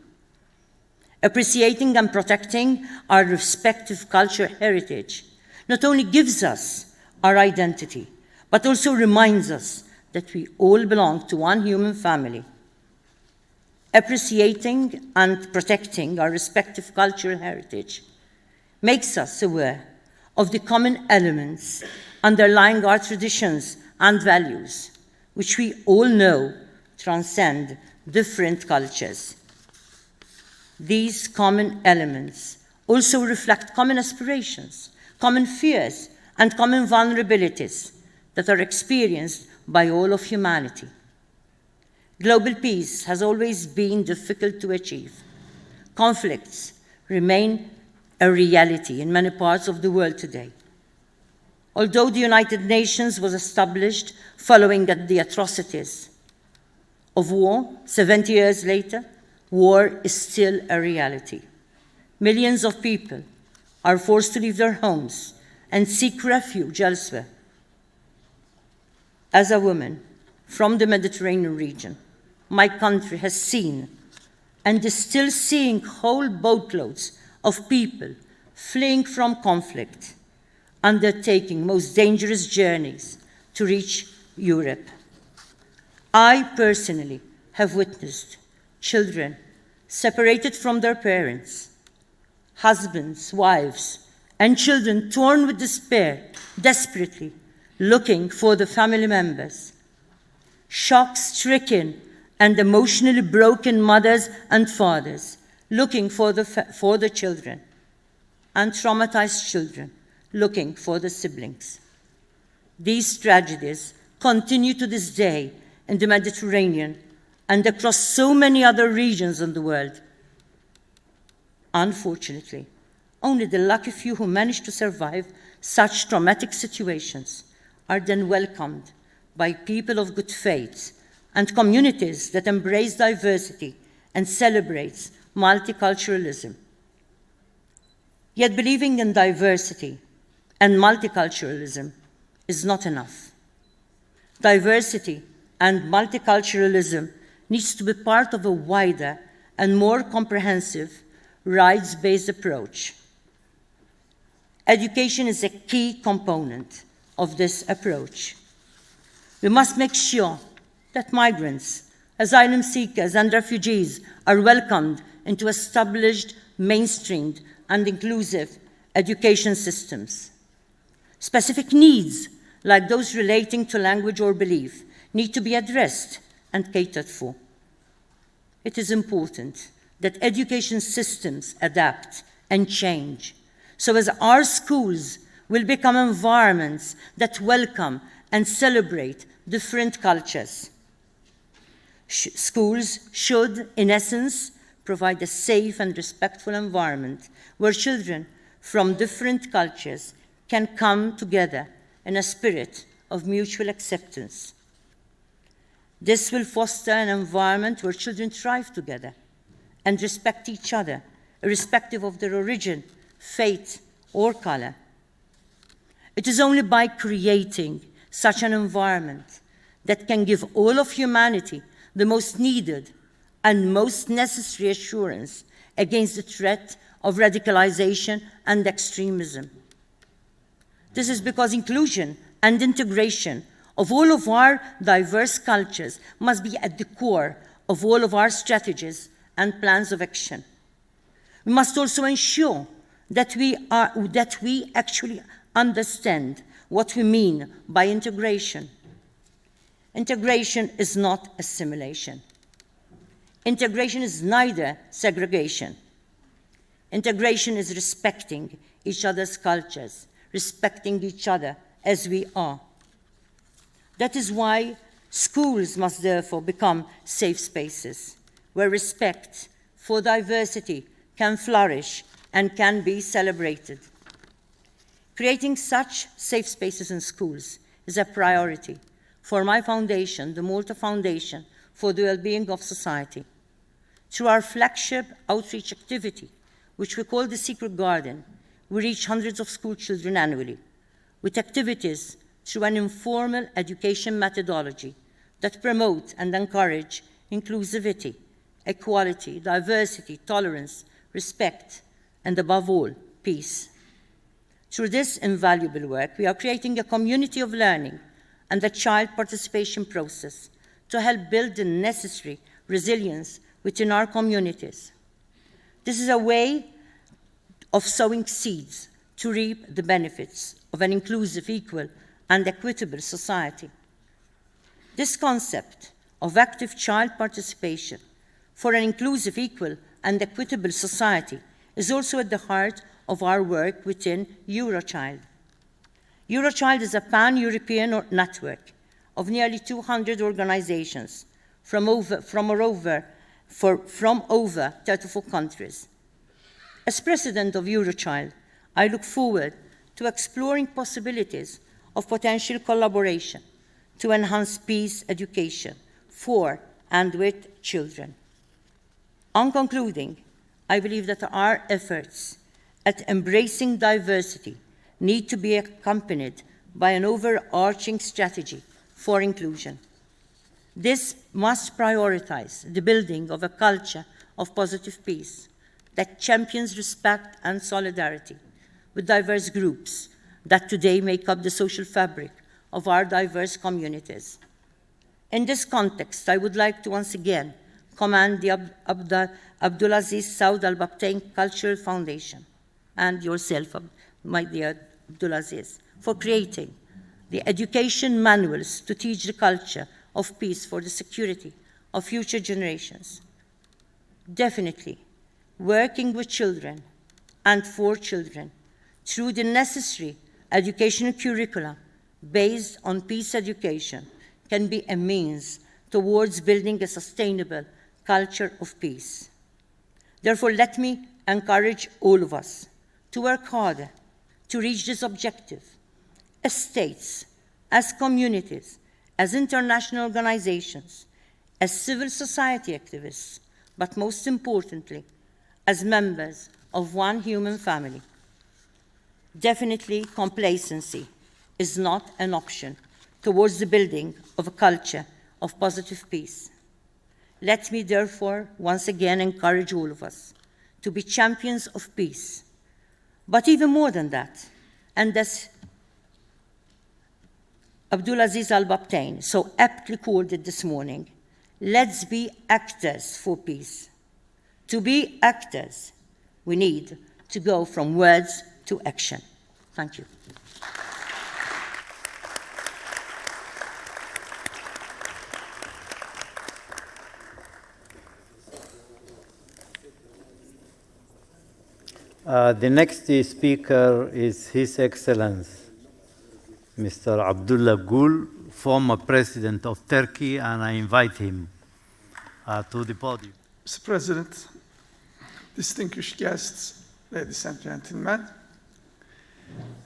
Appreciating and protecting our respective cultural heritage not only gives us our identity, but also reminds us that we all belong to one human family. Appreciating and protecting our respective cultural heritage makes us aware of the common elements underlying our traditions and values, which we all know transcend different cultures. These common elements also reflect common aspirations, common fears, and common vulnerabilities that are experienced by all of humanity. Global peace has always been difficult to achieve. Conflicts remain a reality in many parts of the world today. Although the United Nations was established following the atrocities of war, 70 years later, war is still a reality. Millions of people are forced to leave their homes and seek refuge elsewhere. As a woman from the Mediterranean region, my country has seen and is still seeing whole boatloads of people fleeing from conflict, undertaking most dangerous journeys to reach Europe. I personally have witnessed children separated from their parents, husbands, wives, and children torn with despair, desperately looking for the family members, shock-stricken and emotionally broken mothers and fathers looking for the children, and traumatized children looking for the siblings. These tragedies continue to this day in the Mediterranean and across so many other regions in the world. Unfortunately, only the lucky few who manage to survive such traumatic situations are then welcomed by people of good faith and communities that embrace diversity and celebrates multiculturalism. Yet believing in diversity and multiculturalism is not enough. Diversity and multiculturalism needs to be part of a wider and more comprehensive rights-based approach. Education is a key component of this approach. We must make sure that migrants, asylum seekers, and refugees are welcomed into established, mainstreamed, and inclusive education systems. Specific needs, like those relating to language or belief, need to be addressed and catered for. It is important that education systems adapt and change, so as our schools will become environments that welcome and celebrate different cultures. Schools should, in essence, provide a safe and respectful environment where children from different cultures can come together in a spirit of mutual acceptance. This will foster an environment where children thrive together and respect each other, irrespective of their origin, faith, or color. It is only by creating such an environment that can give all of humanity the most needed and most necessary assurance against the threat of radicalization and extremism. This is because inclusion and integration of all of our diverse cultures must be at the core of all of our strategies and plans of action. We must also ensure that we actually understand what we mean by integration. Integration is not assimilation. Integration is neither segregation. Integration is respecting each other's cultures, respecting each other as we are. That is why schools must therefore become safe spaces where respect for diversity can flourish and can be celebrated. Creating such safe spaces in schools is a priority for my foundation, the Malta Foundation for the Well-being of Society. Through our flagship outreach activity, which we call the Secret Garden, we reach hundreds of school children annually with activities through an informal education methodology that promote and encourage inclusivity, equality, diversity, tolerance, respect, and above all, peace. Through this invaluable work, we are creating a community of learning and a child participation process to help build the necessary resilience within our communities. This is a way of sowing seeds to reap the benefits of an inclusive, equal, and equitable society. This concept of active child participation for an inclusive, equal, and equitable society is also at the heart of our work within Eurochild. Eurochild is a pan-European network of nearly 200 organizations from over 34 countries. As president of Eurochild, I look forward to exploring possibilities of potential collaboration to enhance peace education for and with children. On concluding, I believe that our efforts at embracing diversity need to be accompanied by an overarching strategy for inclusion. This must prioritize the building of a culture of positive peace that champions respect and solidarity with diverse groups that today make up the social fabric of our diverse communities. In this context, I would like to once again commend the Abdulaziz Saud Albabtain Cultural Foundation and yourself, my dear Abdulaziz, for creating the education manuals to teach the culture of peace for the security of future generations. Definitely, working with children and for children through the necessary educational curricula based on peace education can be a means towards building a sustainable culture of peace. Therefore, let me encourage all of us to work harder to reach this objective, as states, as communities, as international organizations, as civil society activists, but most importantly, as members of one human family. Definitely, complacency is not an option towards the building of a culture of positive peace. Let me therefore once again encourage all of us to be champions of peace. But even more than that, and as Abdulaziz Albabtain so aptly called it this morning, let's be actors for peace. To be actors, we need to go from words to action. Thank you. The next speaker is His Excellency, Mr. Abdullah Gül, former President of Turkey, and I invite him to the podium. Mr. President, distinguished guests, ladies and gentlemen,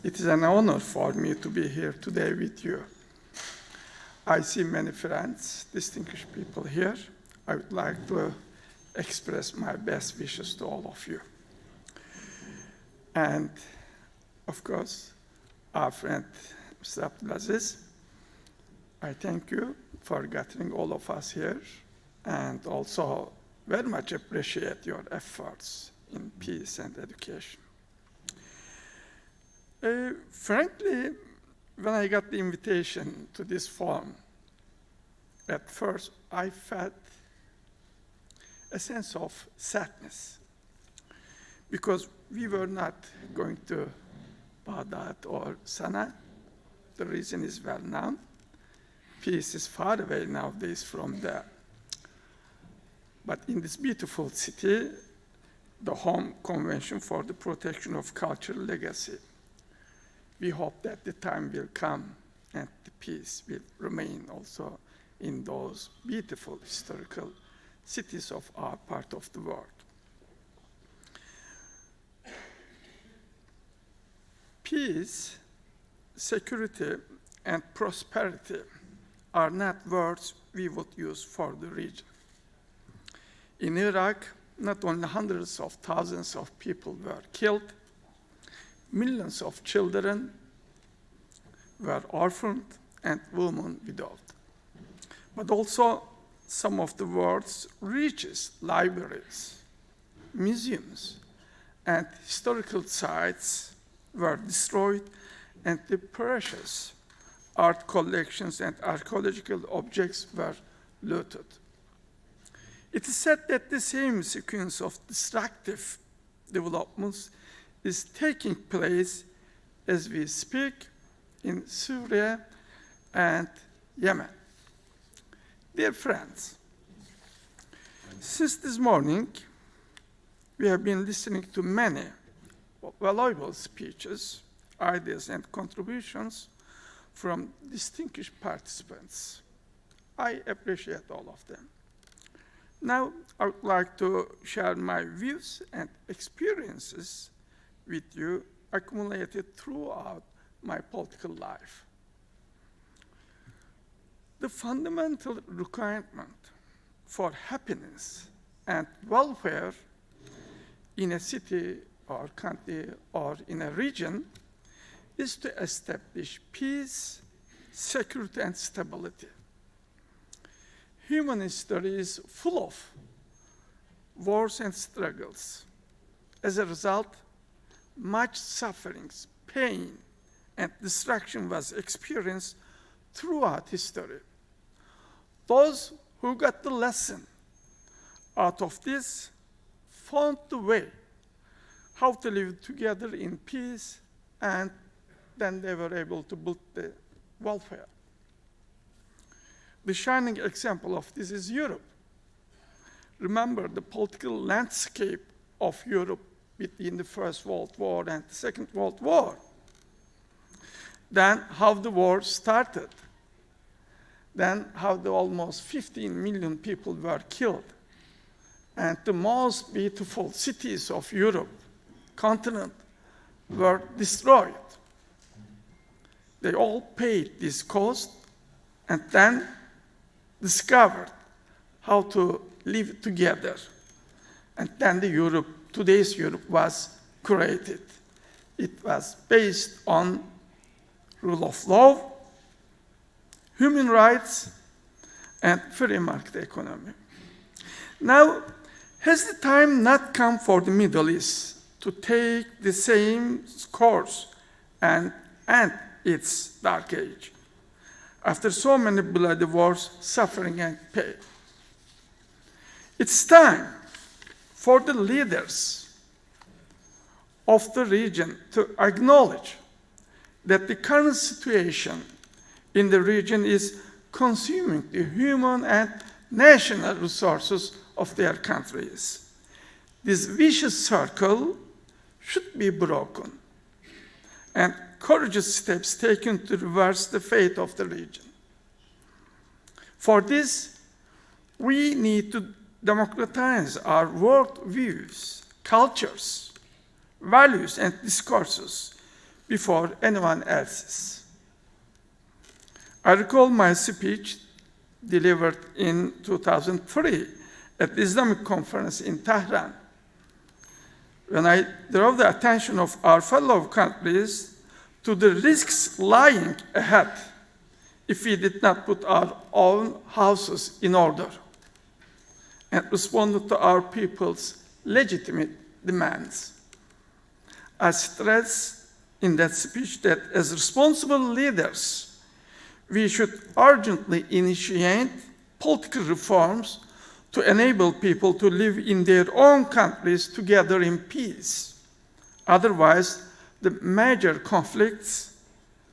It is an honor for me to be here today with you. I see many friends, distinguished people here. I would like to express my best wishes to all of you. And, of course, our friend, Mr. Abdulaziz, I thank you for gathering all of us here, and also very much appreciate your efforts in peace and education. Frankly, when I got the invitation to this forum, at first I felt a sense of sadness, because we were not going to Baghdad or Sana'a. The reason is well known. Peace is far away nowadays from there. But in this beautiful city, the Home Convention for the Protection of Cultural Legacy, we hope that the time will come and the peace will remain also in those beautiful historical cities of our part of the world. Peace, security, and prosperity are not words we would use for the region. In Iraq, not only hundreds of thousands of people were killed, millions of children were orphaned and women widowed. But also, some of the world's richest libraries, museums, and historical sites were destroyed, and the precious art collections and archaeological objects were looted. It is said that the same sequence of destructive developments is taking place as we speak in Syria and Yemen. Dear friends, since this morning, we have been listening to many valuable speeches, ideas, and contributions from distinguished participants. I appreciate all of them. Now, I would like to share my views and experiences with you accumulated throughout my political life. The fundamental requirement for happiness and welfare in a city or country or in a region is to establish peace, security, and stability. Human history is full of wars and struggles. As a result, much suffering, pain, and destruction was experienced throughout history. Those who got the lesson out of this found the way how to live together in peace, and then they were able to build the welfare. The shining example of this is Europe. Remember the political landscape of Europe between the First World War and the Second World War. Then how the war started. Then how the almost 15 million people were killed. And the most beautiful cities of Europe, continent, were destroyed. They all paid this cost and then discovered how to live together. And then the Europe, today's Europe, was created. It was based on rule of law, human rights, and free market economy. Now, has the time not come for the Middle East to take the same course and end its dark age? After so many bloody wars, suffering, and pain. It's time for the leaders of the region to acknowledge that the current situation in the region is consuming the human and national resources of their countries. This vicious circle should be broken, and courageous steps taken to reverse the fate of the region. For this, we need to democratize our world views, cultures, values, and discourses, before anyone else's. I recall my speech delivered in 2003 at the Islamic Conference in Tehran, when I drove the attention of our fellow countries to the risks lying ahead if we did not put our own houses in order and responded to our people's legitimate demands. I stressed in that speech that as responsible leaders, we should urgently initiate political reforms to enable people to live in their own countries together in peace. Otherwise, the major conflicts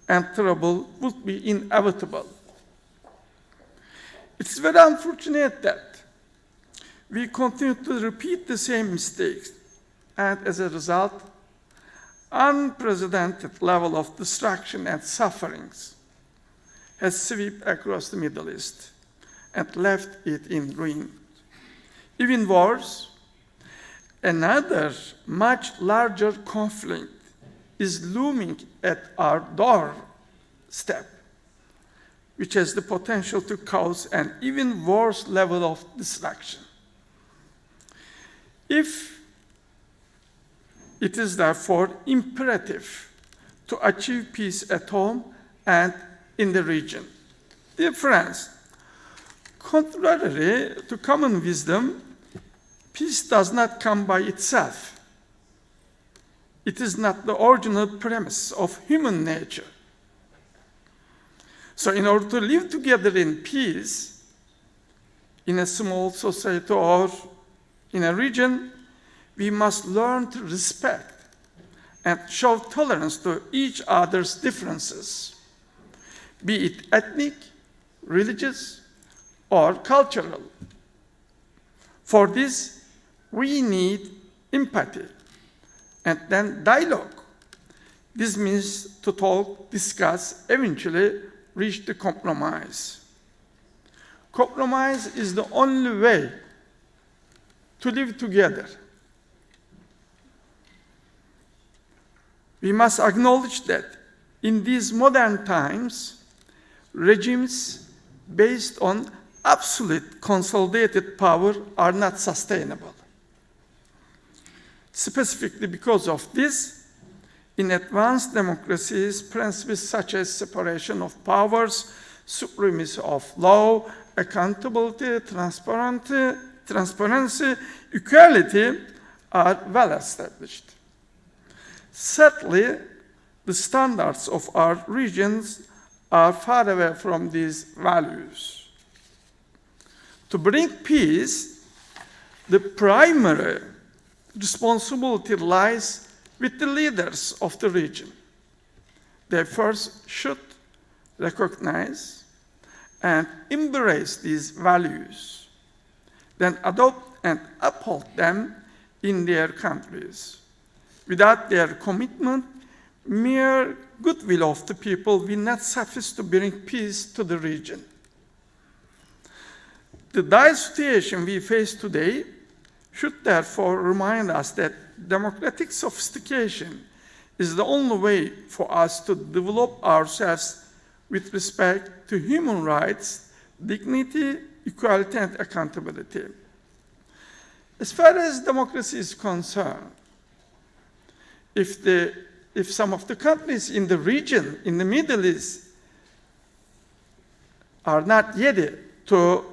and trouble would be inevitable. It's very unfortunate that we continue to repeat the same mistakes, and as a result, unprecedented level of destruction and sufferings has swept across the Middle East and left it in ruin. Even worse, another much larger conflict is looming at our doorstep, which has the potential to cause an even worse level of destruction. It is therefore imperative to achieve peace at home and in the region. Dear friends, contrary to common wisdom, peace does not come by itself. It is not the original premise of human nature. So in order to live together in peace, in a small society or in a region, we must learn to respect and show tolerance to each other's differences, be it ethnic, religious, or cultural. For this, we need empathy and then dialogue. This means to talk, discuss, eventually reach the compromise. Compromise is the only way to live together. We must acknowledge that in these modern times, regimes based on absolute consolidated power are not sustainable. Specifically because of this, in advanced democracies, principles such as separation of powers, supremacy of law, accountability, transparency, equality are well established. Sadly, the standards of our regions are far away from these values. To bring peace, the primary responsibility lies with the leaders of the region. They first should recognize and embrace these values, then adopt and uphold them in their countries. Without their commitment, mere goodwill of the people will not suffice to bring peace to the region. The dire situation we face today should therefore remind us that democratic sophistication is the only way for us to develop ourselves with respect to human rights, dignity, equality, and accountability. As far as democracy is concerned, if some of the countries in the region, in the Middle East, are not ready to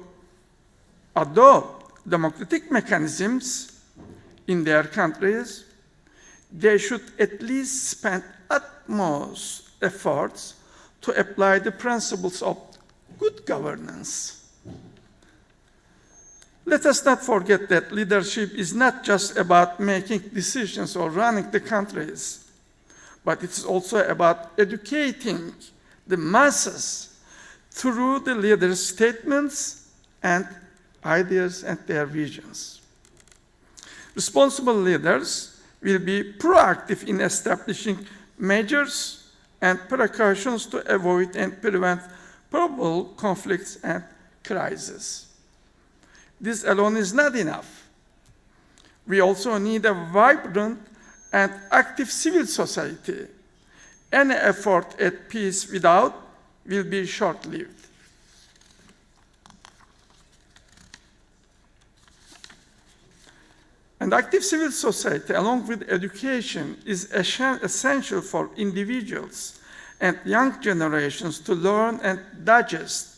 adopt democratic mechanisms in their countries, they should at least spend utmost efforts to apply the principles of good governance. Let us not forget that leadership is not just about making decisions or running the countries, but it's also about educating the masses through the leaders' statements and ideas and their visions. Responsible leaders will be proactive in establishing measures and precautions to avoid and prevent probable conflicts and crises. This alone is not enough. We also need a vibrant and active civil society, Any effort at peace without will be short-lived. And active civil society, along with education, is essential for individuals and young generations to learn and digest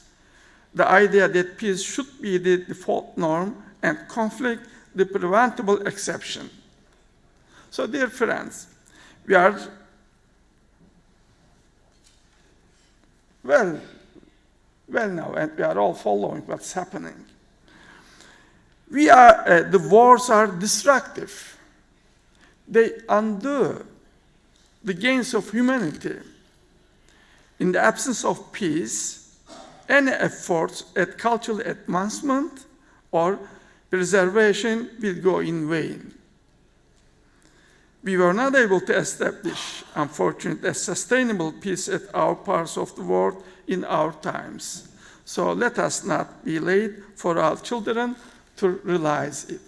the idea that peace should be the default norm and conflict the preventable exception. So, dear friends, we are well now, and we are all following what's happening. The wars are destructive. They undo the gains of humanity. In the absence of peace, any efforts at cultural advancement or preservation will go in vain. We were not able to establish, unfortunately, a sustainable peace at our parts of the world in our times. So let us not be late for our children to realize it.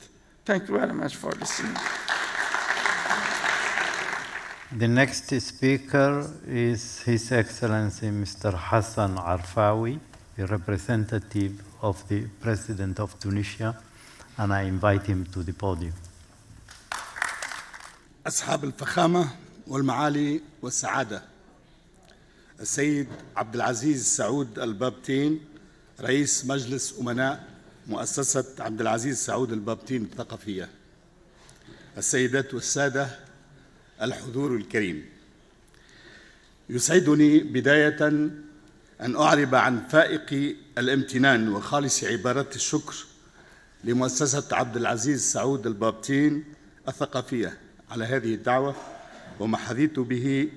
Thank you very much for listening. The next speaker is His Excellency Mr. Hassan Arfawi, the representative of the President of Tunisia, and I invite him to the podium. أصحاب الفخامة والمعالي والسعادة، السيد عبد العزيز سعود البابتين، رئيس مجلس أمناء مؤسسة عبد العزيز سعود البابتين الثقافية، السيدات والسادة، الحضور الكريم، يسعدني بداية أن أعرب عن فائق الامتنان وخالص عبارات الشكر لمؤسسة عبد العزيز سعود البابتين الثقافية على هذه الدعوة وما حظيت به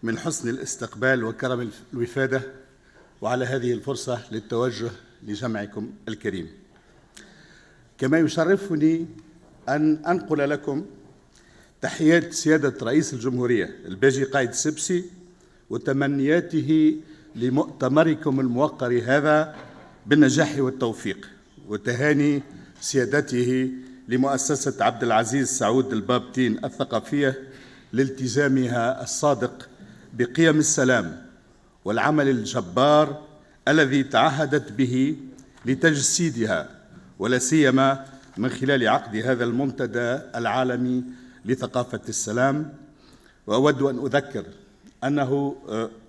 من حسن الاستقبال وكرم الوفادة، وعلى هذه الفرصة للتوجه لجمعكم الكريم. كما يشرفني أن أنقل لكم تحيات سيادة رئيس الجمهورية الباجي قايد السبسي وتمنياته لمؤتمركم الموقر هذا بالنجاح والتوفيق، وتهاني سيادته لمؤسسة عبد العزيز سعود البابتين الثقافية لالتزامها الصادق بقيم السلام والعمل الجبار الذي تعهدت به لتجسيدها، ولا سيما من خلال عقد هذا المنتدى العالمي لثقافة السلام. وأود أن أذكر أنه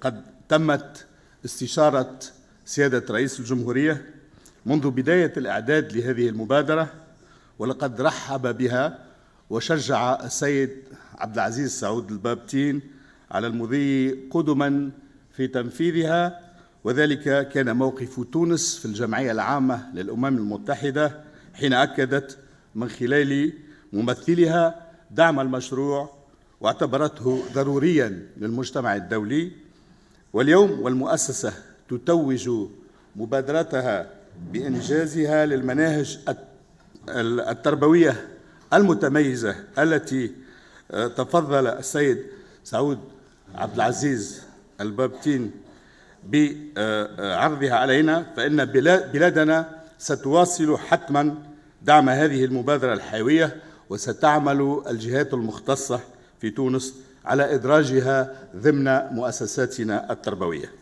قد تمت استشارة سيادة رئيس الجمهورية منذ بداية الإعداد لهذه المبادرة، ولقد رحب بها وشجع السيد عبد العزيز سعود البابتين على المضي قدما في تنفيذها، وذلك كان موقف تونس في الجمعية العامة للأمم المتحدة حين أكدت من خلال ممثلها دعم المشروع واعتبرته ضروريا للمجتمع الدولي. واليوم والمؤسسة تتوج مبادرتها بإنجازها للمناهج التربوية المتميزة التي تفضل السيد سعود عبد العزيز البابتين بعرضها علينا، فإن بلادنا ستواصل حتما دعم هذه المبادرة الحيوية، وستعمل الجهات المختصة في تونس على إدراجها ضمن مؤسساتنا التربوية.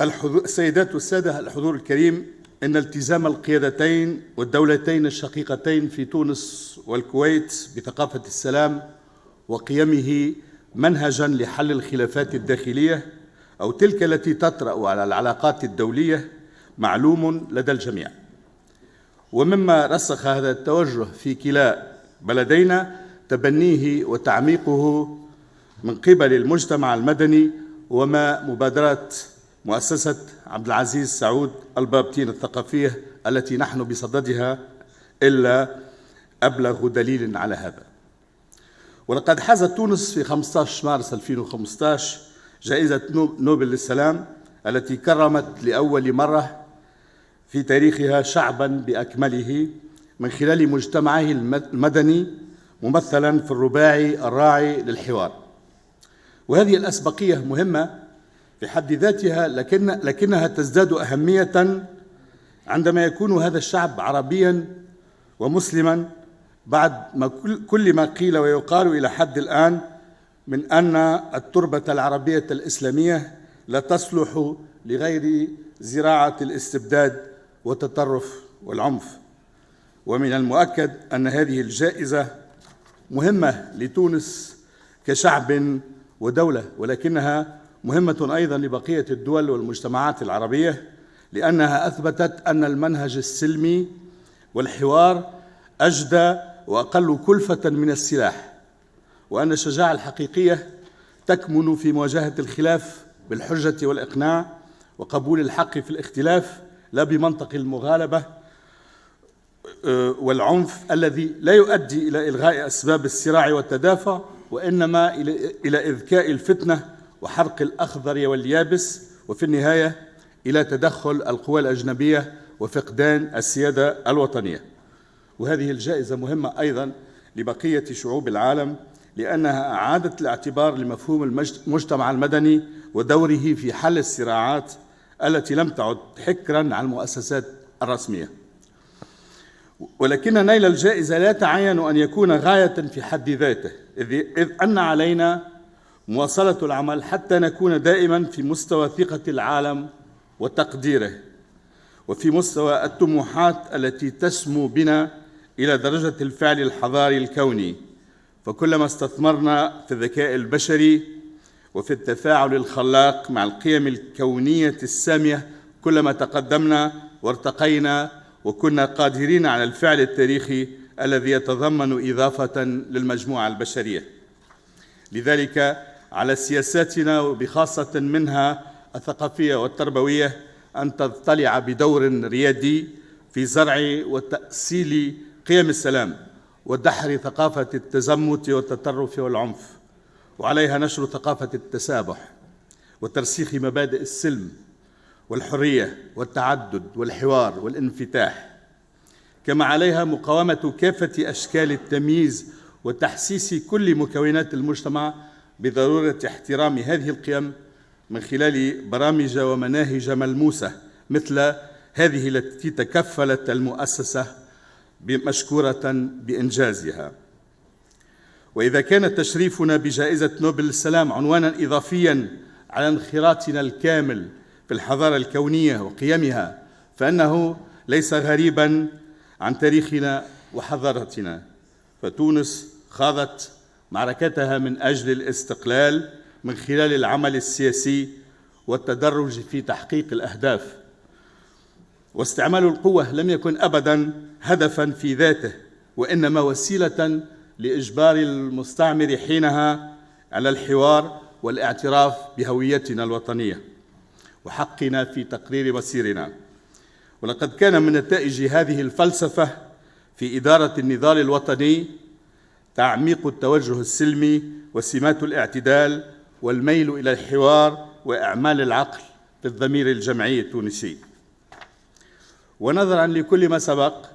السيدات والسادة، الحضور الكريم، إن التزام القيادتين والدولتين الشقيقتين في تونس والكويت بثقافة السلام وقيمه منهجا لحل الخلافات الداخلية أو تلك التي تطرأ على العلاقات الدولية معلوم لدى الجميع، ومما رسخ هذا التوجه في كلا بلدينا تبنيه وتعميقه من قبل المجتمع المدني وما مبادرات مؤسسة عبد العزيز سعود البابتين الثقافية التي نحن بصددها إلا أبلغ دليل على هذا. ولقد حازت تونس في 15 مارس 2015 جائزة نوبل للسلام التي كرمت لأول مرة في تاريخها شعبا بأكمله من خلال مجتمعه المدني ممثلا في الرباعي الراعي للحوار. وهذه الأسبقية مهمة في حد ذاتها، لكنها تزداد أهمية عندما يكون هذا الشعب عربيا ومسلما بعد ما كل ما قيل ويقال إلى حد الآن من أن التربة العربية الإسلامية لا تصلح لغير زراعة الاستبداد والتطرف والعنف. ومن المؤكد أن هذه الجائزة مهمة لتونس كشعب ودولة، ولكنها مهمة أيضا لبقية الدول والمجتمعات العربية، لأنها أثبتت أن المنهج السلمي والحوار أجدى وأقل كلفة من السلاح، وأن الشجاعة الحقيقية تكمن في مواجهة الخلاف بالحجة والإقناع وقبول الحق في الاختلاف، لا بمنطق المغالبة والعنف الذي لا يؤدي إلى إلغاء أسباب الصراع والتدافع، وإنما إلى إذكاء الفتنة وحرق الأخضر واليابس، وفي النهاية إلى تدخل القوى الأجنبية وفقدان السيادة الوطنية. وهذه الجائزة مهمة أيضا لبقية شعوب العالم، لأنها أعادت الاعتبار لمفهوم المجتمع المدني ودوره في حل الصراعات التي لم تعد حكرا على المؤسسات الرسمية. ولكن نيل الجائزة لا يتعين أن يكون غاية في حد ذاته، إذ أن علينا مواصلة العمل حتى نكون دائما في مستوى ثقة العالم وتقديره، وفي مستوى الطموحات التي تسمو بنا إلى درجة الفعل الحضاري الكوني. فكلما استثمرنا في الذكاء البشري وفي التفاعل الخلاق مع القيم الكونية السامية، كلما تقدمنا وارتقينا وكنا قادرين على الفعل التاريخي الذي يتضمن إضافة للمجموعة البشرية. لذلك على سياساتنا وبخاصة منها الثقافية والتربوية أن تضطلع بدور ريادي في زرع وتأصيل قيم السلام ودحر ثقافة التزمت والتطرف والعنف، وعليها نشر ثقافة التسامح وترسيخ مبادئ السلم والحرية والتعدد والحوار والانفتاح، كما عليها مقاومة كافة أشكال التمييز وتحسيس كل مكونات المجتمع بضرورة احترام هذه القيم من خلال برامج ومناهج ملموسة مثل هذه التي تكفلت المؤسسة مشكورة بإنجازها. وإذا كان تشريفنا بجائزة نوبل للسلام عنوانا إضافيا على انخراطنا الكامل في الحضارة الكونية وقيمها، فإنه ليس غريبا عن تاريخنا وحضارتنا. فتونس خاضت معركتها من أجل الاستقلال من خلال العمل السياسي والتدرج في تحقيق الأهداف، واستعمال القوة لم يكن أبدا هدفا في ذاته، وإنما وسيلة لإجبار المستعمر حينها على الحوار والاعتراف بهويتنا الوطنية وحقنا في تقرير مصيرنا. ولقد كان من نتائج هذه الفلسفة في إدارة النضال الوطني تعميق التوجه السلمي وسمات الاعتدال والميل إلى الحوار وإعمال العقل في الضمير الجمعي التونسي. ونظرا لكل ما سبق،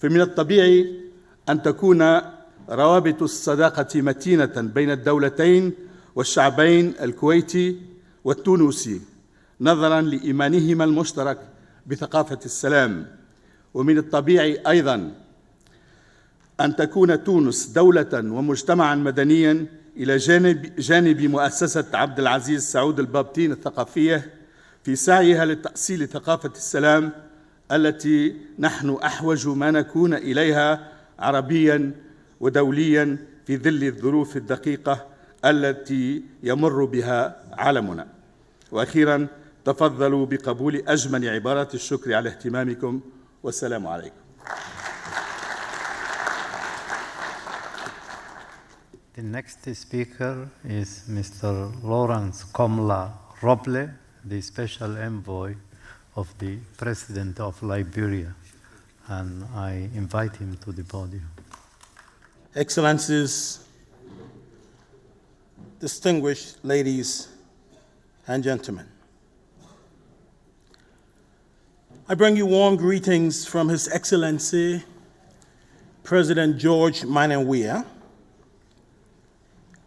فمن الطبيعي أن تكون روابط الصداقة متينة بين الدولتين والشعبين الكويتي والتونسي، نظرا لإيمانهما المشترك بثقافة السلام. ومن الطبيعي أيضا أن تكون تونس دولة ومجتمعا مدنيا إلى جانب مؤسسة عبد العزيز سعود البابتين الثقافية في سعيها لتأصيل ثقافة السلام التي نحن أحوج ما نكون إليها عربيا ودوليا في ظل الظروف الدقيقة التي يمر بها عالمنا. وأخيرا تفضلوا بقبول أجمل عبارات الشكر على اهتمامكم، والسلام عليكم. The next speaker is Mr. Lawrence Komla Roble, the Special Envoy of the President of Liberia, and I invite him to the podium. Excellencies, distinguished ladies and gentlemen, I bring you warm greetings from His Excellency President George Manawia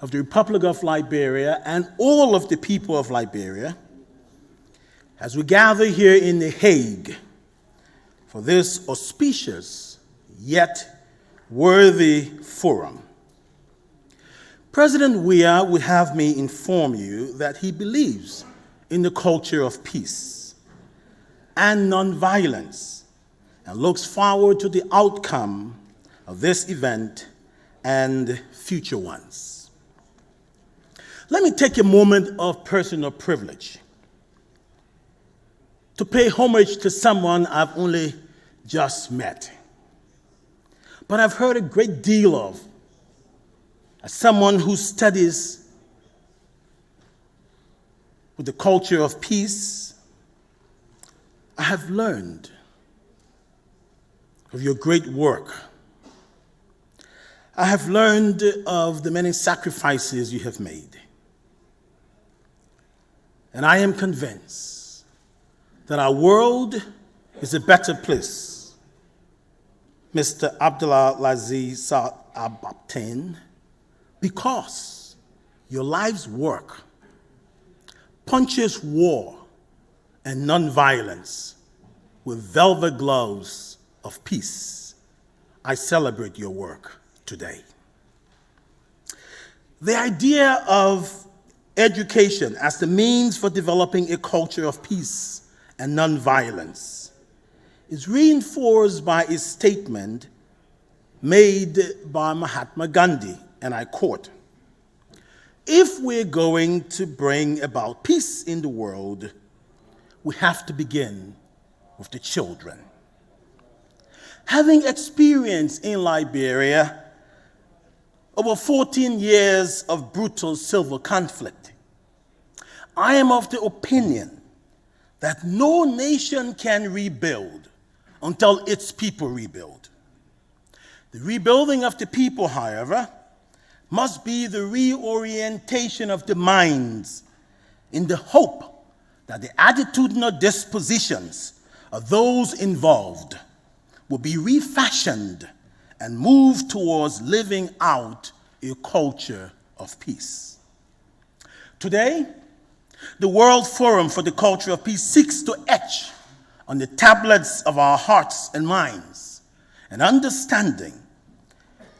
of the Republic of Liberia and all of the people of Liberia as we gather here in The Hague for this auspicious yet worthy forum. President Weah would have me inform you that he believes in the culture of peace and nonviolence and looks forward to the outcome of this event and future ones. Let me take a moment of personal privilege to pay homage to someone I've only just met, but I've heard a great deal of. As someone who studies with the culture of peace, I have learned of your great work. I have learned of the many sacrifices you have made. And I am convinced that our world is a better place. Mr. Abdulaziz Albabtain, because your life's work punches war and nonviolence with velvet gloves of peace. I celebrate your work today. The idea of education as the means for developing a culture of peace and nonviolence is reinforced by a statement made by Mahatma Gandhi, and I quote, "If we're going to bring about peace in the world, we have to begin with the children." Having experienced in Liberia over 14 years of brutal civil conflict, I am of the opinion that no nation can rebuild until its people rebuild. The rebuilding of the people, however, must be the reorientation of the minds in the hope that the attitudinal dispositions of those involved will be refashioned and move towards living out a culture of peace. Today, the World Forum for the Culture of Peace seeks to etch on the tablets of our hearts and minds an understanding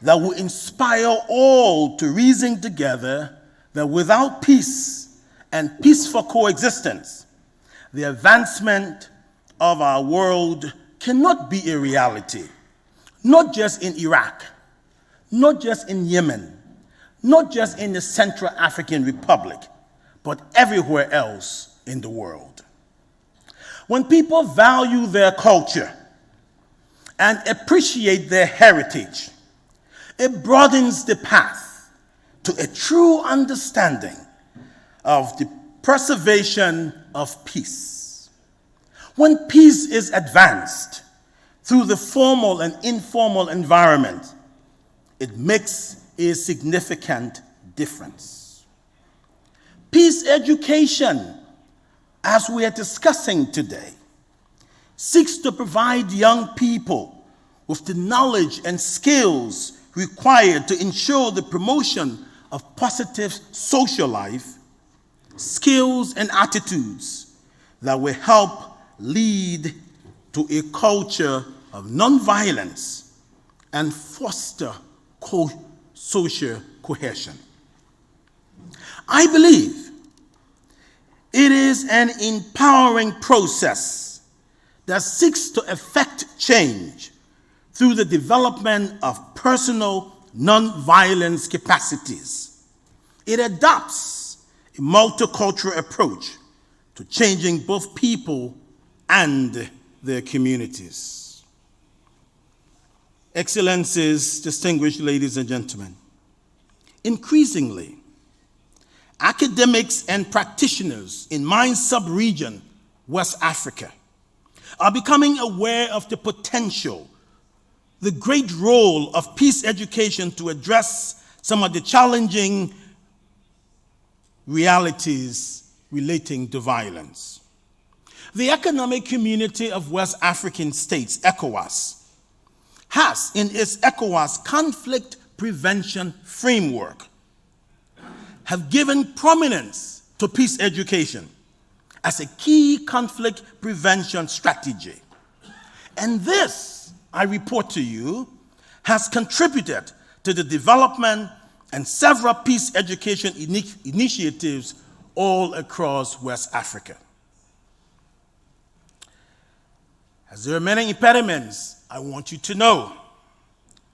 that will inspire all to reason together that without peace and peaceful coexistence, the advancement of our world cannot be a reality, not just in Iraq, not just in Yemen, not just in the Central African Republic, but everywhere else in the world. When people value their culture and appreciate their heritage, it broadens the path to a true understanding of the preservation of peace. When peace is advanced through the formal and informal environment, it makes a significant difference. Peace education, as we are discussing today, seeks to provide young people with the knowledge and skills required to ensure the promotion of positive social life, skills and attitudes that will help lead to a culture of nonviolence and foster social cohesion. I believe it is an empowering process that seeks to effect change through the development of personal nonviolence capacities. It adopts a multicultural approach to changing both people and their communities. Excellencies, distinguished ladies and gentlemen, increasingly, academics and practitioners in my sub-region, West Africa, are becoming aware of the potential, the great role of peace education to address some of the challenging realities relating to violence. The Economic Community of West African States, ECOWAS, has in its ECOWAS conflict prevention framework have given prominence to peace education as a key conflict prevention strategy. And this, I report to you, has contributed to the development and several peace education initiatives all across West Africa. As there are many impediments, I want you to know,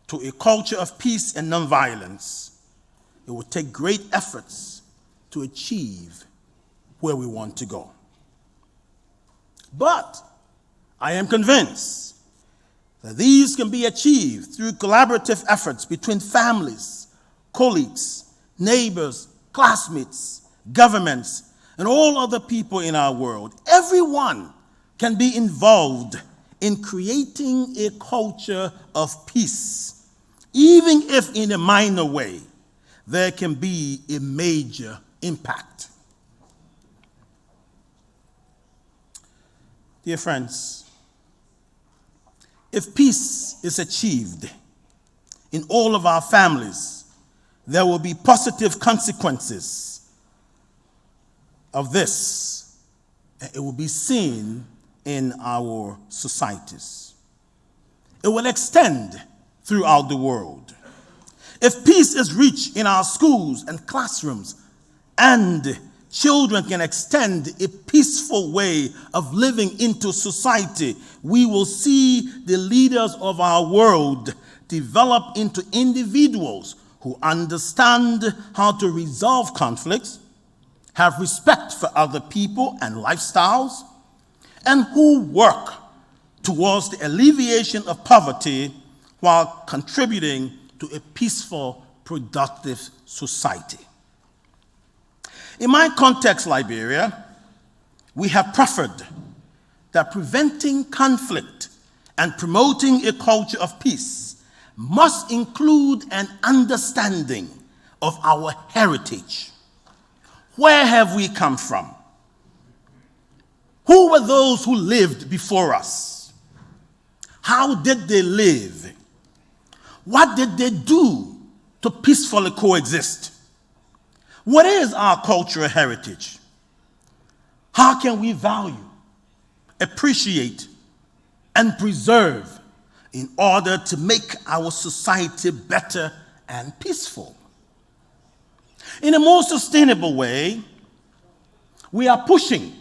to a culture of peace and nonviolence, it will take great efforts to achieve where we want to go. But I am convinced that these can be achieved through collaborative efforts between families, colleagues, neighbors, classmates, governments, and all other people in our world. Everyone can be involved in creating a culture of peace, even if in a minor way, there can be a major impact. Dear friends, if peace is achieved in all of our families, there will be positive consequences of this. It will be seen in our societies. It will extend throughout the world. If peace is reached in our schools and classrooms, and children can extend a peaceful way of living into society, we will see the leaders of our world develop into individuals who understand how to resolve conflicts, have respect for other people and lifestyles, and who work towards the alleviation of poverty while contributing to a peaceful, productive society. In my context, Liberia, we have proffered that preventing conflict and promoting a culture of peace must include an understanding of our heritage. Where have we come from? Who were those who lived before us? How did they live? What did they do to peacefully coexist? What is our cultural heritage? How can we value, appreciate, and preserve in order to make our society better and peaceful? In a more sustainable way, we are pushing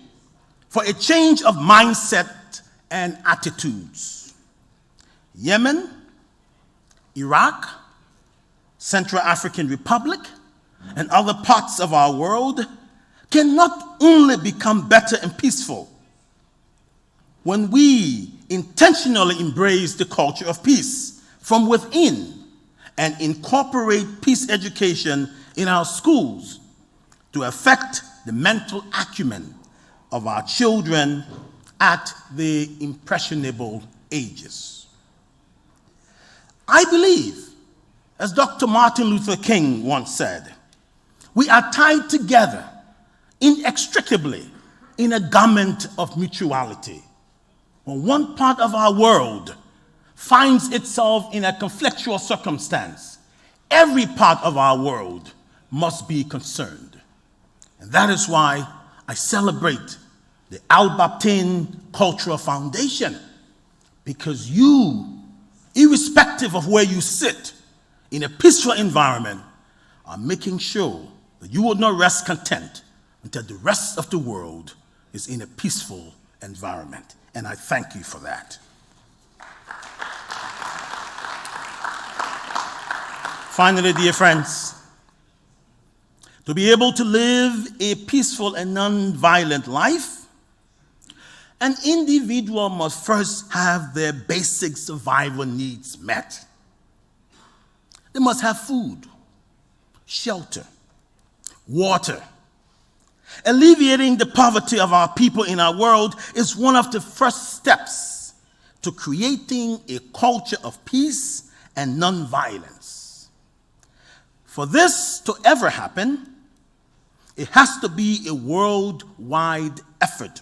for a change of mindset and attitudes. Yemen, Iraq, Central African Republic, and other parts of our world can not only become better and peaceful when we intentionally embrace the culture of peace from within and incorporate peace education in our schools to affect the mental acumen of our children at the impressionable ages. I believe, as Dr. Martin Luther King once said, we are tied together inextricably in a garment of mutuality. When one part of our world finds itself in a conflictual circumstance, every part of our world must be concerned. And that is why I celebrate the Albabtain Cultural Foundation, because you, irrespective of where you sit in a peaceful environment, are making sure that you will not rest content until the rest of the world is in a peaceful environment. And I thank you for that. Finally, dear friends, to be able to live a peaceful and non-violent life, an individual must first have their basic survival needs met. They must have food, shelter, water. Alleviating the poverty of our people in our world is one of the first steps to creating a culture of peace and non-violence. For this to ever happen, it has to be a worldwide effort.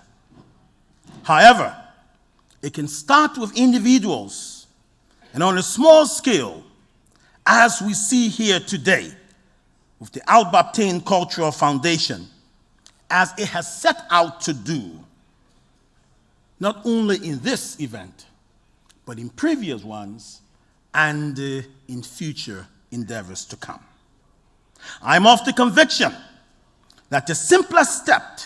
However, it can start with individuals, and on a small scale, as we see here today with the Albabtain Cultural Foundation, as it has set out to do, not only in this event, but in previous ones and in future endeavors to come. I'm of the conviction that the simplest step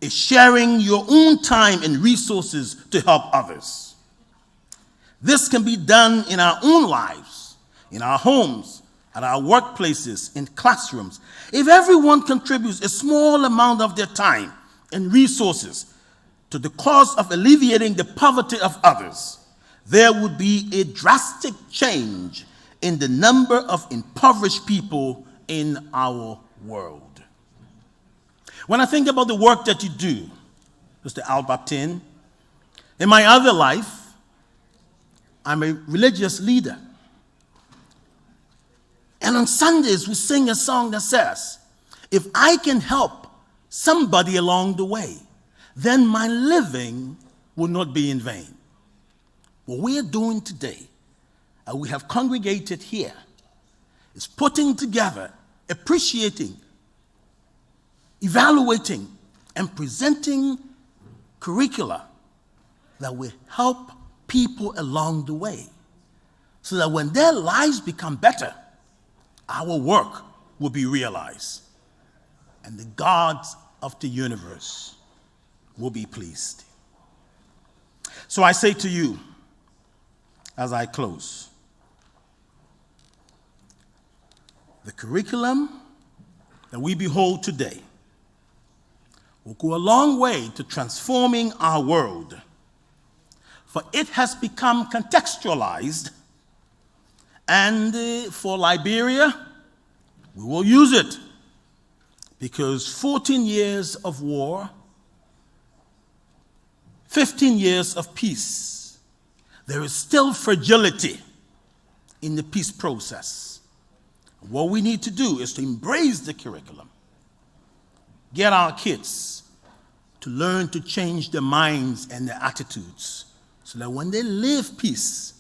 is sharing your own time and resources to help others. This can be done in our own lives, in our homes, at our workplaces, in classrooms. If everyone contributes a small amount of their time and resources to the cause of alleviating the poverty of others, there would be a drastic change in the number of impoverished people in our world. When I think about the work that you do, Mr. Albabtain, in my other life, I'm a religious leader. And on Sundays, we sing a song that says, if I can help somebody along the way, then my living will not be in vain. What we are doing today, and we have congregated here, is putting together, appreciating, evaluating, and presenting curricula that will help people along the way, so that when their lives become better, our work will be realized, and the gods of the universe will be pleased. So I say to you, as I close, the curriculum that we behold today will go a long way to transforming our world, for it has become contextualized, and for Liberia, we will use it, because 14 years of war, 15 years of peace, there is still fragility in the peace process. What we need to do is to embrace the curriculum, get our kids to learn to change their minds and their attitudes, so that when they live peace,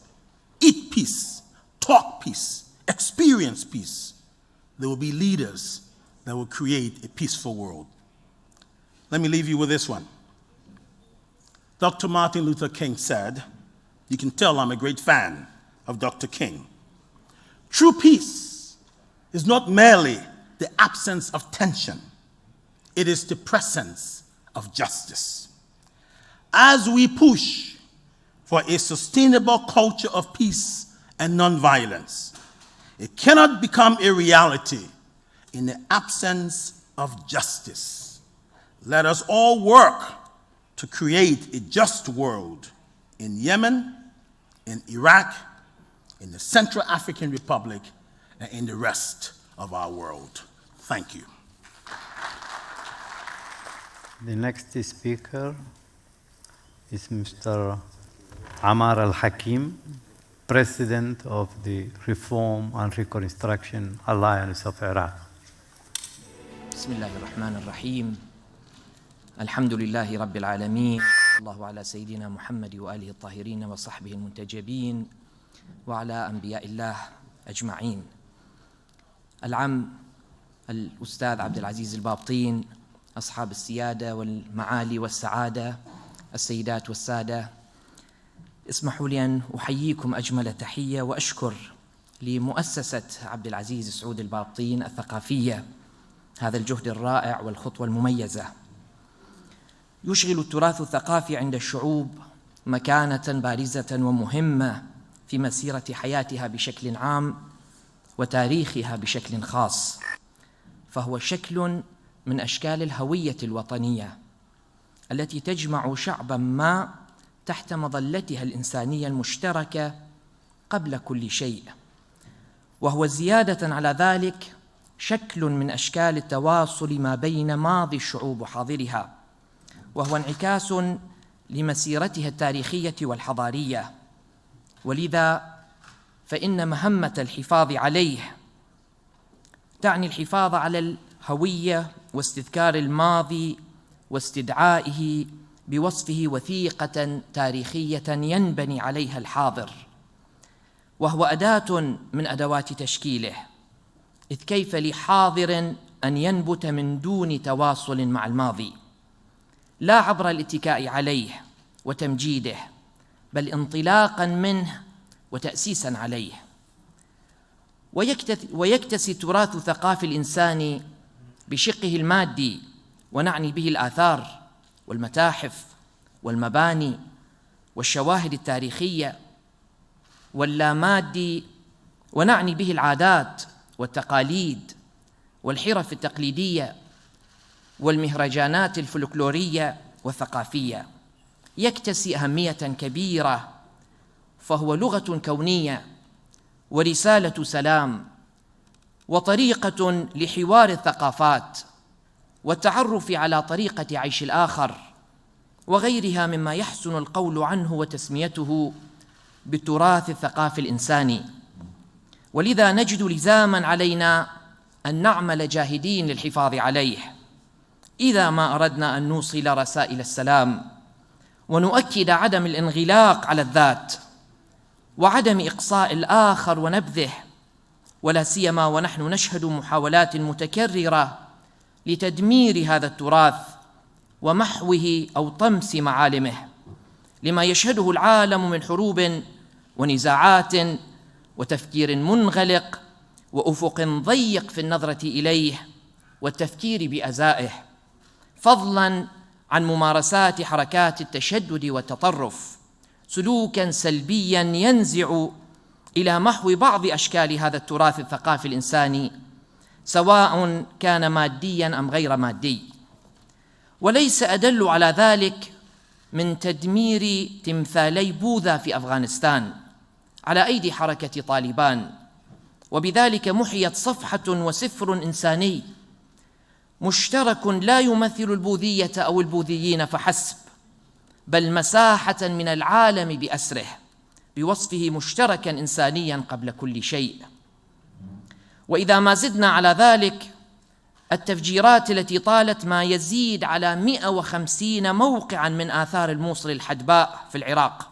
eat peace, talk peace, experience peace, there will be leaders that will create a peaceful world. Let me leave you with this one. Dr. Martin Luther King said, you can tell I'm a great fan of Dr. King, true peace is not merely the absence of tension, it is the presence of justice. As we push for a sustainable culture of peace and nonviolence, it cannot become a reality in the absence of justice. Let us all work to create a just world in Yemen, in Iraq, in the Central African Republic, and in the rest of our world. Thank you. The next speaker is Mr. Ammar Al-Hakim, President of the Reform and Reconstruction Alliance of Iraq. بسم الله الرحمن الرحيم. الحمد لله رب العالمين. الله على سيدنا محمد وآله الطاهرين وصحبه المنتجبين وعلى أنبياء الله أجمعين. العم الأستاذ عبد العزيز البابطين، أصحاب السيادة والمعالي والسعادة، السيدات والسادة، اسمحوا لي أن أحييكم أجمل تحية وأشكر لمؤسسة عبد العزيز سعود البابطين الثقافية هذا الجهد الرائع والخطوة المميزة. يشغل التراث الثقافي عند الشعوب مكانة بارزة ومهمة في مسيرة حياتها بشكل عام وتاريخها بشكل خاص، فهو شكل من أشكال الهوية الوطنية التي تجمع شعباً ما تحت مظلتها الإنسانية المشتركة قبل كل شيء، وهو زيادة على ذلك شكل من أشكال التواصل ما بين ماضي الشعوب وحاضرها، وهو انعكاس لمسيرتها التاريخية والحضارية، ولذا فإن مهمة الحفاظ عليه تعني الحفاظ على الهوية واستذكار الماضي واستدعائه بوصفه وثيقة تاريخية ينبني عليها الحاضر، وهو أداة من أدوات تشكيله، إذ كيف لحاضر أن ينبت من دون تواصل مع الماضي، لا عبر الاتكاء عليه وتمجيده، بل انطلاقاً منه وتأسيساً عليه. ويكتسي التراث الثقافي الإنساني بشقه المادي، ونعني به الآثار والمتاحف والمباني والشواهد التاريخية، واللامادي ونعني به العادات والتقاليد والحرف التقليدية والمهرجانات الفلكلورية والثقافية. يكتسي أهمية كبيرة، فهو لغة كونية ورسالة سلام وطريقة لحوار الثقافات والتعرف على طريقة عيش الآخر، وغيرها مما يحسن القول عنه وتسميته بالتراث الثقافي الإنساني. ولذا نجد لزاما علينا أن نعمل جاهدين للحفاظ عليه إذا ما أردنا أن نوصل رسائل السلام، ونؤكد عدم الانغلاق على الذات وعدم إقصاء الآخر ونبذه، ولا سيما ونحن نشهد محاولات متكررة لتدمير هذا التراث ومحوه أو طمس معالمه، لما يشهده العالم من حروب ونزاعات وتفكير منغلق وأفق ضيق في النظرة إليه والتفكير بأزائه، فضلاً عن ممارسات حركات التشدد والتطرف، سلوكاً سلبياً ينزع إلى محو بعض أشكال هذا التراث الثقافي الإنساني، سواء كان مادياً أم غير مادي. وليس أدل على ذلك من تدمير تمثالي بوذا في أفغانستان على أيدي حركة طالبان، وبذلك محيت صفحة وسفر إنساني مشترك لا يمثل البوذية أو البوذيين فحسب، بل مساحة من العالم بأسره، بوصفه مشتركا إنسانيا قبل كل شيء. وإذا ما زدنا على ذلك التفجيرات التي طالت ما يزيد على 150 موقعا من آثار الموصل الحدباء في العراق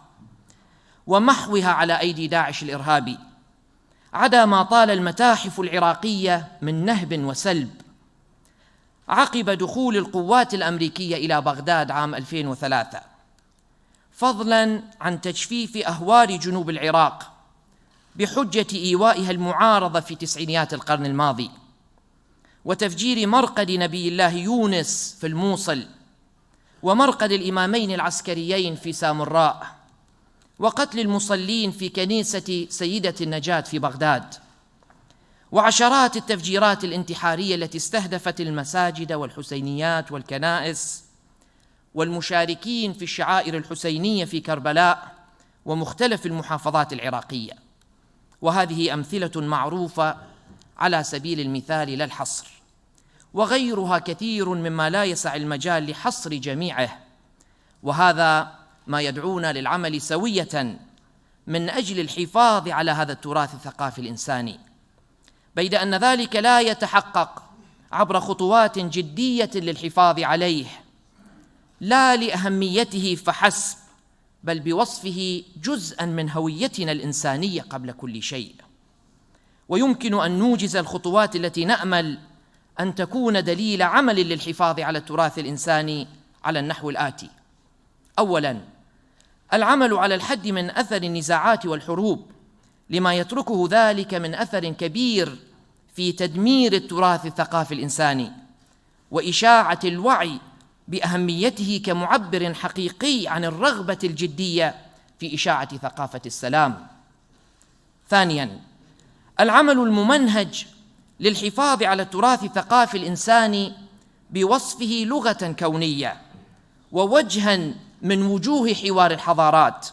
ومحوها على أيدي داعش الإرهابي، عدا ما طال المتاحف العراقية من نهب وسلب عقب دخول القوات الأمريكية إلى بغداد عام 2003، فضلاً عن تجفيف أهوار جنوب العراق بحجة إيوائها المعارضة في تسعينيات القرن الماضي، وتفجير مرقد نبي الله يونس في الموصل، ومرقد الإمامين العسكريين في سامراء، وقتل المصلين في كنيسة سيدة النجاة في بغداد، وعشرات التفجيرات الانتحارية التي استهدفت المساجد والحسينيات والكنائس والمشاركين في الشعائر الحسينية في كربلاء ومختلف المحافظات العراقية. وهذه أمثلة معروفة على سبيل المثال لا الحصر، وغيرها كثير مما لا يسع المجال لحصر جميعه، وهذا ما يدعونا للعمل سوية من أجل الحفاظ على هذا التراث الثقافي الإنساني، بيد أن ذلك لا يتحقق عبر خطوات جدية للحفاظ عليه لا لأهميته فحسب، بل بوصفه جزءاً من هويتنا الإنسانية قبل كل شيء. ويمكن أن نوجز الخطوات التي نأمل أن تكون دليل عمل للحفاظ على التراث الإنساني على النحو الآتي: أولاً، العمل على الحد من أثر النزاعات والحروب، لما يتركه ذلك من أثر كبير في تدمير التراث الثقافي الإنساني وإشاعة الوعي بأهميته كمعبر حقيقي عن الرغبة الجدية في إشاعة ثقافة السلام. ثانياً، العمل الممنهج للحفاظ على التراث الثقافي الإنساني بوصفه لغة كونية ووجهاً من وجوه حوار الحضارات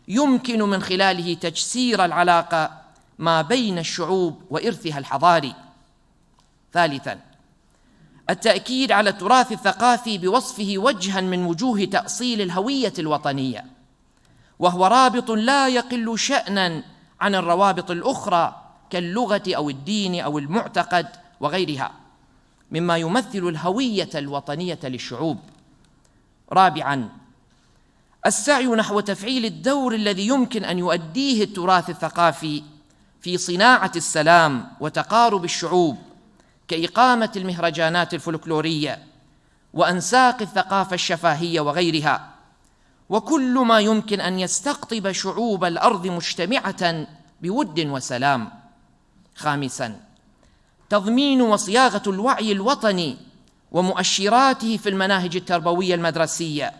يمكن من خلاله تجسير العلاقة ما بين الشعوب وإرثها الحضاري. ثالثاً، التأكيد على التراث الثقافي بوصفه وجهاً من وجوه تأصيل الهوية الوطنية، وهو رابط لا يقل شأناً عن الروابط الأخرى كاللغة أو الدين أو المعتقد وغيرها، مما يمثل الهوية الوطنية للشعوب. رابعاً، السعي نحو تفعيل الدور الذي يمكن أن يؤديه التراث الثقافي في صناعة السلام وتقارب الشعوب، كإقامة المهرجانات الفلكلورية وأنساق الثقافة الشفاهية وغيرها، وكل ما يمكن أن يستقطب شعوب الأرض مجتمعة بود وسلام. خامساً، تضمين وصياغة الوعي الوطني ومؤشراته في المناهج التربوية المدرسية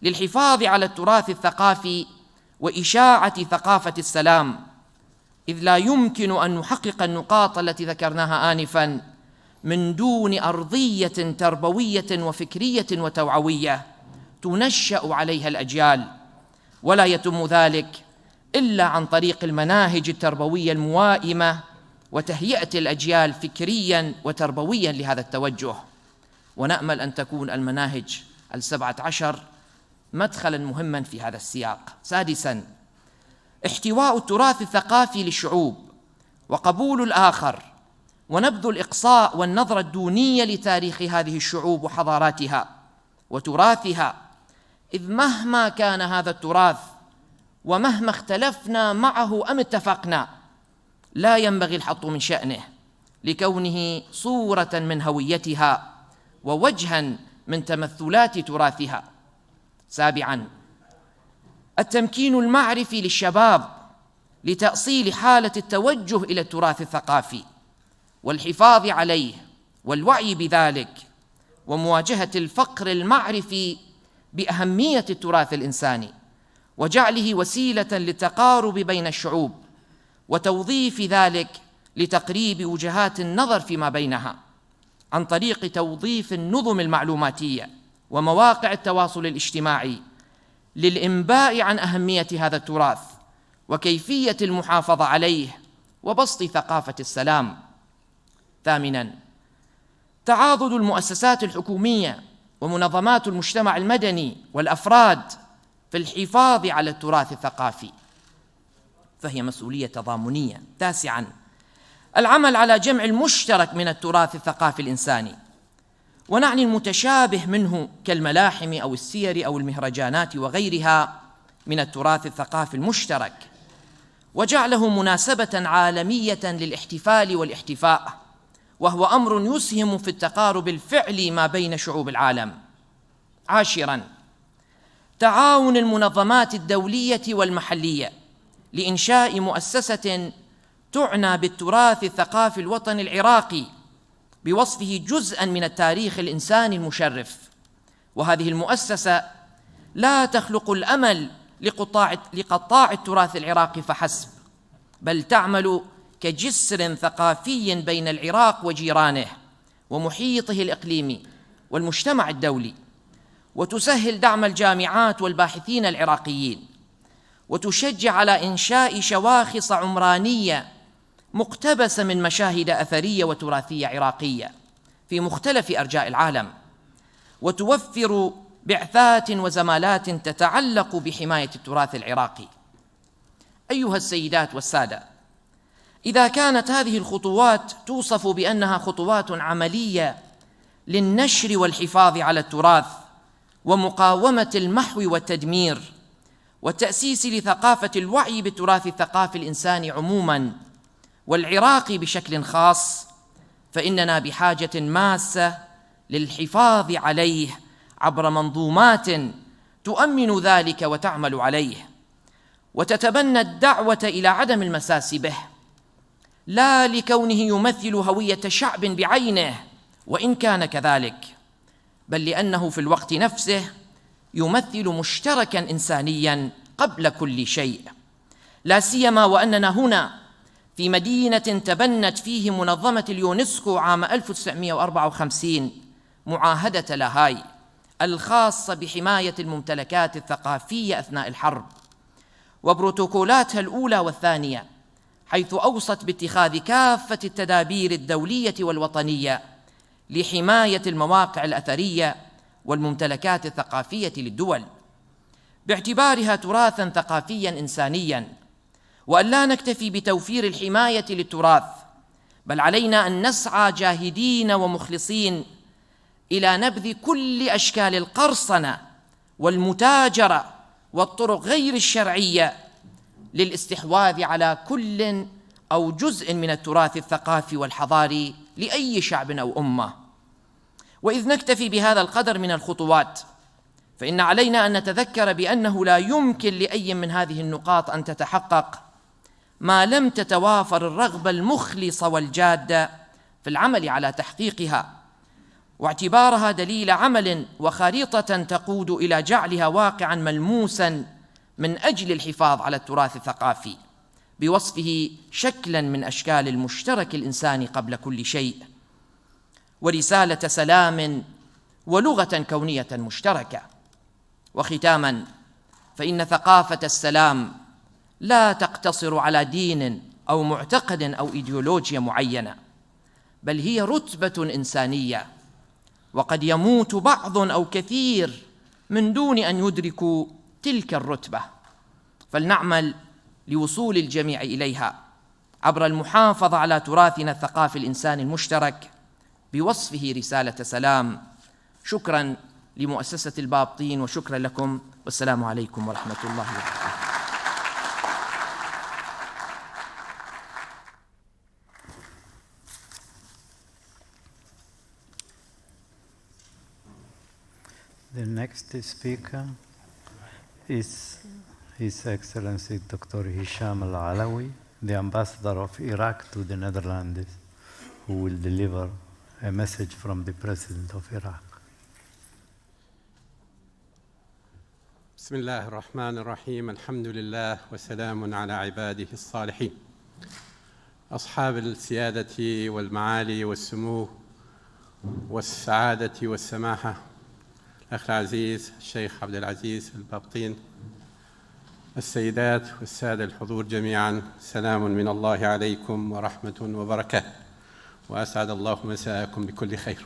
للحفاظ على التراث الثقافي وإشاعة ثقافة السلام، إذ لا يمكن أن نحقق النقاط التي ذكرناها آنفاً من دون أرضية تربوية وفكرية وتوعوية تنشأ عليها الأجيال، ولا يتم ذلك إلا عن طريق المناهج التربوية الموائمة وتهيئة الأجيال فكرياً وتربوياً لهذا التوجه. ونأمل أن تكون المناهج 17 مدخلاً مهماً في هذا السياق. سادساً، احتواء التراث الثقافي للشعوب وقبول الآخر ونبذ الإقصاء والنظرة الدونية لتاريخ هذه الشعوب وحضاراتها وتراثها، إذ مهما كان هذا التراث ومهما اختلفنا معه أم اتفقنا لا ينبغي الحط من شأنه لكونه صورة من هويتها ووجها من تمثلات تراثها. سابعا، التمكين المعرفي للشباب لتأصيل حالة التوجه إلى التراث الثقافي والحفاظ عليه والوعي بذلك، ومواجهة الفقر المعرفي بأهمية التراث الإنساني وجعله وسيلة للتقارب بين الشعوب، وتوظيف ذلك لتقريب وجهات النظر فيما بينها عن طريق توظيف النظم المعلوماتية ومواقع التواصل الاجتماعي للإنباء عن أهمية هذا التراث وكيفية المحافظة عليه وبسط ثقافة السلام. ثامناً، تعاضد المؤسسات الحكومية ومنظمات المجتمع المدني والأفراد في الحفاظ على التراث الثقافي، فهي مسؤولية تضامنية. تاسعاً، العمل على جمع المشترك من التراث الثقافي الإنساني، ونعني المتشابه منه كالملاحم أو السير أو المهرجانات وغيرها من التراث الثقافي المشترك، وجعله مناسبة عالمية للاحتفال والاحتفاء، وهو أمر يسهم في التقارب الفعلي ما بين شعوب العالم. عاشراً، تعاون المنظمات الدولية والمحلية لإنشاء مؤسسة تعنى بالتراث الثقافي الوطني العراقي بوصفه جزءاً من التاريخ الإنساني المشرف، وهذه المؤسسة لا تخلق الأمل لقطاع التراث العراقي فحسب، بل تعمل كجسر ثقافي بين العراق وجيرانه ومحيطه الإقليمي والمجتمع الدولي، وتسهل دعم الجامعات والباحثين العراقيين، وتشجع على إنشاء شواخص عمرانية مقتبسة من مشاهد أثرية وتراثية عراقية في مختلف أرجاء العالم، وتوفر بعثات وزمالات تتعلق بحماية التراث العراقي. أيها السيدات والسادة، إذا كانت هذه الخطوات توصف بأنها خطوات عملية للنشر والحفاظ على التراث ومقاومة المحو والتدمير والتأسيس لثقافة الوعي بالتراث الثقافي الإنساني عموماً والعراقي بشكل خاص، فإننا بحاجة ماسة للحفاظ عليه عبر منظومات تؤمن ذلك وتعمل عليه، وتتبنى الدعوة إلى عدم المساس به، لا لكونه يمثل هوية شعب بعينه وإن كان كذلك، بل لأنه في الوقت نفسه يمثل مشتركاً إنسانياً قبل كل شيء، لا سيما وأننا هنا في مدينة تبنت فيه منظمة اليونسكو عام 1954 معاهدة لاهاي الخاصة بحماية الممتلكات الثقافية أثناء الحرب، وبروتوكولاتها الأولى والثانية، حيث أوصت باتخاذ كافة التدابير الدولية والوطنية لحماية المواقع الأثرية والممتلكات الثقافية للدول باعتبارها تراثاً ثقافياً إنسانياً. وأن لا نكتفي بتوفير الحماية للتراث، بل علينا أن نسعى جاهدين ومخلصين إلى نبذ كل أشكال القرصنة والمتاجرة والطرق غير الشرعية للاستحواذ على كل أو جزء من التراث الثقافي والحضاري لأي شعب أو أمة. وإذ نكتفي بهذا القدر من الخطوات، فإن علينا أن نتذكر بأنه لا يمكن لأي من هذه النقاط أن تتحقق ما لم تتوافر الرغبة المخلصة والجادة في العمل على تحقيقها، واعتبارها دليل عمل وخريطة تقود إلى جعلها واقعاً ملموساً من أجل الحفاظ على التراث الثقافي، بوصفه شكلاً من أشكال المشترك الإنساني قبل كل شيء، ورسالة سلام ولغة كونية مشتركة. وختاماً، فإن ثقافة السلام لا تقتصر على دين أو معتقد أو إيديولوجيا معينة، بل هي رتبة إنسانية، وقد يموت بعض أو كثير من دون أن يدركوا تلك الرتبة، فلنعمل لوصول الجميع إليها عبر المحافظة على تراثنا الثقافي الإنساني المشترك بوصفه رسالة سلام. شكراً لمؤسسة البابطين، وشكراً لكم، والسلام عليكم ورحمة الله وبركاته. The next speaker is His Excellency Dr. Hisham Al-Alawi, the Ambassador of Iraq to the Netherlands, who will deliver a message from the President of Iraq. بسم الله الرحمن الرحيم. الحمد لله وسلام على عباده الصالحين. أصحاب السيادة والمعالي والسمو والسعادة والسماحة، الأخ العزيز الشيخ عبد العزيز البابطين، السيدات والسادة الحضور جميعا، سلام من الله عليكم ورحمة وبركاته، وأسعد الله مساءكم بكل خير.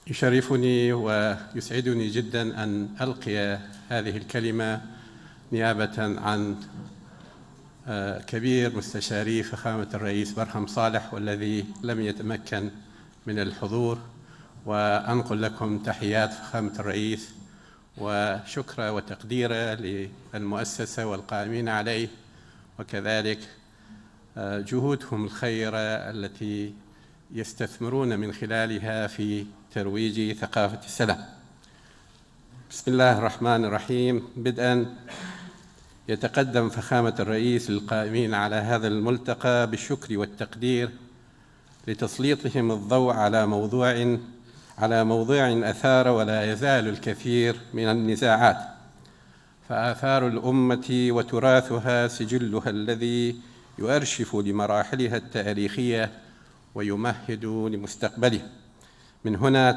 يشرفني ويسعدني جدا أن ألقي هذه الكلمة نيابة عن كبير مستشاري فخامة الرئيس برهم صالح، والذي لم يتمكن من الحضور، وأنقل لكم تحيات فخامة الرئيس وشكرا وتقديرا للمؤسسة والقائمين عليه، وكذلك جهودهم الخيرة التي يستثمرون من خلالها في ترويج ثقافة السلام. بسم الله الرحمن الرحيم. بدءا يتقدم فخامة الرئيس للقائمين على هذا الملتقى بالشكر والتقدير لتسليطهم الضوء على موضوع أثار ولا يزال الكثير من النزاعات، فآثار الأمة وتراثها سجلها الذي يؤرشف لمراحلها التاريخية ويمهد لمستقبلها. من هنا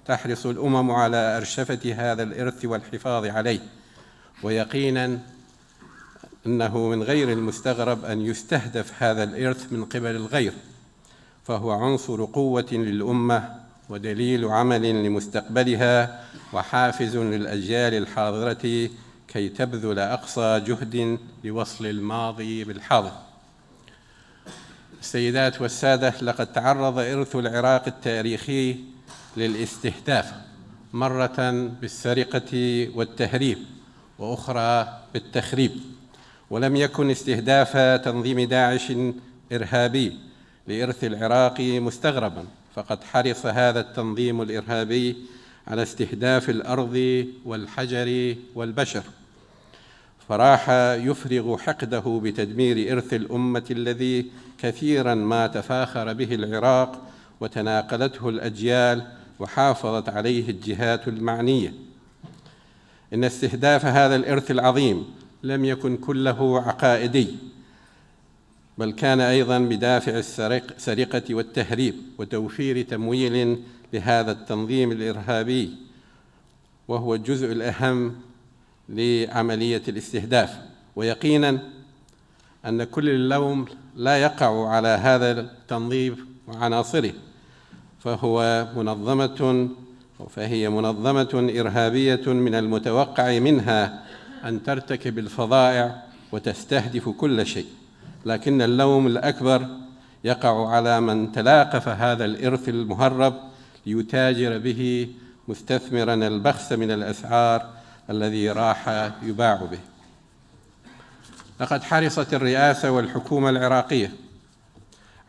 تحرص الأمم على أرشفة هذا الإرث والحفاظ عليه، ويقينا أنه من غير المستغرب أن يستهدف هذا الإرث من قبل الغير، فهو عنصر قوة للأمة ودليل عمل لمستقبلها وحافز للأجيال الحاضرة كي تبذل أقصى جهد لوصل الماضي بالحاضر. السيدات والسادة، لقد تعرض إرث العراق التاريخي للاستهداف، مرة بالسرقة والتهريب، وأخرى بالتخريب، ولم يكن استهداف تنظيم داعش إرهابي لإرث العراق مستغربا، فقد حرص هذا التنظيم الإرهابي على استهداف الأرض والحجر والبشر، فراح يفرغ حقده بتدمير إرث الأمة الذي كثيرا ما تفاخر به العراق وتناقلته الأجيال وحافظت عليه الجهات المعنية. إن استهداف هذا الإرث العظيم لم يكن كله عقائدي، بل كان أيضا بدافع السرقة والتهريب وتوفير تمويل لهذا التنظيم الإرهابي، وهو الجزء الأهم لعملية الاستهداف. ويقينا أن كل اللوم لا يقع على هذا التنظيم وعناصره، فهي منظمة إرهابية من المتوقع منها أن ترتكب الفظائع وتستهدف كل شيء، لكن اللوم الأكبر يقع على من تلاقف هذا الإرث المهرب ليتاجر به مستثمرا البخس من الأسعار الذي راح يباع به. لقد حرصت الرئاسة والحكومة العراقية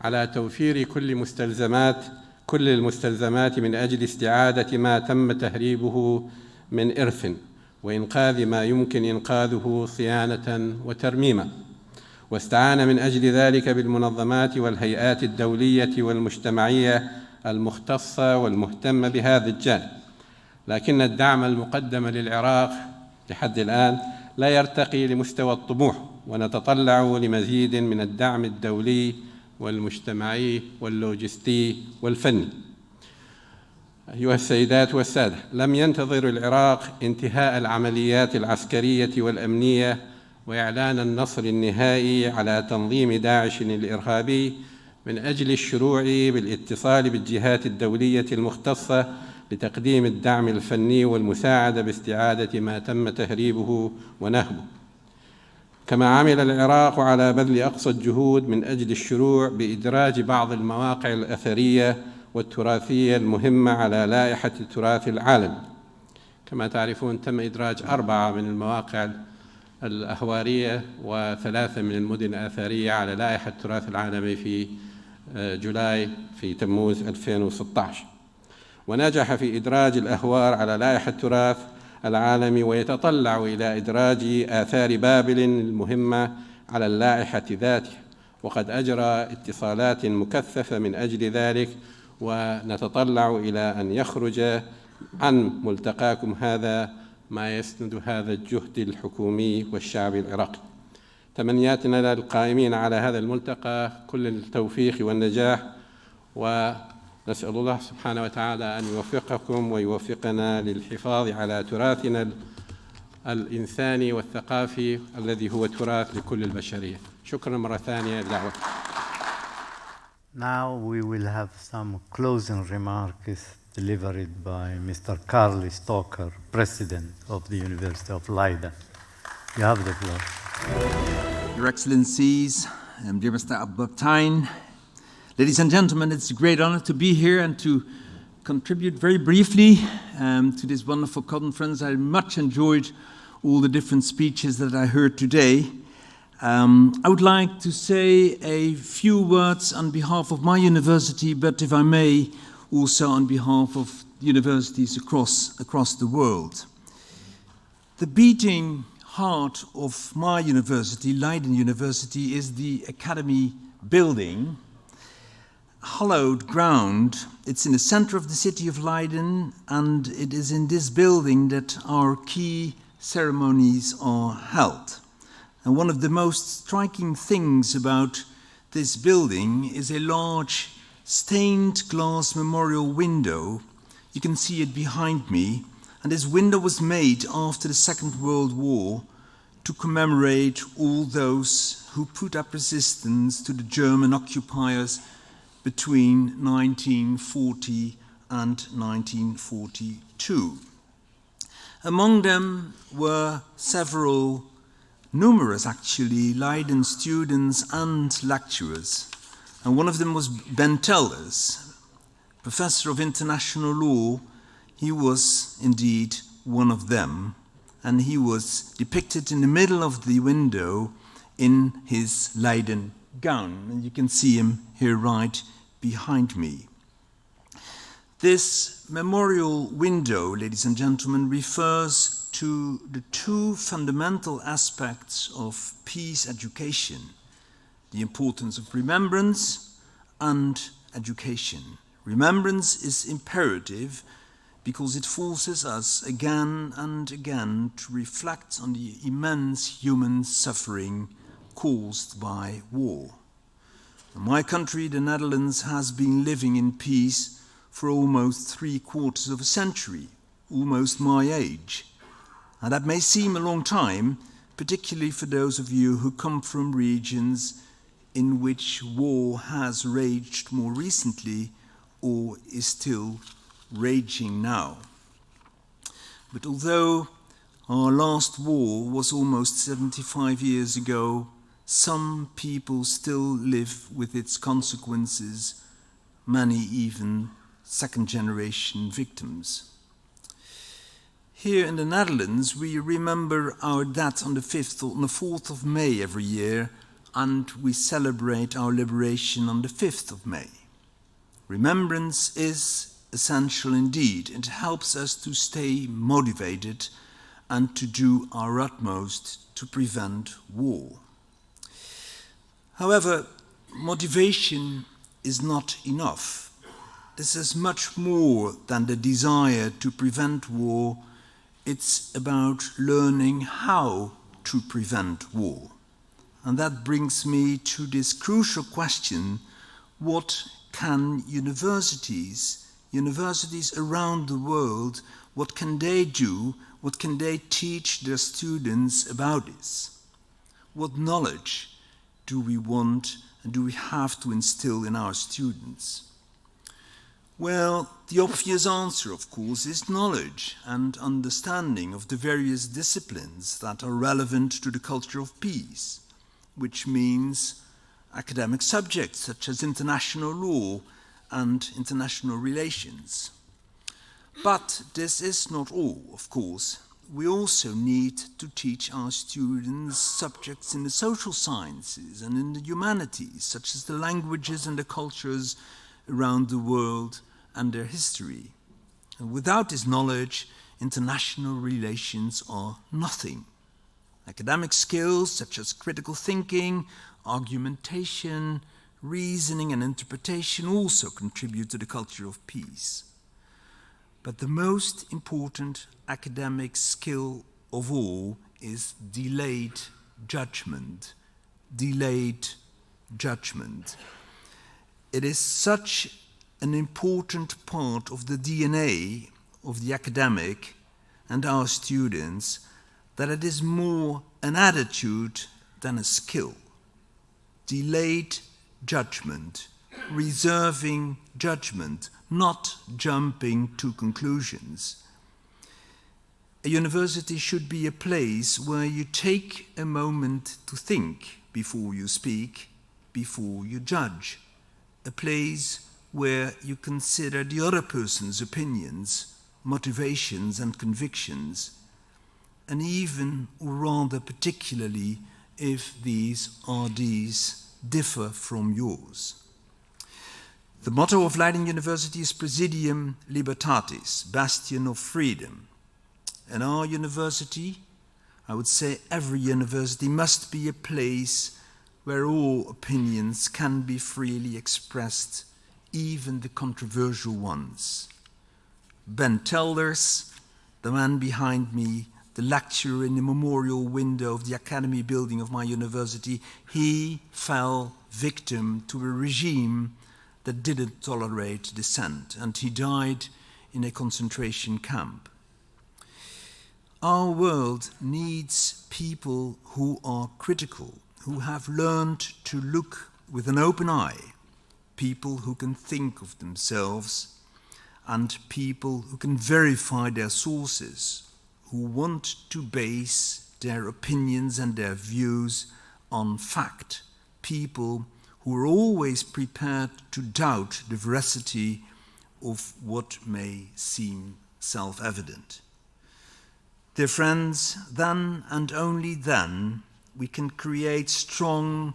على توفير كل المستلزمات من أجل استعادة ما تم تهريبه من إرث، وإنقاذ ما يمكن إنقاذه صيانة وترميما، واستعان من أجل ذلك بالمنظمات والهيئات الدولية والمجتمعية المختصة والمهتمة بهذا الجانب. لكن الدعم المقدم للعراق لحد الآن لا يرتقي لمستوى الطموح، ونتطلع لمزيد من الدعم الدولي والمجتمعي واللوجستي والفني. أيها السيدات والسادة، لم ينتظر العراق انتهاء العمليات العسكرية والأمنية وإعلان النصر النهائي على تنظيم داعش الإرهابي من أجل الشروع بالاتصال بالجهات الدولية المختصة لتقديم الدعم الفني والمساعدة باستعادة ما تم تهريبه ونهبه. كما عمل العراق على بذل أقصى الجهود من أجل الشروع بإدراج بعض المواقع الأثرية والتراثية المهمة على لائحة التراث العالمي. كما تعرفون تم إدراج 4 من المواقع الأهوارية و3 من المدن الأثرية على لائحة التراث العالمي في جولاي في تموز 2016، ونجح في إدراج الأهوار على لائحة التراث العالمي، ويتطلع إلى إدراج آثار بابل المهمة على اللائحة ذاتها، وقد أجرى اتصالات مكثفة من أجل ذلك، ونتطلع إلى أن يخرج عن ملتقاكم هذا ما يسند هذا الجهد الحكومي والشعبي العراقي. تمنياتنا للقائمين على هذا الملتقى كل التوفيق والنجاح، ونسأل الله سبحانه وتعالى أن يوفقكم ويوفقنا للحفاظ على تراثنا الإنساني والثقافي الذي هو تراث لكل البشرية. شكرا مرة ثانية لدعوتكم. Now we will have some closing remarks delivered by Mr. Karl Stoker, President of the University of Leiden. You have the floor. Your Excellencies, dear Mr. Albabtain, ladies and gentlemen, it's a great honor to be here and to contribute very briefly to this wonderful conference. I much enjoyed all the different speeches that I heard today. I would like to say a few words on behalf of my university, but if I may, also on behalf of universities across the world. The beating heart of my university, Leiden University, is the Academy building, hallowed ground. It's in the center of the city of Leiden, and it is in this building that our key ceremonies are held. And one of the most striking things about this building is a large stained glass memorial window. You can see it behind me. And this window was made after the Second World War to commemorate all those who put up resistance to the German occupiers between 1940 and 1942. Among them were numerous actually, Leiden students and lecturers. And one of them was Ben Tellers, professor of international law. He was indeed one of them, and he was depicted in the middle of the window in his Leiden gown, and you can see him here right behind me. This memorial window, ladies and gentlemen, refers to the two fundamental aspects of peace education: the importance of remembrance and education. Remembrance is imperative because it forces us again and again to reflect on the immense human suffering caused by war. My country, the Netherlands, has been living in peace for almost 3/4 of a century, almost my age. And that may seem a long time, particularly for those of you who come from regions in which war has raged more recently or is still raging now. But although our last war was almost 75 years ago, some people still live with its consequences, many even second-generation victims. Here in the Netherlands, we remember our dead on the 4th of May every year, and we celebrate our liberation on the 5th of May. Remembrance is essential indeed. It helps us to stay motivated and to do our utmost to prevent war. However, motivation is not enough. This is much more than the desire to prevent war. It's about learning how to prevent war. And that brings me to this crucial question: what can universities around the world, what can they do, what can they teach their students about this? What knowledge do we want and do we have to instill in our students? Well, the obvious answer, of course, is knowledge and understanding of the various disciplines that are relevant to the culture of peace, which means academic subjects such as international law and international relations. But this is not all, of course. We also need to teach our students subjects in the social sciences and in the humanities, such as the languages and the cultures around the world and their history. And without this knowledge, international relations are nothing. Academic skills such as critical thinking, argumentation, reasoning and interpretation also contribute to the culture of peace. But the most important academic skill of all is delayed judgment. Delayed judgment. It is such an important part of the DNA of the academic and our students that it is more an attitude than a skill. Delayed judgment, reserving judgment, not jumping to conclusions. A university should be a place where you take a moment to think before you speak, before you judge. A place where you consider the other person's opinions, motivations and convictions, and even, or rather particularly, if these differ from yours. The motto of Leiden University is Presidium Libertatis, bastion of freedom. And our university, I would say every university, must be a place where all opinions can be freely expressed, even the controversial ones. Ben Telders, the man behind me, the lecturer in the memorial window of the academy building of my university, he fell victim to a regime that didn't tolerate dissent, and he died in a concentration camp. Our world needs people who are critical, who have learned to look with an open eye, people who can think of themselves, and people who can verify their sources, who want to base their opinions and their views on fact, people who are always prepared to doubt the veracity of what may seem self-evident. Dear friends, then and only then we can create strong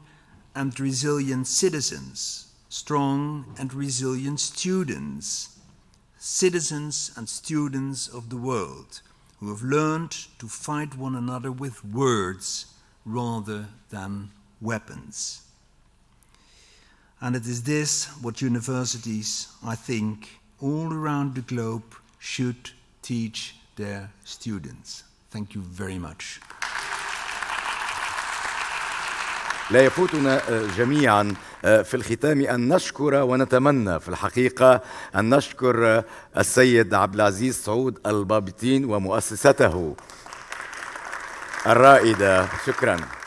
and resilient citizens, strong and resilient students, citizens and students of the world, who have learned to fight one another with words rather than weapons. And it is this what universities, I think, all around the globe should teach their students. Thank you very much. لا يفوتنا جميعا في الختام أن نشكر ونتمنى في الحقيقة أن نشكر السيد عبد العزيز سعود البابتين ومؤسسته الرائدة. شكرا.